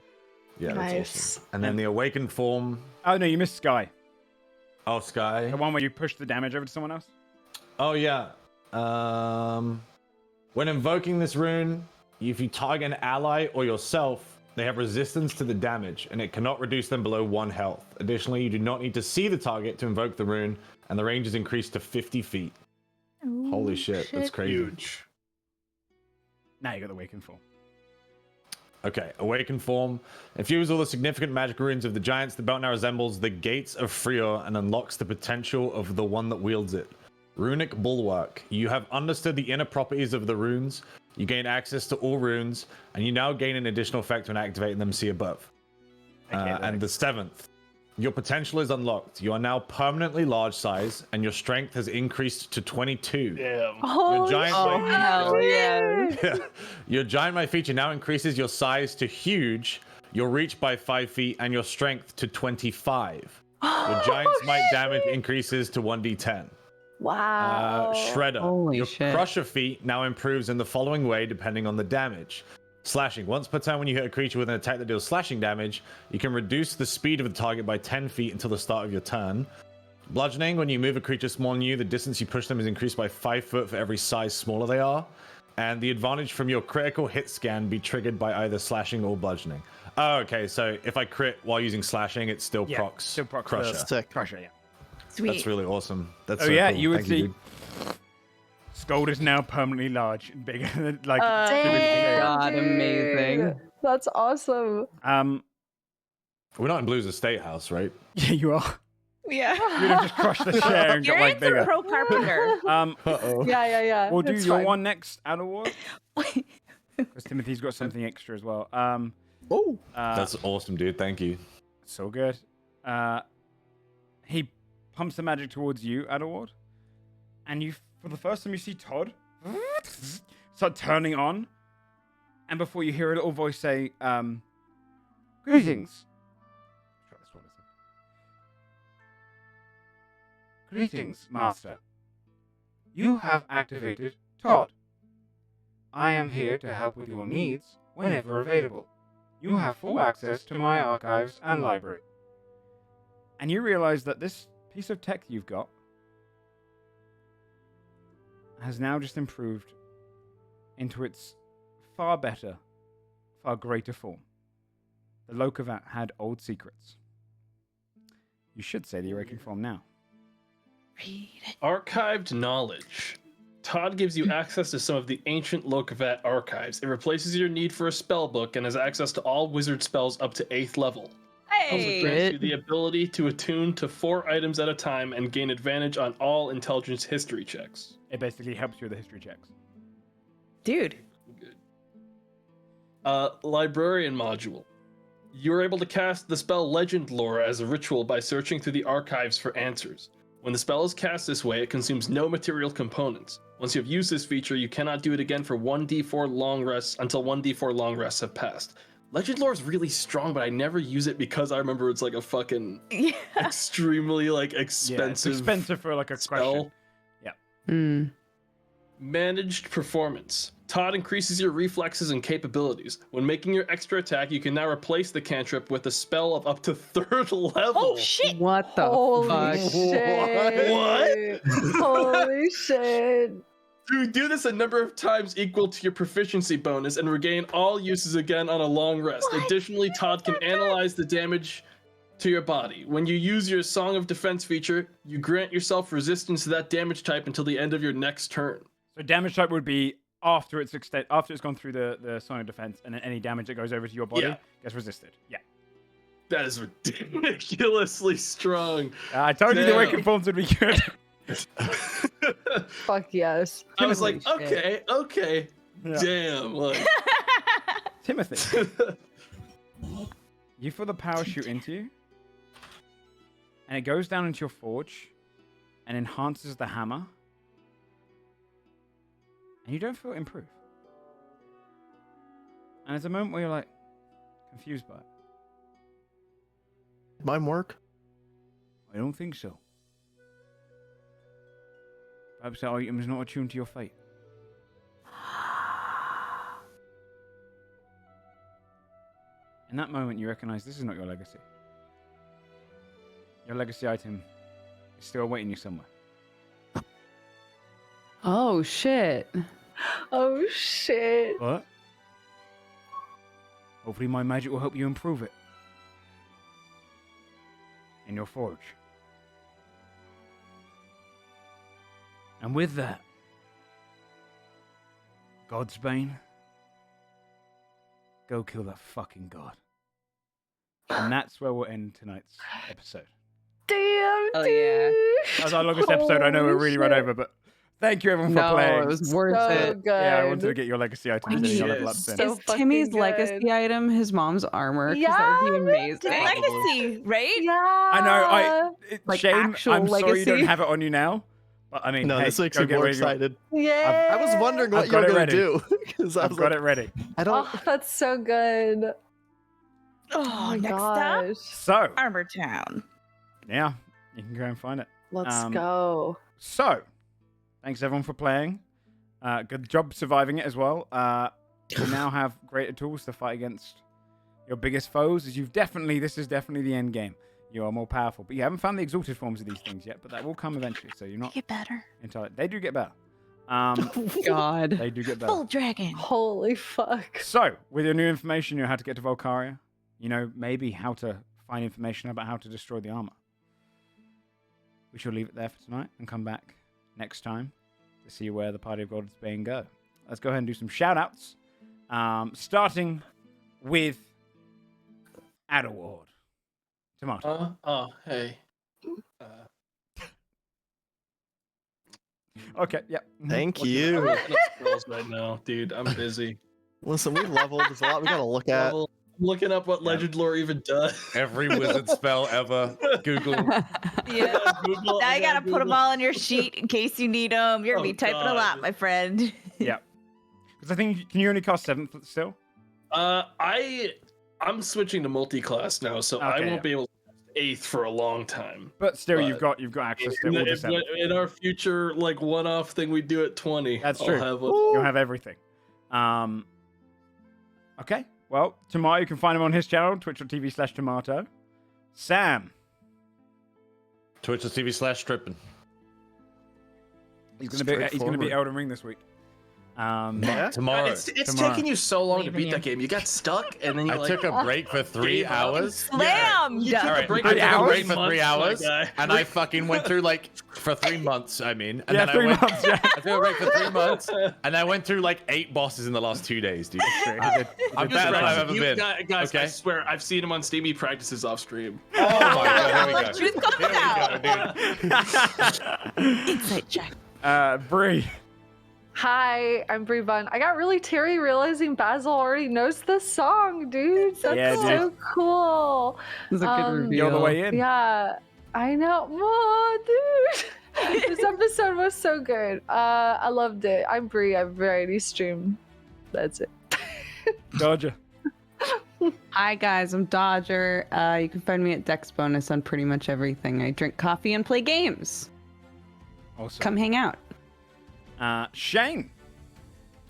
Yeah, Nice. that's awesome. And then the awakened form. Oh no, you missed Sky. Oh, Sky. The one where you push the damage over to someone else. Oh yeah. When invoking this rune, if you target an ally or yourself, they have resistance to the damage, and it cannot reduce them below 1 health. Additionally, you do not need to see the target to invoke the rune, and the range is increased to 50 feet. Holy shit, that's crazy. Huge. Now you got the awakened form. Okay, awakened form. Infuse all the significant magic runes of the giants. The belt now resembles the gates of Freor and unlocks the potential of the one that wields it. Runic Bulwark. You have understood the inner properties of the runes. You gain access to all runes, and you now gain an additional effect when activating them. See above. And the 7th. Your potential is unlocked. You are now permanently large size, and your strength has increased to 22. Damn. Holy giant shit. hell yeah. Your giant might feature now increases your size to huge, your reach by 5 feet, and your strength to 25. Your giant's might damage increases to 1d10. Wow. Shredder. Holy Your shit. crusher feat now improves in the following way depending on the damage. Slashing. Once per turn when you hit a creature with an attack that deals slashing damage, you can reduce the speed of the target by 10 feet until the start of your turn. Bludgeoning. When you move a creature smaller than you, the distance you push them is increased by 5 foot for every size smaller they are. And the advantage from your critical hit scan be triggered by either slashing or bludgeoning. Oh, okay. So if I crit while using slashing, it still procs still procs crusher. Sick. Crusher, yeah. Sweet. That's really awesome. That's Oh so yeah, cool. you would Thank see. dude. Skull is now permanently large and bigger than like. Damn, God, amazing. dude. That's awesome. We're not in Blue's estate house, right? Yeah, you are. Yeah. You'd have just crushed the chair and Your got like answer, bigger. Pro Carpenter. Uh-oh. Yeah. We'll do It's your fine. one next, Adderward. Because Timothy's got something extra as well. Oh, That's awesome, dude. Thank you. So good. He pumps the magic towards you, Adderward, and you, for the first time, you see Todd start turning on, and before you hear a little voice say, "Greetings." Try this one, listen. Greetings, Master. You have activated Todd. I am here to help with your needs whenever available. You have full access to my archives and library. And you realize that this piece of tech you've got has now just improved into its far better, far greater form. The Lokovat had old secrets. You should say the awakened form now. Archived knowledge. Todd gives you access to some of the ancient Lokovat archives. It replaces your need for a spell book and has access to all wizard spells up to 8th level. Also Hey. grants you the ability to attune to 4 items at a time and gain advantage on all intelligence history checks. It basically helps you with the history checks. Dude. Good. Librarian module. You're able to cast the spell Legend Lore as a ritual by searching through the archives for answers. When the spell is cast this way, it consumes no material components. Once you have used this feature, you cannot do it again for 1d4 long rests until 1d4 long rests have passed. Legend Lore is really strong, but I never use it because I remember it's like a fucking Yeah. extremely like Yeah, it's expensive expensive for like a spell. question. Hmm. Managed performance. Todd increases your reflexes and capabilities. When making your extra attack, you can now replace the cantrip with a spell of up to 3rd level. Oh shit. What the Holy fuck? shit. What? Holy shit. You do this a number of times equal to your proficiency bonus and regain all uses again on a long rest. What? Additionally, Todd can analyze the damage to your body. When you use your Song of Defense feature, you grant yourself resistance to that damage type until the end of your next turn. So damage type would be after it's gone through the Song of Defense, and then any damage that goes over to your body gets resisted. Yeah. That is ridiculously strong. I told you the Awakened Forms would be good. Fuck yes. I was like, Holy shit. okay. Yeah. Damn. Like, Timothy. You feel the power shoot into you, and it goes down into your forge and enhances the hammer, and you don't feel improved. And there's a moment where you're like confused by it. Did mine work? I don't think so. Perhaps that item is not attuned to your fate. In that moment, you recognize this is not your legacy. Your legacy item is still awaiting you somewhere. Oh shit. Oh shit. But hopefully my magic will help you improve it. In your forge. And with that, Godsbane, go kill that fucking god. And that's where we'll end tonight's episode. Damn, Oh, dude. yeah. That was our longest episode. I know we're really run over, but thank you everyone for No, playing. it was worth So it. good. Yeah, I wanted to get your legacy item. I and your mean, level up yes. soon. So Is fucking Timmy's good. legacy item his mom's armor? 'Cause that would be amazing. Legacy, right? Yeah. I know. Like Shane, actual I'm sorry you don't legacy? have it on you now. But I mean, No, hey, this makes go me get more rid of your- excited. Yeah. I was wondering I've what you got were it gonna ready. do because I I've was got like, it ready. I don't. Oh, that's so good. Oh, my next gosh. up, So, Armor Town. yeah, you can go and find it. Let's go. So, thanks everyone for playing. Good job surviving it as well. You now have greater tools to fight against your biggest foes. As this is definitely the end game. You are more powerful, but you haven't found the exalted forms of these things yet. But that will come eventually. So you're not Get better. entirely. They do get better. God. They do get better. Full dragon. Holy fuck. So, with your new information, you know how to get to Volcaria. You know maybe how to find information about how to destroy the armor. We shall leave it there for tonight and come back next time to see where the party of Godsbane go. Let's go ahead and do some shout-outs. Starting with Adaward. Tomato. Hey. Okay, yeah. Thank I'm you. looking up spells right now, dude. I'm busy. Listen, we leveled. There's a lot we gotta look at. I'm looking up what legend lore even does. Every wizard spell ever. Google. Yeah. Google, Now I you gotta put them Google. all on your sheet in case you need them. You're gonna Oh, be typing a God. lot, my friend. Yeah. Because I think, can you only cast 7th still? I'm switching to multi-class now, so I Okay, won't yeah. be able to cast 8th for a long time. But still, But you've got access to all the 7th. In our future, like one-off thing we do at 20, That's I'll true. have a- You'll have everything. Okay. Well, Tomato, you can find him on his channel, twitch.tv/tomato. Sam. Twitch.tv/stripping. He's gonna be Straightforward. Elden Ring this week. Tomorrow. It's Tomorrow. taking you so long to Leaving beat you. that game. You got stuck, and then you I like took a break for 3 gave up. hours. Slammed! You took All a right, break I for took a 3 break for months, 3 my hours, guy. and I fucking went through for 3 months. I mean, and Yeah, then I 3 went, months. Yeah. I took a break for 3 months, and I went through 8 bosses in the last 2 days, dude. True, he did. I'm He did better than that. I've ever been. Guys, I Okay. swear, I've seen him on Steam. He practices off stream. Oh my god, here we go. Truth comes Here we out. go, dude. Insight check. Bree. Hi, I'm Brie Bun. I got really teary realizing Basil already knows this song, dude. That's Yeah, so cool. This is a good reveal. You're the way in. Yeah, I know. Oh, dude. This episode was so good. I loved it. I'm Brie. I variety stream. That's it. Dodger. Hi guys, I'm Dodger. You can find me at Dex Bonus on pretty much everything. I drink coffee and play games. Awesome. Come hang out. Shane.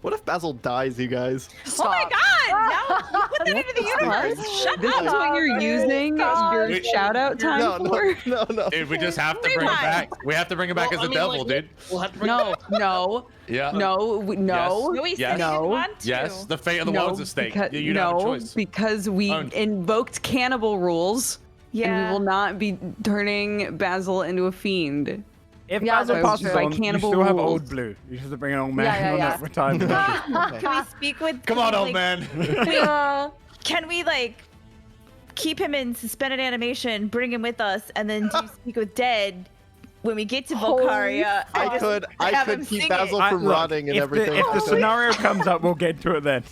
What if Basil dies, you guys? Oh my god! No, you put that into the universe. Shut This up. is what you're using your Wait. shout out time No, for? no. Dude, we just have to bring him Rewind. back. We have to bring him back as a devil, dude. We'll have to bring No, no, Yeah. no, no. No, he said he No. didn't want to. Yes, the fate of the No, world's at stake. because, You don't have a no, choice. because we Owned. invoked cannibal rules. Yeah. And we will not be turning Basil into a fiend. If Yeah, Basil that's passes true. on, you Cannibal still have rules. Old Blue. You just have to bring an old man Yeah, on yeah. that retirement. Can we speak with? Come on, old like, man. Can we like keep him in suspended animation, bring him with us, and then do speak with dead when we get to Holy Volcaria? I and could just have him keep sing Basil it? from Look, rotting and everything. If the scenario comes up, we'll get to it then.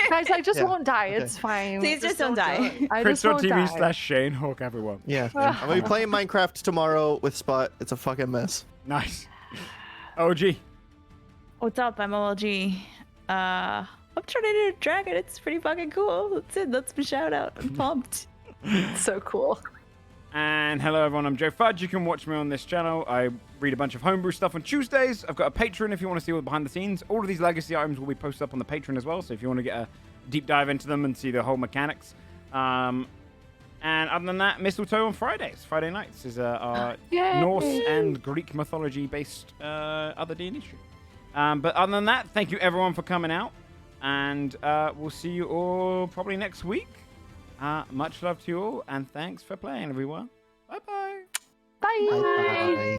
Guys, I just Yeah, won't die. okay. It's fine. Please just don't die. I just won't die. Twitch.tv/Shane Hawk, everyone. Yeah, I'm gonna be playing Minecraft tomorrow with Spot. It's a fucking mess. Nice. OG. What's up? I'm OLG. I'm trying to do a dragon. It's pretty fucking cool. That's it. That's my shout out. I'm pumped. So cool. And hello everyone, I'm Joe Fudge. You can watch me on this channel. I read a bunch of homebrew stuff on Tuesdays. I've got a Patreon if you want to see all the behind the scenes. All of these legacy items will be posted up on the Patreon as well, so if you want to get a deep dive into them and see the whole mechanics. And other than that, Mistletoe on Fridays. Friday nights is our Yay. Norse and Greek mythology based other D&D stream. But other than that, thank you everyone for coming out. And we'll see you all probably next week. Much love to you all, and thanks for playing, everyone. Bye-bye. Bye. Bye.